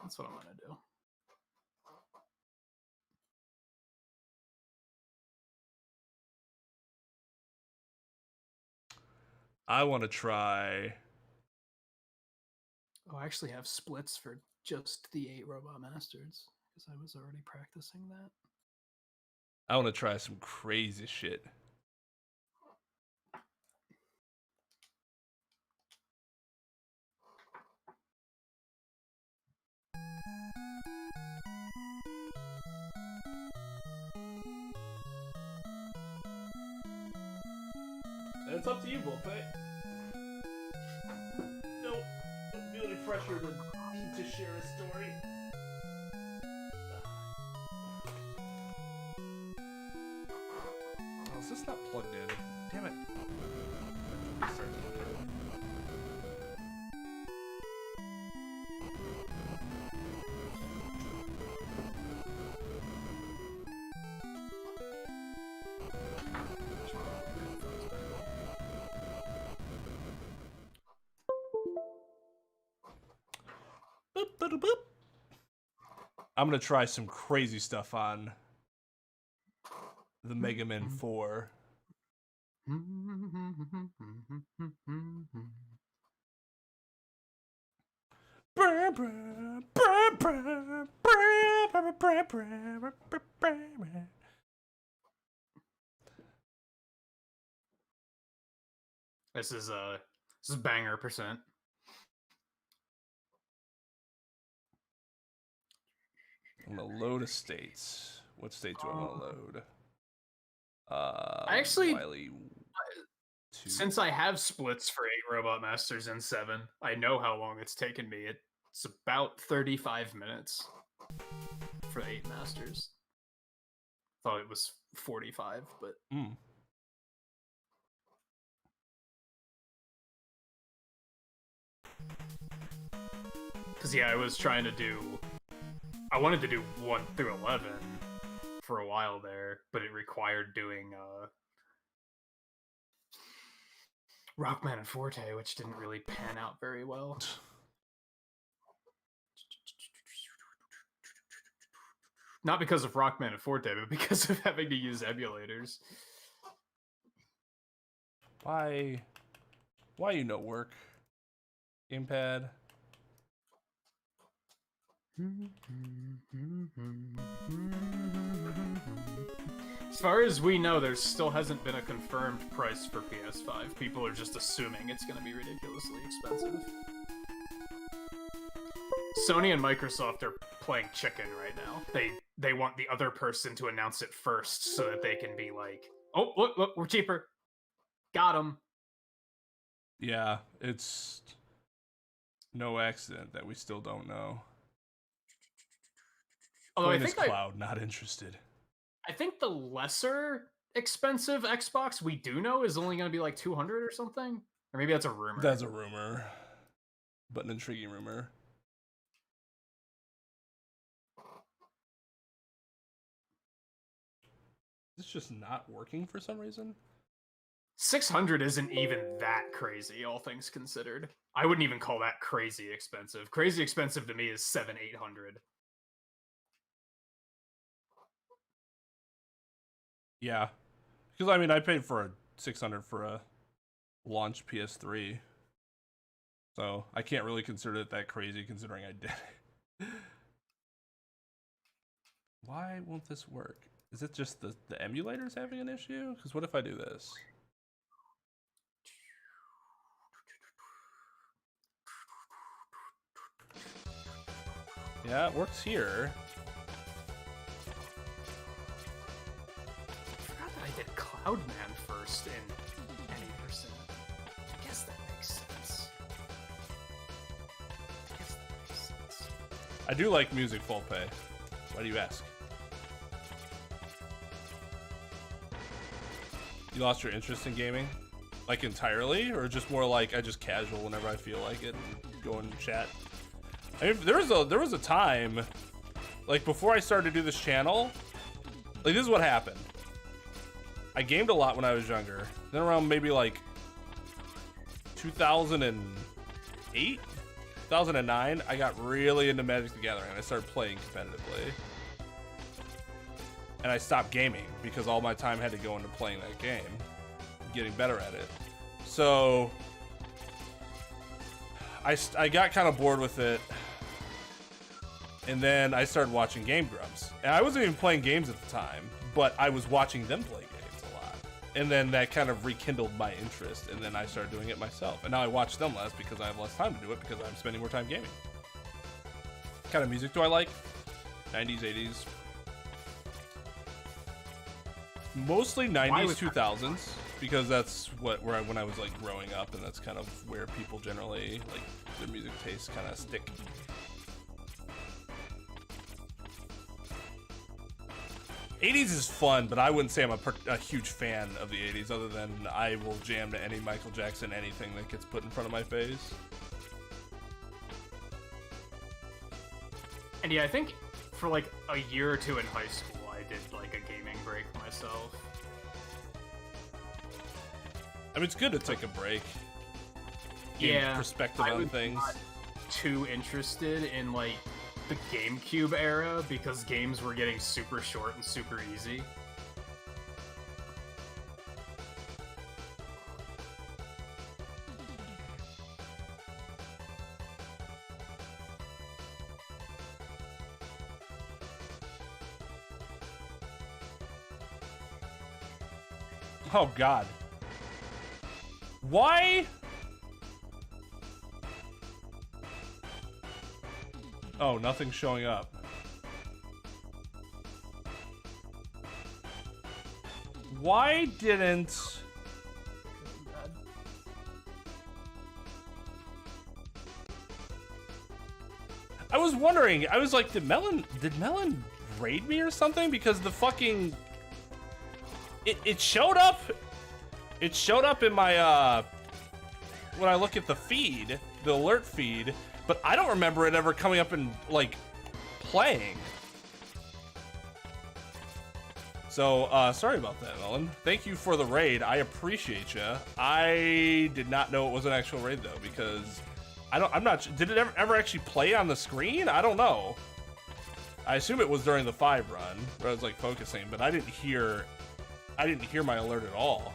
C: That's what I'm going to do.
A: I want to try.
C: Oh, I actually have splits for just the 8 Robot Masters because I was already practicing that.
A: I want to try some crazy shit. It's up to you, Bullpay. Don't feel any pressure to share a story. is this not plugged in? Damn it. Boop, boop, boop. I'm gonna try some crazy stuff on the Mega Man 4.
B: This is banger percent.
A: I'm gonna load a state. What state do I want to load?
B: I actually,
A: Wily 2.
B: since I have splits for 8 Robot Masters and 7, I know how long it's taken me. It's about 35 minutes for 8 Masters. Thought it was 45, but because yeah, I was trying to do. I wanted to do 1 through 11 for a while there, but it required doing Rockman and Forte, which didn't really pan out very well. Not because of Rockman and Forte, but because of having to use emulators.
A: Why you no work? Gamepad.
B: As far as we know, there still hasn't been a confirmed price for PS5. People are just assuming it's going to be ridiculously expensive. Sony and Microsoft are playing chicken right now. They want the other person to announce it first so that they can be like, oh, look, we're cheaper. Got them.
A: Yeah, it's no accident that we still don't know.
B: Although I
A: Twain is
B: think
A: Cloud not interested.
B: I think the lesser expensive Xbox we do know is only going to be like 200 or something. Or maybe that's a rumor.
A: That's a rumor, but an intriguing rumor. It's just not working for some reason.
B: 600 isn't even that crazy, all things considered. I wouldn't even call that crazy expensive. Crazy expensive to me is 700-800.
A: Yeah, because I mean, I paid for a 600 for a launch PS3, so I can't really consider it that crazy considering I did it. Why won't this work? Is it just the emulators having an issue? Because what if I do this? Yeah, it works here.
B: I did Cloudman first in any percent. I guess that makes sense.
A: I do like music full pay. Why do you ask? You lost your interest in gaming? Like entirely? Or just more like I just casual whenever I feel like it and go and chat? I mean, there was a time, like before I started to do this channel, like this is what happened. I gamed a lot when I was younger. Then around maybe like 2008, 2009, I got really into Magic the Gathering and I started playing competitively. And I stopped gaming because all my time had to go into playing that game, getting better at it. So I got kind of bored with it. And then I started watching Game Grumps. And I wasn't even playing games at the time, but I was watching them play games a lot. And then that kind of rekindled my interest. And then I started doing it myself. And now I watch them less because I have less time to do it because I'm spending more time gaming. What kind of music do I like? 90s, 80s. Mostly 90s, 2000s. Because that's when I was like growing up, and that's kind of where people generally, like, their music tastes kind of stick. 80s is fun, but I wouldn't say I'm a huge fan of the 80s, other than I will jam to any Michael Jackson, anything that gets put in front of my face.
B: And yeah, I think for like a year or two in high school, I did like a gaming break myself.
A: I mean, it's good to take a break. Gain perspective on things.
B: Not too interested in like the GameCube era because games were getting super short and super easy.
A: Oh God. Why? Oh, nothing's showing up. Why didn't... I was wondering, I was like, did Melon raid me or something? Because the fucking... It showed up in my, when I look at the feed, the alert feed, but I don't remember it ever coming up and, like, playing. So, sorry about that, Melon. Thank you for the raid. I appreciate you. I did not know it was an actual raid, though, because I'm not, did it ever actually play on the screen? I don't know. I assume it was during the 5 run, where I was, like, focusing, but I didn't hear my alert at all.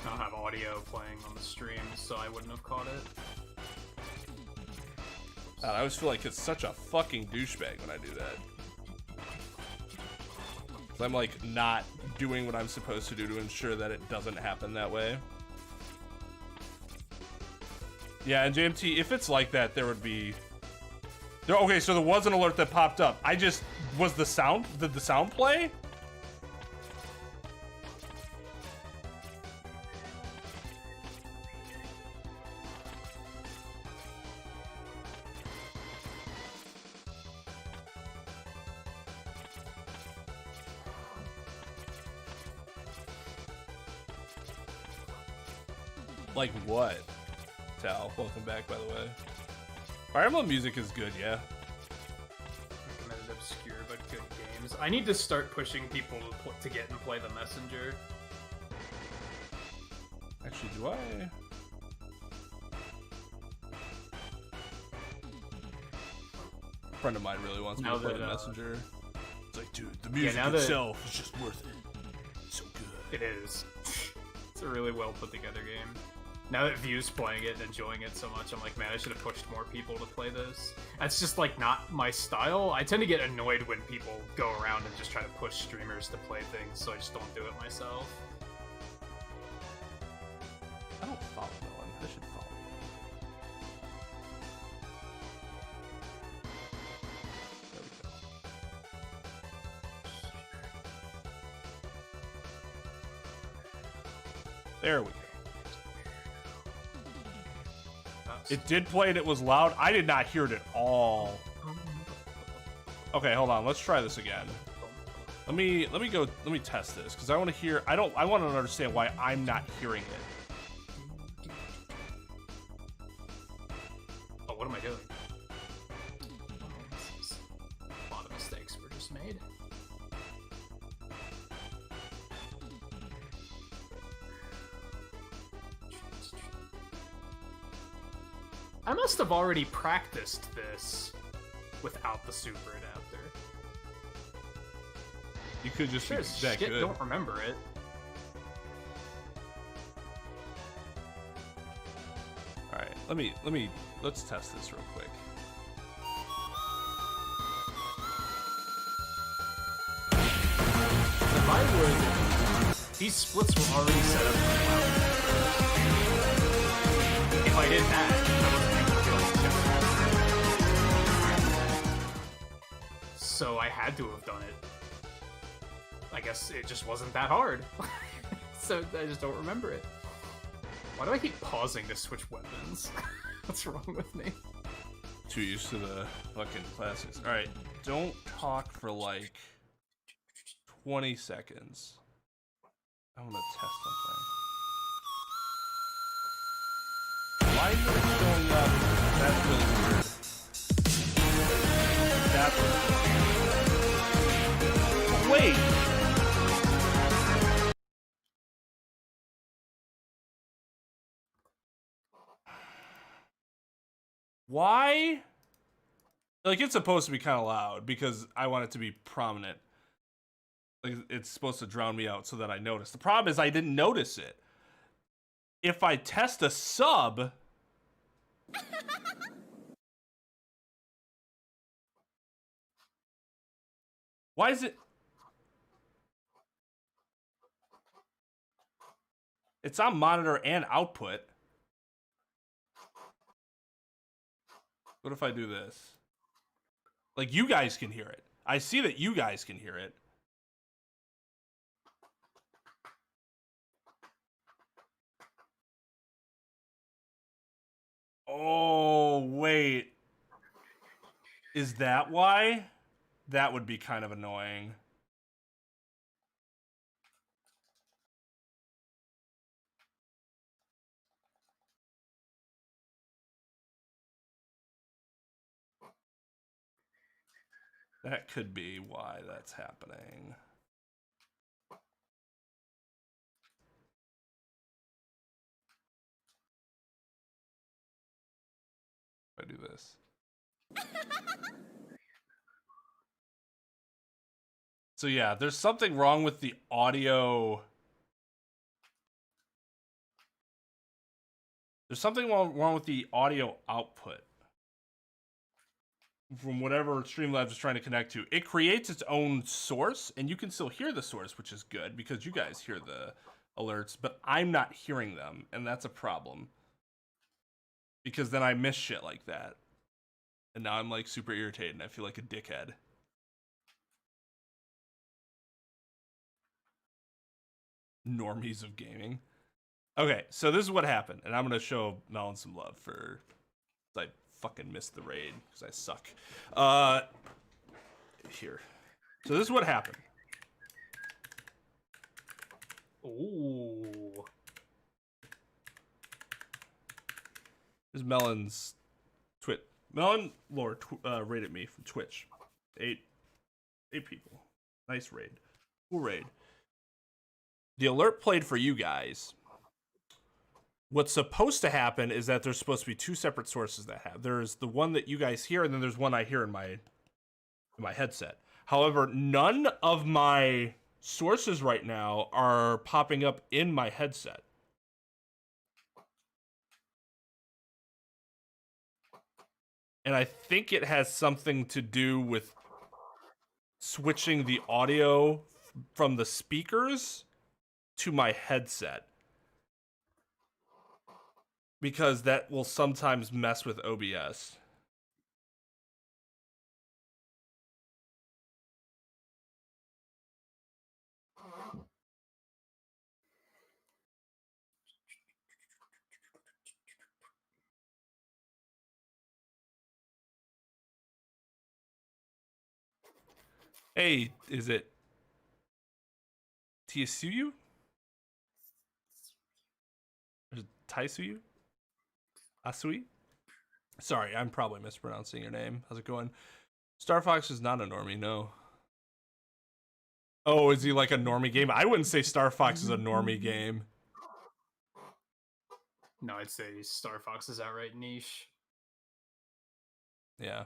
B: I don't have audio playing on the stream, so I wouldn't have caught it.
A: God, I always feel like it's such a fucking douchebag when I do that. 'Cause I'm like not doing what I'm supposed to do to ensure that it doesn't happen that way. Yeah, and JMT, if it's like that, there would be... Okay, so there was an alert that popped up. I just... did the sound play? Like what? Tal, welcome back, by the way. Fire Emblem music is good, yeah.
B: Recommended obscure but good games. I need to start pushing people to get and play the Messenger.
A: Actually, do I? A friend of mine really wants me to play the Messenger. It's like, dude, the music itself is just worth it. It's so good.
B: It is. It's a really well put together game. Now that View's playing it and enjoying it so much, I'm like, man, I should have pushed more people to play this. That's just, like, not my style. I tend to get annoyed when people go around and just try to push streamers to play things, so I just don't do it myself.
A: I don't follow no one. I should follow you. There we go. There we go. It did play and it was loud. I did not hear it at all. Okay, hold on. Let's try this again. Let me test this because I want to hear. I want to understand why I'm not hearing it.
B: Oh, what am I doing? A lot of mistakes were just made. I must have already practiced this without the super adapter.
A: You could just be that good.
B: Don't remember it.
A: All right, let's test this real quick.
B: If I would, these splits were already set up. If I did that, so I had to have done it. I guess it just wasn't that hard. So I just don't remember it. Why do I keep pausing to switch weapons? What's wrong with me?
A: Too used to the fucking classics. Alright, don't talk for like 20 seconds. I want to test something. Why is it showing up? That's really weird. That's wait. Why? Like, it's supposed to be kind of loud because I want it to be prominent. Like, it's supposed to drown me out so that I notice. The problem is I didn't notice it. If I test a sub... Why is it... It's on monitor and output. What if I do this? Like, you guys can hear it. I see that you guys can hear it. Oh, wait. Is that why? That would be kind of annoying. That could be why that's happening. If I do this. So yeah, there's something wrong with the audio. There's something wrong with the audio output. From whatever Streamlabs is trying to connect to. It creates its own source, and you can still hear the source, which is good, because you guys hear the alerts, but I'm not hearing them, and that's a problem. Because then I miss shit like that. And now I'm, like, super irritated, and I feel like a dickhead. Normies of gaming. Okay, so this is what happened, and I'm going to show Melon some love for... I fucking missed the raid because I suck. Here. So this is what happened.
B: Ooh.
A: This is Melon's twit. Melon Lord raided me from Twitch. Eight people. Nice raid. Cool raid. The alert played for you guys. What's supposed to happen is that there's supposed to be two separate sources that have. There's the one that you guys hear, and then there's one I hear in my headset. However, none of my sources right now are popping up in my headset. And I think it has something to do with switching the audio from the speakers to my headset. Because that will sometimes mess with OBS. Hey, is it Tiasuyu? Or is it Taisuyu? Asui? Sorry, I'm probably mispronouncing your name. How's it going? Star Fox is not a normie, no. Oh, is he like a normie game? I wouldn't say Star Fox is a normie game.
B: No, I'd say Star Fox is outright niche.
A: Yeah.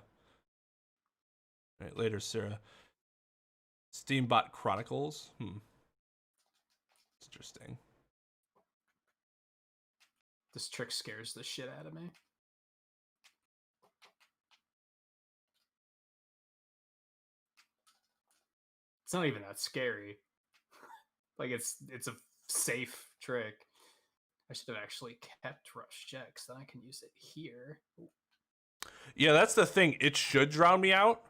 A: All right, later, Sarah. Steambot Chronicles? It's interesting.
B: This trick scares the shit out of me. It's not even that scary. Like, it's a safe trick. I should have actually kept Rush Jet, because then I can use it here. Ooh.
A: Yeah, that's the thing. It should drown me out.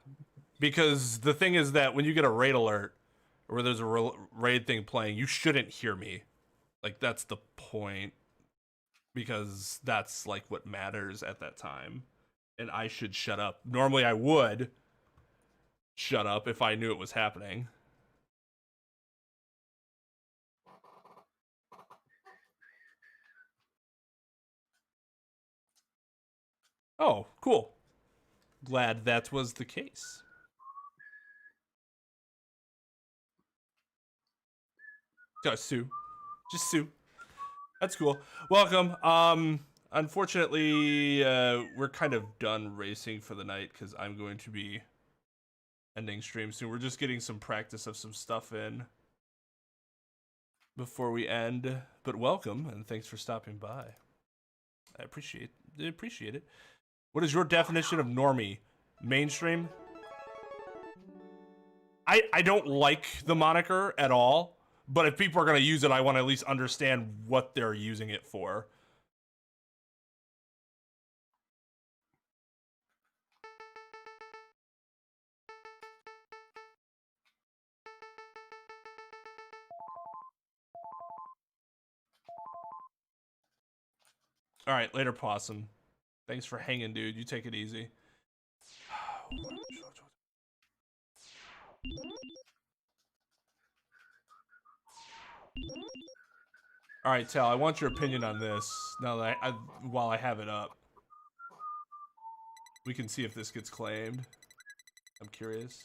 A: Because the thing is that when you get a raid alert, or there's a raid thing playing, you shouldn't hear me. Like, that's the point. Because that's, like, what matters at that time. And I should shut up. Normally I would. shut up if I knew it was happening. Oh, cool. Glad that was the case. Just sue. Just sue. That's cool. Welcome. Unfortunately, we're kind of done racing for the night because I'm going to be ending stream soon. We're just getting some practice of some stuff in before we end. But welcome and thanks for stopping by. I appreciate it. What is your definition of normie? Mainstream? I don't like the moniker at all, but if people are going to use it, I want to at least understand what they're using it for. All right, later, Possum. Thanks for hanging, dude. You take it easy. All right, Tal, I want your opinion on this now that while I have it up. We can see if this gets claimed. I'm curious.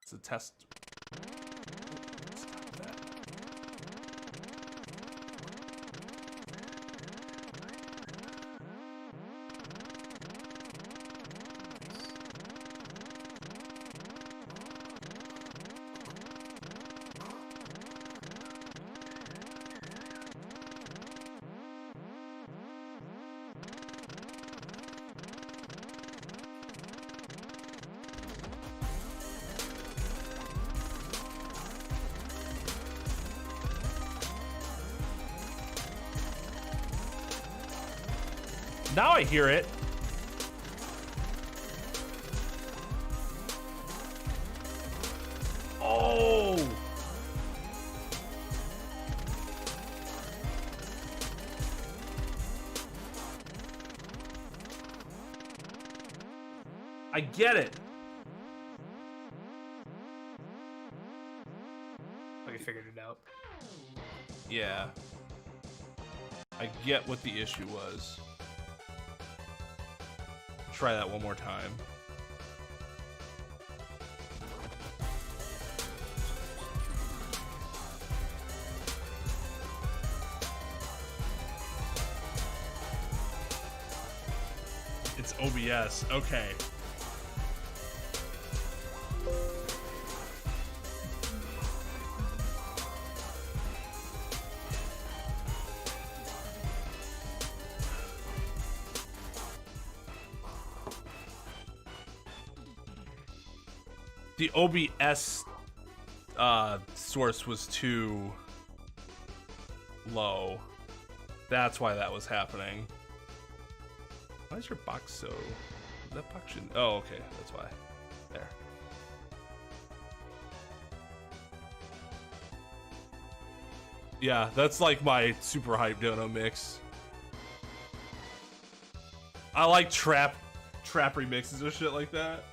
A: It's a test. Stop that. Now I hear it. Oh. I get it.
B: Like I figured it out.
A: Yeah. I get what the issue was. Try that one more time. It's OBS. Okay. The OBS source was too low. That's why that was happening. Why is your box so... That box shouldn't... Oh, okay. That's why. There. Yeah, that's like my super hype dono mix. I like trap remixes or shit like that.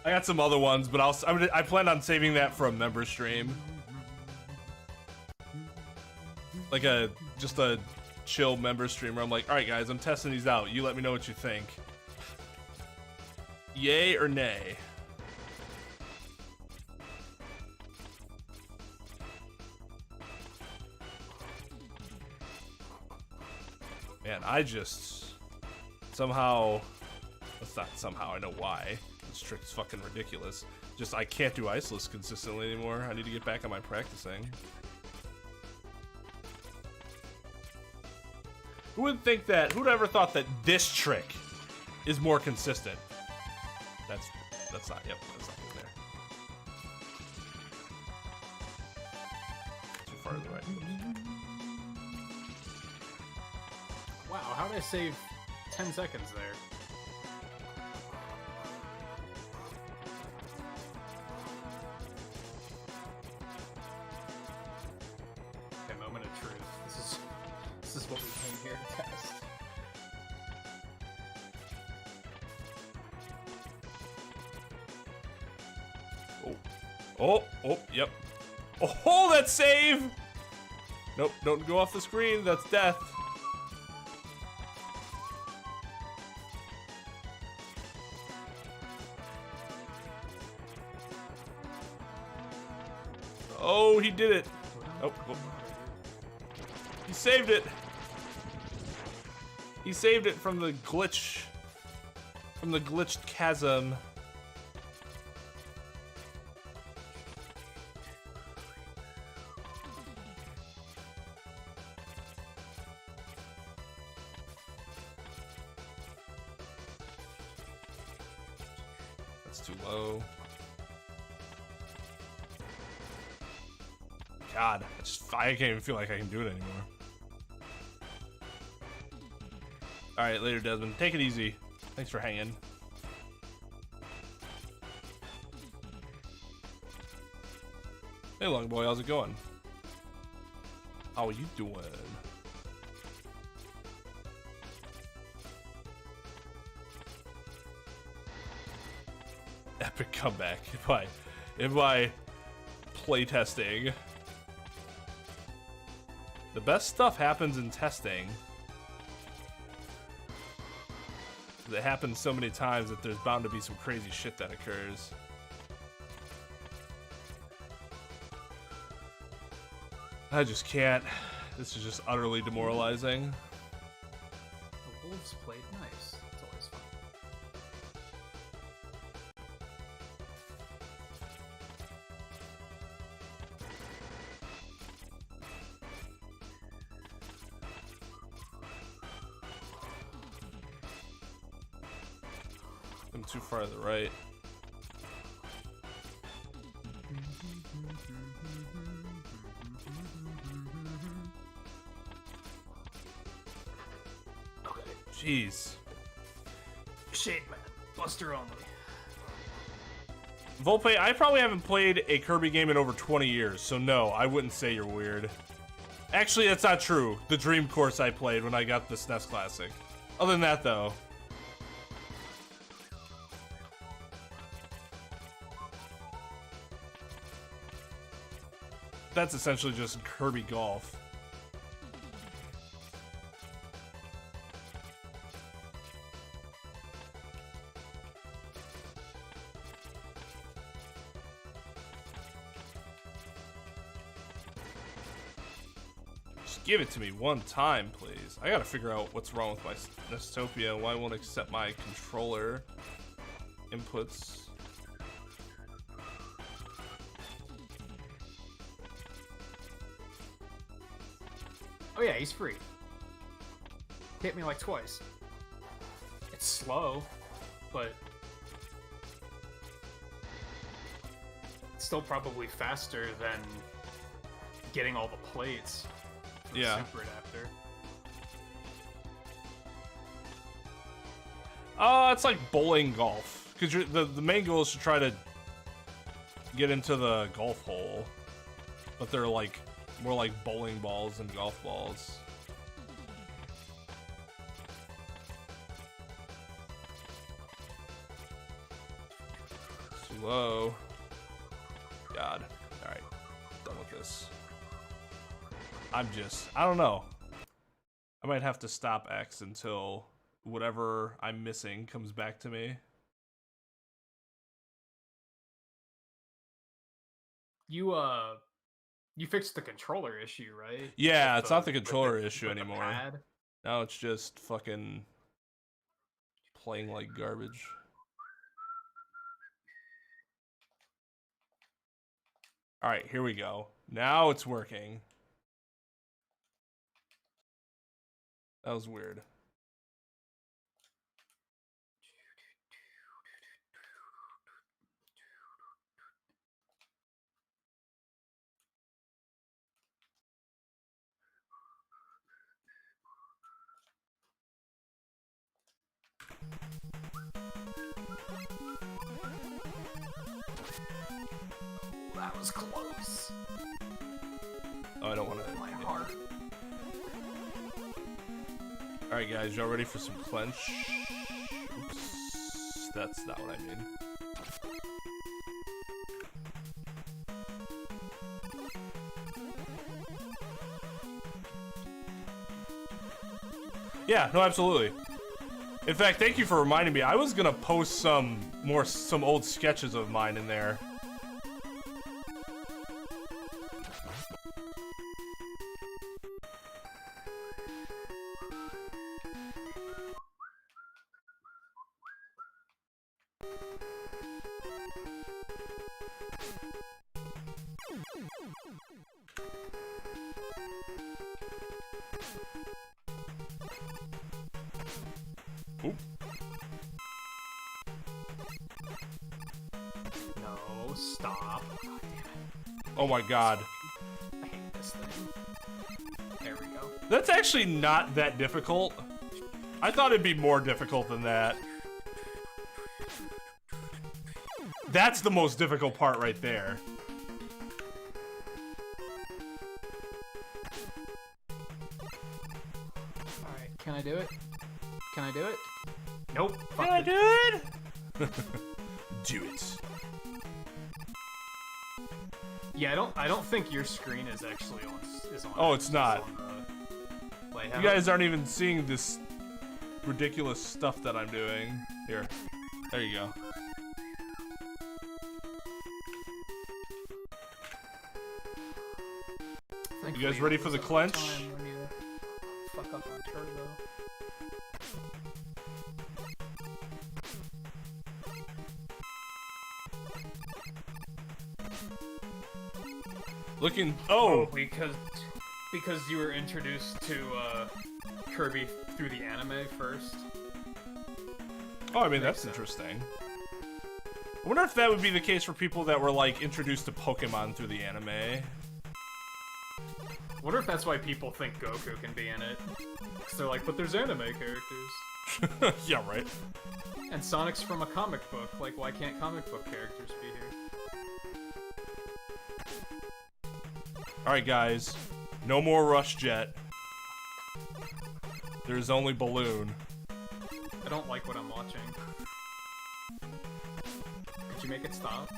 A: I got some other ones, but I plan on saving that for a member stream. Like just a chill member stream where I'm like, all right guys, I'm testing these out. You let me know what you think. Yay or nay? Man, I just somehow, that's not somehow, I know why. This trick's fucking ridiculous. Just, I can't do iceless consistently anymore. I need to get back on my practicing. Who would think that, who'd ever thought that this trick is more consistent? That's not, yep, that's not in there. Too far to the right.
B: Wow, how did I save 10 seconds there? Okay, moment of truth. This is what we came here to test.
A: Yep. Oh, that save! Nope, don't go off the screen. That's death. Oh, he did it. Oh. He saved it. He saved it from the glitch. From the glitched chasm. That's too low. God, I can't even feel like I can do it anymore. Alright, later, Desmond. Take it easy. Thanks for hanging. Hey, long boy, how's it going? How are you doing? Epic comeback in my playtesting. The best stuff happens in testing. It happens so many times that there's bound to be some crazy shit that occurs. I just can't. This is just utterly demoralizing.
B: The Wolves played nice. It's always fun.
A: I'm too far to the right. Jeez.
B: Shade man. Buster only.
A: Volpe, I probably haven't played a Kirby game in over 20 years, so no, I wouldn't say you're weird. Actually, that's not true. The Dream Course I played when I got the SNES Classic. Other than that, though. That's essentially just Kirby Golf. Just give it to me one time, please. I gotta figure out what's wrong with my Nestopia, why it won't accept my controller inputs.
B: Oh yeah, he's free. Hit me like twice. It's slow, but it's still probably faster than getting all the plates from
A: Yeah.
B: the Super Adapter.
A: It's like bowling golf. Because the main goal is to try to get into the golf hole. But they're like more like bowling balls than golf balls. Too low. God. Alright. Done with this. I don't know. I might have to stop X until whatever I'm missing comes back to me.
B: You fixed the controller issue, right?
A: Yeah,
B: With
A: it's not the
B: with
A: controller
B: with
A: issue
B: the
A: anymore.
B: pad?
A: Now it's just fucking playing like garbage. Alright, here we go. Now it's working. That was weird.
B: That was close.
A: Oh, I don't want to.
B: My heart.
A: Alright, guys, y'all ready for some clench? Oops. That's not what I mean. Yeah, no, absolutely. In fact, thank you for reminding me. I was gonna post some old sketches of mine in there. Oop.
B: No, stop. God damn it.
A: Oh my god.
B: I hate this thing. There we go.
A: That's actually not that difficult. I thought it'd be more difficult than that. That's the most difficult part right there.
B: Alright, can I do it? Can I do it? Nope.
A: Can I do it? Do it.
B: Yeah, I don't think your screen is actually on.
A: Oh, it's not.
B: On the
A: You
B: playhouse.
A: guys aren't even seeing this ridiculous stuff that I'm doing. Here. There you go. You guys ready for the clench?
C: Fuck up on turbo.
A: Looking. Oh!
C: Because you were introduced to Kirby through the anime first.
A: Oh, I mean, that's interesting. I wonder if that would be the case for people that were, like, introduced to Pokemon through the anime.
B: I wonder if that's why people think Goku can be in it. Because they're like, but there's anime characters.
A: Yeah, right.
B: And Sonic's from a comic book. Like, why can't comic book characters be here?
A: Alright, guys. No more Rush Jet. There's only Balloon.
B: I don't like what I'm watching. Could you make it stop?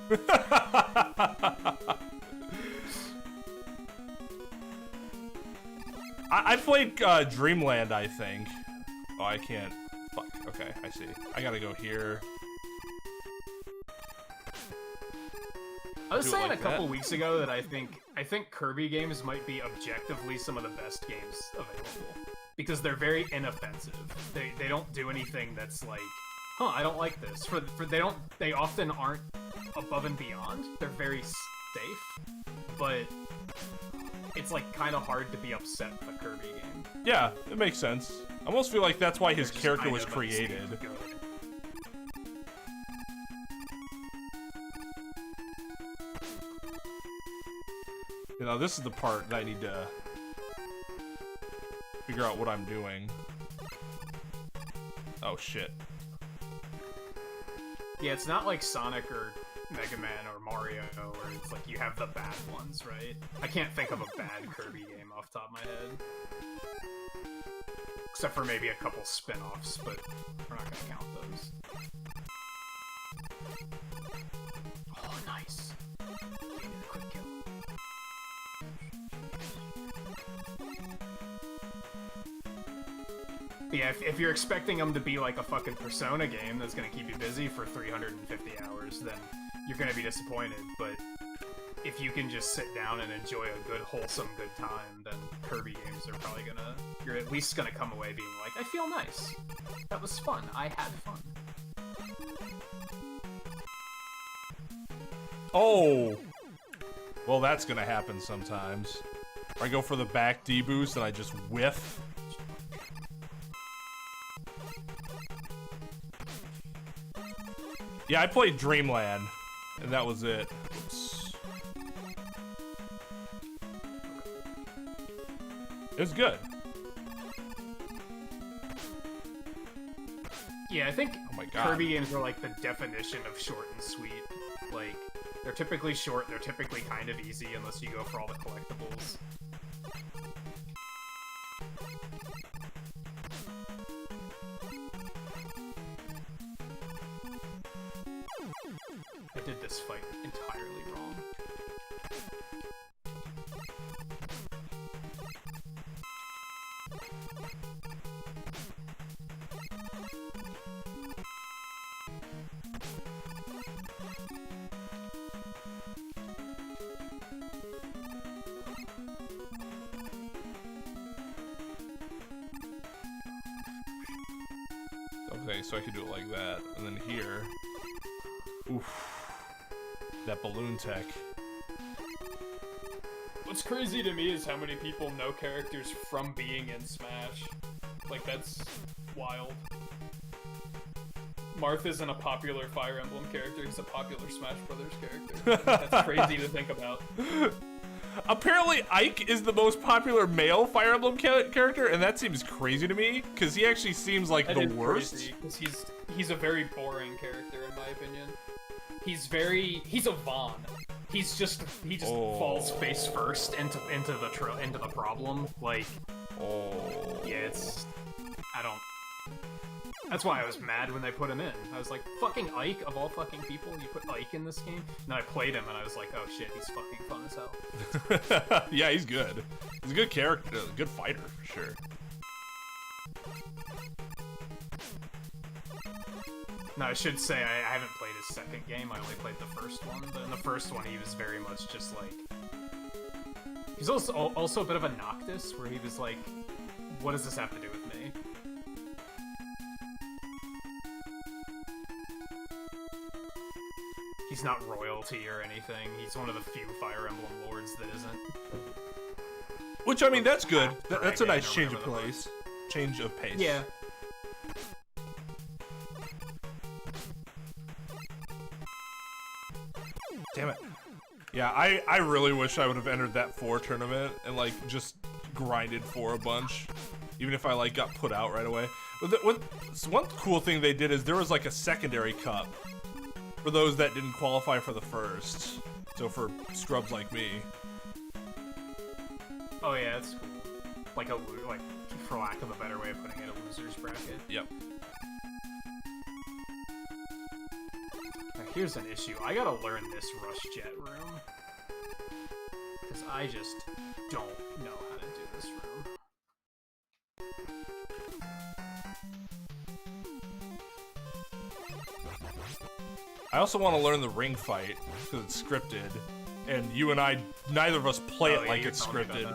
A: I played Dreamland, I think. Oh, I can't. Fuck. Okay, I see. I gotta go here.
B: I was
A: Do it
B: saying
A: like
B: a couple
A: that.
B: weeks ago that I think Kirby games might be objectively some of the best games available because they're very inoffensive. They don't do anything that's like, huh, I don't like this. They often aren't above and beyond. They're very safe, but it's like kind of hard to be upset with a Kirby game.
A: Yeah, it makes sense. I almost feel like that's why his
B: They're just
A: character
B: kind
A: was
B: of
A: created.
B: good.
A: You know, this is the part that I need to figure out what I'm doing. Oh, shit.
B: Yeah, it's not like Sonic or Mega Man or Mario where it's like you have the bad ones, right? I can't think of a bad Kirby game off the top of my head. Except for maybe a couple spin-offs, but we're not gonna count those. Oh, nice. Give me the quick kill. Yeah, if you're expecting them to be like a fucking Persona game that's gonna keep you busy for 350 hours, then you're gonna be disappointed. But if you can just sit down and enjoy a good, wholesome, good time, then Kirby games are probably gonna... You're at least gonna come away being like, I feel nice. That was fun. I had fun.
A: Oh! Well, that's gonna happen sometimes. I go for the back D-boost and I just whiff. Yeah, I played Dreamland, and that was it. Oops. It was good.
B: Yeah, I think
A: Oh my god.
B: Kirby games are like the definition of short and sweet. Like, they're typically short, they're typically kind of easy unless you go for all the collectibles. I did this fight entirely wrong.
A: Okay, so I can do it like that. And then here. Oof. That balloon tech.
C: What's crazy to me is how many people know characters from being in Smash. Like, that's wild. Marth isn't a popular Fire Emblem character, he's a popular Smash Brothers character. That's crazy to think about.
A: Apparently, Ike is the most popular male Fire Emblem character, and that seems crazy to me, because he actually seems like the worst.
C: Because he's a very boring character, in my opinion. He's a Vaughn. He just
B: falls face first into the problem. Like, yeah, that's why I was mad when they put him in. I was like, fucking Ike, of all fucking people, you put Ike in this game? And then I played him and I was like, oh shit, he's fucking fun as hell.
A: Yeah, he's good. He's a good character, a good fighter, for sure.
B: No, I should say I haven't played his second game, I only played the first one. But in the first one, he was very much just like... He's also a bit of a Noctis, where he was like, what does this have to do with me? He's not royalty or anything. He's one of the few Fire Emblem lords that isn't.
A: Which, I mean, that's good. That's a nice change of pace. Change of pace.
B: Yeah.
A: Damn it. Yeah, I really wish I would have entered that 4 tournament and, like, just grinded for a bunch. Even if I, like, got put out right away. One cool thing they did is there was, like, a secondary cup for those that didn't qualify for the first. So for scrubs like me.
B: Oh yeah, it's like for lack of a better way of putting it, a loser's bracket.
A: Yep.
B: Now here's an issue. I gotta learn this rush jet room. Because I just don't know how to do this room.
A: I also want to learn the ring fight, because it's scripted. And you and I, neither of us play it like it's scripted.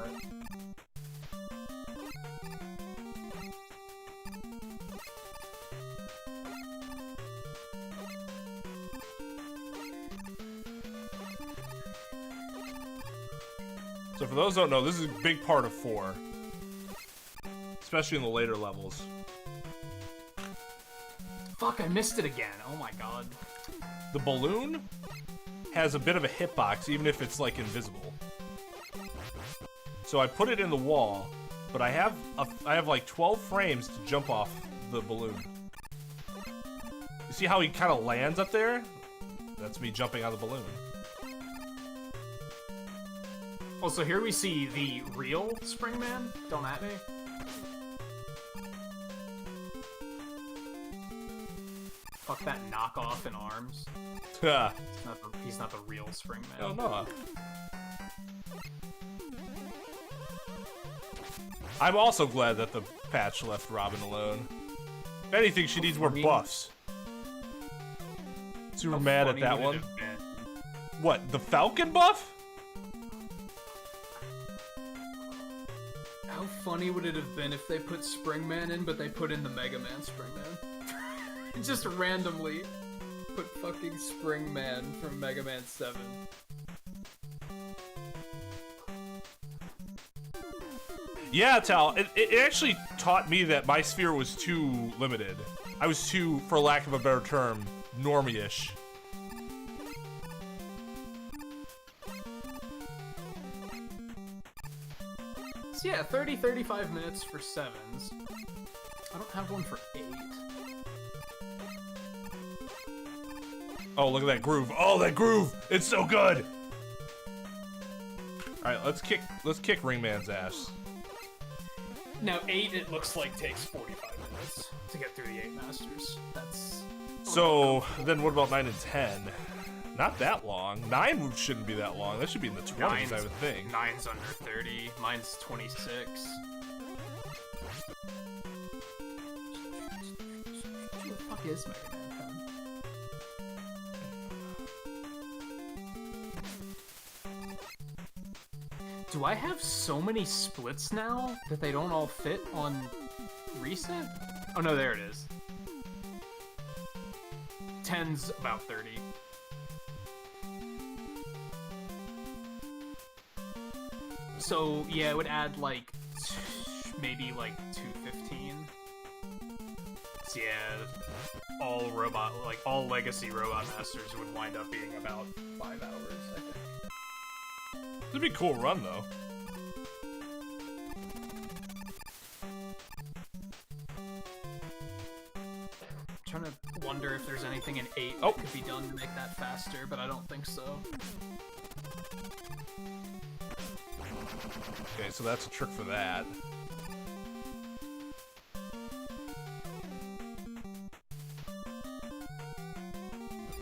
A: So for those who don't know, this is a big part of 4. Especially in the later levels.
B: Fuck, I missed it again. Oh my god.
A: The balloon has a bit of a hitbox, even if it's, like, invisible. So I put it in the wall, but I have like 12 frames to jump off the balloon. You see how he kind of lands up there? That's me jumping on the balloon.
B: Also, here we see the real Springman. Don't at me. Fuck that knockoff in arms. He's not the real Springman.
A: Oh no. I'm also glad that the patch left Robin alone. If anything, she needs more buffs. Super mad at that one. What, the Falcon buff?
C: How funny would it have been if they put Springman in, but they put in the Mega Man Springman? Just randomly put fucking Springman from Mega Man 7.
A: Yeah, Tal, it actually taught me that my sphere was too limited. I was too, for lack of a better term, normie-ish.
B: So yeah, 30-35 minutes for 7s. I don't have one for 8.
A: Oh, look at that groove. Oh, that groove! It's so good! Alright, let's kick Ringman's ass.
C: Now 8, it looks like, takes 45 minutes
B: To get through the 8 masters. That's...
A: So, then what about 9 and 10? Not that long. 9 shouldn't be that long. That should be in the 20s, I would think.
B: 9's under 30. Mine's 26. Who the fuck is Mega Man 10? Do I have so many splits now that they don't all fit on recent? Oh no, there it is. 10's about 30. So yeah, it would add like maybe like 215. So yeah, all legacy robot masters would wind up being about 5 hours, I think.
A: It'd be a cool run though.
B: I'm trying to wonder if there's anything in 8
A: Oh.
B: that could be done to make that faster, but I don't think so.
A: Okay, so that's a trick for that.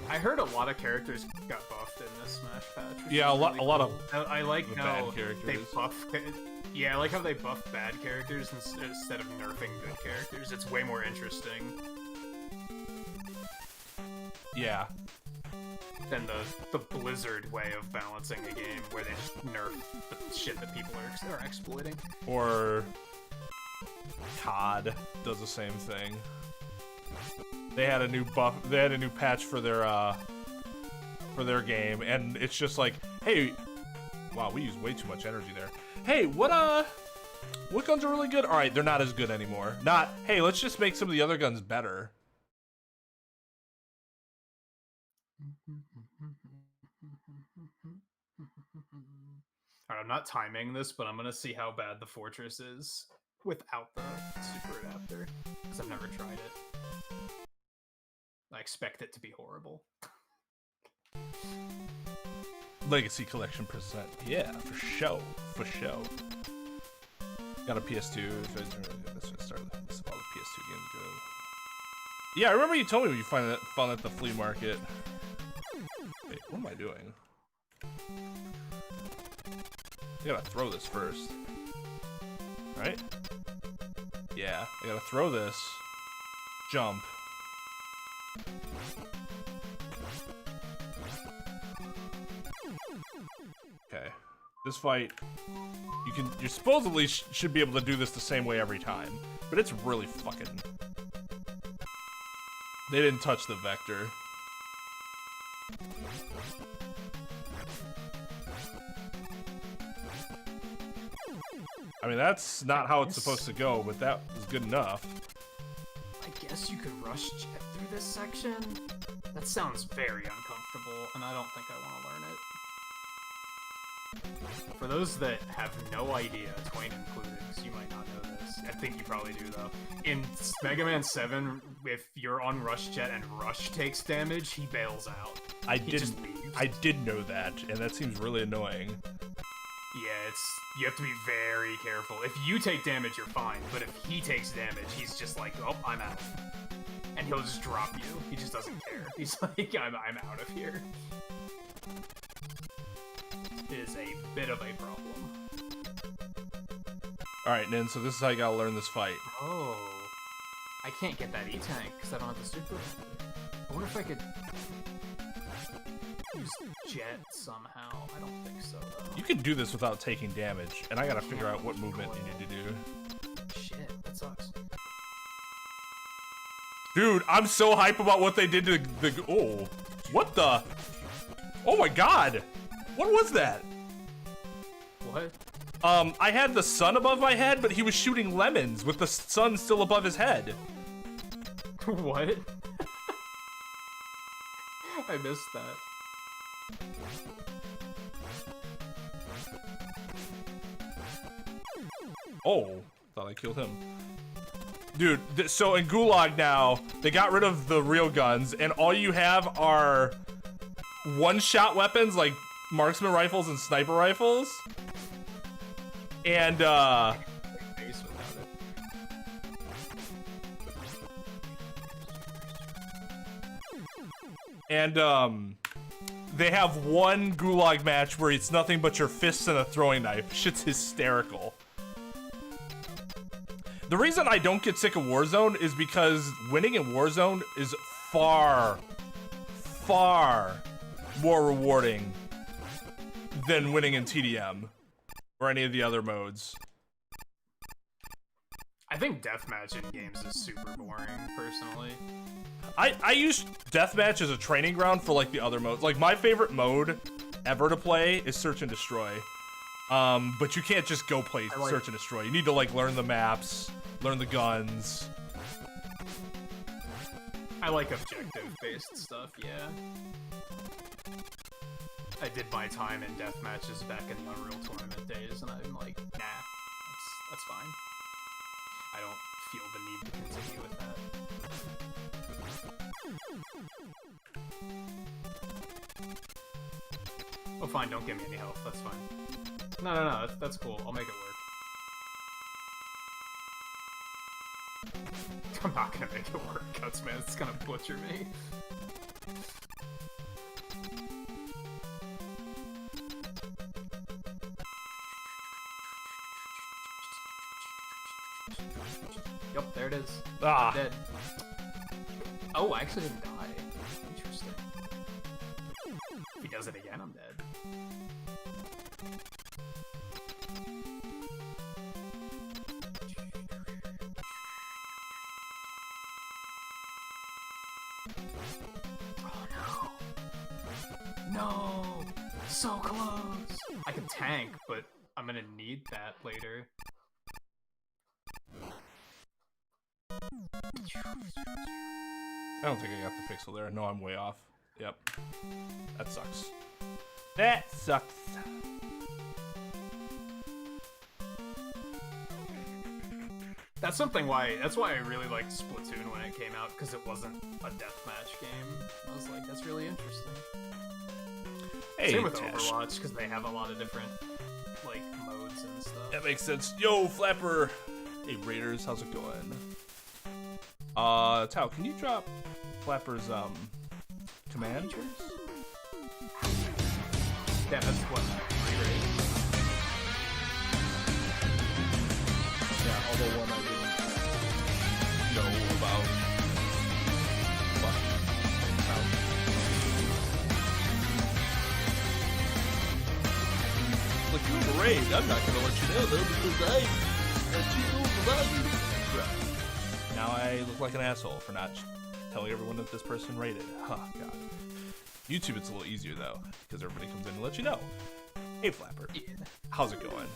B: I heard a lot of characters got buffed in this Smash patch. which
A: Yeah,
B: is
A: a lot of
B: I like
A: the
B: how
A: bad characters.
B: they buff. Yeah, I like how they buff bad characters instead of nerfing good characters. It's way more interesting
A: Yeah.
B: than the Blizzard way of balancing a game, where they just nerf the shit that people are exploiting.
A: Or COD does the same thing. They had a new buff. They had a new patch for their game, and it's just like, hey, wow, we use way too much energy there. Hey, what guns are really good? All right, they're not as good anymore. Not, hey, let's just make some of the other guns better.
B: Alright, I'm not timing this, but I'm gonna see how bad the Fortress is without the super adapter, because I've never tried it. I expect it to be horrible.
A: Legacy Collection percent. Yeah, for show. For show. Got a PS2. Let's start this all the PS2 games go. Yeah, I remember you told me when you found it at the flea market. Wait, what am I doing? I gotta throw this first. Right? Yeah, I gotta throw this. Jump. Okay. This fight, you supposedly should be able to do this the same way every time, but it's really fucking... They didn't touch the vector. I mean, that's not how it's supposed to go, but that was good enough.
B: I guess you could rush jet through this section? That sounds very uncomfortable, and I don't think I want to learn it. For those that have no idea, Twain included, because you might not know this. I think you probably do, though. In Mega Man 7, if you're on Rush Jet and Rush takes damage, he bails out.
A: I
B: just leaves.
A: I did know that, and that seems really annoying.
B: Yeah, you have to be very careful. If you take damage, you're fine, but if he takes damage, he's just like, oh, I'm out. And he'll just drop you. He just doesn't care. He's like, I'm out of here. It is a bit of a problem.
A: Alright, Nin, so this is how you gotta learn this fight.
B: Oh. I can't get that E-Tank because I don't have the super. I wonder if I could use Jet somehow. I don't think so, though.
A: You can do this without taking damage, and I gotta figure out what movement you need to do.
B: Shit, that sucks.
A: Dude, I'm so hype about what they did to the... Oh. What the... Oh my god! What was that?
B: What?
A: I had the sun above my head, but he was shooting lemons with the sun still above his head.
B: What? I missed that.
A: Oh, thought I killed him. Dude, so in Gulag now, they got rid of the real guns, and all you have are one-shot weapons like marksman rifles and sniper rifles. And, they have one Gulag match where it's nothing but your fists and a throwing knife. Shit's hysterical. The reason I don't get sick of Warzone is because winning in Warzone is far, far more rewarding than winning in TDM or any of the other modes.
B: I think deathmatch in games is super boring, personally.
A: I use deathmatch as a training ground for like the other modes. Like my favorite mode ever to play is search and destroy. But you can't just go play search and destroy. You need to like learn the maps, learn the guns.
B: I like objective-based stuff, yeah. I did my time in deathmatches back in the Unreal Tournament days, and I'm like, nah, that's fine. I don't feel the need to continue with that. Oh, fine, don't give me any health, that's fine. No, that's cool, I'll make it work. I'm not gonna make it work, Guts, man, it's gonna butcher me. Yup, there it is.
A: Ah.
B: I'm dead. Oh, I actually didn't die. Interesting. If he does it again, I'm dead. Oh no. No! So close! I can tank, but I'm gonna need that later.
A: I don't think I got the pixel there. No, I'm way off. Yep. That sucks. That sucks.
B: That's why I really liked Splatoon when it came out, because it wasn't a deathmatch game. I was like, that's really interesting.
A: Hey,
B: same with
A: Tash.
B: Overwatch, because they have a lot of different, like, modes and stuff.
A: That makes sense. Yo, Flapper. Hey, Raiders, how's it going? Tao, can you drop Flapper's, command?
B: Yeah, that's what
C: Yeah, although one I didn't
A: know about. Like, you have a raid. I'm not gonna let you know, though, because I know about you. Now I look like an asshole for not telling everyone that this person raided. Huh, God. YouTube, it's a little easier, though, because everybody comes in and lets you know. Hey, Flapper. How's it going?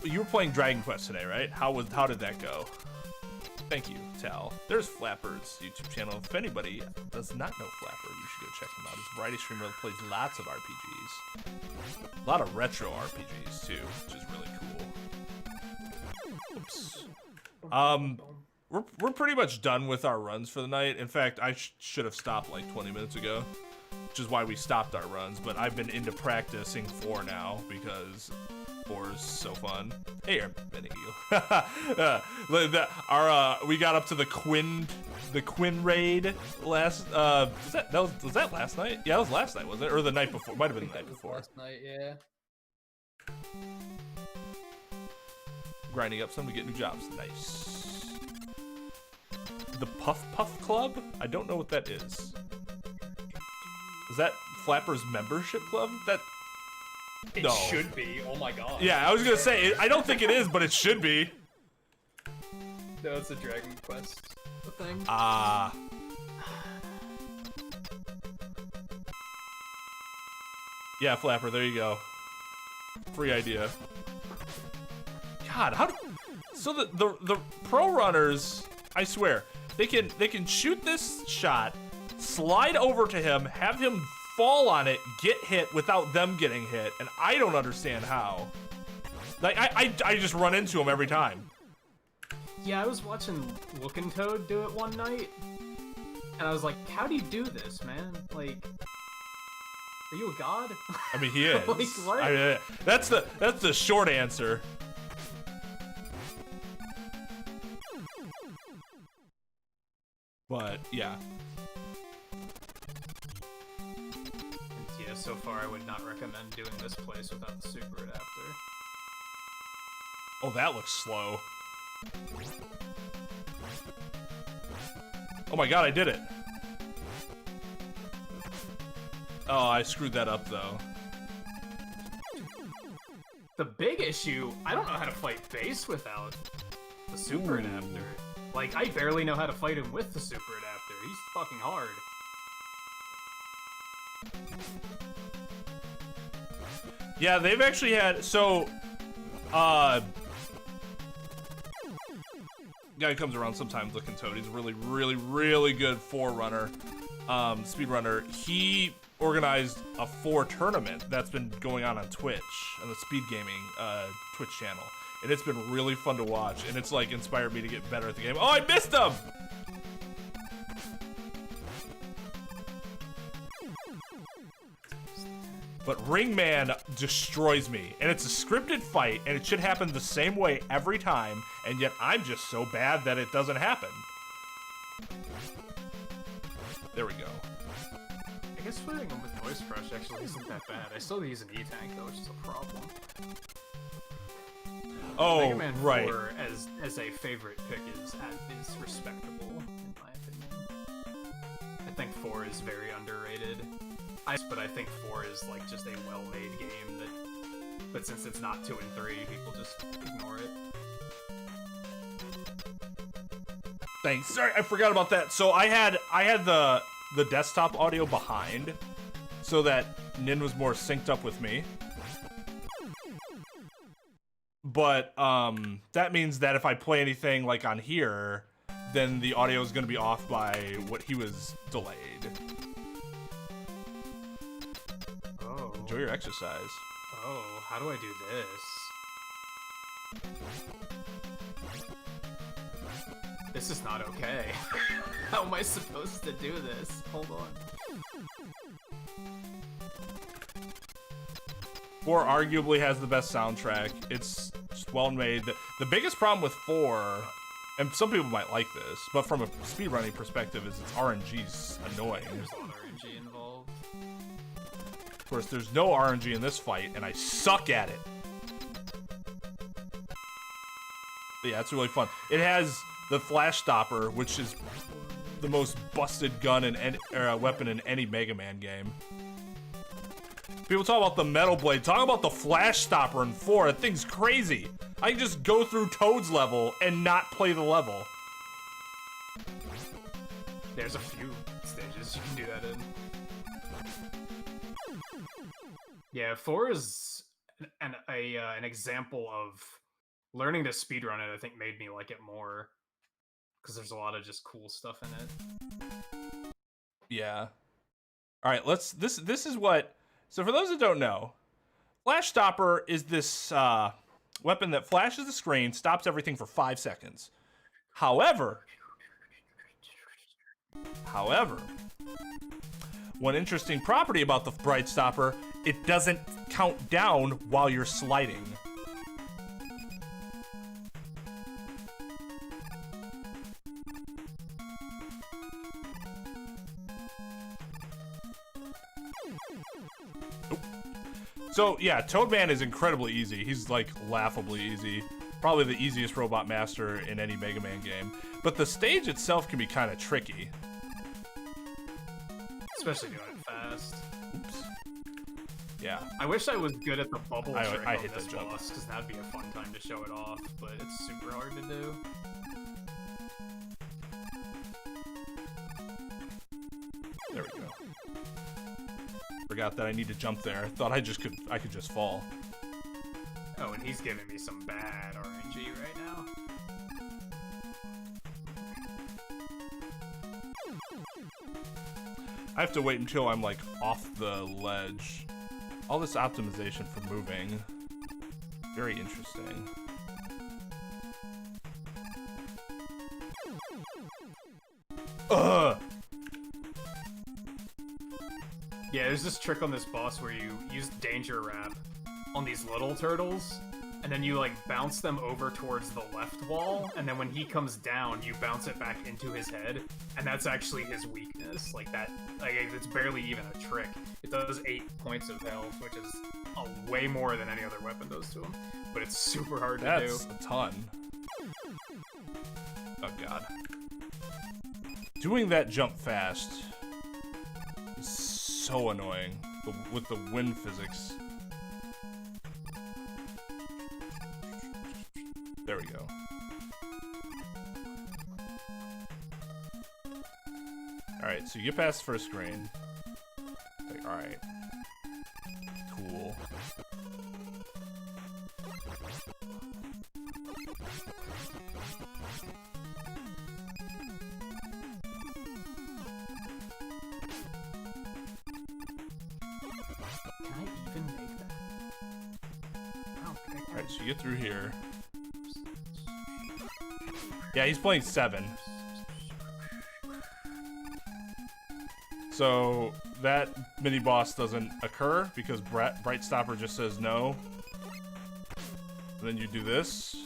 A: You were playing Dragon Quest today, right? How did that go? Thank you, Tal. There's Flapper's YouTube channel. If anybody does not know Flapper, you should go check him out. He's a variety streamer that plays lots of RPGs. A lot of retro RPGs, too, which is really cool. Oops. We're pretty much done with our runs for the night. In fact, I should have stopped like 20 minutes ago, which is why we stopped our runs. But I've been into practicing 4 now because 4 is so fun. Hey, Benigil. We got up to the Quinn raid last. Was that last night? Yeah, that was last night, wasn't it? Or the night before? Might have been the night before.
C: last night, yeah.
A: Grinding up some to get new jobs. Nice. The Puff Club? I don't know what that is. Is that Flapper's membership club?
C: It
A: No.
C: should be. Oh my god.
A: Yeah, I was gonna say, I don't think it is, but it should be.
C: No, it's a Dragon Quest thing.
A: Ah. Yeah, Flapper, there you go. Free idea. God, so the pro runners, I swear, they can shoot this shot, slide over to him, have him fall on it, get hit without them getting hit, and I don't understand how. Like I just run into him every time.
B: Yeah, I was watching Lookin' Toad do it one night, and I was like, how do you do this, man? Like, are you a god?
A: I mean, he is.
B: Like, what?
A: That's the short answer. But yeah.
B: Yeah, so far I would not recommend doing this place without the super adapter.
A: Oh, that looks slow. Oh my god, I did it. Oh, I screwed that up though.
B: The big issue, I don't know how to fight base without The super adapter. Like, I barely know how to fight him with the super adapter. He's fucking hard.
A: Yeah, they've actually had, so, guy comes around sometimes looking Toad. He's a really, really, really good forerunner, speedrunner. He organized a 4 tournament that's been going on Twitch, on the Speed Gaming Twitch channel. And it's been really fun to watch, and it's like inspired me to get better at the game. Oh, I missed him! But Ringman destroys me, and it's a scripted fight, and it should happen the same way every time, and yet I'm just so bad that it doesn't happen. There we go.
B: I guess fighting him with Voice Crush actually isn't that bad. I still use an E-Tank though, which is a problem.
A: Oh,
B: Mega Man
A: right.
B: 4 as a favorite pick is respectable, in my opinion. I think 4 is very underrated. But I think 4 is like just a well-made game but since it's not 2 and 3, people just ignore it.
A: Thanks. Sorry, I forgot about that. So I had the desktop audio behind so that Nin was more synced up with me. But that means that if I play anything like on here, then the audio is going to be off by what he was delayed.
B: Oh.
A: Enjoy your exercise.
B: Oh, how do I do this? This is not okay. How am I supposed to do this? Hold on.
A: 4 arguably has the best soundtrack. It's just well made. The biggest problem with 4, and some people might like this, but from a speedrunning perspective, is its RNG's annoying.
B: There's a lot of RNG involved.
A: Of course, there's no RNG in this fight, and I suck at it. But yeah, it's really fun. It has the Flash Stopper, which is the most busted gun and weapon in any Mega Man game. People talk about the Metal Blade. Talk about the Flash Stopper in 4. That thing's crazy. I can just go through Toad's level and not play the level.
B: There's a few stages you can do that in. Yeah, 4 is an example of learning to speedrun it. I think made me like it more because there's a lot of just cool stuff in it.
A: Yeah. All right. This is what. So for those that don't know, Flash Stopper is this weapon that flashes the screen, stops everything for 5 seconds. However, one interesting property about the Bright Stopper, it doesn't count down while you're sliding. So yeah, Toadman is incredibly easy. He's like laughably easy. Probably the easiest robot master in any Mega Man game. But the stage itself can be kind of tricky.
B: Especially doing it fast.
A: Oops. Yeah.
B: I wish I was good at the bubble trick
A: I
B: on
A: hit
B: this
A: that jump.
B: boss, because that'd be a fun time to show it off, but it's super hard to do.
A: There we go. Forgot that I need to jump there. Thought I could just fall.
B: Oh, and he's giving me some bad RNG right now.
A: I have to wait until I'm like off the ledge. All this optimization for moving. Very interesting. Ugh!
B: Yeah, there's this trick on this boss where you use Danger Wrap on these little turtles, and then you like bounce them over towards the left wall, and then when he comes down, you bounce it back into his head, and that's actually his weakness. Like that, like it's barely even a trick. It does 8 points of health, which is way more than any other weapon does to him, but it's super hard to do.
A: That's a ton. Oh god. Doing that jump fast is so annoying with the wind physics. There we go. Alright, so you get past the first screen. Like, alright. Cool.
B: Can I even make that? I don't think I can.
A: Alright, so you get through here. Yeah, he's playing 7. So that mini boss doesn't occur because Bright Stopper just says no. And then you do this.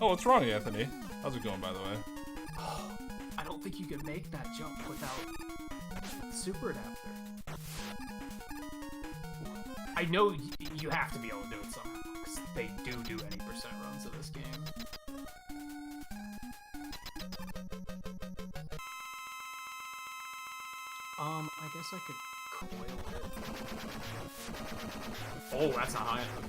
A: Oh, what's wrong, Anthony? How's it going, by the way?
B: I don't think you can make that jump without super adapter. I know you have to be able to do it somehow, because they do any percent runs of this game. I guess I could coil it. Oh, that's not high enough.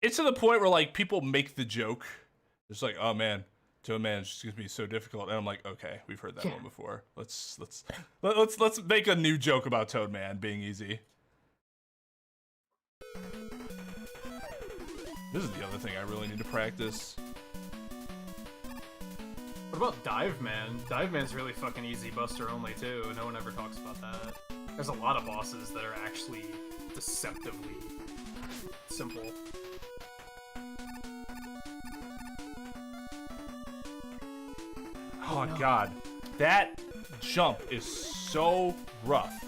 A: It's to the point where like people make the joke. It's like, oh man, Toad Man is just gonna be so difficult, and I'm like, okay, we've heard that one before. Let's make a new joke about Toad Man being easy. This is the other thing I really need to practice.
B: What about Dive Man? Dive Man's really fucking easy, Buster only too. No one ever talks about that. There's a lot of bosses that are actually deceptively simple.
A: Oh no. God, that jump is so rough.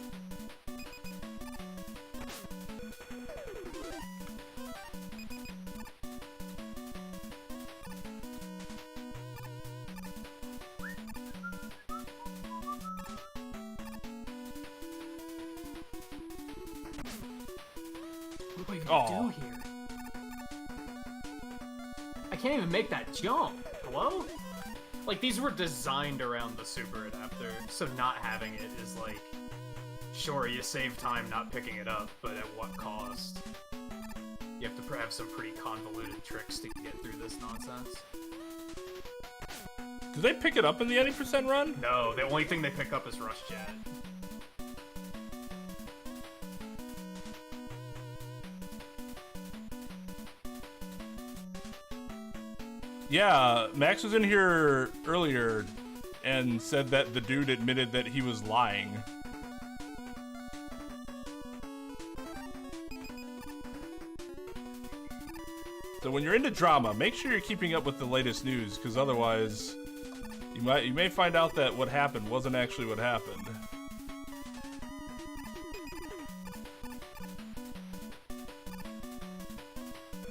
B: What do I even do here? I can't even make that jump. Hello? Like, these were designed around the super adapter, so not having it is like, sure, you save time not picking it up, but at what cost? You have to have some pretty convoluted tricks to get through this nonsense.
A: Do they pick it up in the 80% run?
B: No, the only thing they pick up is Rush Jet.
A: Yeah, Max was in here earlier and said that the dude admitted that he was lying. So when you're into drama, make sure you're keeping up with the latest news, because otherwise you may find out that what happened wasn't actually what happened.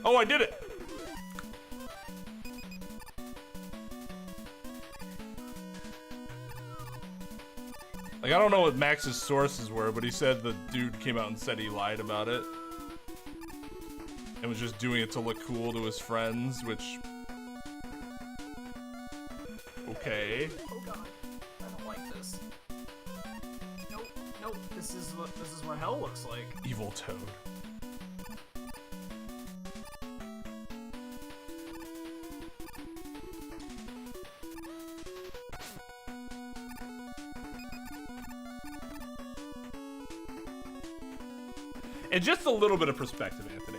A: Oh, I did it! Like, I don't know what Max's sources were, but he said the dude came out and said he lied about it. And was just doing it to look cool to his friends, which... Okay.
B: Oh god, I don't like this. Nope, nope, this is what hell looks like.
A: Evil Toad. And just a little bit of perspective, Anthony.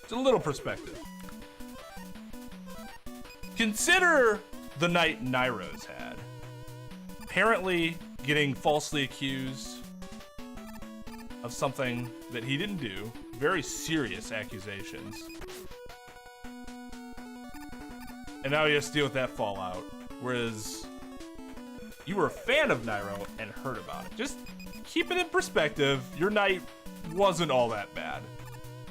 A: Just a little perspective. Consider the night Nyro's had. Apparently getting falsely accused of something that he didn't do. Very serious accusations. And now he has to deal with that fallout. Whereas you were a fan of Nyro and heard about it. Just keep it in perspective. Your night wasn't all that bad,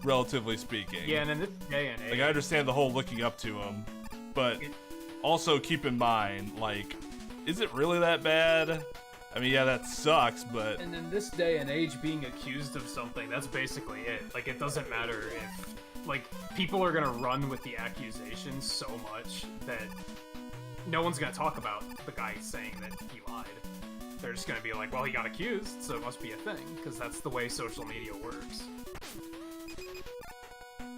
A: relatively speaking.
B: Yeah, and in this day and age,
A: like, I understand the whole looking up to him, but also keep in mind, like, is it really that bad? I mean, yeah, that sucks, but...
B: And in this day and age, being accused of something, that's basically it. Like, it doesn't matter if... Like, people are gonna run with the accusations so much that no one's gonna talk about the guy saying that he lied. They're just gonna be like, well, he got accused, so it must be a thing, because that's the way social media works.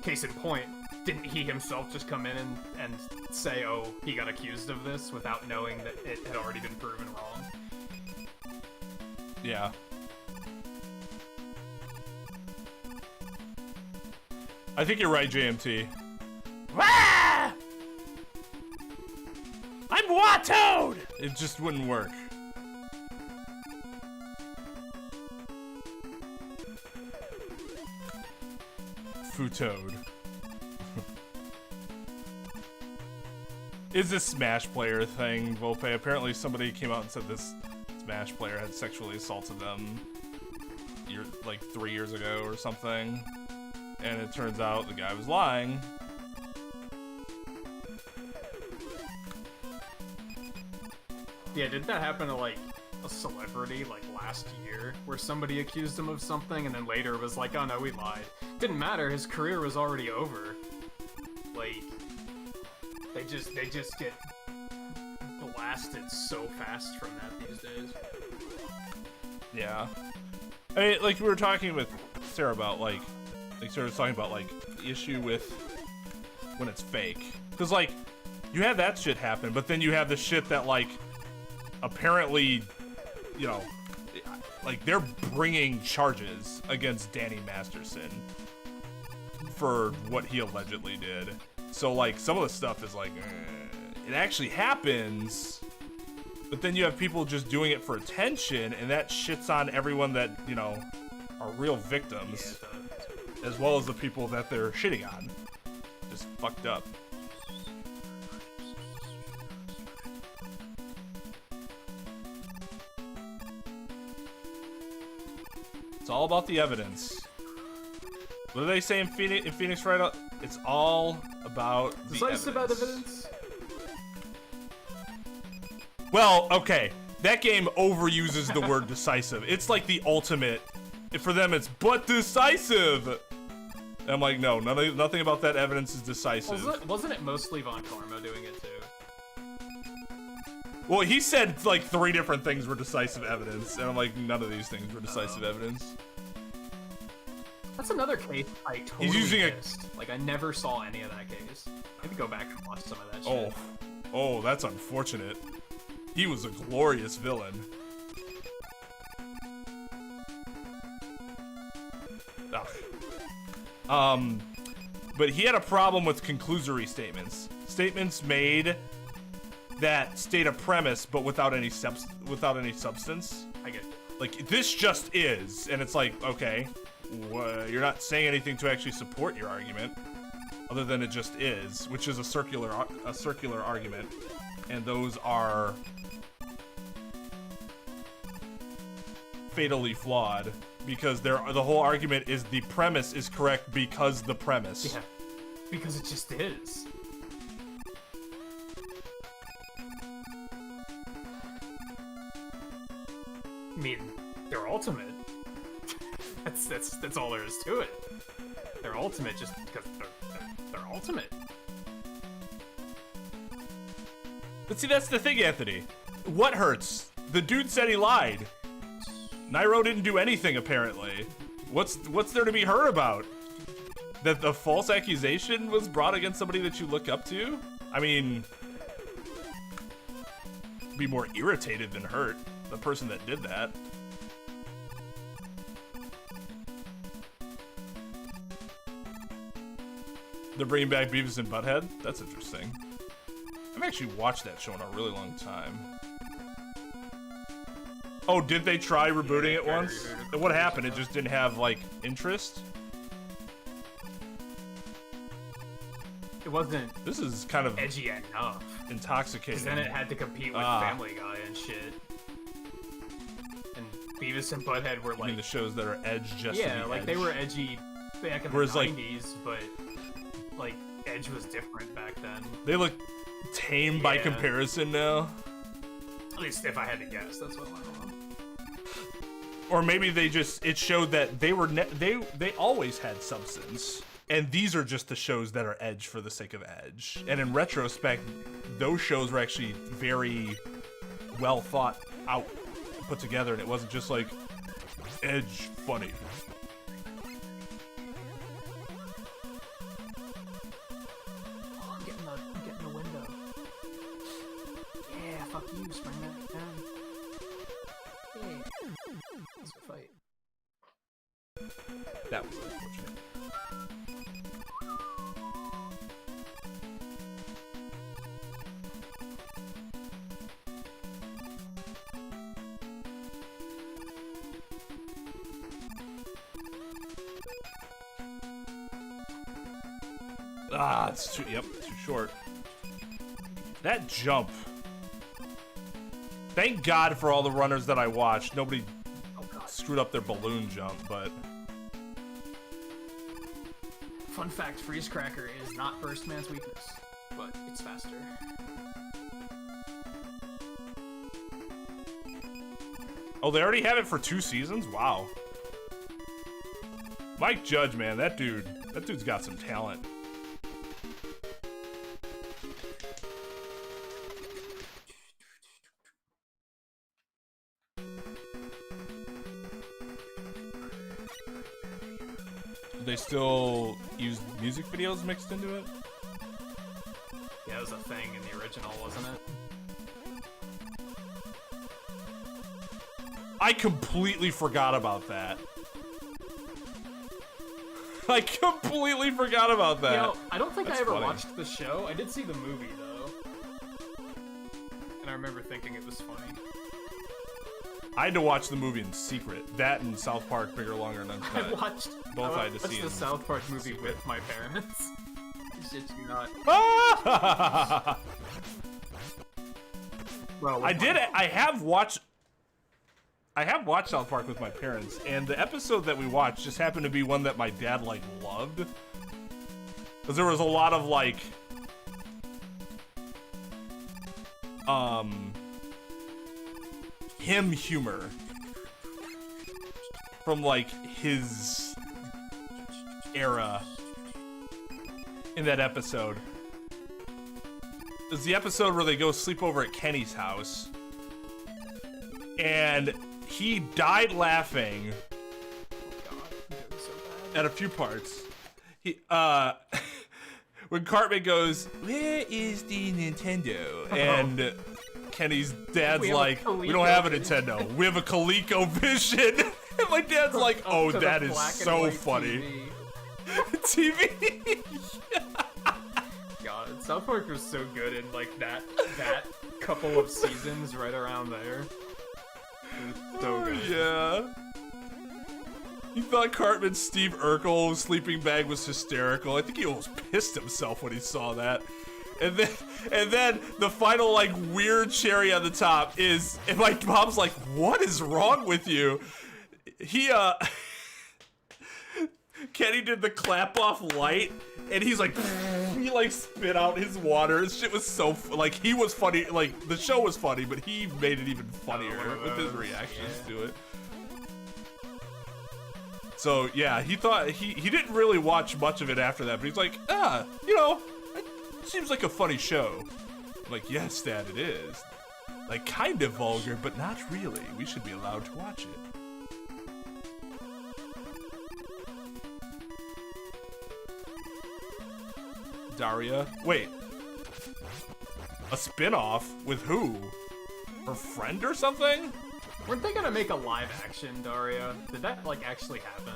B: Case in point, didn't he himself just come in and say, oh, he got accused of this without knowing that it had already been proven wrong?
A: Yeah. I think you're right, JMT.
D: Ah! I'm Wattoed!
A: It just wouldn't work. Futoed. Is this Smash player thing, Volpe? Apparently somebody came out and said this Smash player had sexually assaulted them like 3 years ago or something. And it turns out the guy was lying.
B: Yeah, did that happen to, like, a celebrity, like, last year? Where somebody accused him of something and then later was like, oh no, we lied. Didn't matter, his career was already over. Like, they just get blasted so fast from that these days.
A: Yeah. I mean, like, we were talking with Sarah about, like Sarah was talking about, like, the issue with when it's fake. Because, like, you have that shit happen, but then you have the shit that, like, apparently, you know, like, they're bringing charges against Danny Masterson for what he allegedly did. So, like, some of the stuff is like, it actually happens, but then you have people just doing it for attention, and that shits on everyone that, you know, are real victims, as well as the people that they're shitting on. Just fucked up. It's all about the evidence. What do they say in Phoenix right up? It's all about the evidence.
B: About evidence?
A: Well, okay. That game overuses the word decisive. It's like the ultimate. For them, it's but decisive. And I'm like, no, nothing about that evidence is decisive.
B: Wasn't it mostly Von Karma doing it too?
A: Well, he said like 3 different things were decisive evidence, and I'm like, none of these things were decisive evidence.
B: That's another case I totally missed. Like, I never saw any of that case. Maybe go back and watch some of that shit.
A: Oh, that's unfortunate. He was a glorious villain. Ugh. But he had a problem with conclusory statements. Statements made that state a premise, but without any substance.
B: I get it.
A: Like, this just is, and it's like, okay, you're not saying anything to actually support your argument, other than it just is, which is a circular argument, and those are fatally flawed because the whole argument is the premise is correct because the premise.
B: Yeah, because it just is. I mean, they're ultimate. That's all there is to it. They're ultimate just because they're ultimate.
A: But see, that's the thing, Anthony. What hurts? The dude said he lied. Nairo didn't do anything, apparently. What's there to be hurt about? That the false accusation was brought against somebody that you look up to? I mean, be more irritated than hurt. The person that did that. They're bringing back Beavis and Butthead? That's interesting. I've actually watched that show in a really long time. Oh, did they try rebooting it once? And what happened? It just didn't have, like, interest?
B: It wasn't.
A: This is kind of
B: edgy enough.
A: Intoxicating.
B: Because then it had to compete with Family Guy and shit. And Beavis and Butthead were like.
A: I mean, the shows that are edge just
B: yeah,
A: to be
B: like
A: edge.
B: they were edgy back in
A: Whereas,
B: the
A: like,
B: 90s, but like edge was different back then.
A: They look tame by comparison now.
B: At least if I had to guess, that's what I don't know.
A: Or maybe they just it showed that they were they always had substance. And these are just the shows that are edge for the sake of edge. And in retrospect, those shows were actually very well thought out put together, and it wasn't just like edge funny.
B: Oh, I'm getting the window. Yeah, fuck you, spring that down. Yeah. Let's go fight.
A: That was unfortunate. Ah, it's too, yep, too short. That jump. Thank God for all the runners that I watched. Nobody screwed up their balloon jump, but...
B: Fun fact, Freeze Cracker is not Burst Man's weakness, but it's faster.
A: Oh, they already have it for 2 seasons? Wow. Mike Judge, man, that dude's got some talent. They still use music videos mixed into it?
B: Yeah, it was a thing in the original, wasn't it?
A: I completely forgot about that. I completely forgot about that.
B: You know, I don't think
A: That's
B: I ever
A: funny.
B: watched the show. I did see the movie, though. And I remember thinking it was funny.
A: I had to watch the movie in secret. That and South Park, Bigger, Longer, and
B: I
A: Uncut.
B: watched
A: Both I had to see
B: the
A: in
B: South Park movie with my parents. Shit's not. Well,
A: I did. I have watched South Park with my parents, and the episode that we watched just happened to be one that my dad like loved, because there was a lot of like, him humor from like his era in that episode. It's the episode where they go sleep over at Kenny's house, and he died laughing at a few parts. He when Cartman goes, "Where is the Nintendo?" and Kenny's dad's like, "We don't have a Nintendo. We have a ColecoVision." And my dad's like, "Oh, that is so funny." TV.
B: God, South Park was so good in like that couple of seasons right around there. It was so good.
A: Yeah. He thought Cartman's Steve Urkel sleeping bag was hysterical. I think he almost pissed himself when he saw that. And then the final like weird cherry on the top is, and my mom's like, "What is wrong with you?" He Kenny did the clap off light, and he's like, he like spit out his water. His shit was so like, he was funny. Like the show was funny, but he made it even funnier with his reactions to it. So yeah, he thought he didn't really watch much of it after that, but he's like, you know, it seems like a funny show. I'm like, yes, Dad, it is. Like kind of vulgar, but not really. We should be allowed to watch it. Daria? Wait. A spin-off? With who? Her friend or something?
B: Weren't they gonna make a live action Daria? Did that like actually happen?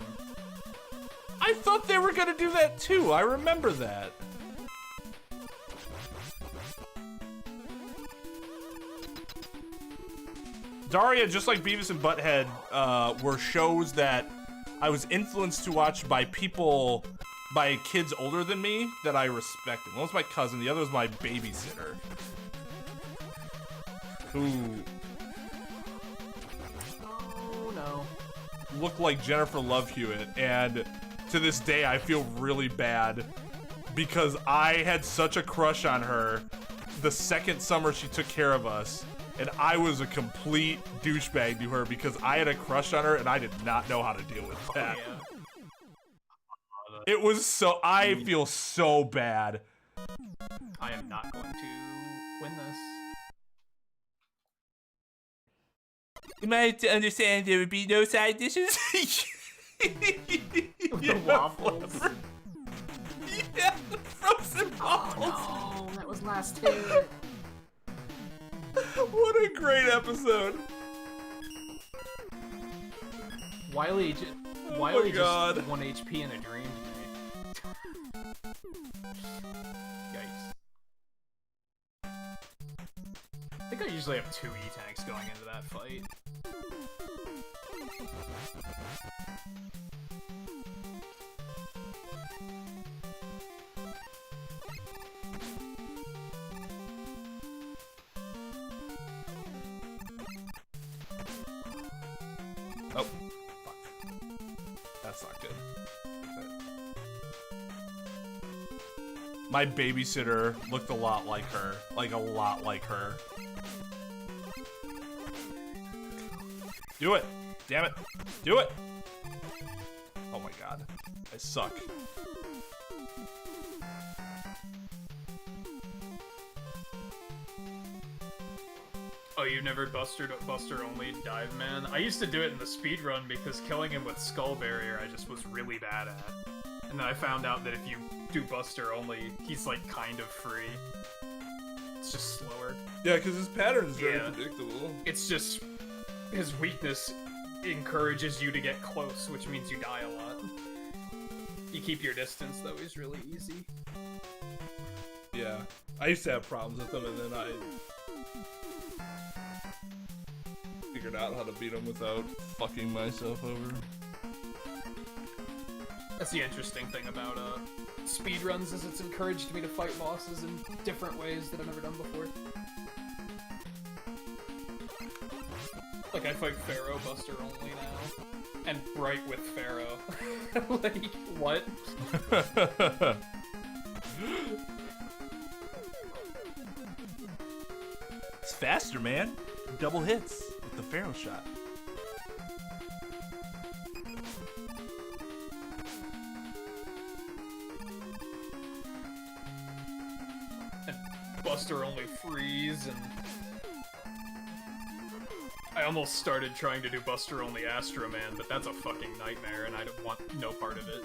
A: I thought they were gonna do that too. I remember that. Daria, just like Beavis and Butthead, were shows that I was influenced to watch by people, by kids older than me that I respected. One was my cousin, the other was my babysitter, who looked like Jennifer Love Hewitt, and to this day I feel really bad because I had such a crush on her the second summer she took care of us, and I was a complete douchebag to her because I had a crush on her and I did not know how to deal with that.
B: Oh, yeah.
A: It was so, I feel so bad.
B: I am not going to win this.
A: Am I to understand there would be no side dishes?
B: The waffles.
A: Yeah, frozen waffles.
B: Oh no, that was last hit.
A: What a great episode.
B: Wiley
A: my God.
B: just 1 HP in a dream to me. Yikes. I think I usually have 2 E-tanks going into that fight.
A: Oh, fuck. That's not good. My babysitter looked a lot like her. Like, a lot like her. Do it! Damn it! Do it! Oh my god. I suck.
B: Oh, you never Buster only dive man? I used to do it in the speedrun because killing him with Skull Barrier I just was really bad at. And then I found out that if you do Buster only, he's like kind of free. It's just slower.
A: Yeah, because his pattern's very
B: Yeah.
A: predictable.
B: It's just his weakness encourages you to get close, which means you die a lot. You keep your distance though, is really easy.
A: Yeah. I used to have problems with him, and then I figured out how to beat him without fucking myself over.
C: That's the interesting thing about speedruns is it's encouraged me to fight bosses in different ways that I've never done before. Like I fight Pharaoh Buster only now, and Bright with Pharaoh. Like what?
A: It's faster, man. Double hits with the Pharaoh shot.
B: Buster only freeze, and I almost started trying to do Buster only Astro Man, but that's a fucking nightmare, and I don't want no part of it.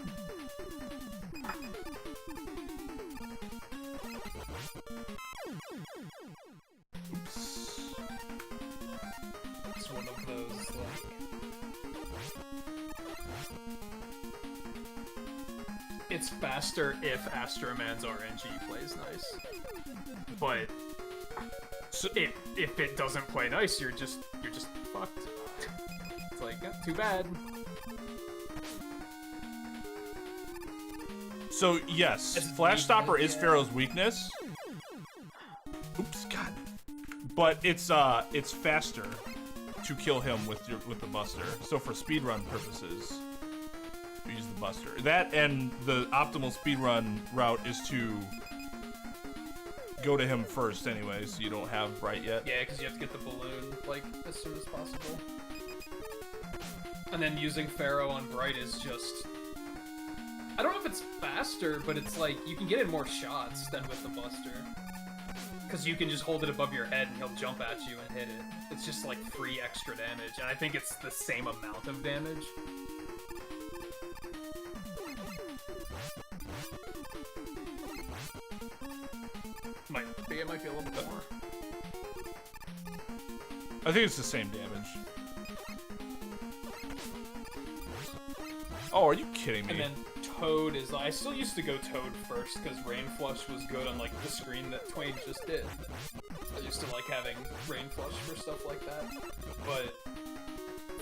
A: Oops.
C: It's one of those like
B: It's faster if Astro Man's RNG plays nice, but
A: So,
B: if it doesn't play nice, you're just fucked. It's like, too bad.
A: so yes,
C: It's
A: Flash Stopper
C: weakness,
A: is
C: yeah.
A: Pharaoh's weakness. Oops, God. But it's faster to kill him with the Buster. So for speedrun purposes, we use the Buster. That and the optimal speedrun route is to go to him first anyway, so you don't have Bright yet.
C: yeah, because you have to get the balloon like as soon as possible. And then using Pharaoh on Bright is just I don't know if it's faster, but it's like you can get in more shots than with the Buster. Because you can just hold it above your head and he'll jump at you and hit it. It's just like free extra damage, and I think it's the same amount of damage. It might be a little bit more.
A: I think it's the same damage. Oh, are you kidding me?
C: And then Toad is I still used to go Toad first because Rain Flush was good on like the screen that Twain just did. I used to like having Rain Flush for stuff like that. But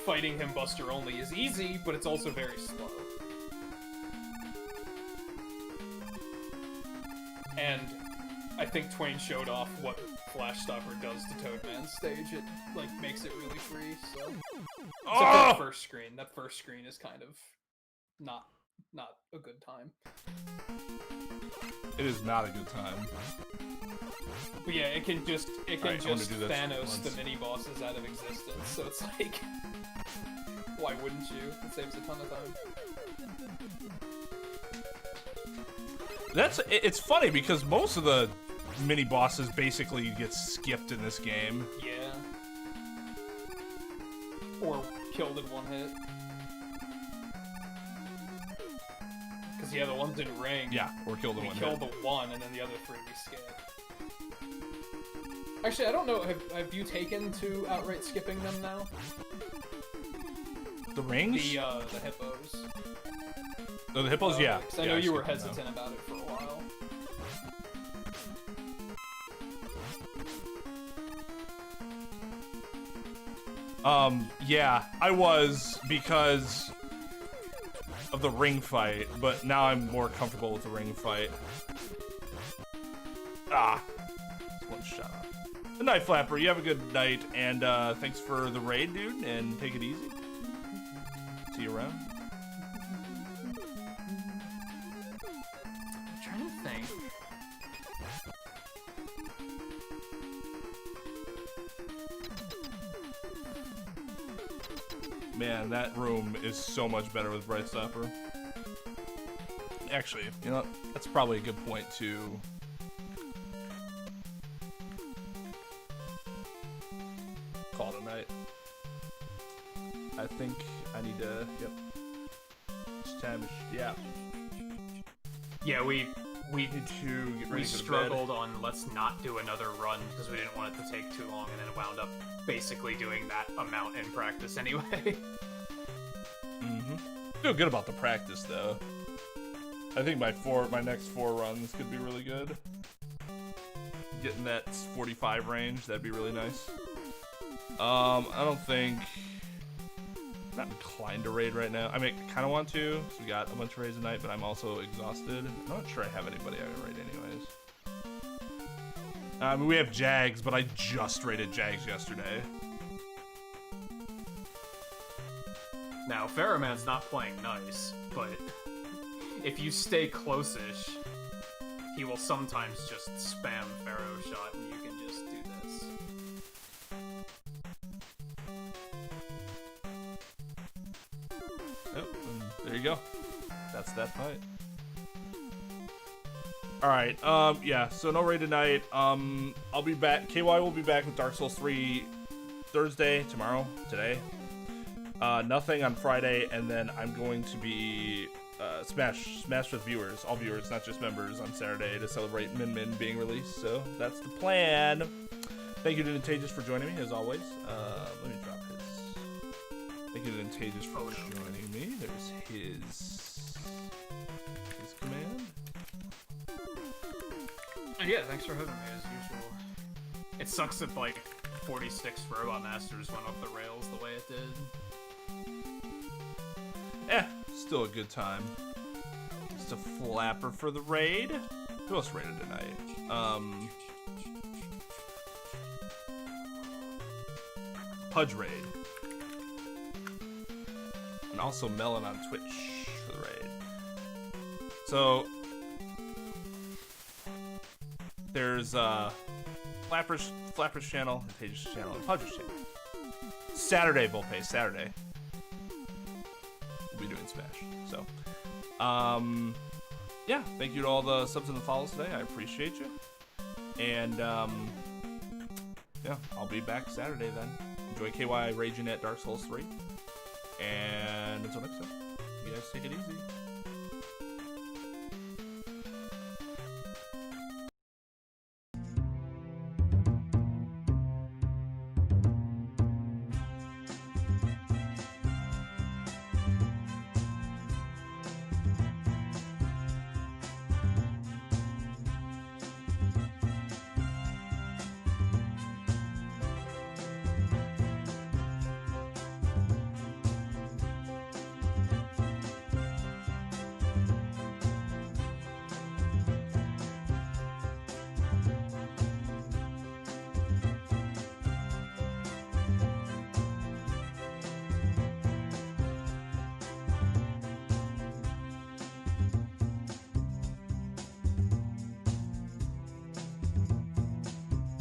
C: fighting him Buster only is easy, but it's also very slow. And I think Twain showed off what Flash Stopper does to Toadman's stage. It like makes it really free, so except for the first screen. That first screen is kind of not a good time.
A: It is not a good time.
C: But yeah, it can just
A: Alright, I wanna do that
C: Thanos the
A: once.
C: mini bosses out of existence. So it's like, why wouldn't you? It saves a ton of time.
A: It's funny because most of the mini bosses basically get skipped in this game.
C: Yeah. Or killed in one hit. Because, yeah, the ones in ring.
A: Yeah, or killed in
C: we
A: one
C: kill
A: hit.
C: the one, and then the other 3 we skip. Actually, I don't know. Have you taken to outright skipping them now?
A: The rings?
C: The hippos.
A: Oh, the hippos, yeah.
C: Because I
A: Yeah,
C: know you were
A: skipped them.
C: hesitant about it for a while.
A: Yeah, I was because of the ring fight, but now I'm more comfortable with the ring fight. Ah, this one shut up. Good night, Flapper. You have a good night, and thanks for the raid, dude, and take it easy. See you around.
B: I'm trying to think.
A: Man, that room is so much better with Bright Stopper. Actually, you know what? That's probably a good point to call it a night. I think I need to, yep. It's time to, yeah.
B: Yeah, we
A: Need to get ready
B: we
A: to go to
B: struggled on let's not do another run because we didn't want it to take too long, and then it wound up basically doing that amount in practice anyway.
A: Mm-hmm. Feel good about the practice though. I think my next 4 runs could be really good. Getting that 45 range, that'd be really nice. I don't think I'm not inclined to raid right now. I mean, I kind of want to, because we got a bunch of raids tonight, but I'm also exhausted. I'm not sure I have anybody I can raid anyways. I mean, we have Jags, but I just raided Jags yesterday.
B: Now, Pharaohman's not playing nice, but if you stay close-ish, he will sometimes just spam Pharaoh shot and you can just do this.
A: Yep, and there you go. That's that fight. Alright, yeah, so no raid tonight. I'll be back. KY will be back with Dark Souls 3 Thursday, today. Nothing on Friday, and then I'm going to be Smash with viewers, all viewers, not just members, on Saturday to celebrate Min Min being released. So that's the plan. Thank you to Nintagious for joining me, as always. Let me drop his. Thank you to Nintagious for joining me. There's his command.
B: And yeah, thanks for having me as usual. It sucks that like 46 Robot Masters went off the rails the way it did.
A: Still a good time. Just a flapper for the raid. Who else raided tonight? Pudge raid. And also Melon on Twitch for the raid. So there's Flapper's channel, Nintagious' channel, and Pudge's channel. Saturday, Volpe, Saturday. We'll be doing Smash. So, yeah, thank you to all the subs and the follows today. I appreciate you. And, yeah, I'll be back Saturday then. Enjoy KY raging at Dark Souls 3. And until next time, you guys take it easy.